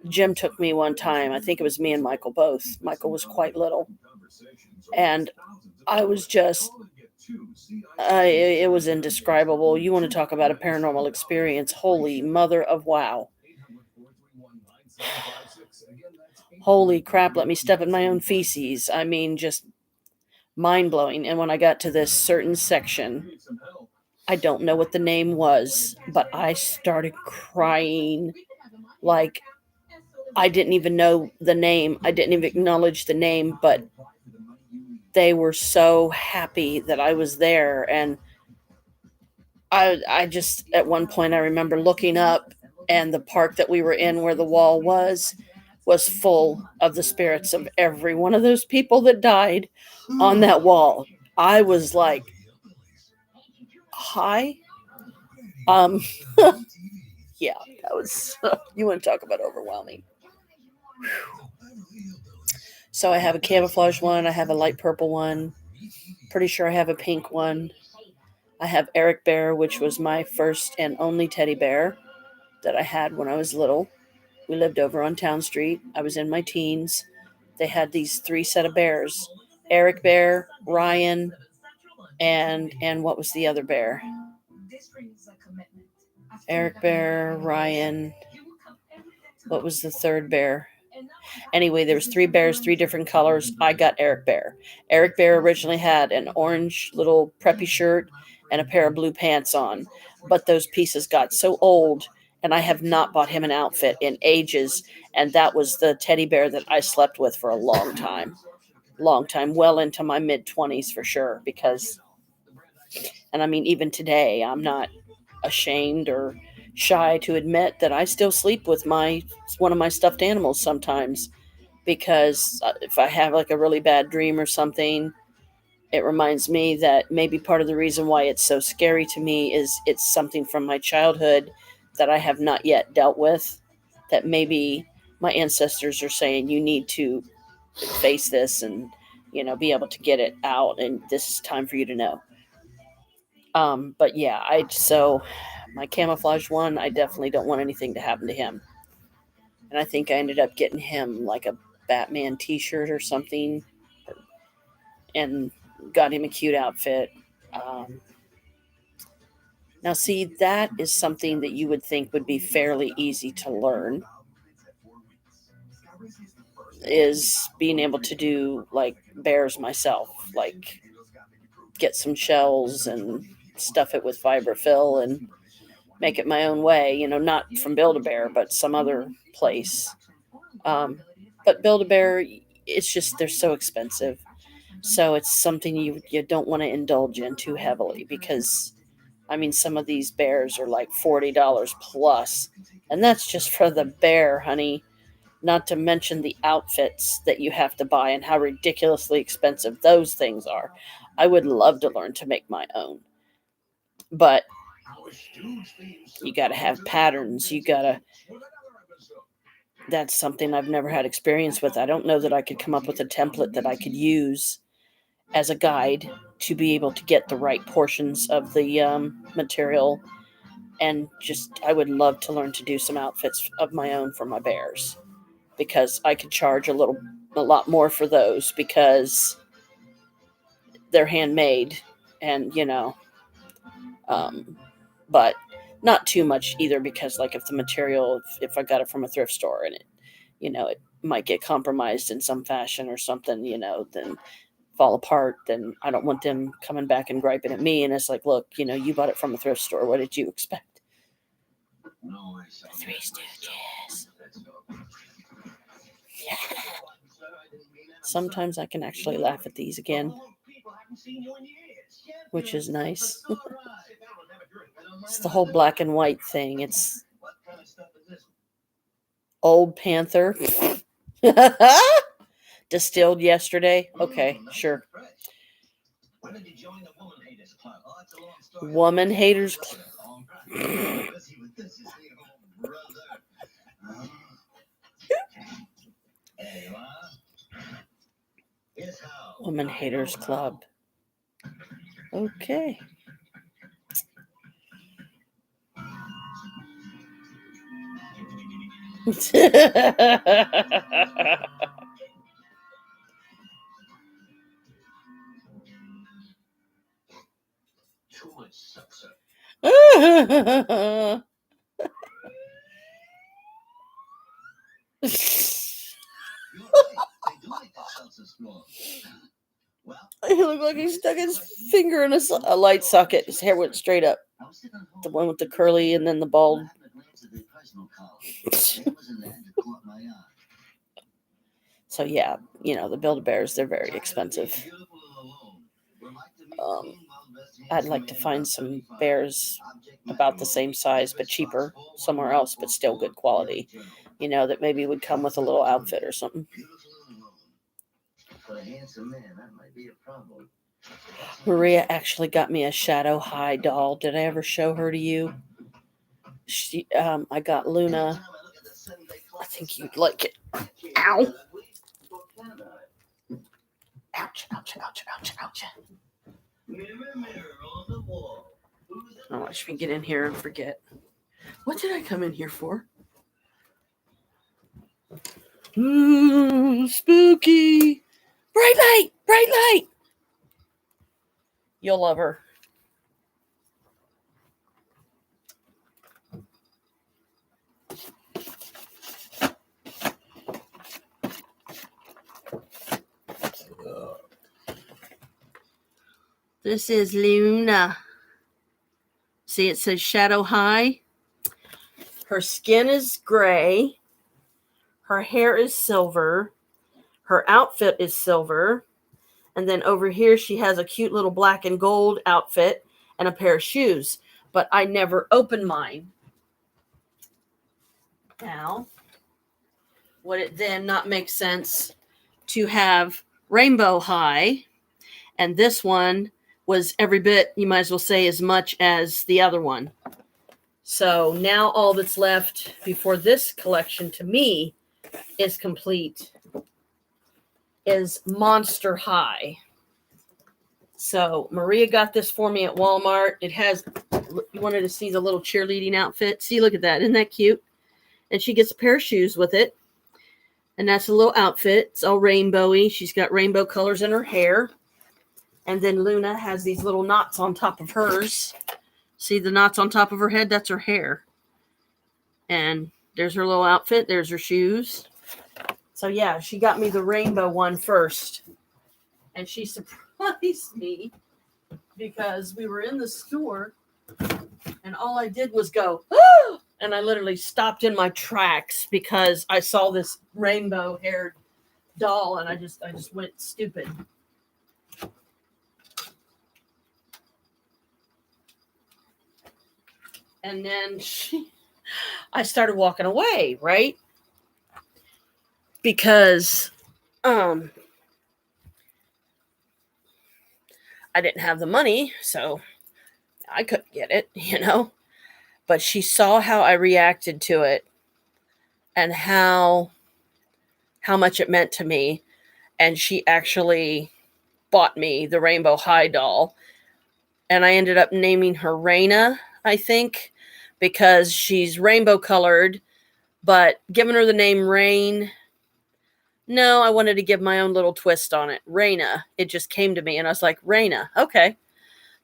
Jim took me one time. I think it was me and Michael both. Michael was quite little. And I was just, it was indescribable. You want to talk about a paranormal experience. Holy mother of wow. Holy crap, let me step in my own feces. I mean, just mind-blowing. And when I got to this certain section, I don't know what the name was, but I started crying like I didn't even know the name. I didn't even acknowledge the name, but they were so happy that I was there. And I just, at one point, I remember looking up, and the park that we were in where the wall was full of the spirits of every one of those people that died on that wall. I was like, hi. Yeah, that was, you want to talk about overwhelming. So I have a camouflage one. I have a light purple one. Pretty sure I have a pink one. I have Eric Bear, which was my first and only teddy bear that I had when I was little. We lived over on Town Street. I was in my teens. They had these 3 set of bears. Eric Bear, Ryan, and what was the other bear? Eric Bear, Ryan. What was the third bear? Anyway, there was 3 bears, 3 different colors. I got Eric Bear. Eric Bear originally had an orange little preppy shirt and a pair of blue pants on. But those pieces got so old, and I have not bought him an outfit in ages. And that was the teddy bear that I slept with for a long time. Long time. Well into my mid-20s for sure. Because, and I mean, even today, I'm not ashamed or shy to admit that I still sleep with one of my stuffed animals sometimes, because if I have like a really bad dream or something, it reminds me that maybe part of the reason why it's so scary to me is it's something from my childhood that I have not yet dealt with, that maybe my ancestors are saying you need to face this and be able to get it out, and this is time for you to know. But yeah, so my camouflage one, I definitely don't want anything to happen to him. And I think I ended up getting him like a Batman t-shirt or something, and got him a cute outfit. Now see, that is something that you would think would be fairly easy to learn, is being able to do like bears myself, like get some shells and stuff it with fiberfill and make it my own way, not from Build-A-Bear, but some other place. But Build-A-Bear, it's just, they're so expensive. So it's something you don't want to indulge in too heavily, because, I mean, some of these bears are like $40 plus. And that's just for the bear, honey. Not to mention the outfits that you have to buy and how ridiculously expensive those things are. I would love to learn to make my own. But You got to have patterns. That's something I've never had experience with. I don't know that I could come up with a template that I could use as a guide to be able to get the right portions of the material. And I would love to learn to do some outfits of my own for my bears, because I could charge a lot more for those because they're handmade, and but not too much either, because like if the material, if I got it from a thrift store and it might get compromised in some fashion or something, then fall apart, then I don't want them coming back and griping at me. And it's like, look, you bought it from a thrift store. What did you expect? Three Stooges. Yeah. Sometimes I can actually laugh at these again, which is nice. It's the whole black and white thing. It's Old Panther. Distilled yesterday. Okay, sure. Woman Haters Club. Woman Haters Club. Okay. He looked like he stuck his finger in a light socket. His hair went straight up. The one with the curly and then the bald. So yeah, the Build-A-Bears, they're very expensive. I'd like to find some bears about the same size but cheaper somewhere else, but still good quality. That maybe would come with a little outfit or something. Maria actually got me a Shadow High doll. Did I ever show her to you? I got Luna. I think you'd like it. Ow! Ouch, ouch, ouch, ouch, ouch. Oh, watch me get in here and forget. What did I come in here for? Ooh, spooky. Bright light, bright light. You'll love her. This is Luna. See, it says Shadow High. Her skin is gray. Her hair is silver. Her outfit is silver. And then over here, she has a cute little black and gold outfit and a pair of shoes. But I never opened mine. Now, would it then not make sense to have Rainbow High? And this one was every bit, you might as well say, as much as the other one. So now all that's left before this collection to me is complete is Monster High. So Maria got this for me at Walmart. It has, you wanted to see the little cheerleading outfit. See, look at that. Isn't that cute? And she gets a pair of shoes with it. And that's a little outfit. It's all rainbowy. She's got rainbow colors in her hair. And then Luna has these little knots on top of hers. See the knots on top of her head? That's her hair. And there's her little outfit. There's her shoes. So yeah, she got me the rainbow one first. And she surprised me because we were in the store and all I did was go, ah! And I literally stopped in my tracks because I saw this rainbow haired doll and I just went stupid. And then I started walking away, right? Because I didn't have the money, so I couldn't get it, but she saw how I reacted to it and how much it meant to me. And she actually bought me the Rainbow High doll. And I ended up naming her Raina, I think, because she's rainbow colored, but giving her the name Rain, no, I wanted to give my own little twist on it. Raina. It just came to me and I was like, Raina. Okay.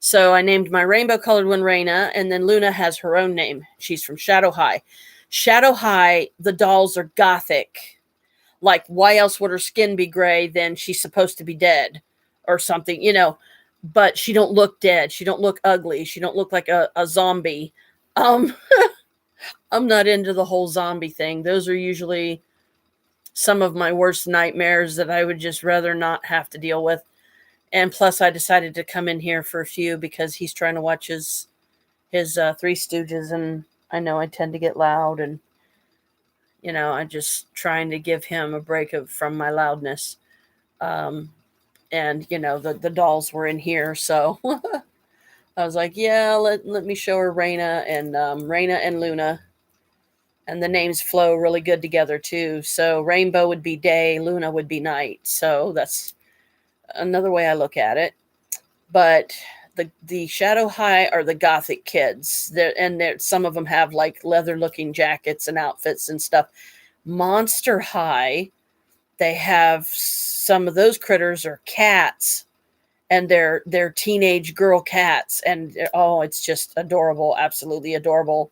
So I named my rainbow colored one Raina, and then Luna has her own name. She's from Shadow High. Shadow High, the dolls are gothic. Like, why else would her skin be gray than she's supposed to be dead or something, but she don't look dead. She don't look ugly. She don't look like a zombie. I'm not into the whole zombie thing. Those are usually some of my worst nightmares that I would just rather not have to deal with. And plus, I decided to come in here for a few because he's trying to watch his Three Stooges, and I know I tend to get loud, and I'm just trying to give him a break from my loudness. And the dolls were in here, so I was like, yeah, let me show her Raina and Luna, and the names flow really good together too. So Rainbow would be day, Luna would be night. So that's another way I look at it. But the Shadow High are the gothic kids. Some of them have like leather looking jackets and outfits and stuff. Monster High, they have some of those critters are cats, and they're teenage girl cats, and it's just adorable, absolutely adorable.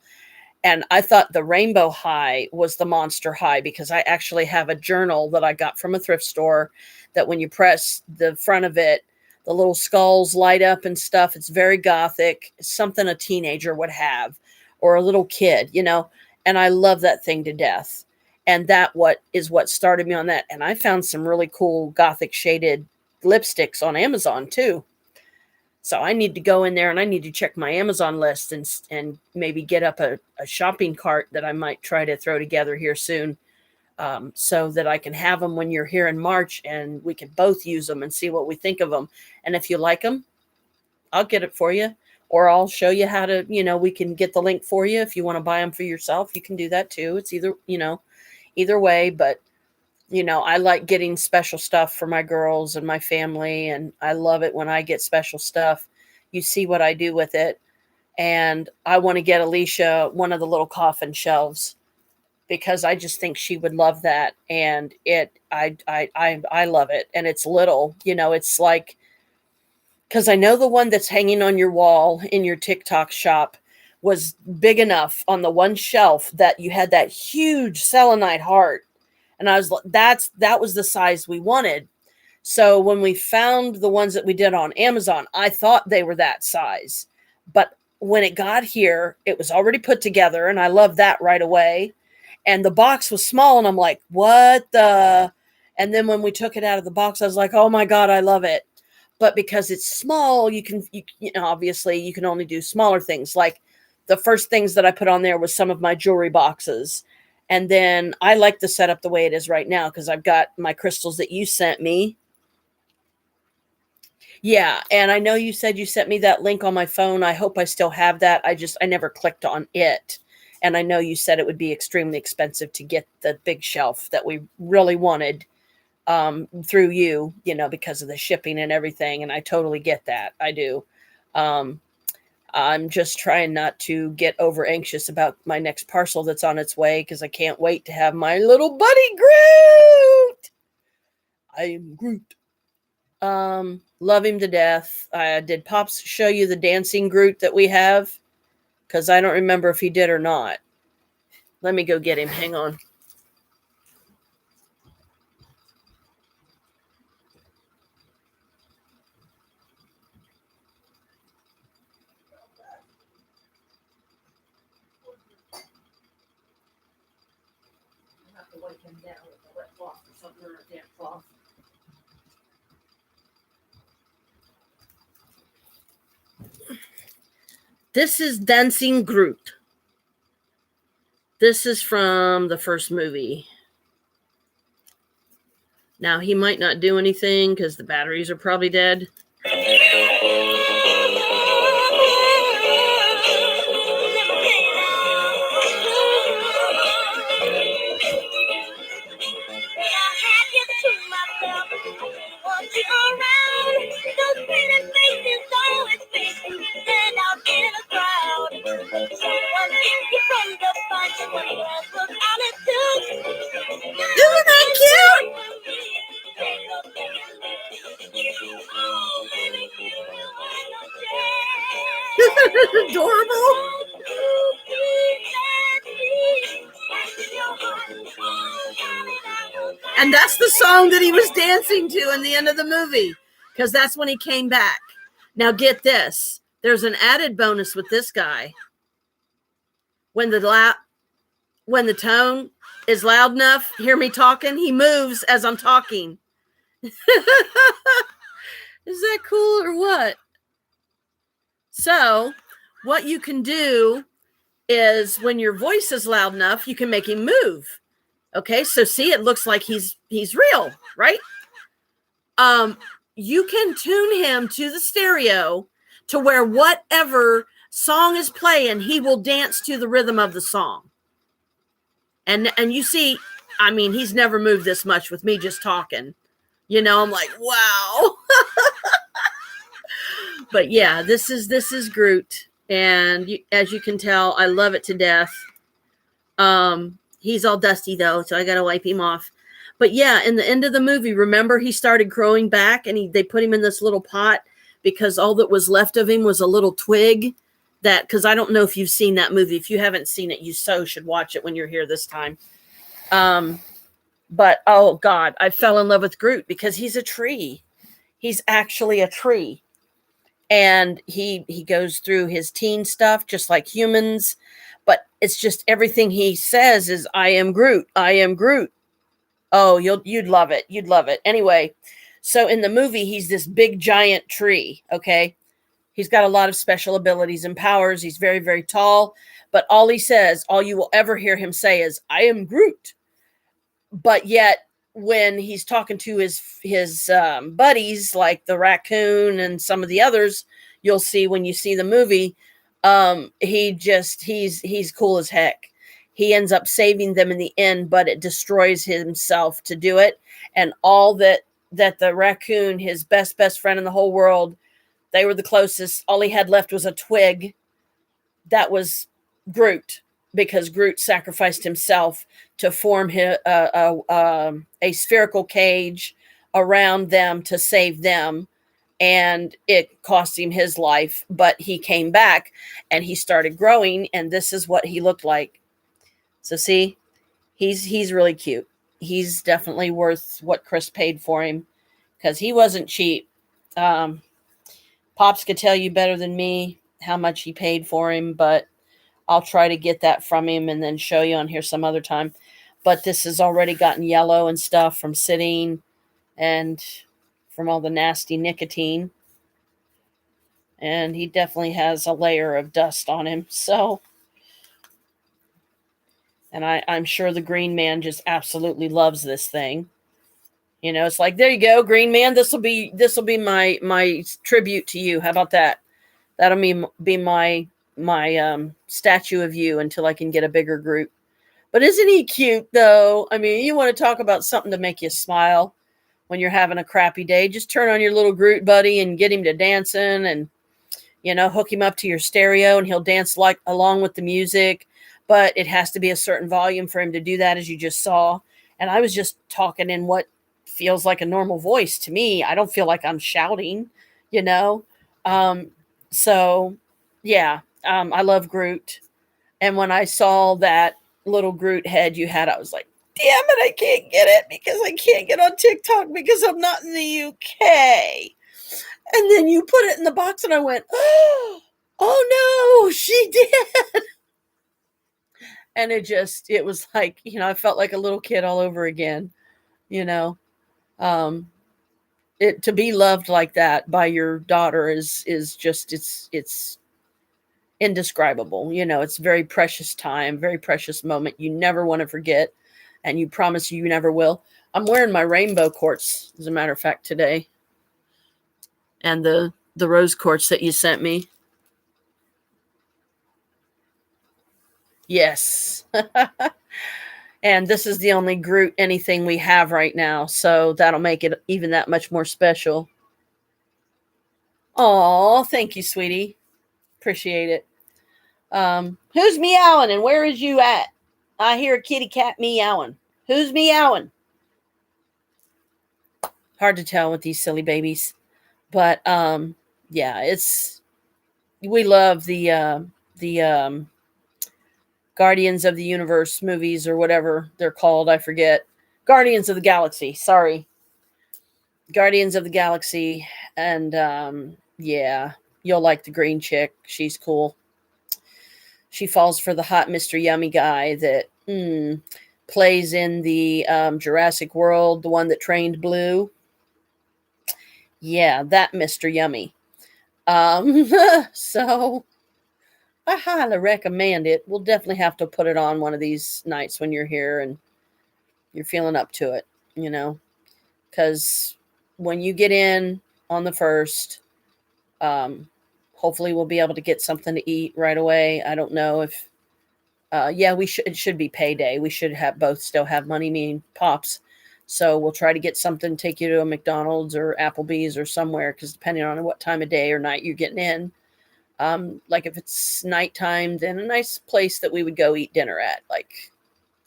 And I thought the Rainbow High was the Monster High because I actually have a journal that I got from a thrift store that when you press the front of it, the little skulls light up and stuff. It's very gothic, something a teenager would have, or a little kid, and I love that thing to death. And that what started me on that. And I found some really cool gothic shaded lipsticks on Amazon too. So I need to go in there and I need to check my Amazon list and maybe get up a shopping cart that I might try to throw together here soon, so that I can have them when you're here in March and we can both use them and see what we think of them. And if you like them, I'll get it for you, or I'll show you how to, we can get the link for you. If you want to buy them for yourself, you can do that too. It's either way, but I like getting special stuff for my girls and my family, and I love it when I get special stuff. You see what I do with it. And I want to get Alicia one of the little coffin shelves because I just think she would love that. And I love it. And it's little, it's like, because I know the one that's hanging on your wall in your TikTok shop was big enough on the one shelf that you had that huge selenite heart. And I was like, that was the size we wanted. So when we found the ones that we did on Amazon, I thought they were that size. But when it got here, it was already put together, and I loved that right away. And the box was small, and I'm like, what the? And then when we took it out of the box, I was like, oh my God, I love it. But because it's small, you obviously you can only do smaller things. Like the first things that I put on there was some of my jewelry boxes. And then I like the setup the way it is right now because I've got my crystals that you sent me. Yeah, and I know you said you sent me that link on my phone. I hope I still have that. I never clicked on it. And I know you said it would be extremely expensive to get the big shelf that we really wanted through you, because of the shipping and everything. And I totally get that. I do. I'm just trying not to get over anxious about my next parcel that's on its way because I can't wait to have my little buddy Groot. I am Groot. Love him to death. Did Pops show you the dancing Groot that we have? Because I don't remember if he did or not. Let me go get him. Hang on. I have to wipe him down with a wet cloth or something, or a damp cloth. This is Dancing Groot. This is from the first movie. Now, he might not do anything because the batteries are probably dead. around. Those pretty faces always make me stand out in a crowd. Someone different from the bunch when he has those attitudes. Isn't that cute? Adorable. And that's the song that he was dancing to in the end of the movie, because that's when he came back. Now get this. There's an added bonus with this guy. When the tone is loud enough, hear me talking, he moves as I'm talking. Is that cool or what? So, what you can do is when your voice is loud enough, you can make him move. Okay, so see, it looks like he's real, right? You can tune him to the stereo to where whatever song is playing, he will dance to the rhythm of the song. And you see, I mean, he's never moved this much with me just talking. You know, I'm like, wow. But yeah, this is Groot, and as you can tell, I love it to death. He's all dusty though, so I gotta wipe him off. But yeah, in the end of the movie, remember he started growing back, and they put him in this little pot because all that was left of him was a little twig. That, because I don't know if you've seen that movie. If you haven't seen it, you should watch it when you're here this time. But oh God, I fell in love with Groot because he's a tree. He's actually a tree. And he goes through his teen stuff just like humans, but it's just everything he says is, I am Groot. I am Groot. Oh, you'd love it. You'd love it. Anyway, so in the movie, he's this big giant tree, okay? He's got a lot of special abilities and powers. He's very, very tall, but all he says, all you will ever hear him say is, I am Groot. But yet when he's talking to his buddies, like the raccoon and some of the others, you'll see when you see the movie, he's cool as heck. He ends up saving them in the end, but it destroys himself to do it. And all that the raccoon, his best friend in the whole world, they were the closest. All he had left was a twig. That was Groot, because Groot sacrificed himself to form a spherical cage around them to save them. And it cost him his life, but he came back and he started growing, and this is what he looked like. So see, he's really cute. He's definitely worth what Chris paid for him, because he wasn't cheap. Pops could tell you better than me how much he paid for him, but I'll try to get that from him and then show you on here some other time. But this has already gotten yellow and stuff from sitting and from all the nasty nicotine. And he definitely has a layer of dust on him. So, and I'm sure the Green Man just absolutely loves this thing. You know, it's like, there you go, Green Man. This will be my tribute to you. How about that? That'll be my statue of you until I can get a bigger Groot. But isn't he cute though? I mean, you want to talk about something to make you smile when you're having a crappy day, just turn on your little Groot buddy and get him to dancing, and, you know, hook him up to your stereo and he'll dance like along with the music, but it has to be a certain volume for him to do that, as you just saw. And I was just talking in what feels like a normal voice to me. I don't feel like I'm shouting, you know? So yeah, I love Groot. And when I saw that little Groot head you had, I was like, damn it, I can't get it because I can't get on TikTok because I'm not in the UK. And then you put it in the box and I went, oh no, she did. And it was like, you know, I felt like a little kid all over again, you know. To be loved like that by your daughter is just, it's indescribable. You know, it's very precious time, very precious moment you never want to forget, and you promise you never will. I'm wearing my rainbow quartz, as a matter of fact, today, and the rose quartz that you sent me. Yes. And this is the only Groot anything we have right now, so that'll make it even that much more special. Oh, thank you, sweetie. Appreciate it. Who's meowing and where is you at? I hear a kitty cat meowing. Who's meowing? Hard to tell with these silly babies. But yeah, we love the Guardians of the Universe movies or whatever they're called. I forget. Guardians of the Galaxy. Sorry. Guardians of the Galaxy. And yeah, you'll like the green chick. She's cool. She falls for the hot Mr. Yummy guy that plays in the Jurassic World, the one that trained Blue. Yeah, that Mr. Yummy. So I highly recommend it. We'll definitely have to put it on one of these nights when you're here and you're feeling up to it, because when you get in on the 1st, hopefully we'll be able to get something to eat right away. I don't know if, yeah, it should be payday. We should still have money, me and Pops. So we'll try to get something, take you to a McDonald's or Applebee's or somewhere, because depending on what time of day or night you're getting in, like if it's nighttime, then a nice place that we would go eat dinner at, like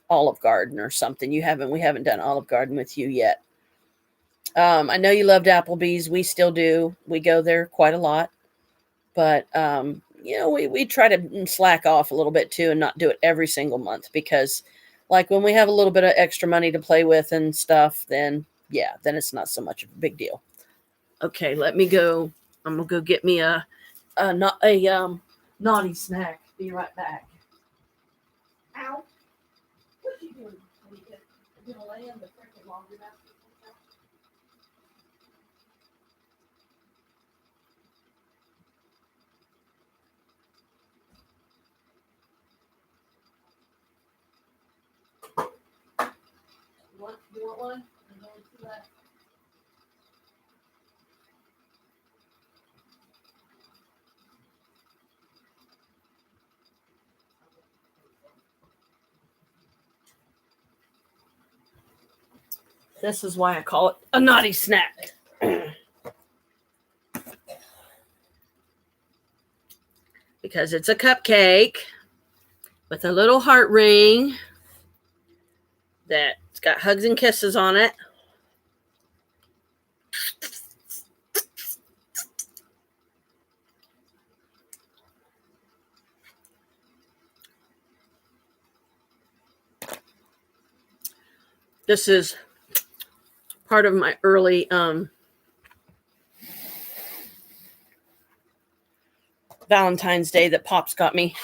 Olive Garden or something. We haven't done Olive Garden with you yet. I know you loved Applebee's. We still do. We go there quite a lot, but we try to slack off a little bit too and not do it every single month, because like when we have a little bit of extra money to play with and stuff, then it's not so much of a big deal. Okay, let me go. I'm gonna go get me a naughty snack. Be right back. Ow. What are you doing? You gonna lay in the freaking laundry basket? You want one? I'm going to that. This is why I call it a naughty snack. Because it's a cupcake with a little heart ring that's got hugs and kisses on it. This is part of my early Valentine's Day that Pops got me.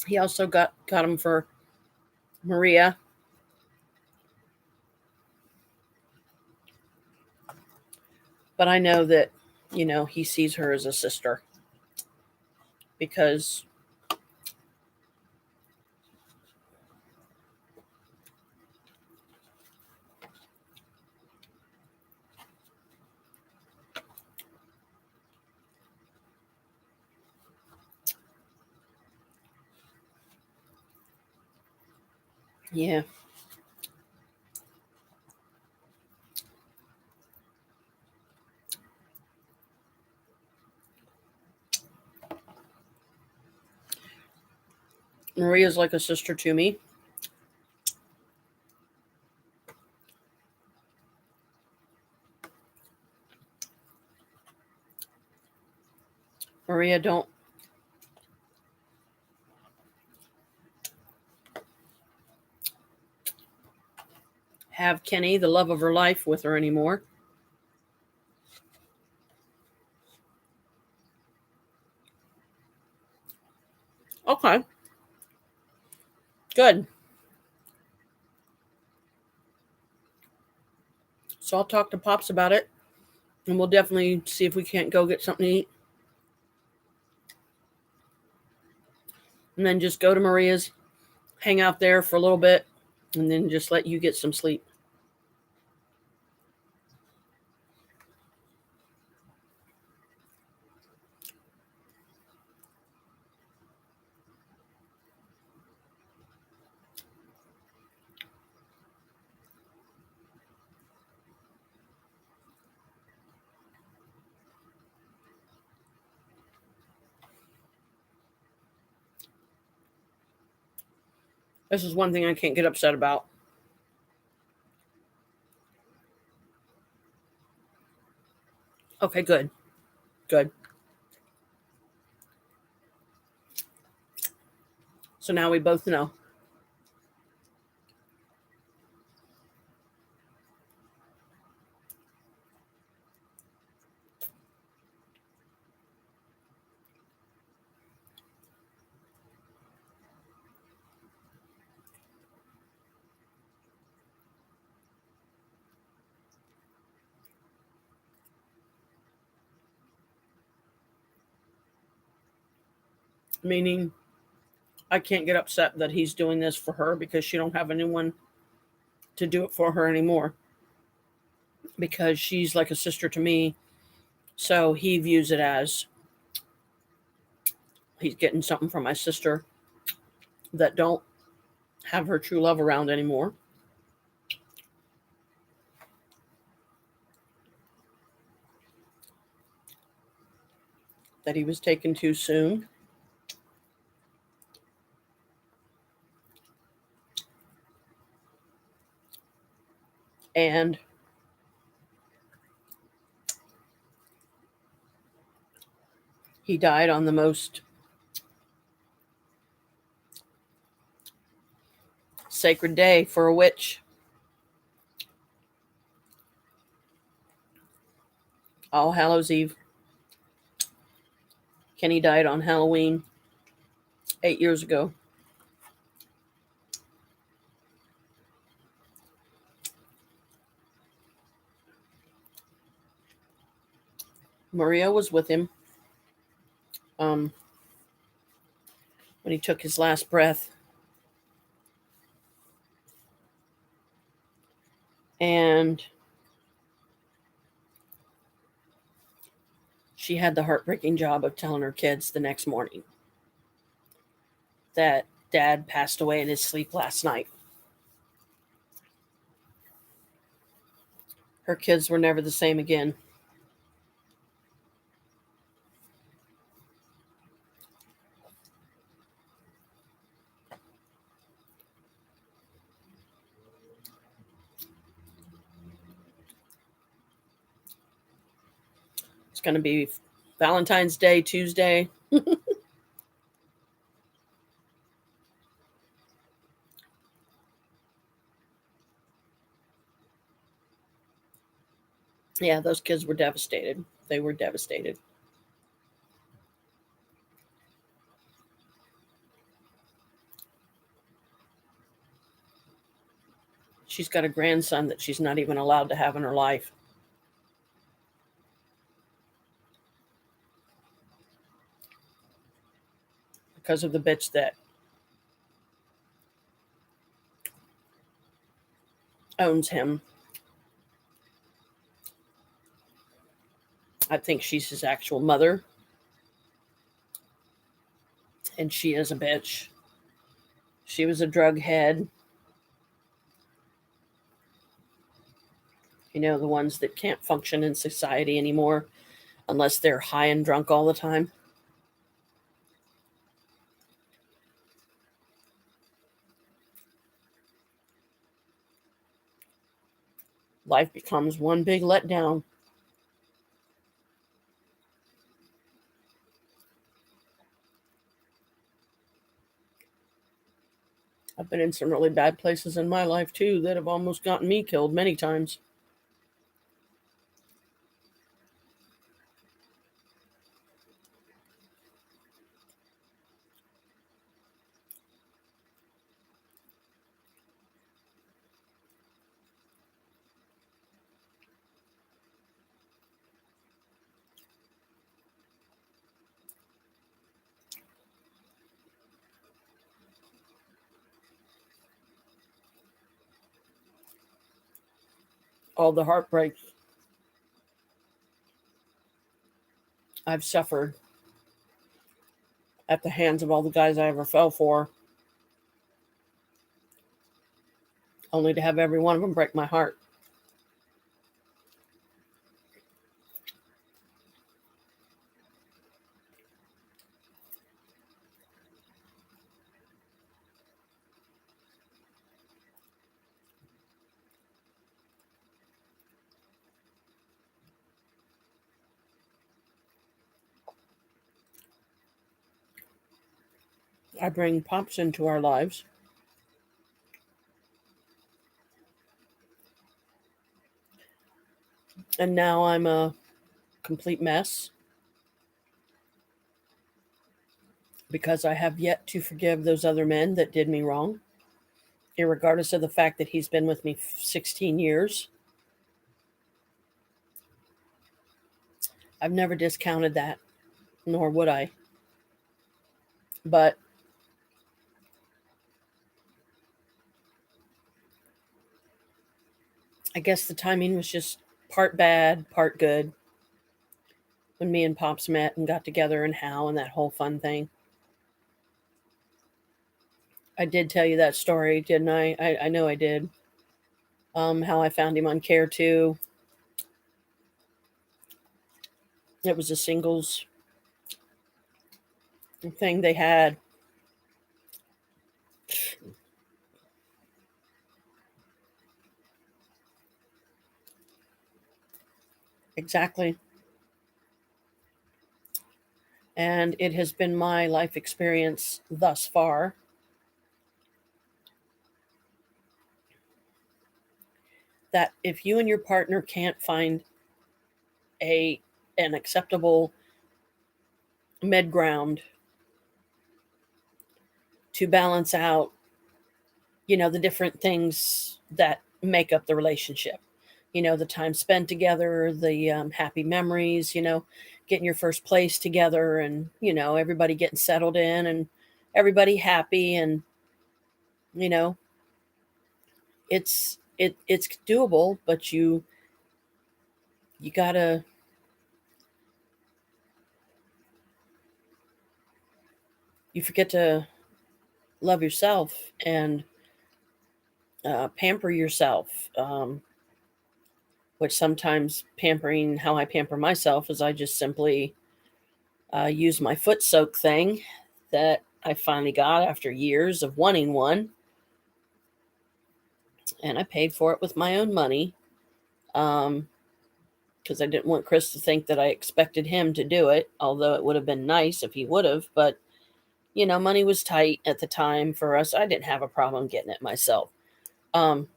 He also got them for Maria. But I know that, he sees her as a sister. Because yeah. Maria's like a sister to me. Maria don't have Kenny, the love of her life, with her anymore. Okay. Good. So I'll talk to Pops about it, and we'll definitely see if we can't go get something to eat. And then just go to Maria's, hang out there for a little bit, and then just let you get some sleep. This is one thing I can't get upset about. Okay, good. Good. So now we both know. Meaning, I can't get upset that he's doing this for her because she don't have anyone to do it for her anymore. Because she's like a sister to me. So he views it as he's getting something from my sister that don't have her true love around anymore. That he was taken too soon. And he died on the most sacred day for a witch. All Hallows Eve. Kenny died on Halloween 8 years ago. Maria was with him when he took his last breath. And she had the heartbreaking job of telling her kids the next morning that Dad passed away in his sleep last night. Her kids were never the same again. It's going to be Valentine's Day, Tuesday. Yeah, those kids were devastated. They were devastated. She's got a grandson that she's not even allowed to have in her life. Because of the bitch that owns him. I think she's his actual mother. And she is a bitch. She was a drug head. You know, the ones that can't function in society anymore unless they're high and drunk all the time. Life becomes one big letdown. I've been in some really bad places in my life too that have almost gotten me killed many times. All the heartbreak I've suffered at the hands of all the guys I ever fell for, only to have every one of them break my heart. I bring Pops into our lives. And now I'm a complete mess because I have yet to forgive those other men that did me wrong, irregardless of the fact that he's been with me 16 years. I've never discounted that, nor would I. But I guess the timing was just part bad, part good when me and Pops met and got together and how and that whole fun thing. I did tell you that story, didn't I? I know I did. How I found him on Care 2. It was a singles thing they had. Exactly. And it has been my life experience thus far that if you and your partner can't find a an acceptable mid ground to balance out, the different things that make up the relationship, the time spent together, the happy memories, getting your first place together, and everybody getting settled in and everybody happy, and you know it's doable, but you gotta you forget to love yourself and pamper yourself. Which sometimes pampering, how I pamper myself is I just simply use my foot soak thing that I finally got after years of wanting one, and I paid for it with my own money because I didn't want Chris to think that I expected him to do it, although it would have been nice if he would have. But money was tight at the time for us. I didn't have a problem getting it myself. Um,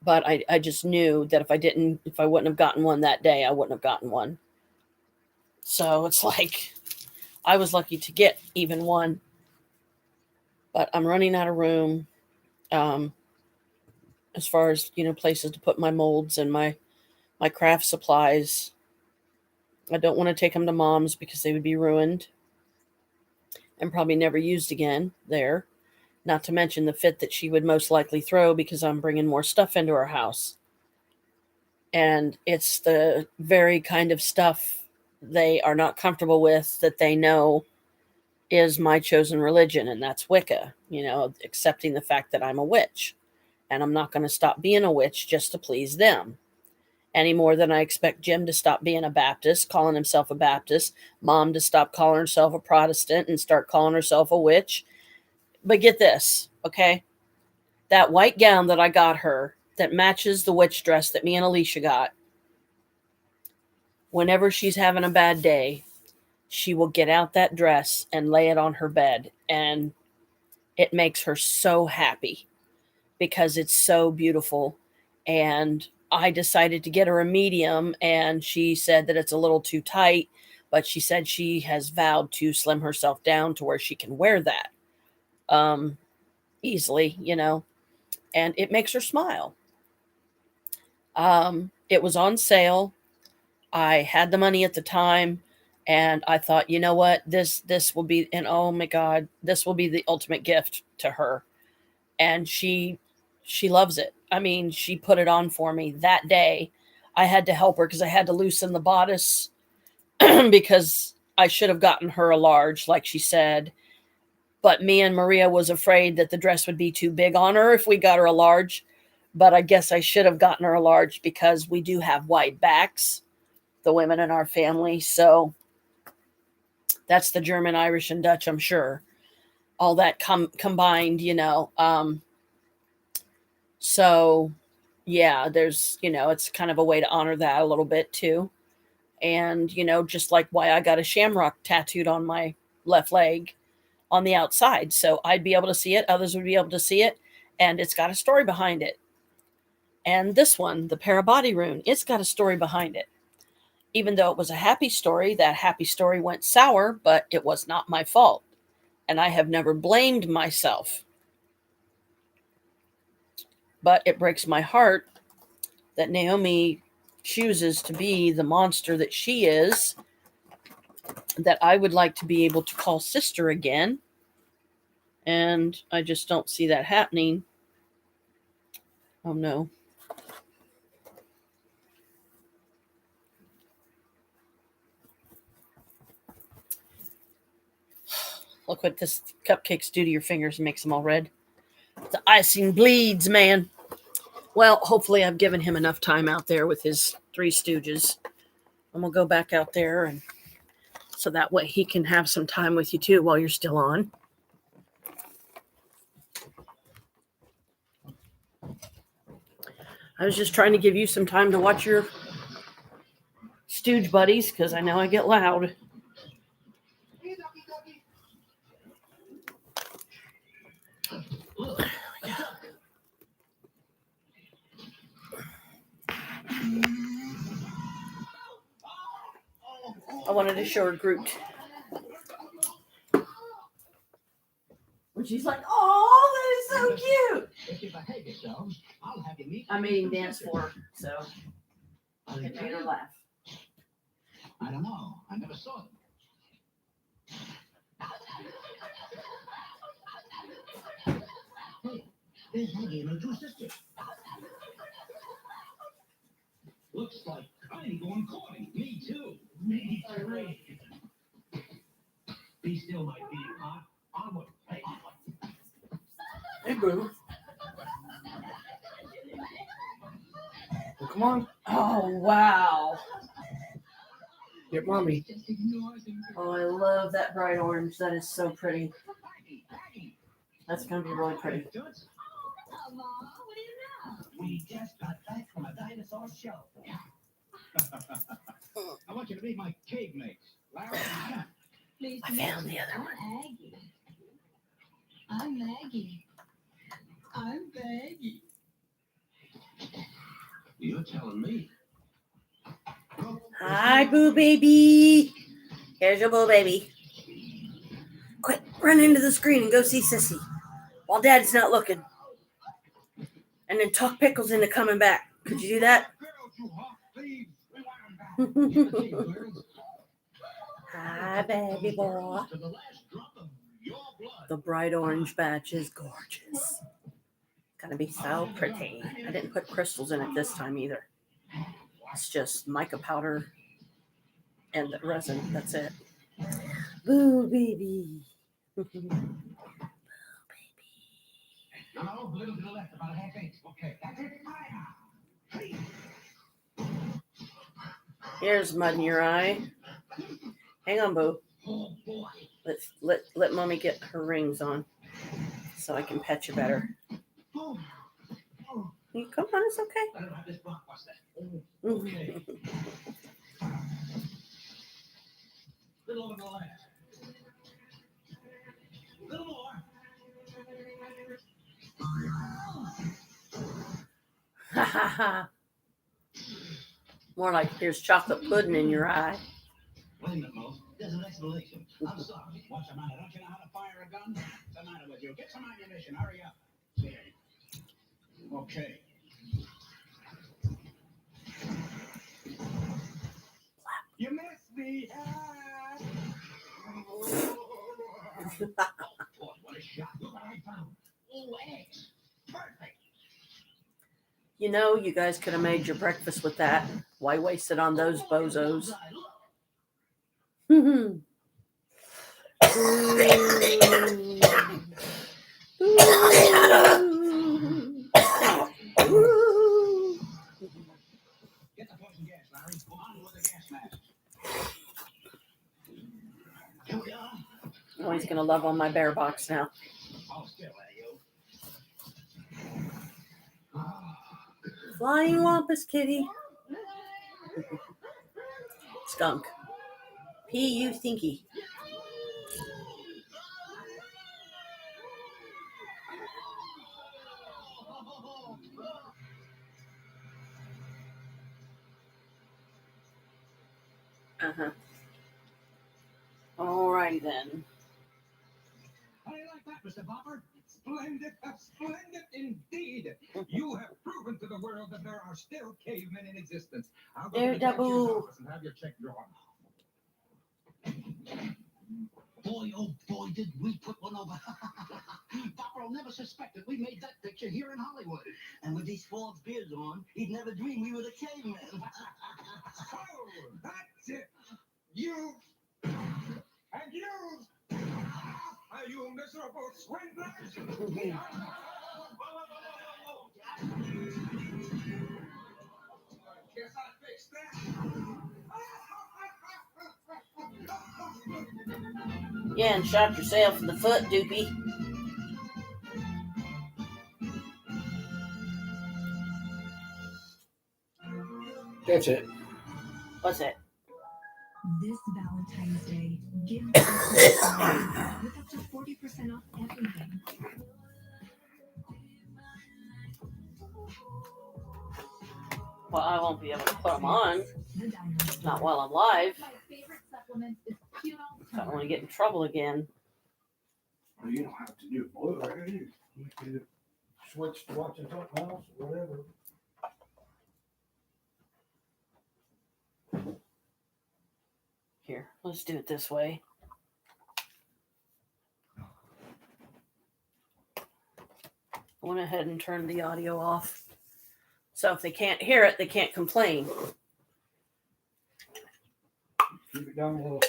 but I just knew that if I wouldn't have gotten one that day, I wouldn't have gotten one. So it's like I was lucky to get even one, but I'm running out of room um, as far as places to put my molds and my craft supplies. I don't want to take them to Mom's because they would be ruined and probably never used again there. Not to mention the fit that she would most likely throw because I'm bringing more stuff into her house. And it's the very kind of stuff they are not comfortable with that they know is my chosen religion, and that's Wicca, accepting the fact that I'm a witch. And I'm not going to stop being a witch just to please them any more than I expect Jim to stop being a Baptist, calling himself a Baptist, Mom to stop calling herself a Protestant and start calling herself a witch. But get this, okay? That white gown that I got her that matches the witch dress that me and Alicia got, whenever she's having a bad day, she will get out that dress and lay it on her bed. And it makes her so happy because it's so beautiful. And I decided to get her a medium, and she said that it's a little too tight, but she said she has vowed to slim herself down to where she can wear that easily, and it makes her smile. It was on sale. I had the money at the time, and I thought, you know what, this will be, and oh my God, this will be the ultimate gift to her. And she loves it. I mean, she put it on for me that day. I had to help her because I had to loosen the bodice because I should have gotten her a large, like she said. But me and Maria was afraid that the dress would be too big on her if we got her a large. But I guess I should have gotten her a large because we do have wide backs, the women in our family. So that's the German, Irish, and Dutch, I'm sure. All that combined, So, yeah, there's, it's kind of a way to honor that a little bit too. And, just like why I got a shamrock tattooed on my left leg, on the outside. So I'd be able to see it. Others would be able to see it. And it's got a story behind it. And this one, the Parabody rune, it's got a story behind it. Even though it was a happy story, that happy story went sour, but it was not my fault. And I have never blamed myself. But it breaks my heart that Naomi chooses to be the monster that she is, that I would like to be able to call sister again. And I just don't see that happening. Oh no. Look what this cupcakes do to your fingers and makes them all red. The icing bleeds, man. Well, hopefully I've given him enough time out there with his Three Stooges. And we'll go back out there, and so that way he can have some time with you too while you're still on. I was just trying to give you some time to watch your Stooge buddies, because I know I get loud. I wanted to show her Groot. When she's like, "Oh, that is so cute." If you behave yourselves, I'll have you meet. I made him dance for her, so it made her laugh. I don't know. I never saw them. Hey, there's Maggie and her two sisters. Looks like I'm going courting. Me too. Me too. Be still, my being hot. Onward. Hey, onward. Hey, boo. Well, come on. Oh, wow. Get mommy. Oh, I love that bright orange. That is so pretty. That's going to be really pretty. We just got back from a dinosaur show. I want you to meet my cave mates, Larry and Jack. I found the other one. I'm Maggie. I'm Maggie. You're telling me. Hi, boo baby. Here's your boo baby. Quick, run into the screen and go see Sissy while Dad's not looking. And then talk Pickles into coming back. Could you do that? Hi, baby boy. The bright orange batch is gorgeous. Gonna be so pretty. I didn't put crystals in it this time either. It's just mica powder and the resin. That's it. Boo baby. No, a little to the left, about a half inch. Okay, that's it. Fire! Here's mud in your eye. Hang on, boo. Oh boy. Let mommy get her rings on so I can pet you better. Oh. Oh. Come on, it's okay. I don't have this blockbuster. Okay. Little over the left. Little more. Ha ha ha. More like here's chocolate pudding in your eye. Wait a minute, Mo. There's an explanation. I'm sorry. What's the matter? Don't you know how to fire a gun? What's the matter with you? Get some ammunition. Hurry up. Okay. You missed me. What a shot. Look what I found. Oh, eggs. Perfect. You know, you guys could have made your breakfast with that. Why waste it on those bozos? Get the poison gas, Larry. Go on with the gas mask. Here we are. Oh, he's going to love on my bear box now. Hold still, you. Flying Wampus kitty. Skunk. P.U. Stinky. Alrighty then. How do you like that, Mr. Bopper? Splendid, splendid indeed. You have proven to the world that there are still cavemen in existence. I'll go to the cashier's office and have your check drawn. Boy, oh boy, did we put one over. Bopper will never suspect that we made that picture here in Hollywood. And with these false beards on, he'd never dream we were the cavemen. So, that's it. You and you. Are you miserable swindlers? Guess I fixed that. Yeah, and shot yourself in the foot, doopy. That's it. What's it? This Valentine's Day, give with up to 40% off everything. Well, I won't be able to put them on. Not while I'm live. I don't want to get in trouble again. Well, you don't have to do blue, right? You can switch to watching something else or whatever. Here, let's do it this way. I went ahead and turned the audio off. So if they can't hear it, they can't complain. Keep it down a little.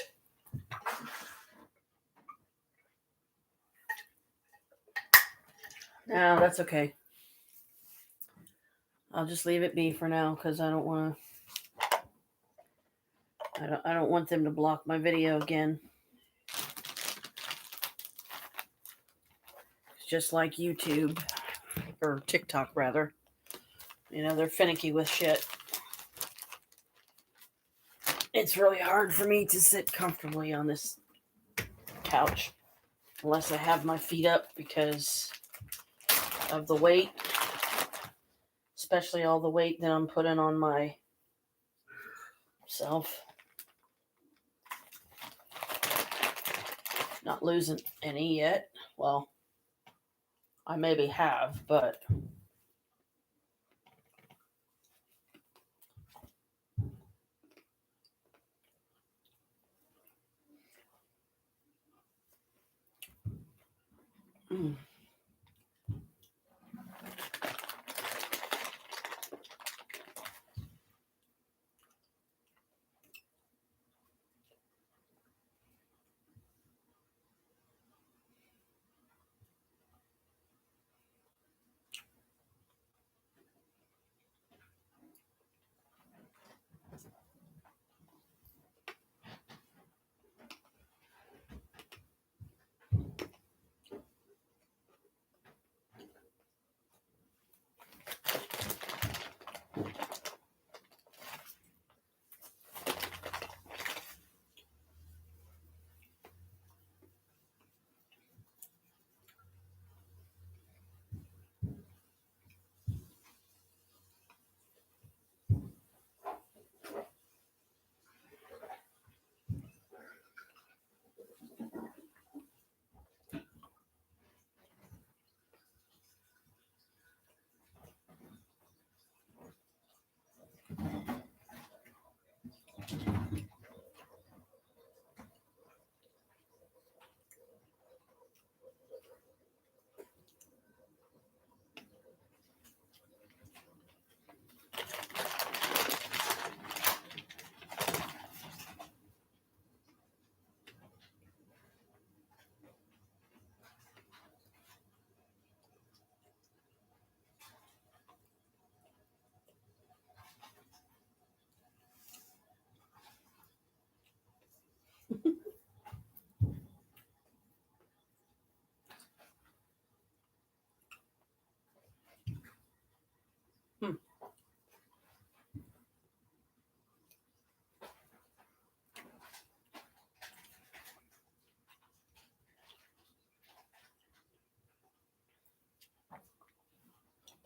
No, that's okay. I'll just leave it be for now because I don't want to. I don't want them to block my video again. It's just like YouTube or TikTok rather. You know, they're finicky with shit. It's really hard for me to sit comfortably on this couch unless I have my feet up because of the weight, especially all the weight that I'm putting on myself. Not losing any yet. Well, I maybe have, but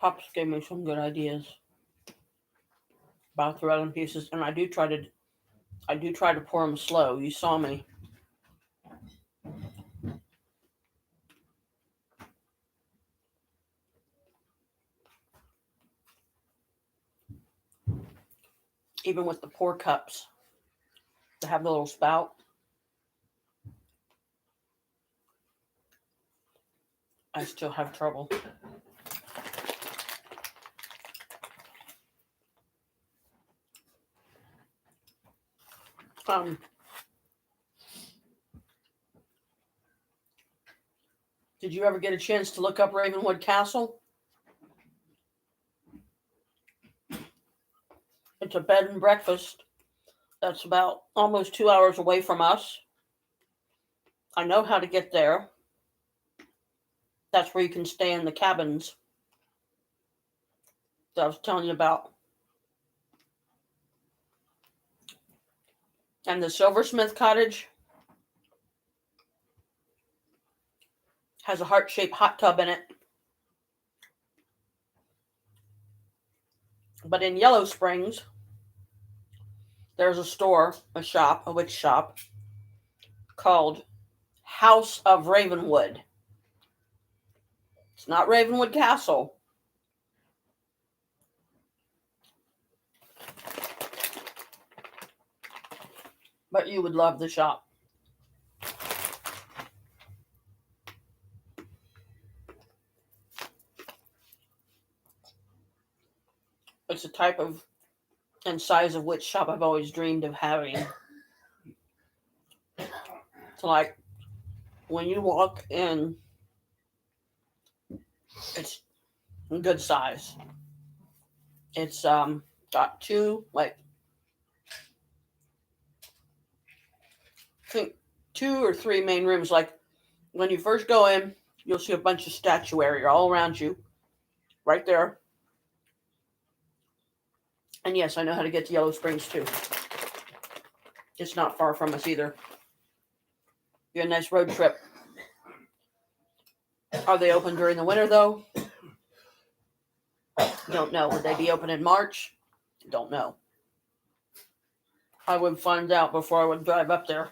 Pops gave me some good ideas about threading pieces, and I do try to I do try to pour them slow. You saw me. Even with the pour cups that have the little spout, I still have trouble. Did you ever get a chance to look up Ravenwood Castle? It's a bed and breakfast that's about almost 2 hours away from us. I know how to get there. That's where you can stay in the cabins that I was telling you about. And the Silversmith Cottage has a heart-shaped hot tub in it. But in Yellow Springs, there's a store, a witch shop, called House of Ravenwood. It's not Ravenwood Castle. But you would love the shop. It's a type of and size of witch shop I've always dreamed of having. It's like when you walk in, it's a good size. It's got two, like, I think 2 or 3 main rooms. Like when you first go in, you'll see a bunch of statuary all around you, right there. And yes, I know how to get to Yellow Springs too. It's not far from us either. Be a nice road trip. Are they open during the winter though? Don't know. Would they be open in March? Don't know. I would find out before I would drive up there.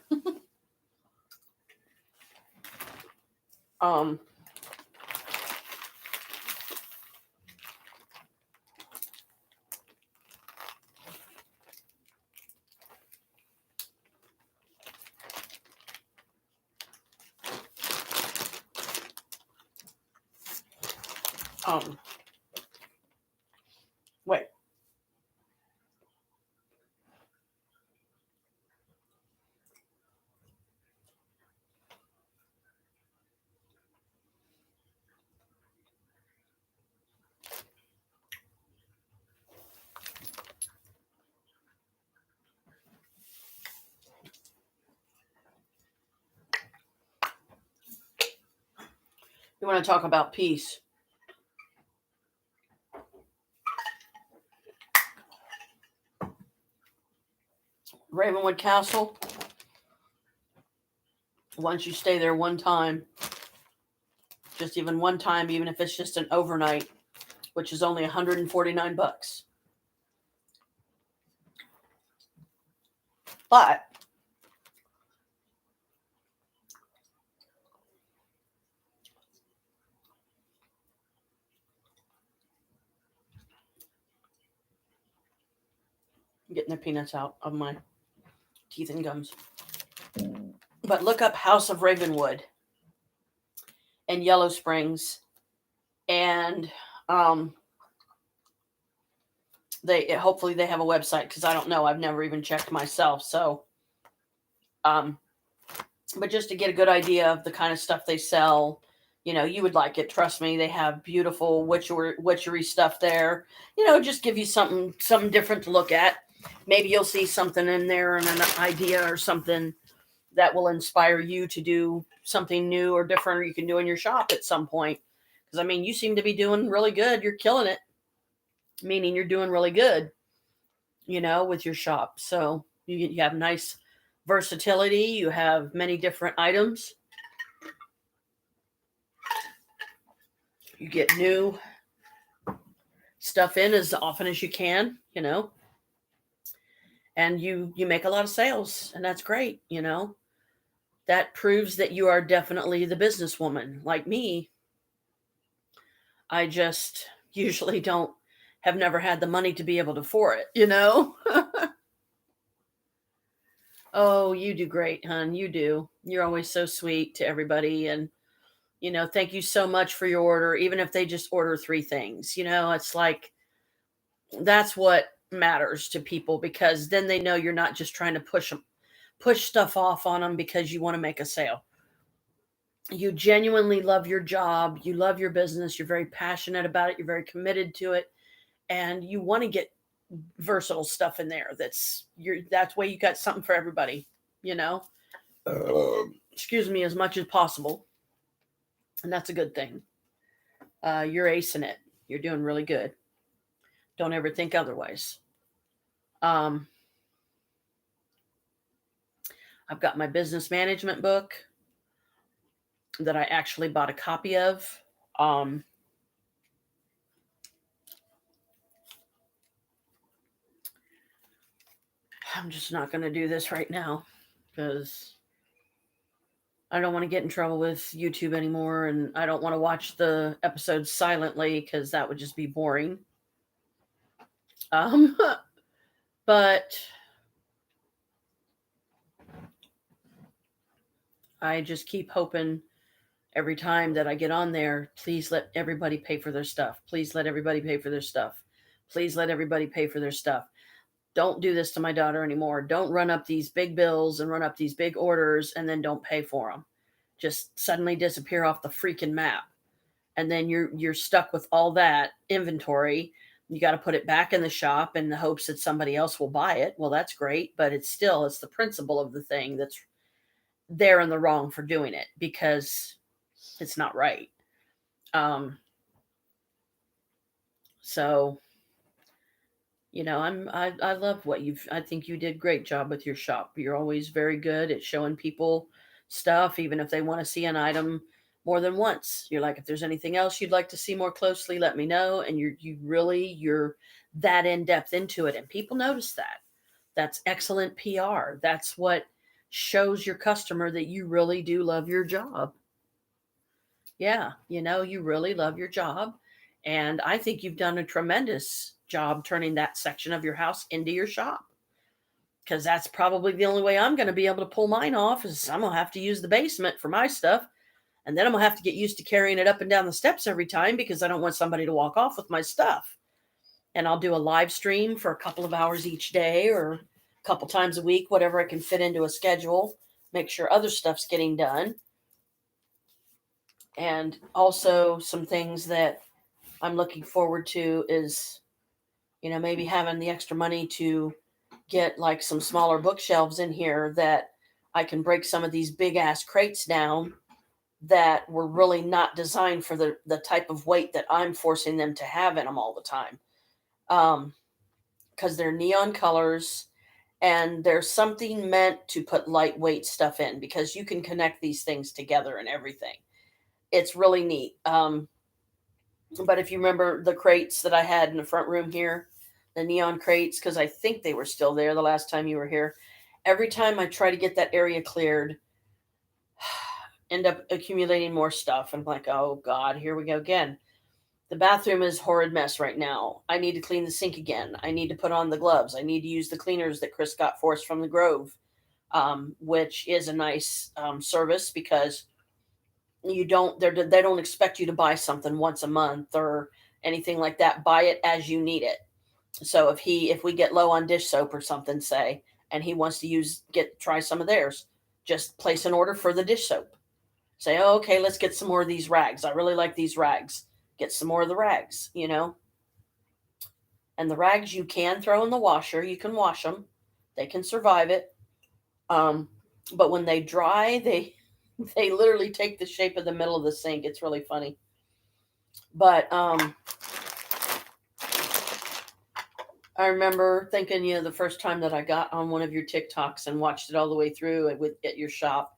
Wait. You want to talk about peace? Ravenwood Castle. Once you stay there one time, just even one time, even if it's just an overnight, which is only $149. But I'm getting the peanuts out of my teeth and gums. But look up House of Ravenwood in Yellow Springs, and hopefully they have a website, because I don't know. I've never even checked myself. So, but just to get a good idea of the kind of stuff they sell, you would like it. Trust me, they have beautiful witchery stuff there. Just give you something different to look at. Maybe you'll see something in there and an idea or something that will inspire you to do something new or different you can do in your shop at some point. Because, you seem to be doing really good. You're killing it. Meaning you're doing really good, with your shop. So you have nice versatility. You have many different items. You get new stuff in as often as you can, and you make a lot of sales, and that's great. That proves that you are definitely the businesswoman. Like me, I just usually have never had the money to be able to afford it. Oh, you do great, hon. You do. You're always so sweet to everybody. And, thank you so much for your order. Even if they just order 3 things, it's like, that's what matters to people, because then they know you're not just trying to push stuff off on them because you want to make a sale. You genuinely love your job. You love your business. You're very passionate about it. You're very committed to it. And you want to get versatile stuff in there. That's way you got something for everybody, excuse me, as much as possible. And that's a good thing. You're acing it. You're doing really good. Don't ever think otherwise. I've got my business management book that I actually bought a copy of. I'm just not going to do this right now because I don't want to get in trouble with YouTube anymore, and I don't want to watch the episodes silently because that would just be boring. But I just keep hoping every time that I get on there, please let everybody pay for their stuff. Please let everybody pay for their stuff. Please let everybody pay for their stuff. Don't do this to my daughter anymore. Don't run up these big bills and run up these big orders and then don't pay for them. Just suddenly disappear off the freaking map. And then you're stuck with all that inventory. You got to put it back in the shop in the hopes that somebody else will buy it. Well, that's great, but it's the principle of the thing that's they're in the wrong for doing it because it's not right. So, I love what I think you did a great job with your shop. You're always very good at showing people stuff, even if they want to see an item more than once. You're like, if there's anything else you'd like to see more closely, let me know. And you're that in depth into it. And people notice that. That's excellent PR. That's what shows your customer that you really do love your job. Yeah, you really love your job. And I think you've done a tremendous job turning that section of your house into your shop. Because that's probably the only way I'm going to be able to pull mine off is I'm going to have to use the basement for my stuff. And then I'm going to have to get used to carrying it up and down the steps every time because I don't want somebody to walk off with my stuff. And I'll do a live stream for a couple of hours each day or a couple times a week, whatever I can fit into a schedule. Make sure other stuff's getting done. And also some things that I'm looking forward to is, maybe having the extra money to get like some smaller bookshelves in here that I can break some of these big ass crates down that were really not designed for the type of weight that I'm forcing them to have in them all the time. Because they're neon colors and there's something meant to put lightweight stuff in because you can connect these things together and everything. It's really neat. But if you remember the crates that I had in the front room here, the neon crates, because I think they were still there the last time you were here. Every time I try to get that area cleared, end up accumulating more stuff. I'm like, oh God, here we go again. The bathroom is a horrid mess right now. I need to clean the sink again. I need to put on the gloves. I need to use the cleaners that Chris got for us from the Grove, which is a nice service because they don't expect you to buy something once a month or anything like that. Buy it as you need it. So if we get low on dish soap or something, say, and he wants to try some of theirs, just place an order for the dish soap. Say, oh, okay, let's get some more of these rags. I really like these rags. Get some more of the rags, And the rags you can throw in the washer. You can wash them. They can survive it. But when they dry, they literally take the shape of the middle of the sink. It's really funny. But I remember thinking, the first time that I got on one of your TikToks and watched it all the way through at your shop,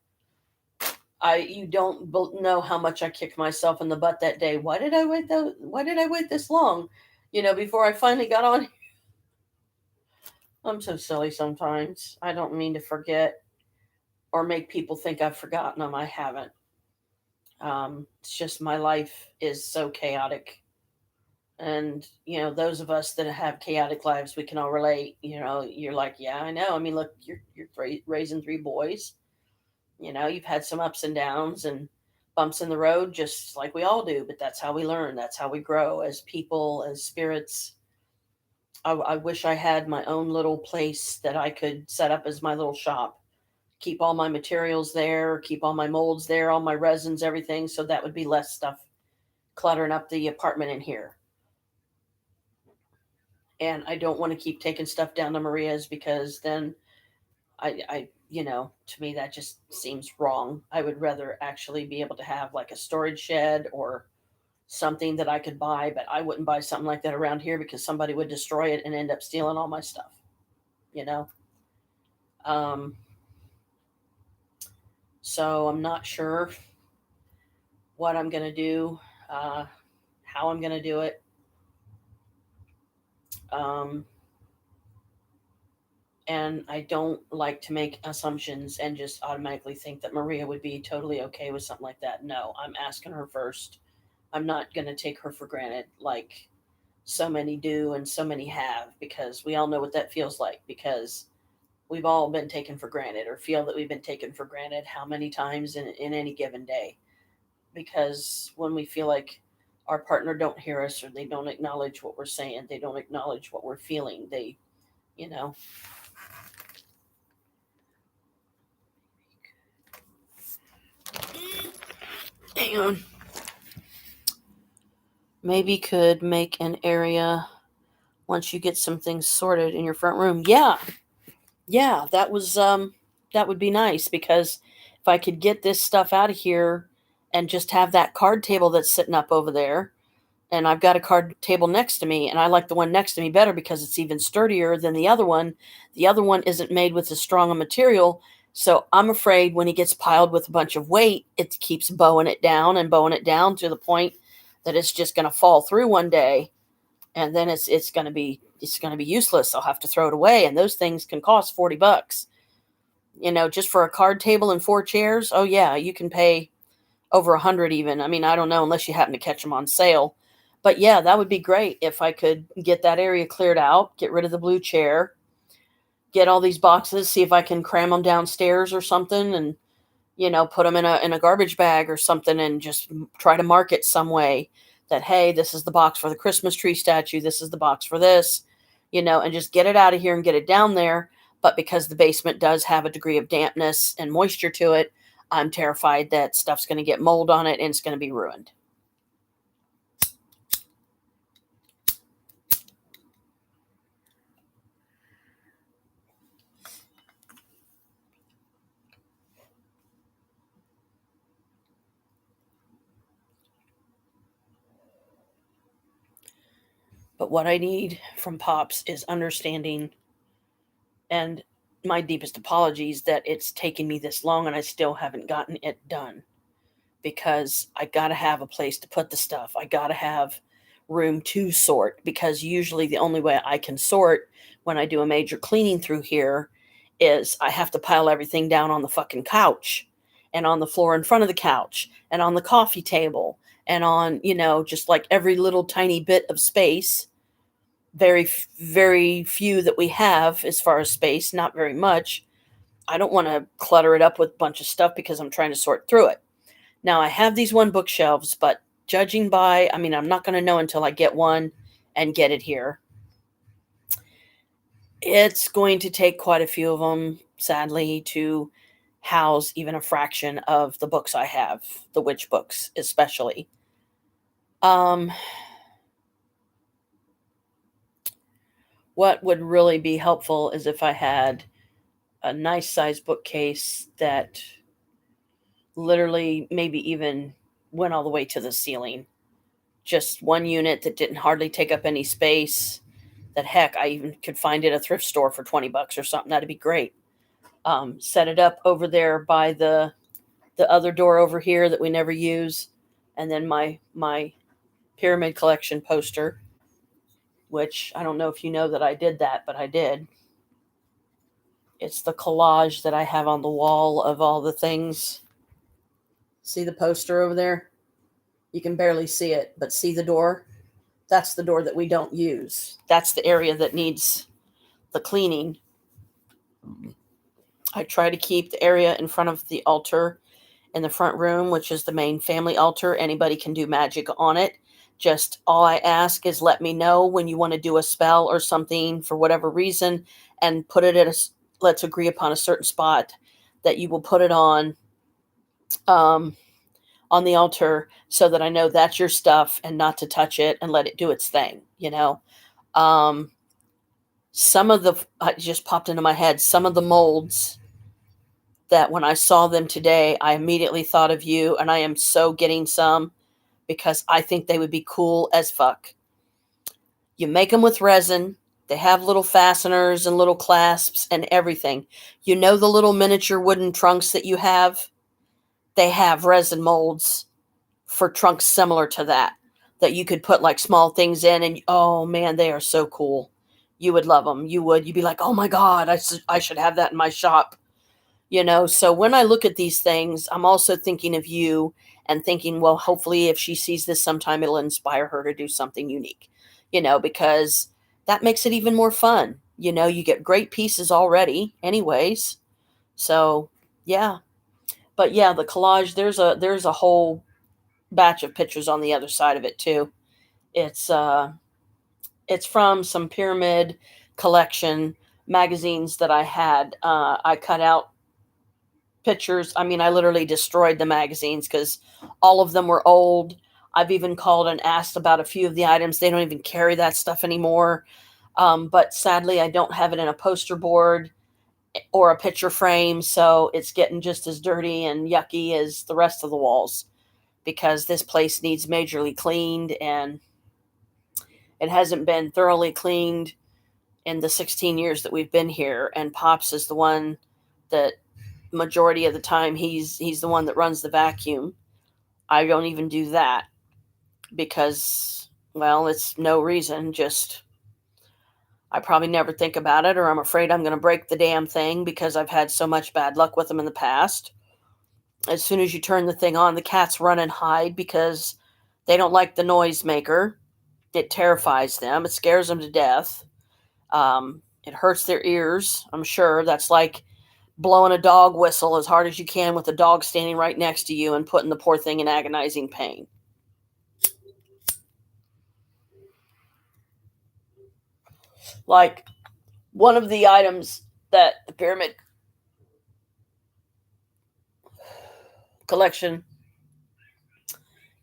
you don't know how much I kicked myself in the butt that day. Why did I wait this long? Before I finally got on. I'm so silly sometimes. I don't mean to forget or make people think I've forgotten them. I haven't. It's just my life is so chaotic. And, those of us that have chaotic lives, we can all relate. You're like, yeah, I know. I mean, look, you're raising three boys. You've had some ups and downs and bumps in the road, just like we all do. But that's how we learn. That's how we grow as people, as spirits. I wish I had my own little place that I could set up as my little shop. Keep all my materials there, keep all my molds there, all my resins, everything. So that would be less stuff cluttering up the apartment in here. And I don't want to keep taking stuff down to Maria's because then to me that just seems wrong. I would rather actually be able to have like a storage shed or something that I could buy, but I wouldn't buy something like that around here because somebody would destroy it and end up stealing all my stuff, you know? Um, so I'm not sure what I'm going to do, uh, how I'm going to do it. Um, and I don't like to make assumptions and just automatically think that Maria would be totally okay with something like that. No, I'm asking her first. I'm not going to take her for granted like so many do and so many have, because we all know what that feels like, because we've all been taken for granted or feel that we've been taken for granted how many times in any given day. Because when we feel like our partner don't hear us or they don't acknowledge what we're saying, they don't acknowledge what we're feeling, they, you know, hang on, maybe could make an area once you get some things sorted in your front room. Yeah, that would be nice, because if I could get this stuff out of here and just have that card table that's sitting up over there, and I've got a card table next to me, and I like the one next to me better because it's even sturdier than the other one. The other one isn't made with as strong a material, so I'm afraid when he gets piled with a bunch of weight, it keeps bowing it down and bowing it down to the point that it's just going to fall through one day, and then it's going to be useless. I'll have to throw it away, and those things can cost $40. Just for a card table and four chairs. Oh yeah, you can pay over 100 even. I mean, I don't know unless you happen to catch them on sale. But yeah, that would be great if I could get that area cleared out, get rid of the blue chair, get all these boxes, see if I can cram them downstairs or something, and put them in a garbage bag or something, and just try to market some way that, hey, this is the box for the Christmas tree statue, this is the box for this, and just get it out of here and get it down there. But because the basement does have a degree of dampness and moisture to it, I'm terrified that stuff's going to get mold on it and it's going to be ruined. But what I need from Pops is understanding, and my deepest apologies that it's taken me this long and I still haven't gotten it done, because I got to have a place to put the stuff. I got to have room to sort, because usually the only way I can sort when I do a major cleaning through here is I have to pile everything down on the fucking couch and on the floor in front of the couch and on the coffee table and on, just like every little tiny bit of space. Very few that we have as far as space, not very much. I don't want to clutter it up with a bunch of stuff because I'm trying to sort through it. Now, I have these one bookshelves, but judging by, I mean, I'm not going to know until I get one and get it here. It's going to take quite a few of them, sadly, to house even a fraction of the books I have, the witch books especially. What would really be helpful is if I had a nice size bookcase that literally maybe even went all the way to the ceiling. Just one unit that didn't hardly take up any space. That, heck, I even could find it at a thrift store for $20 or something. That'd be great. Set it up over there by the other door over here that we never use, and then my pyramid collection poster, which I don't know if you know that I did that, but I did. It's the collage that I have on the wall of all the things. See the poster over there? You can barely see it, but see the door? That's the door that we don't use. That's the area that needs the cleaning. I try to keep the area in front of the altar in the front room, which is the main family altar. Anybody can do magic on it. Just all I ask is let me know when you want to do a spell or something for whatever reason, and put it at let's agree upon a certain spot that you will put it um, on the altar, so that I know that's your stuff and not to touch it and let it do its thing. Um, some of the, it just popped into my head, some of the molds that when I saw them today, I immediately thought of you, and I am so getting some because I think they would be cool as fuck. You make them with resin. They have little fasteners and little clasps and everything. The little miniature wooden trunks that you have? They have resin molds for trunks similar to that you could put like small things in, and oh man, they are so cool. You would love them. You'd be like, oh my God, I should have that in my shop. So when I look at these things, I'm also thinking of you and thinking, well, hopefully if she sees this sometime, it'll inspire her to do something unique, because that makes it even more fun. You get great pieces already anyways. So yeah, but yeah, the collage, there's a whole batch of pictures on the other side of it too. It's from some pyramid collection magazines that I had. I cut out pictures. I mean, I literally destroyed the magazines because all of them were old. I've even called and asked about a few of the items. They don't even carry that stuff anymore. But sadly, I don't have it in a poster board or a picture frame, so it's getting just as dirty and yucky as the rest of the walls, because this place needs majorly cleaned, and it hasn't been thoroughly cleaned in the 16 years that we've been here. And Pops is the one that majority of the time he's the one that runs the vacuum. I don't even do that because, well, it's no reason, just I probably never think about it, or I'm afraid I'm going to break the damn thing because I've had so much bad luck with them in the past. As soon as you turn the thing on, the cats run and hide because they don't like the noise maker. It terrifies them. It scares them to death. It hurts their ears. I'm sure that's like blowing a dog whistle as hard as you can with the dog standing right next to you and putting the poor thing in agonizing pain. Like one of the items that the pyramid collection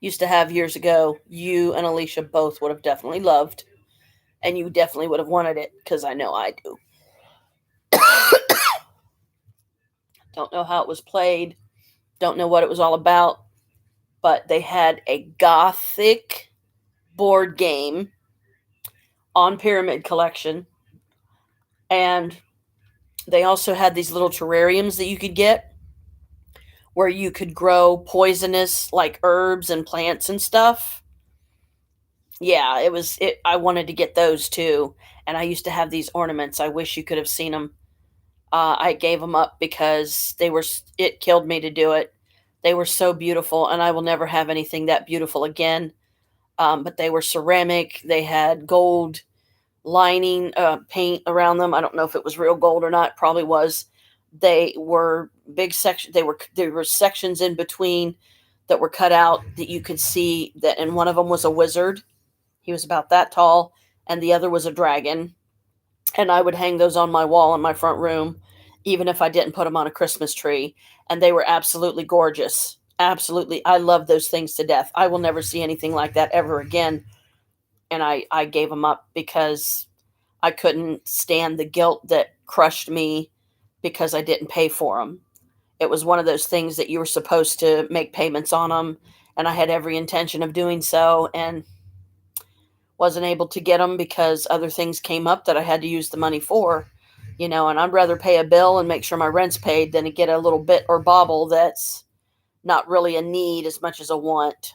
used to have years ago, you and Alicia both would have definitely loved, and you definitely would have wanted it because I know I do. Don't know how it was played, don't know what it was all about, but they had a gothic board game on Pyramid Collection, and they also had these little terrariums that you could get where you could grow poisonous like herbs and plants and stuff. Yeah, I wanted to get those too, and I used to have these ornaments. I wish you could have seen them. I gave them up because it killed me to do it. They were so beautiful, and I will never have anything that beautiful again. But they were ceramic. They had gold lining paint around them. I don't know if it was real gold or not. Probably was. They were big section. There were sections in between that were cut out that you could see that, and one of them was a wizard. He was about that tall, and the other was a dragon. And I would hang those on my wall in my front room, even if I didn't put them on a Christmas tree. And they were absolutely gorgeous. Absolutely. I love those things to death. I will never see anything like that ever again. And I gave them up because I couldn't stand the guilt that crushed me because I didn't pay for them. It was one of those things that you were supposed to make payments on them, and I had every intention of doing so, and wasn't able to get them because other things came up that I had to use the money for, and I'd rather pay a bill and make sure my rent's paid than to get a little bit or bauble that's not really a need as much as a want.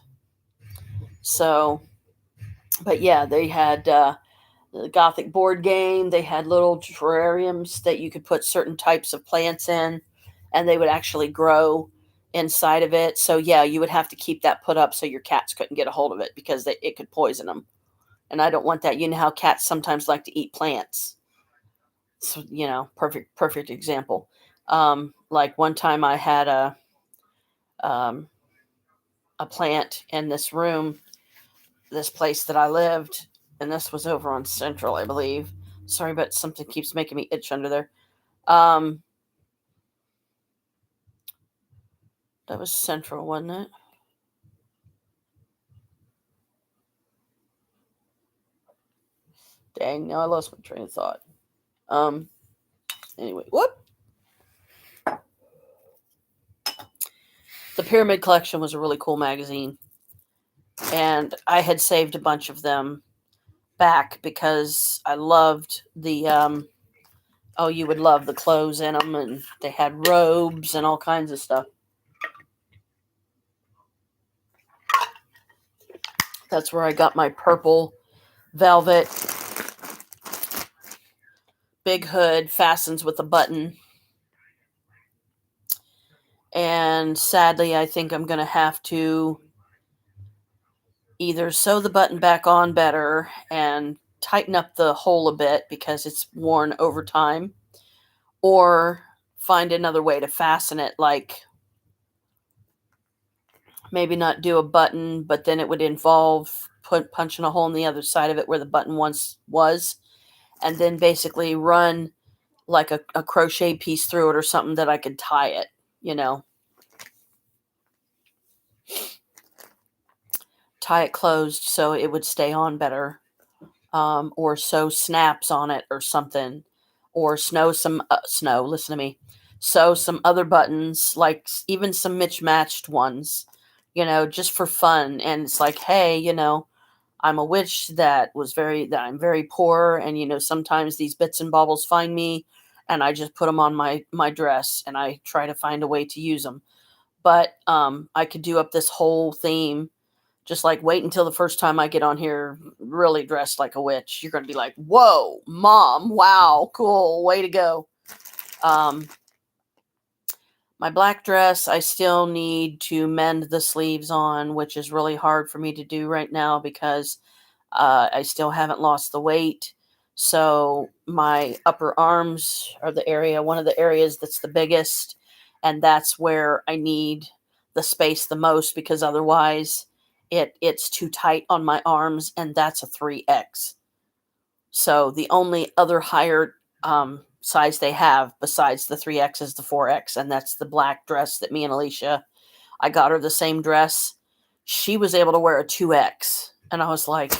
So, but yeah, they had the Gothic board game. They had little terrariums that you could put certain types of plants in, and they would actually grow inside of it. So yeah, you would have to keep that put up so your cats couldn't get a hold of it because it could poison them. And I don't want that. You know how cats sometimes like to eat plants. So, perfect example. Like one time I had um, a plant in this room, this place that I lived, and this was over on Central, I believe. Sorry, but something keeps making me itch under there. That was Central, wasn't it? Dang, now I lost my train of thought. Anyway, whoop. The Pyramid Collection was a really cool magazine, and I had saved a bunch of them back because I loved the oh, you would love the clothes in them, and they had robes and all kinds of stuff. That's where I got my purple velvet big hood, fastens with a button. And sadly, I think I'm going to have to either sew the button back on better and tighten up the hole a bit because it's worn over time, or find another way to fasten it, like maybe not do a button, but then it would involve punching a hole in the other side of it where the button once was, and then basically run like a crochet piece through it or something that I could tie it, tie it closed so it would stay on better, or sew snaps on it or something, or listen to me, sew some other buttons, like even some mismatched ones, just for fun. And it's like, hey, I'm a witch that I'm very poor, and sometimes these bits and baubles find me, and I just put them on my dress, and I try to find a way to use them. But I could do up this whole theme. Just like wait until the first time I get on here really dressed like a witch. You're going to be like, whoa, mom, wow, cool, way to go. My black dress, I still need to mend the sleeves on, which is really hard for me to do right now because I still haven't lost the weight. So my upper arms are one of the areas that's the biggest. And that's where I need the space the most, because otherwise it's too tight on my arms, and that's a 3X. So the only other higher size they have besides the 3X is the 4X, and that's the black dress that me and Alicia, I got her the same dress. She was able to wear a 2X, and I was like,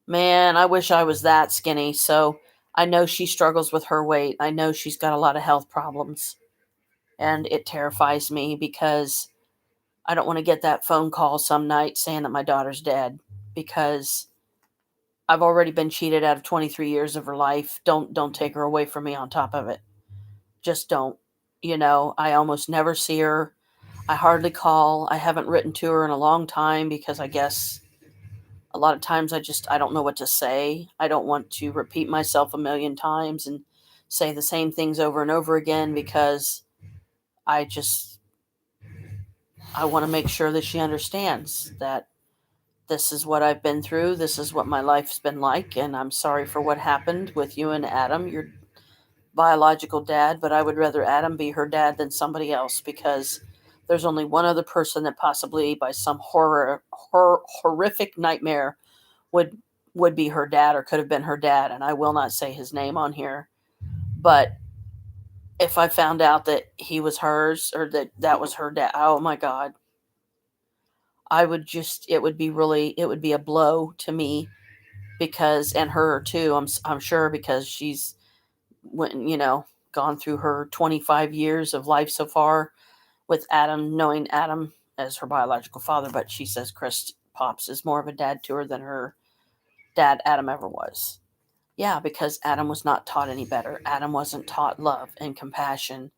man, I wish I was that skinny. So I know she struggles with her weight. I know she's got a lot of health problems, and it terrifies me because I don't want to get that phone call some night saying that my daughter's dead, because I've already been cheated out of 23 years of her life. Don't take her away from me on top of it. Just don't. I almost never see her. I hardly call. I haven't written to her in a long time because I guess a lot of times I don't know what to say. I don't want to repeat myself a million times and say the same things over and over again, because I want to make sure that she understands that this is what I've been through. This is what my life's been like. And I'm sorry for what happened with you and Adam, your biological dad, but I would rather Adam be her dad than somebody else, because there's only one other person that possibly by some horrific nightmare would be her dad, or could have been her dad. And I will not say his name on here, but if I found out that he was hers, or that was her dad, oh my God, it would be a blow to me, because, and her too, I'm sure, because she's gone through her 25 years of life so far with Adam, knowing Adam as her biological father, but she says Chris Pops is more of a dad to her than her dad Adam ever was. Yeah, because Adam was not taught any better. Adam wasn't taught love and compassion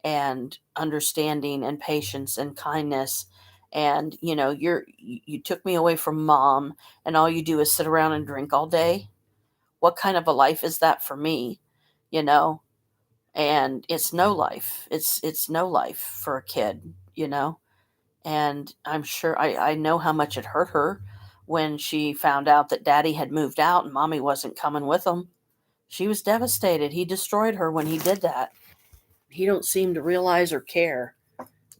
and understanding and patience and kindness. And you took me away from mom, and all you do is sit around and drink all day. what kind of a life is that for me? You know, and it's no life. It's no life for a kid, And I'm sure I know how much it hurt her when she found out that daddy had moved out and mommy wasn't coming with him. She was devastated. He destroyed her when he did that. He don't seem to realize or care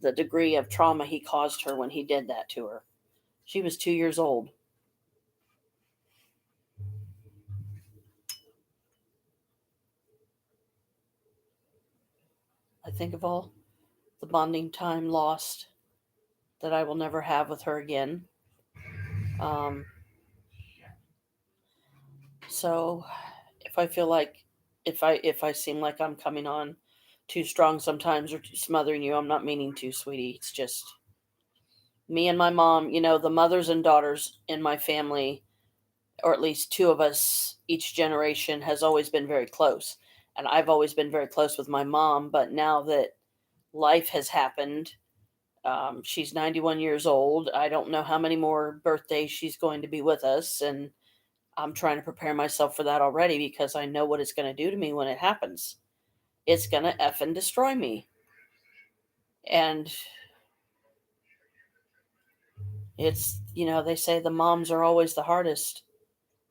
the degree of trauma he caused her when he did that to her. She was 2 years old. I think of all the bonding time lost that I will never have with her again. Um, so if I feel like if I seem like I'm coming on too strong sometimes or too smothering you, I'm not meaning to, sweetie. It's just me and my mom, the mothers and daughters in my family, or at least two of us each generation, has always been very close. And I've always been very close with my mom, but now that life has happened, she's 91 years old. I don't know how many more birthdays she's going to be with us, and I'm trying to prepare myself for that already because I know what it's going to do to me when it happens. It's going to effing destroy me. And it's, they say the moms are always the hardest.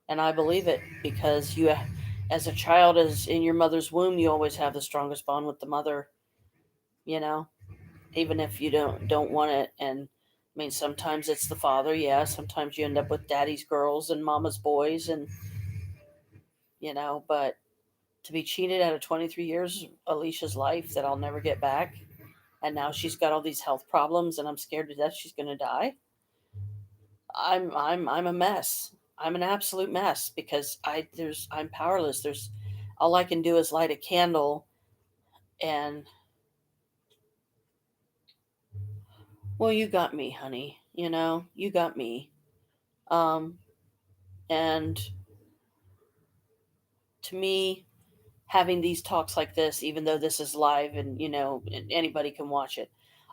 And I believe it because you, as a child, as in your mother's womb, you always have the strongest bond with the mother, you know, even if you don't want it. And I mean, sometimes it's the father. Yeah. Sometimes you end up with daddy's girls and mama's boys and, but to be cheated out of 23 years of Alicia's life that I'll never get back. And now she's got all these health problems and I'm scared to death she's going to die. I'm a mess. I'm an absolute mess because I'm powerless. There's all I can do is light a candle and well, you got me, honey. You got me. Um and to me, having these talks like this, even though this is live and anybody can watch it,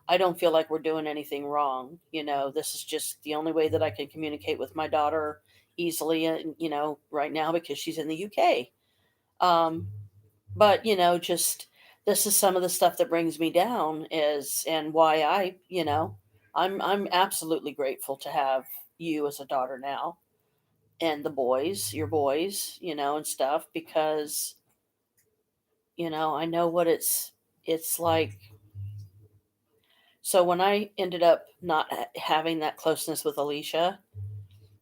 I don't feel like we're doing anything wrong. This is just the only way that I can communicate with my daughter easily, and right now because she's in the UK. But just this is some of the stuff that brings me down is and why I'm absolutely grateful to have you as a daughter now and the boys, your boys, and stuff because I know what it's like. So when I ended up not having that closeness with Alicia,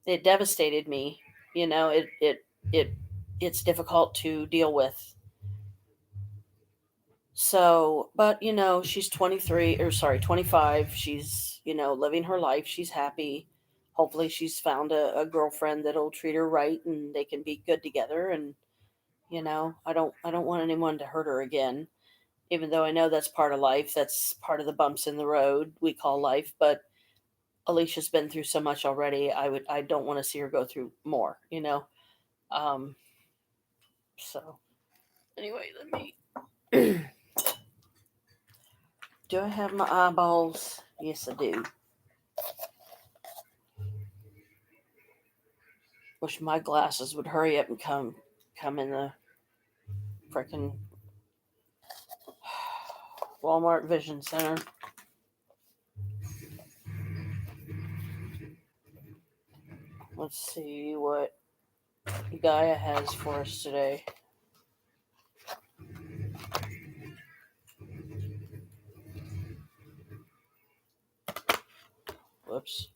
it devastated me. It it's difficult to deal with. So, but she's 23 or sorry, 25. She's, living her life. She's happy. Hopefully she's found a girlfriend that'll treat her right and they can be good together. And, I don't want anyone to hurt her again, even though I know that's part of life. That's part of the bumps in the road we call life. But Alicia's been through so much already. I don't want to see her go through more. Um, so anyway, let me, do I have my eyeballs? Yes, I do. Wish my glasses would hurry up and come in the frickin' Walmart Vision Center. Let's see what Gaia has for us today. Whoops.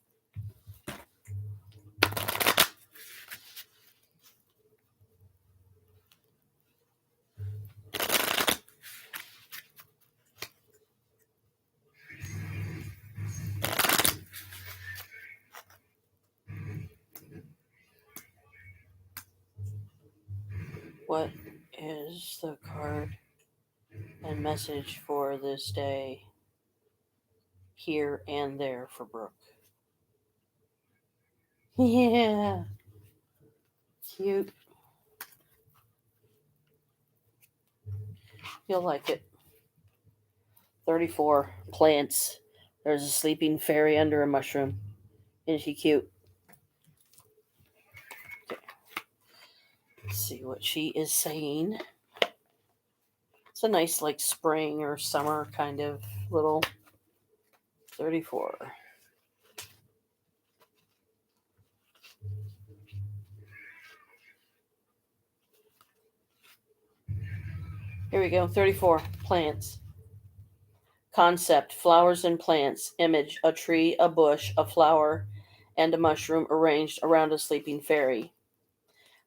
What is the card and message for this day? Here and there for Brooke. Yeah. Cute. You'll like it. 34 plants. There's a sleeping fairy under a mushroom. Isn't she cute? Okay. Let's see what she is saying. It's a nice, like, spring or summer kind of little 34. Here we go. 34. Plants. Concept: flowers and plants. Image: a tree, a bush, a flower, and a mushroom arranged around a sleeping fairy.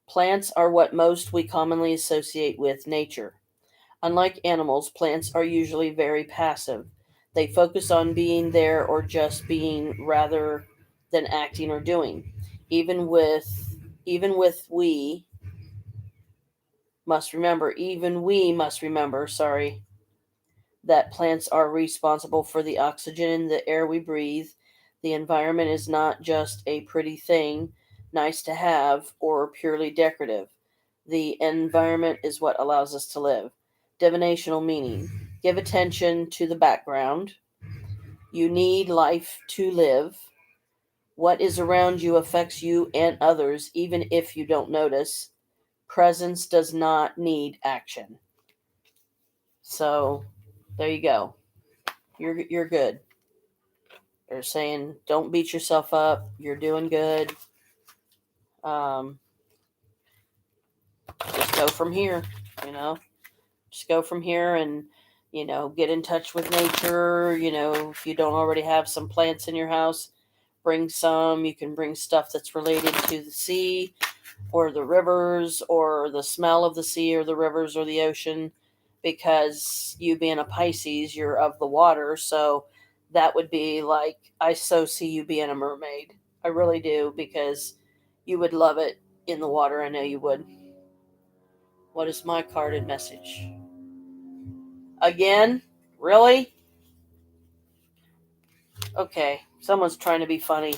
Plants are what most we commonly associate with nature. Unlike animals, plants are usually very passive. They focus on being there or just being rather than acting or doing. Even with we must remember, sorry, that plants are responsible for the oxygen in the air we breathe. The environment is not just a pretty thing, nice to have, or purely decorative. The environment is what allows us to live. Divinational meaning: give attention to the background. You need life to live. What is around you affects you and others, even if you don't notice. Presence does not need action. So, there you go. You're good. They're saying don't beat yourself up. You're doing good. Um, just go from here. You know, just go from here and get in touch with nature. If you don't already have some plants in your house, bring some. You can bring stuff that's related to the sea or the rivers or the smell of the sea or the rivers or the ocean, because you being a Pisces, you're of the water. So that would be like, I so see you being a mermaid. I really do, because you would love it in the water. I know you would. What is my carded message? Again? Really? Okay, someone's trying to be funny.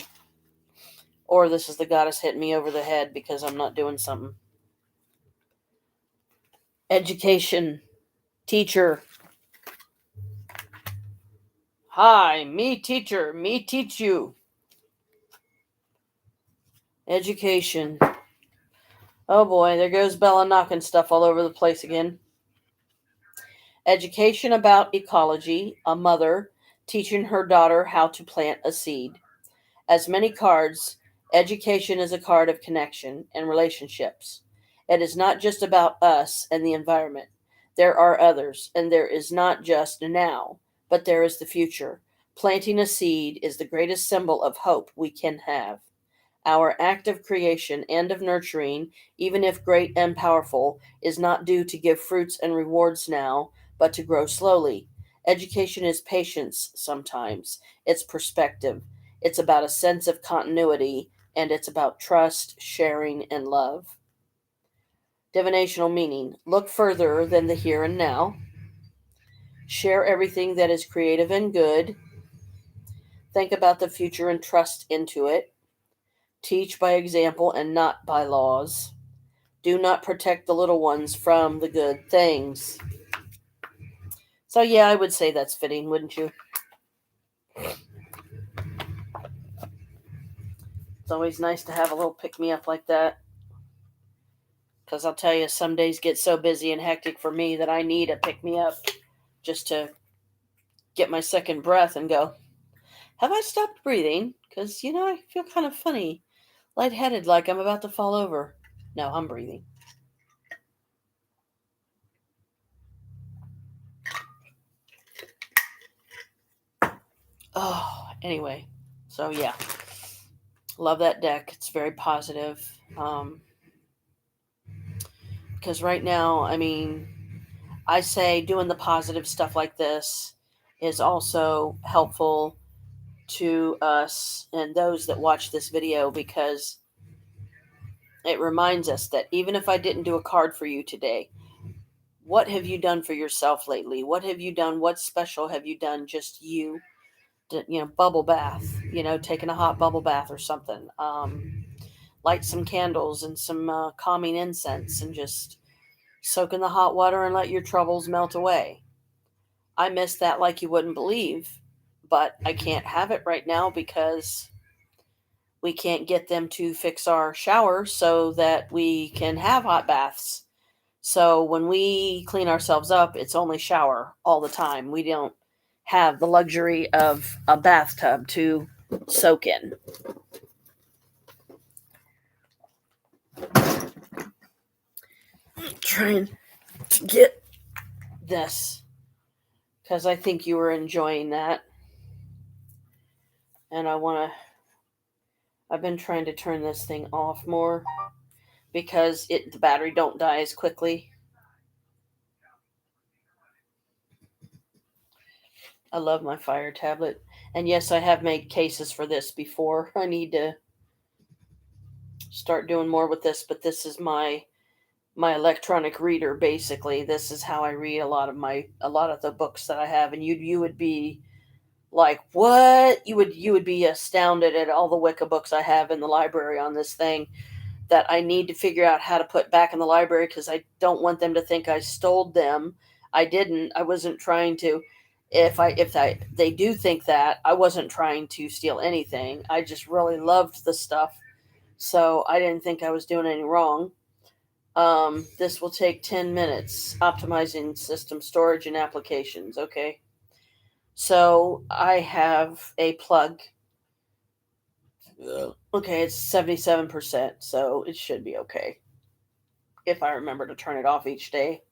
Or this is the goddess hitting me over the head because I'm not doing something. Education. Teacher. Hi, me teacher. Me teach you. Education. Oh boy, there goes Bella knocking stuff all over the place again. Education about ecology. A mother teaching her daughter how to plant a seed. As many cards, education is a card of connection and relationships. It is not just about us and the environment. There are others, and there is not just now, but there is the future. Planting a seed is the greatest symbol of hope we can have. Our act of creation and of nurturing, even if great and powerful, is not due to give fruits and rewards now, but to grow slowly. Education is patience sometimes, it's perspective, it's about a sense of continuity, and it's about trust, sharing, and love. Divinational meaning: look further than the here and now, share everything that is creative and good, think about the future and trust into it, teach by example and not by laws. Do not protect the little ones from the good things. So, yeah, I would say that's fitting, wouldn't you? It's always nice to have a little pick me up like that. Because I'll tell you, some days get so busy and hectic for me that I need a pick me up just to get my second breath and go, have I stopped breathing? Because, I feel kind of funny, lightheaded, like I'm about to fall over. No, I'm breathing. Oh, anyway. So, yeah. Love that deck. It's very positive. Because right now, I say doing the positive stuff like this is also helpful to us and those that watch this video, because it reminds us that even if I didn't do a card for you today, what have you done for yourself lately? What have you done? What special have you done? Just you, bubble bath, taking a hot bubble bath or something. Light some candles and some calming incense and just soak in the hot water and let your troubles melt away. I miss that like you wouldn't believe, but I can't have it right now because we can't get them to fix our shower so that we can have hot baths. So when we clean ourselves up, it's only shower all the time. We don't have the luxury of a bathtub to soak in. Trying to get this because I think you were enjoying that. And I've been trying to turn this thing off more because the battery don't die as quickly. I love my Fire tablet. And yes, I have made cases for this before. I need to start doing more with this, but this is my electronic reader basically. This is how I read a lot of the books that I have, and you would be like, "What?" You would be astounded at all the Wicca books I have in the library on this thing that I need to figure out how to put back in the library because I don't want them to think I stole them. I didn't. I wasn't trying to. If they do think that, I wasn't trying to steal anything. I just really loved the stuff, so I didn't think I was doing any wrong. This will take 10 minutes. Optimizing system storage and applications. Okay. So I have a plug. Okay, it's 77%, so it should be okay if I remember to turn it off each day.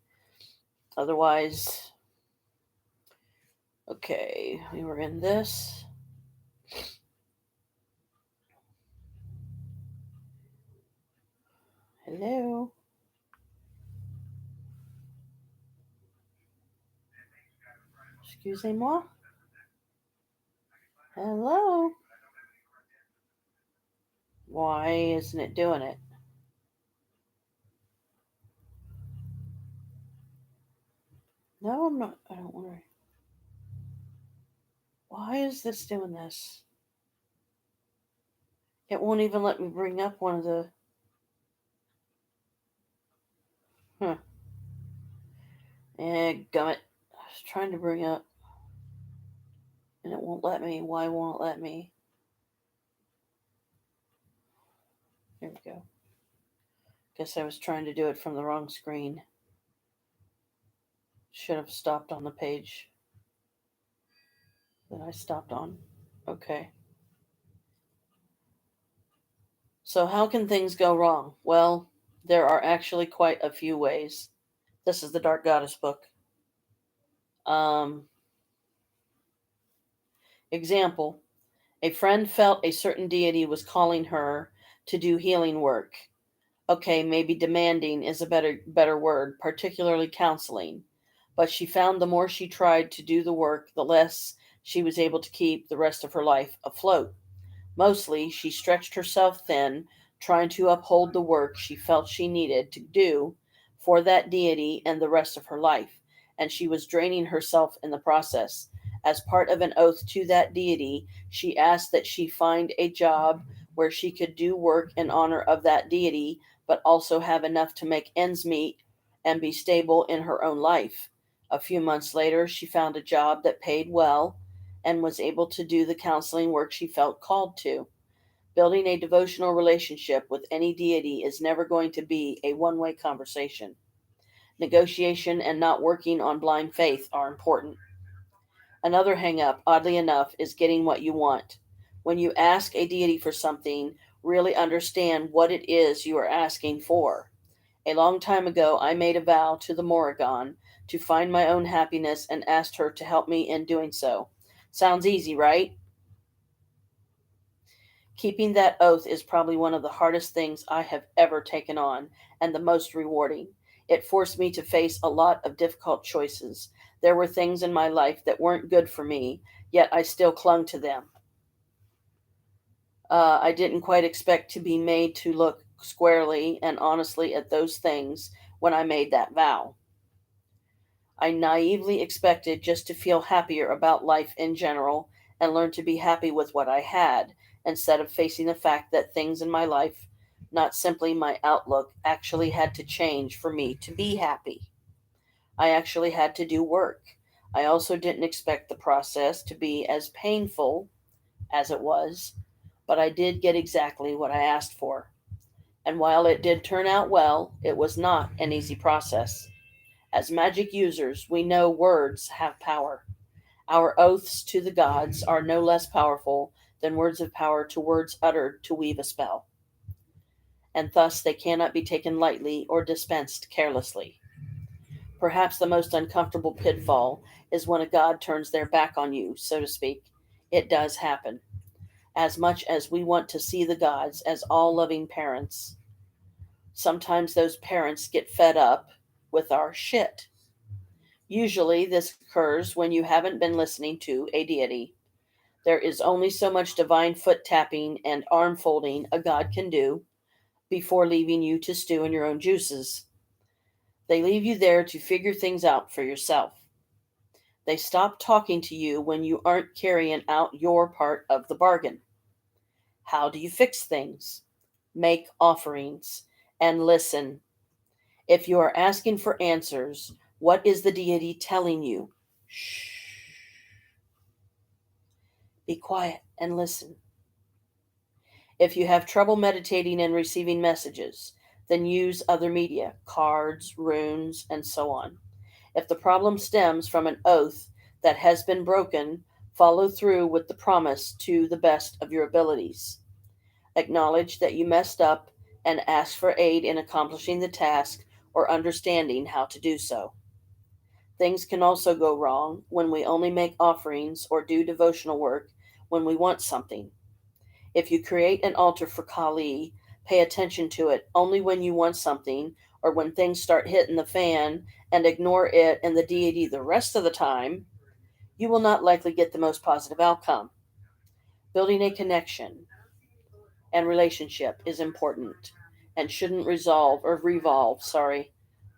Otherwise, okay, we were in this. Hello. Excusez-moi. Hello. Why isn't it doing it? No, I'm not. I don't worry. Why is this doing this? It won't even let me bring up one of the. Huh. Gummit. I was trying to bring up. And it won't let me. Why won't it let me? Here we go. Guess I was trying to do it from the wrong screen. Should have stopped on the page that I stopped on. Okay. So, how can things go wrong? Well, there are actually quite a few ways. This is the Dark Goddess book. Example: a friend felt a certain deity was calling her to do healing work. Okay, maybe demanding is a better word, particularly counseling. But she found the more she tried to do the work, the less she was able to keep the rest of her life afloat. Mostly, she stretched herself thin, trying to uphold the work she felt she needed to do for that deity and the rest of her life, and she was draining herself in the process. As part of an oath to that deity, she asked that she find a job where she could do work in honor of that deity, but also have enough to make ends meet and be stable in her own life. A few months later, she found a job that paid well and was able to do the counseling work she felt called to. Building a devotional relationship with any deity is never going to be a one-way conversation. Negotiation and not working on blind faith are important. Another hang-up, oddly enough, is getting what you want. When you ask a deity for something, really understand what it is you are asking for. A long time ago, I made a vow to the Morrigan to find my own happiness and asked her to help me in doing so. Sounds easy, right? Keeping that oath is probably one of the hardest things I have ever taken on and the most rewarding. It forced me to face a lot of difficult choices. There were things in my life that weren't good for me, yet I still clung to them. I didn't quite expect to be made to look squarely and honestly at those things when I made that vow. I naively expected just to feel happier about life in general and learn to be happy with what I had, instead of facing the fact that things in my life, not simply my outlook, actually had to change for me to be happy. I actually had to do work. I also didn't expect the process to be as painful as it was. but I did get exactly what I asked for. And while it did turn out well, it was not an easy process. As magic users, we know words have power. Our oaths to the gods are no less powerful than words of power to words uttered to weave a spell, and thus they cannot be taken lightly or dispensed carelessly. Perhaps the most uncomfortable pitfall is when a god turns their back on you, so to speak. It does happen. As much as we want to see the gods as all loving parents, sometimes those parents get fed up with our shit. Usually, this occurs when you haven't been listening to a deity. There is only so much divine foot tapping and arm folding a god can do before leaving you to stew in your own juices. They leave you there to figure things out for yourself. They stop talking to you when you aren't carrying out your part of the bargain. How do you fix things? Make offerings and listen. If you are asking for answers, what is the deity telling you? Shh. Be quiet and listen. If you have trouble meditating and receiving messages, then use other media, cards, runes, and so on. If the problem stems from an oath that has been broken, follow through with the promise to the best of your abilities. Acknowledge that you messed up and ask for aid in accomplishing the task or understanding how to do so. Things can also go wrong when we only make offerings or do devotional work when we want something. If you create an altar for Kali, pay attention to it only when you want something or when things start hitting the fan, and ignore it and the deity the rest of the time, you will not likely get the most positive outcome. Building a connection and relationship is important and shouldn't revolve,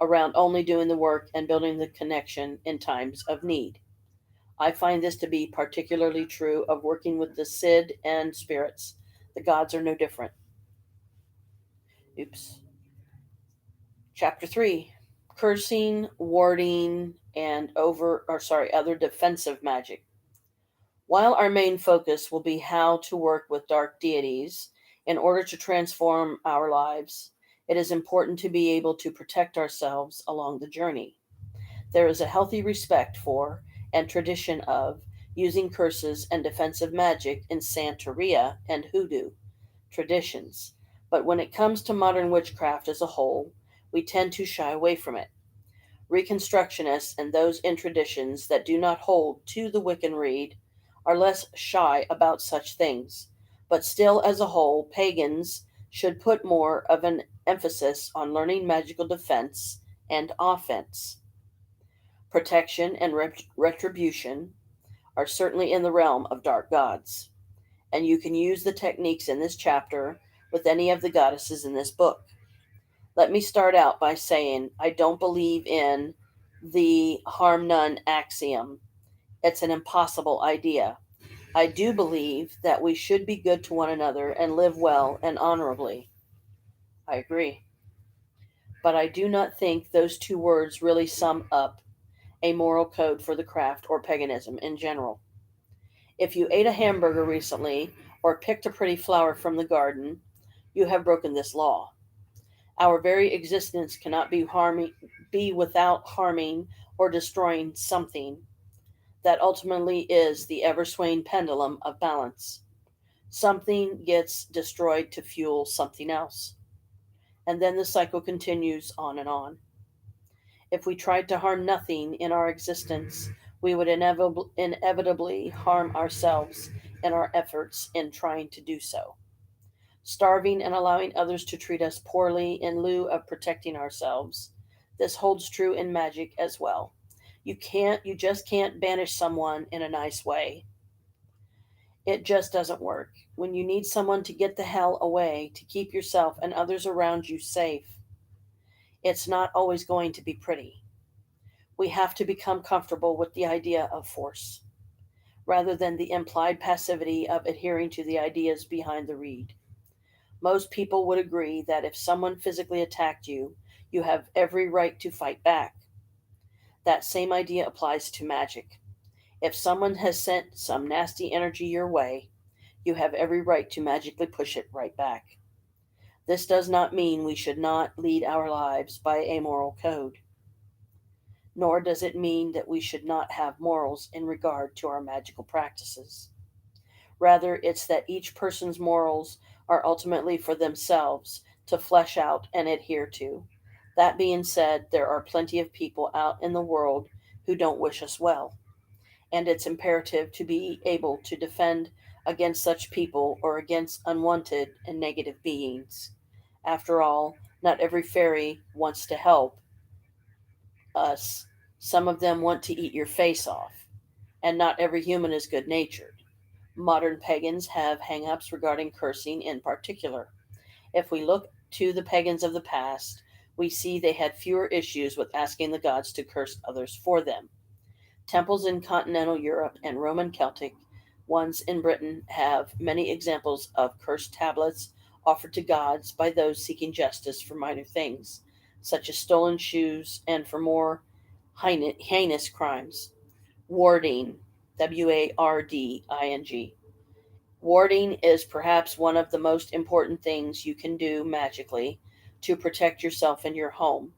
around only doing the work and building the connection in times of need. I find this to be particularly true of working with the Sid and spirits. The gods are no different. Oops. Chapter 3: Cursing, warding, and other defensive magic. While our main focus will be how to work with dark deities in order to transform our lives, it is important to be able to protect ourselves along the journey. There is a healthy respect for and tradition of using curses and defensive magic in Santeria and hoodoo traditions, but when it comes to modern witchcraft as a whole, we tend to shy away from it. Reconstructionists and those in traditions that do not hold to the Wiccan Rede are less shy about such things, but still, as a whole, pagans should put more of an emphasis on learning magical defense and offense. Protection and retribution are certainly in the realm of dark gods, and you can use the techniques in this chapter with any of the goddesses in this book. Let me start out by saying I don't believe in the harm none axiom. It's an impossible idea. I do believe that we should be good to one another and live well and honorably. I agree. But I do not think those two words really sum up a moral code for the craft or paganism in general. If you ate a hamburger recently or picked a pretty flower from the garden, you have broken this law. Our very existence cannot be without harming or destroying something. That ultimately is the ever swaying pendulum of balance. Something gets destroyed to fuel something else. And then the cycle continues on and on. If we tried to harm nothing in our existence, we would inevitably harm ourselves in our efforts in trying to do so. Starving and allowing others to treat us poorly in lieu of protecting ourselves. This holds true in magic as well. You just can't banish someone in a nice way. It just doesn't work. When you need someone to get the hell away to keep yourself and others around you safe, it's not always going to be pretty. We have to become comfortable with the idea of force, rather than the implied passivity of adhering to the ideas behind the reed. Most people would agree that if someone physically attacked you, you have every right to fight back. That same idea applies to magic. If someone has sent some nasty energy your way, you have every right to magically push it right back. This does not mean we should not lead our lives by a moral code, nor does it mean that we should not have morals in regard to our magical practices. Rather, it's that each person's morals are ultimately for themselves to flesh out and adhere to. That being said, there are plenty of people out in the world who don't wish us well, and it's imperative to be able to defend against such people or against unwanted and negative beings. After all, not every fairy wants to help us. Some of them want to eat your face off, and not every human is good natured. Modern pagans have hang ups regarding cursing in particular. If we look to the pagans of the past, we see they had fewer issues with asking the gods to curse others for them. Temples in continental Europe and Roman Celtic ones in Britain have many examples of cursed tablets offered to gods by those seeking justice for minor things, such as stolen shoes, and for more heinous crimes. Warding, Warding. Warding is perhaps one of the most important things you can do magically to protect yourself and your home,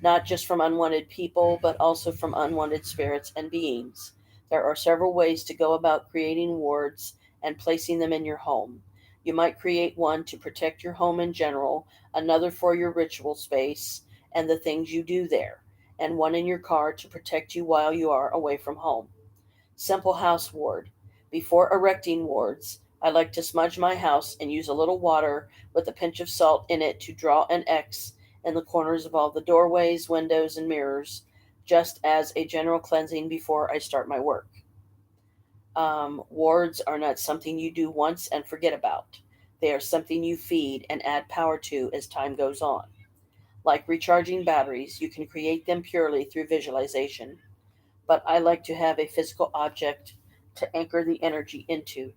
not just from unwanted people, but also from unwanted spirits and beings. There are several ways to go about creating wards and placing them in your home. You might create one to protect your home in general, another for your ritual space and the things you do there, and one in your car to protect you while you are away from home. Simple house ward. Before erecting wards, I like to smudge my house and use a little water with a pinch of salt in it to draw an X in the corners of all the doorways, windows, and mirrors, just as a general cleansing before I start my work. Wards are not something you do once and forget about. They are something you feed and add power to as time goes on. Like recharging batteries, you can create them purely through visualization, but I like to have a physical object to anchor the energy into.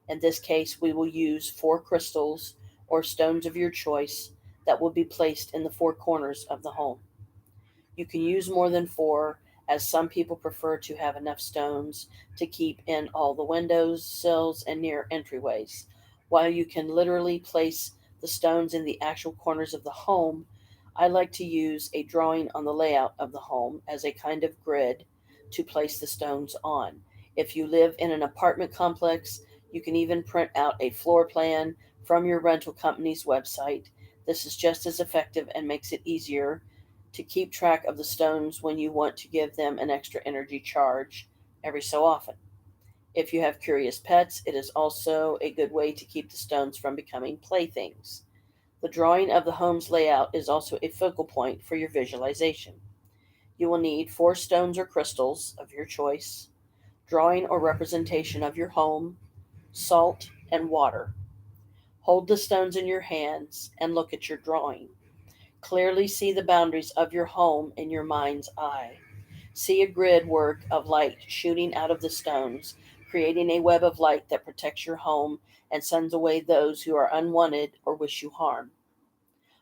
In this case, we will use four crystals or stones of your choice that will be placed in the four corners of the home. You can use more than four, as some people prefer to have enough stones to keep in all the windows, sills, and near entryways. While you can literally place the stones in the actual corners of the home, I like to use a drawing on the layout of the home as a kind of grid to place the stones on. If you live in an apartment complex, you can even print out a floor plan from your rental company's website. This is just as effective and makes it easier to keep track of the stones when you want to give them an extra energy charge every so often. If you have curious pets, it is also a good way to keep the stones from becoming playthings. The drawing of the home's layout is also a focal point for your visualization. You will need four stones or crystals of your choice, drawing or representation of your home, salt, and water. Hold the stones in your hands and look at your drawing. Clearly see the boundaries of your home in your mind's eye. See a grid work of light shooting out of the stones, creating a web of light that protects your home and sends away those who are unwanted or wish you harm.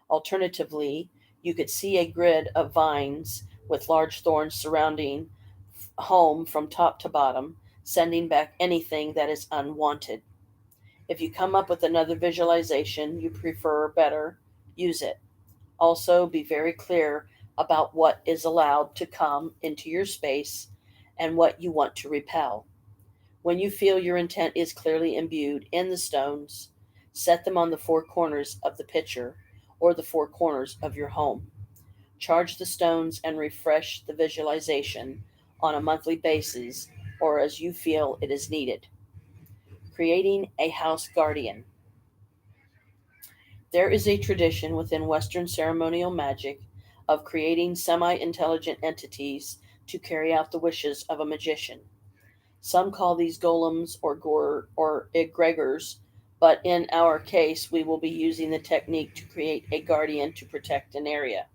Alternatively, you could see a grid of vines with large thorns surrounding home from top to bottom, sending back anything that is unwanted. If you come up with another visualization you prefer better, use it. Also, be very clear about what is allowed to come into your space and what you want to repel. When you feel your intent is clearly imbued in the stones, set them on the four corners of the picture or the four corners of your home. Charge the stones and refresh the visualization on a monthly basis or as you feel it is needed. Creating a house guardian. There is a tradition within Western ceremonial magic of creating semi intelligent entities to carry out the wishes of a magician. Some call these golems or egregors, but in our case, we will be using the technique to create a guardian to protect an area,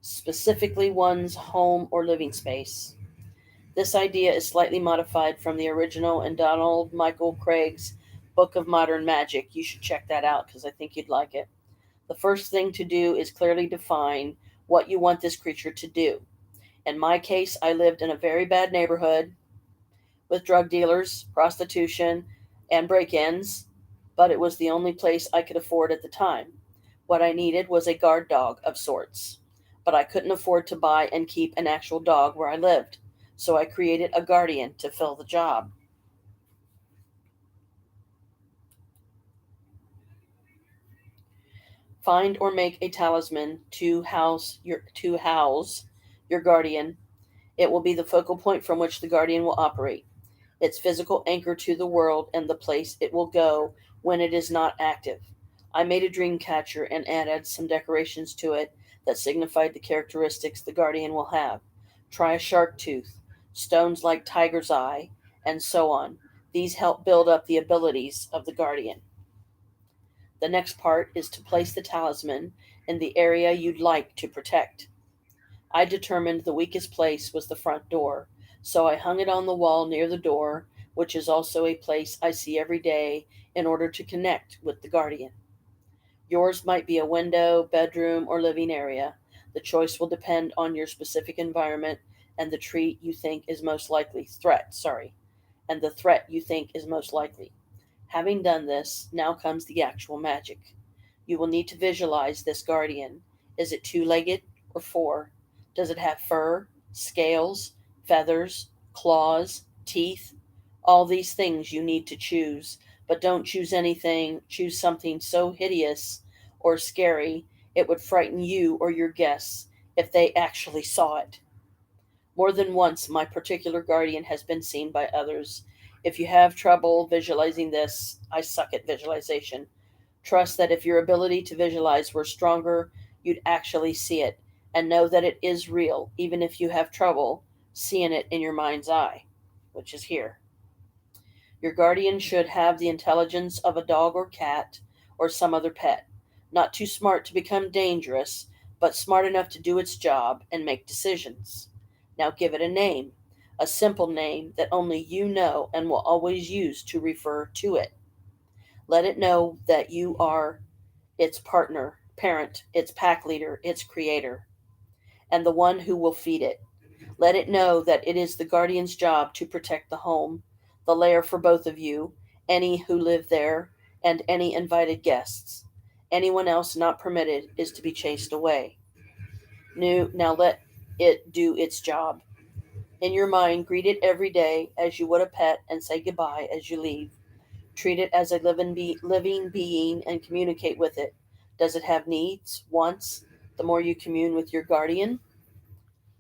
specifically one's home or living space. This idea is slightly modified from the original in Donald Michael Craig's Book of Modern Magic. You should check that out because I think you'd like it. The first thing to do is clearly define what you want this creature to do. In my case, I lived in a very bad neighborhood with drug dealers, prostitution, and break ins, but it was the only place I could afford at the time. What I needed was a guard dog of sorts, but I couldn't afford to buy and keep an actual dog where I lived, so I created a guardian to fill the job. Find or make a talisman to house your guardian. It will be the focal point from which the guardian will operate, its physical anchor to the world and the place it will go when it is not active. I made a dream catcher and added some decorations to it that signified the characteristics the guardian will have. Try a shark tooth, stones like tiger's eye, and so on. These help build up the abilities of the guardian. The next part is to place the talisman in the area you'd like to protect. I determined the weakest place was the front door, so I hung it on the wall near the door, which is also a place I see every day in order to connect with the guardian. Yours might be a window, bedroom, or living area. The choice will depend on your specific environment and the treat you think is most likely threat, sorry, and the threat you think is most likely. Having done this, now comes the actual magic. You will need to visualize this guardian. Is it two legged or four? Does it have fur, scales, feathers, claws, teeth? All these things you need to choose, but don't choose anything, choose something so hideous or scary it would frighten you or your guests if they actually saw it. More than once, my particular guardian has been seen by others. If you have trouble visualizing this, I suck at visualization. Trust that if your ability to visualize were stronger, you'd actually see it and know that it is real, even if you have trouble seeing it in your mind's eye, which is here. Your guardian should have the intelligence of a dog or cat or some other pet. Not too smart to become dangerous, but smart enough to do its job and make decisions. Now give it a name, a simple name that only you know and will always use to refer to it. Let it know that you are its partner, parent, its pack leader, its creator, and the one who will feed it. Let it know that it is the guardian's job to protect the home, the lair for both of you, any who live there, and any invited guests. Anyone else not permitted is to be chased away. Now let it do its job. In your mind, greet it every day as you would a pet and say goodbye as you leave. Treat it as a living being and communicate with it. Does it have needs, wants? The more you commune with your guardian,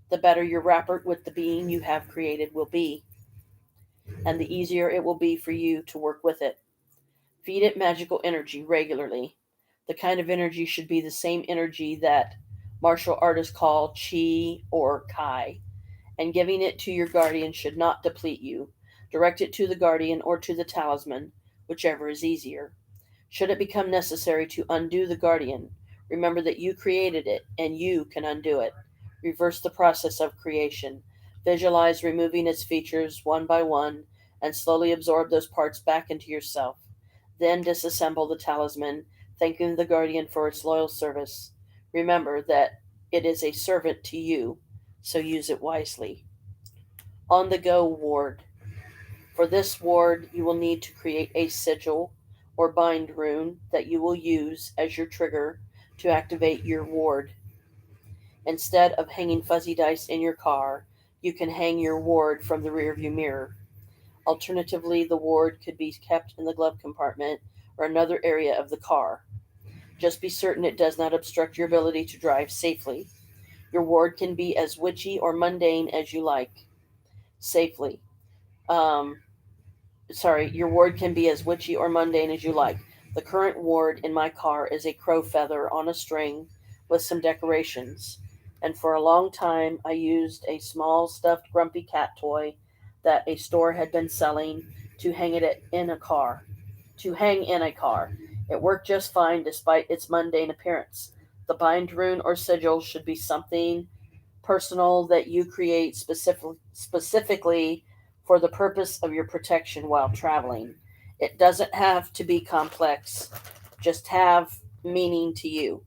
the better your rapport with the being you have created will be, and the easier it will be for you to work with it. Feed it magical energy regularly. The kind of energy should be the same energy that martial artists call chi or kai, and giving it to your guardian should not deplete you. Direct it to the guardian or to the talisman, whichever is easier. Should it become necessary to undo the guardian, remember that you created it and you can undo it. Reverse the process of creation. Visualize removing its features one by one and slowly absorb those parts back into yourself. Then disassemble the talisman, thanking the guardian for its loyal service. Remember that it is a servant to you, so use it wisely. On the go ward. For this ward, you will need to create a sigil or bind rune that you will use as your trigger to activate your ward. Instead of hanging fuzzy dice in your car, you can hang your ward from the rearview mirror. Alternatively, the ward could be kept in the glove compartment or another area of the car. Just be certain it does not obstruct your ability to drive safely. Your ward can be as witchy or mundane as you like. Safely. Um, your ward can be as witchy or mundane as you like. The current ward in my car is a crow feather on a string with some decorations. And for a long time, I used a small stuffed grumpy cat toy that a store had been selling to hang it in a car. To hang in a car. It worked just fine despite its mundane appearance. The bind rune or sigil should be something personal that you create specifically for the purpose of your protection while traveling. It doesn't have to be complex, just have meaning to you.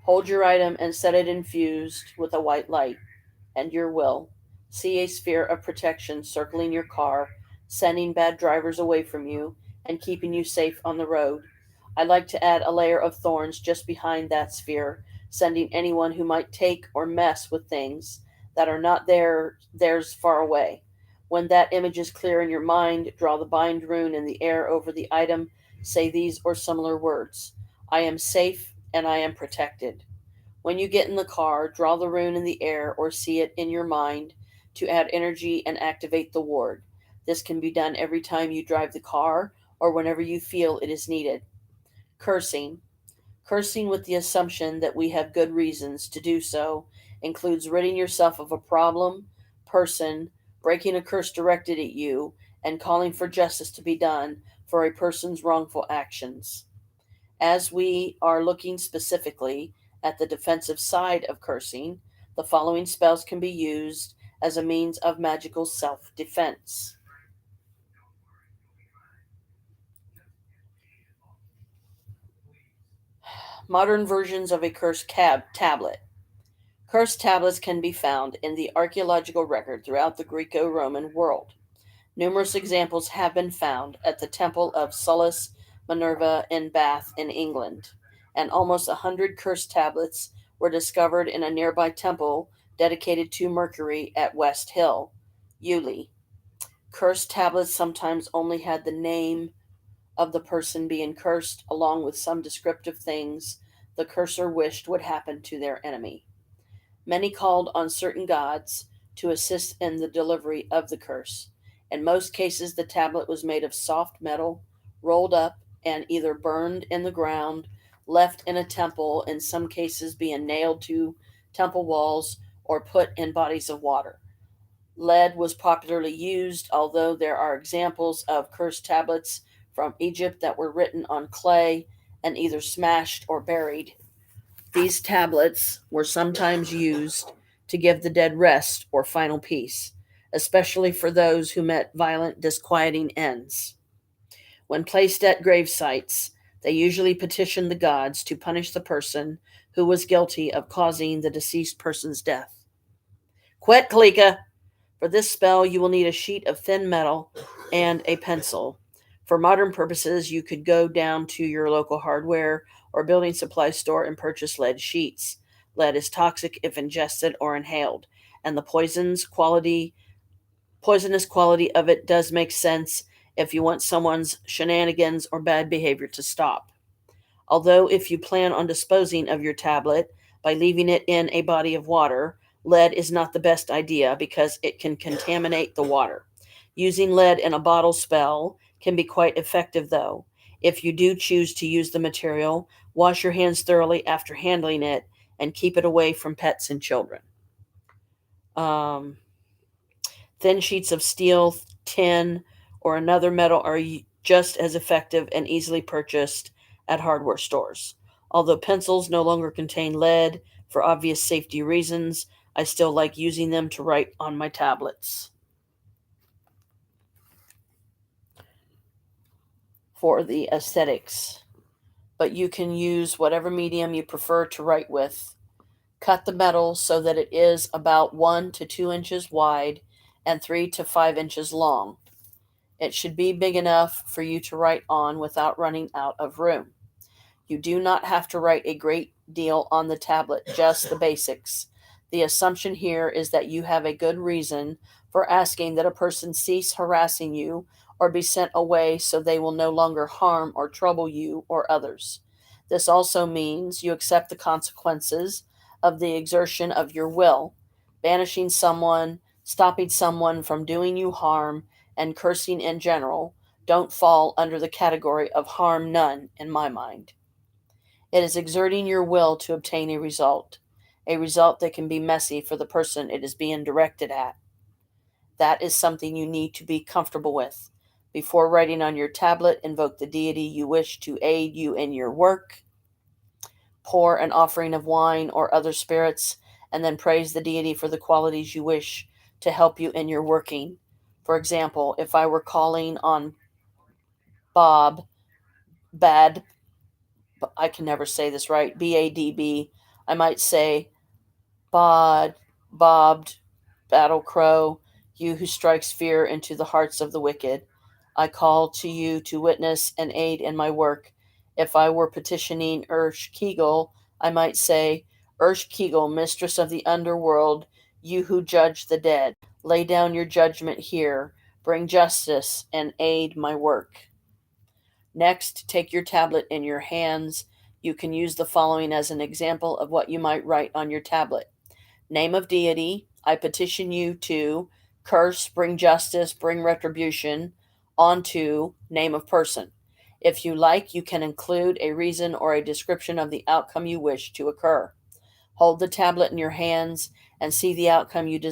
Hold your item and set it infused with a white light and your will. See a sphere of protection circling your car, sending bad drivers away from you and keeping you safe on the road. I like to add a layer of thorns just behind that sphere, sending anyone who might take or mess with things that are not theirs far away. When that image is clear in your mind, draw the bind rune in the air over the item. Say these or similar words: I am safe and I am protected. When you get in the car, draw the rune in the air or see it in your mind to add energy and activate the ward. This can be done every time you drive the car or whenever you feel it is needed. Cursing. Cursing with the assumption that we have good reasons to do so includes ridding yourself of a problem, person, breaking a curse directed at you, and calling for justice to be done for a person's wrongful actions. As we are looking specifically at the defensive side of cursing, the following spells can be used as a means of magical self defense. Modern versions of a cursed tablet. Cursed tablets can be found in the archaeological record throughout the Greco Roman world. Numerous examples have been found at the Temple of Sullus Minerva in Bath in England, and almost 100 cursed tablets were discovered in a nearby temple dedicated to Mercury at West Hill, Ely. Cursed tablets sometimes only had the name of the person being cursed, along with some descriptive things the cursor wished would happen to their enemy. Many called on certain gods to assist in the delivery of the curse. In most cases, the tablet was made of soft metal, rolled up, and either burned in the ground, left in a temple, in some cases being nailed to temple walls, or put in bodies of water. Lead was popularly used, although there are examples of cursed tablets from Egypt that were written on clay and either smashed or buried. These tablets were sometimes used to give the dead rest or final peace, especially for those who met violent, disquieting ends. When placed at grave sites, they usually petitioned the gods to punish the person who was guilty of causing the deceased person's death. Quit, Kalika! For this spell, you will need a sheet of thin metal and a pencil. For modern purposes, you could go down to your local hardware or building supply store and purchase lead sheets. Lead is toxic if ingested or inhaled, and the poisonous quality of it does make sense if you want someone's shenanigans or bad behavior to stop. Although, if you plan on disposing of your tablet by leaving it in a body of water, lead is not the best idea because it can contaminate the water. Using lead in a bottle spell can be quite effective, though. If you do choose to use the material, wash your hands thoroughly after handling it and keep it away from pets and children. Um, Thin sheets of steel, tin, or another metal are just as effective and easily purchased at hardware stores. Although pencils no longer contain lead for obvious safety reasons, I still like using them to write on my tablets. For the aesthetics, but you can use whatever medium you prefer to write with. Cut the metal so that it is about 1 to 2 inches wide and 3 to 5 inches long. It should be big enough for you to write on without running out of room. You do not have to write a great deal on the tablet, just the basics. The assumption here is that you have a good reason for asking that a person cease harassing you or be sent away so they will no longer harm or trouble you or others. This also means you accept the consequences of the exertion of your will. Banishing someone, stopping someone from doing you harm, and cursing in general don't fall under the category of harm none in my mind. It is exerting your will to obtain a result that can be messy for the person it is being directed at. That is something you need to be comfortable with. Before writing on your tablet, invoke the deity you wish to aid you in your work. Pour an offering of wine or other spirits, and then praise the deity for the qualities you wish to help you in your working. For example, if I were calling on Bob, Bad, I can never say this right, BADB, I might say Bobbed battle crow, you who strikes fear into the hearts of the wicked. I call to you to witness and aid in my work. If I were petitioning Kegel, I might say, Kegel, mistress of the underworld, you who judge the dead, lay down your judgment here, bring justice and aid my work. Next, take your tablet in your hands. You can use the following as an example of what you might write on your tablet. Name of deity, I petition you to curse, bring justice, bring retribution, onto name of person. If you like, you can include a reason or a description of the outcome you wish to occur. Hold the tablet in your hands and see the outcome you desire.